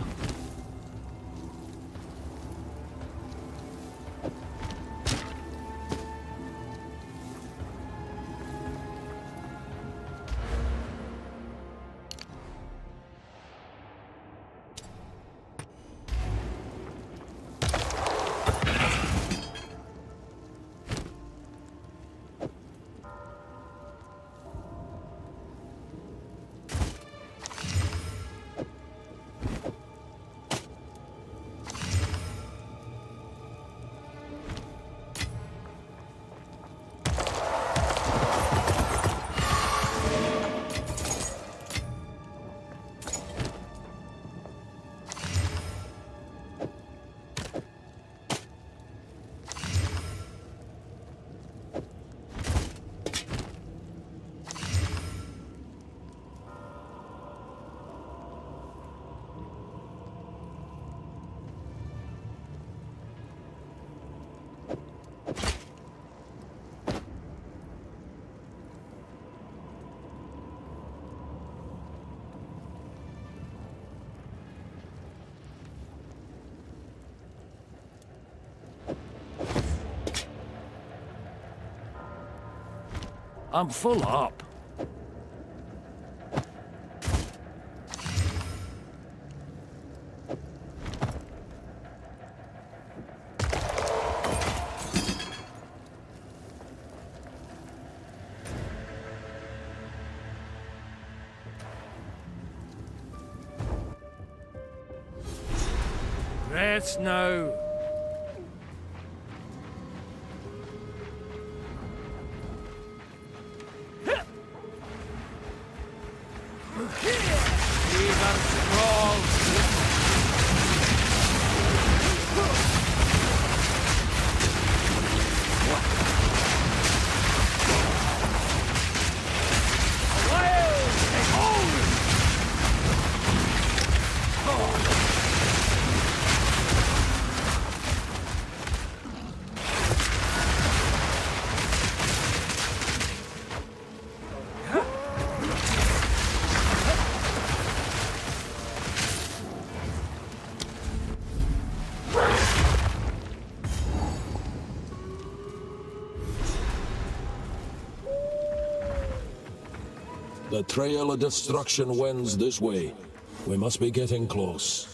S1: I'm full up. Rest now.
S3: The trail of destruction wends this way. We must be getting close.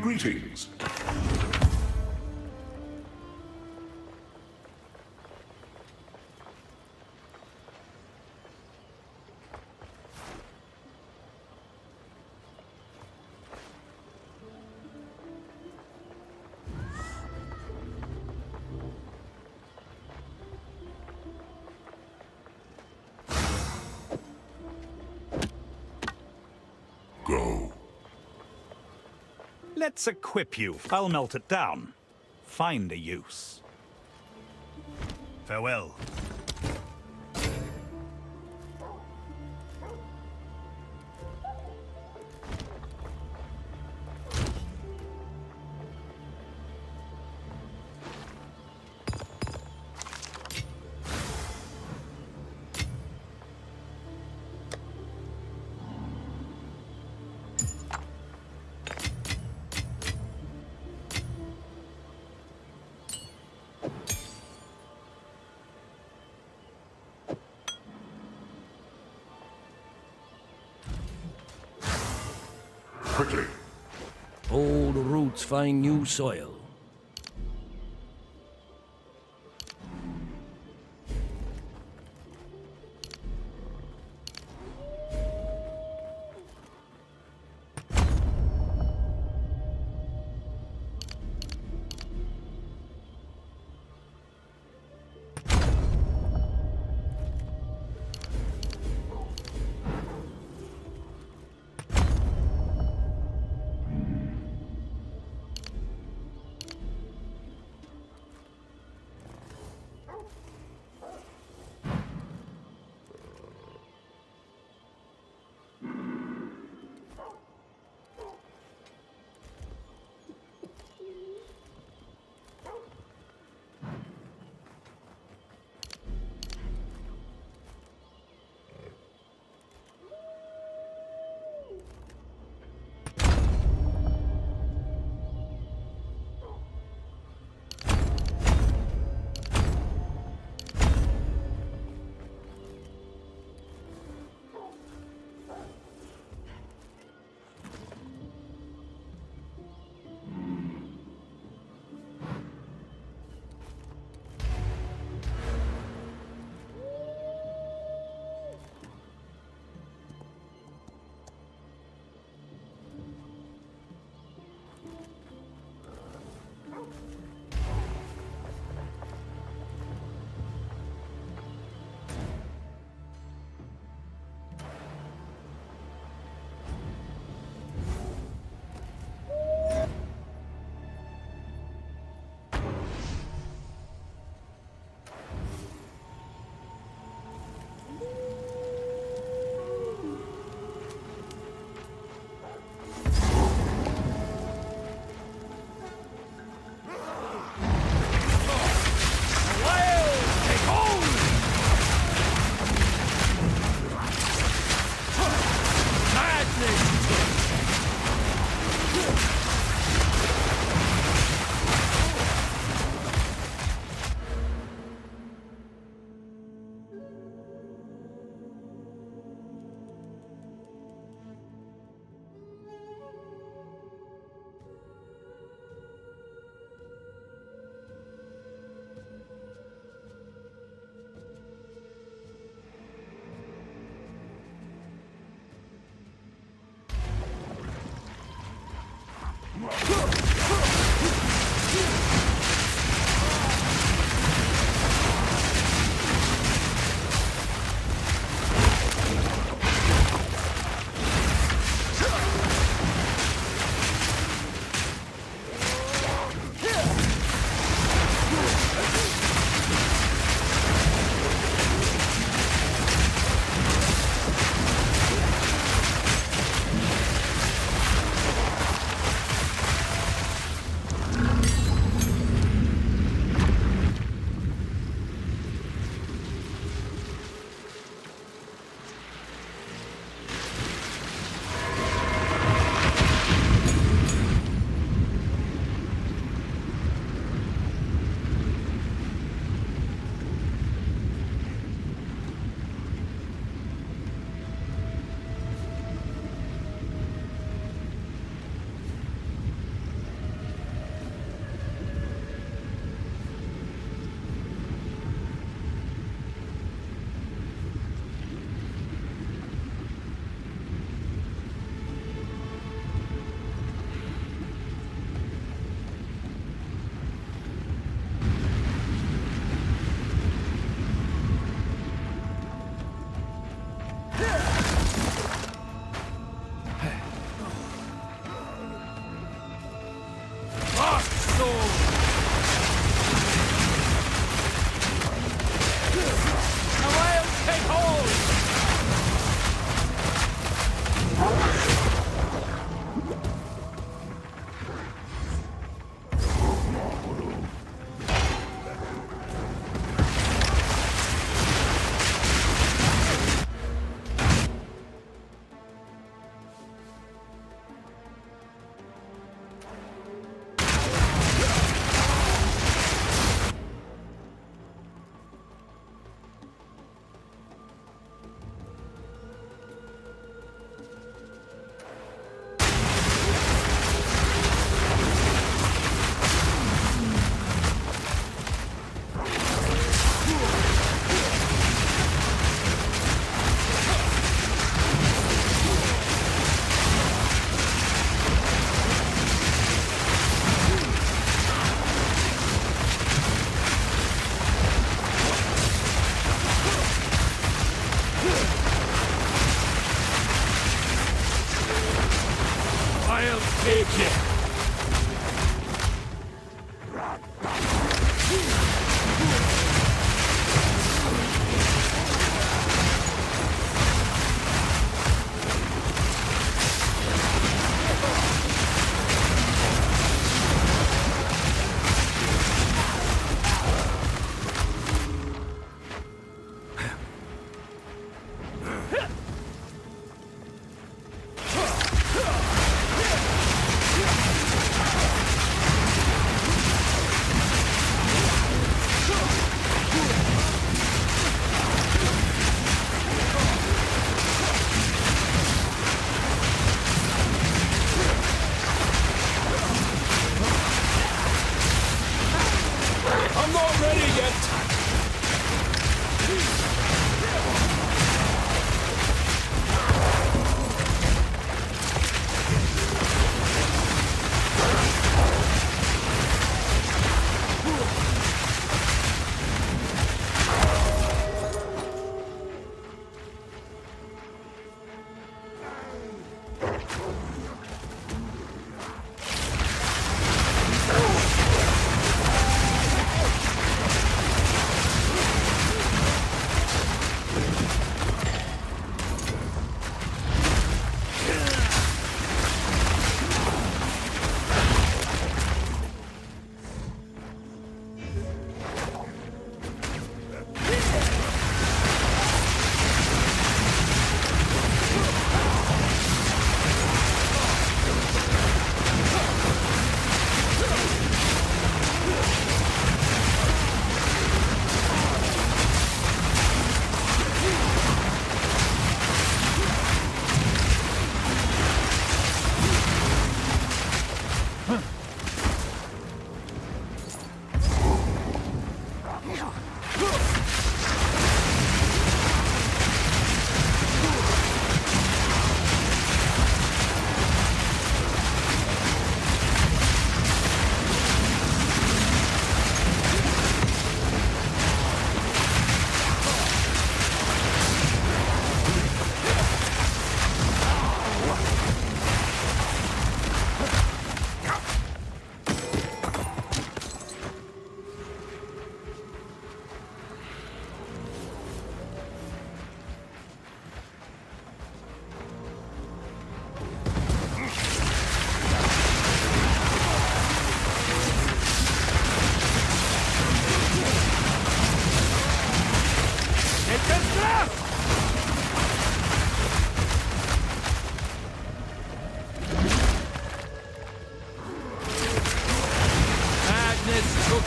S12: Greetings. Go.
S7: Let's equip you. I'll melt it down. Find a use. Farewell.
S12: Quickly.
S1: Old roots find new soil.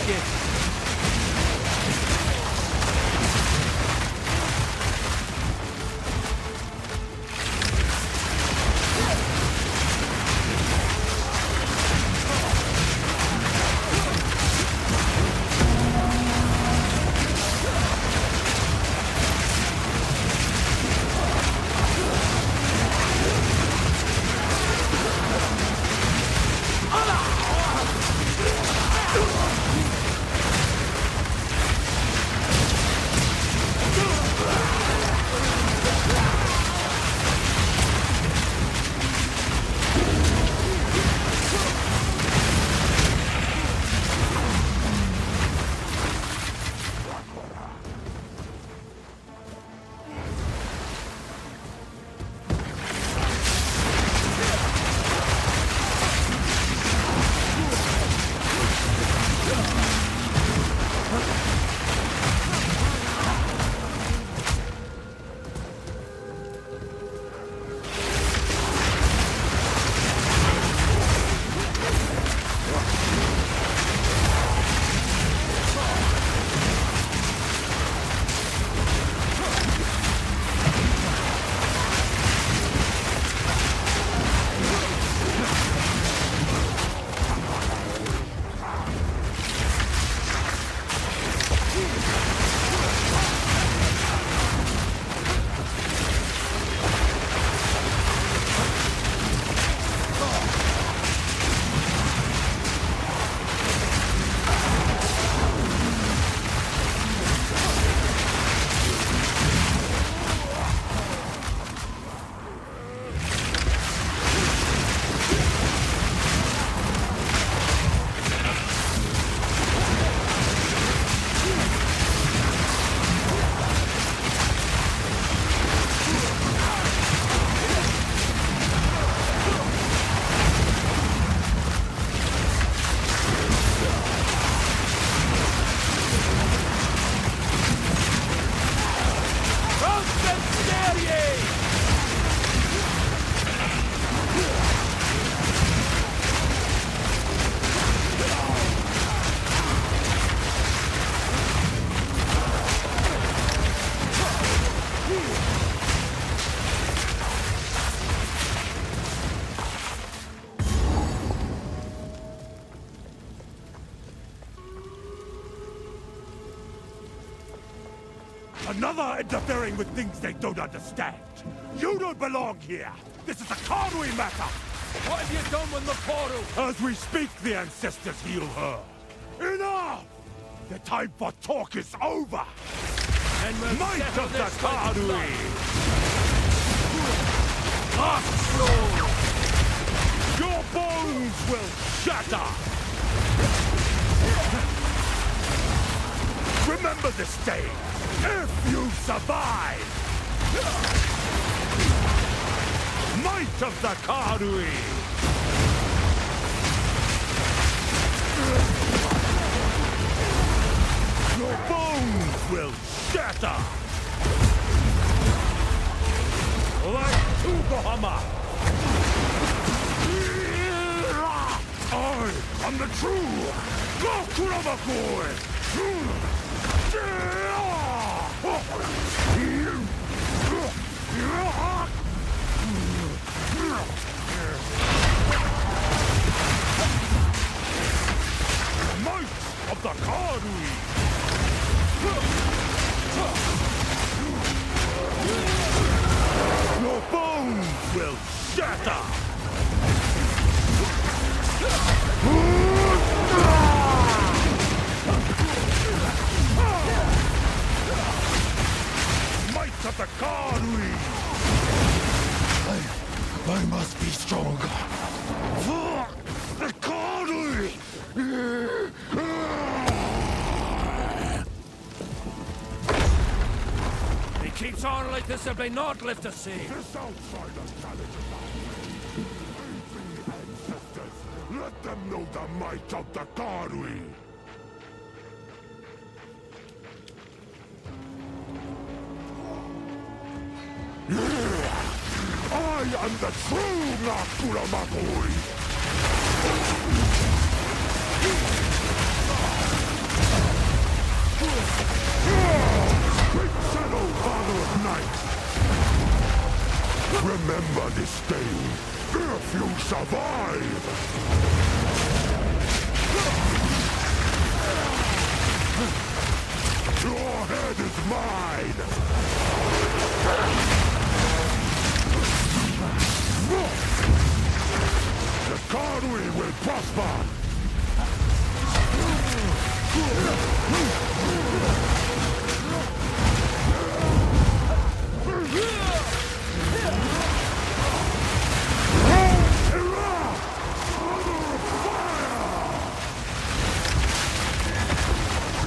S1: gift.
S18: Another interfering with things they don't understand. You don't belong here. This is a Karui matter.
S1: What have you done with Makoru?
S18: As we speak, the ancestors heal her. Enough! The time for talk is over.
S1: And we'll
S18: Might of the Karui! Your bones will shatter! Remember this day, if you survive! Might of the Karui! Your bones will shatter! Like Tugohama! I am the true Gokuramakoi! Might of the Karui! Your bones will shatter! Might of the Karui! I must be stronger. The Karui!
S1: He keeps on like this, there'll be naught left to see.
S18: This outsider challenges us. Ancient ancestors, let them know the might of the Karui! I am the true Nakura Makoi!
S12: savor this day, if you survive! Your head is mine! The Karui will prosper!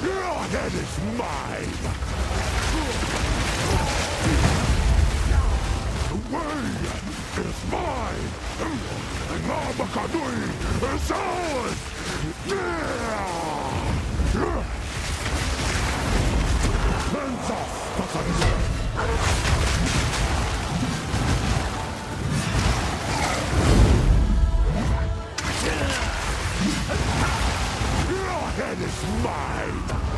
S12: Your head is mine! The way is mine! And now Makanui is ours! Hands off, Makanui! Your head is mine!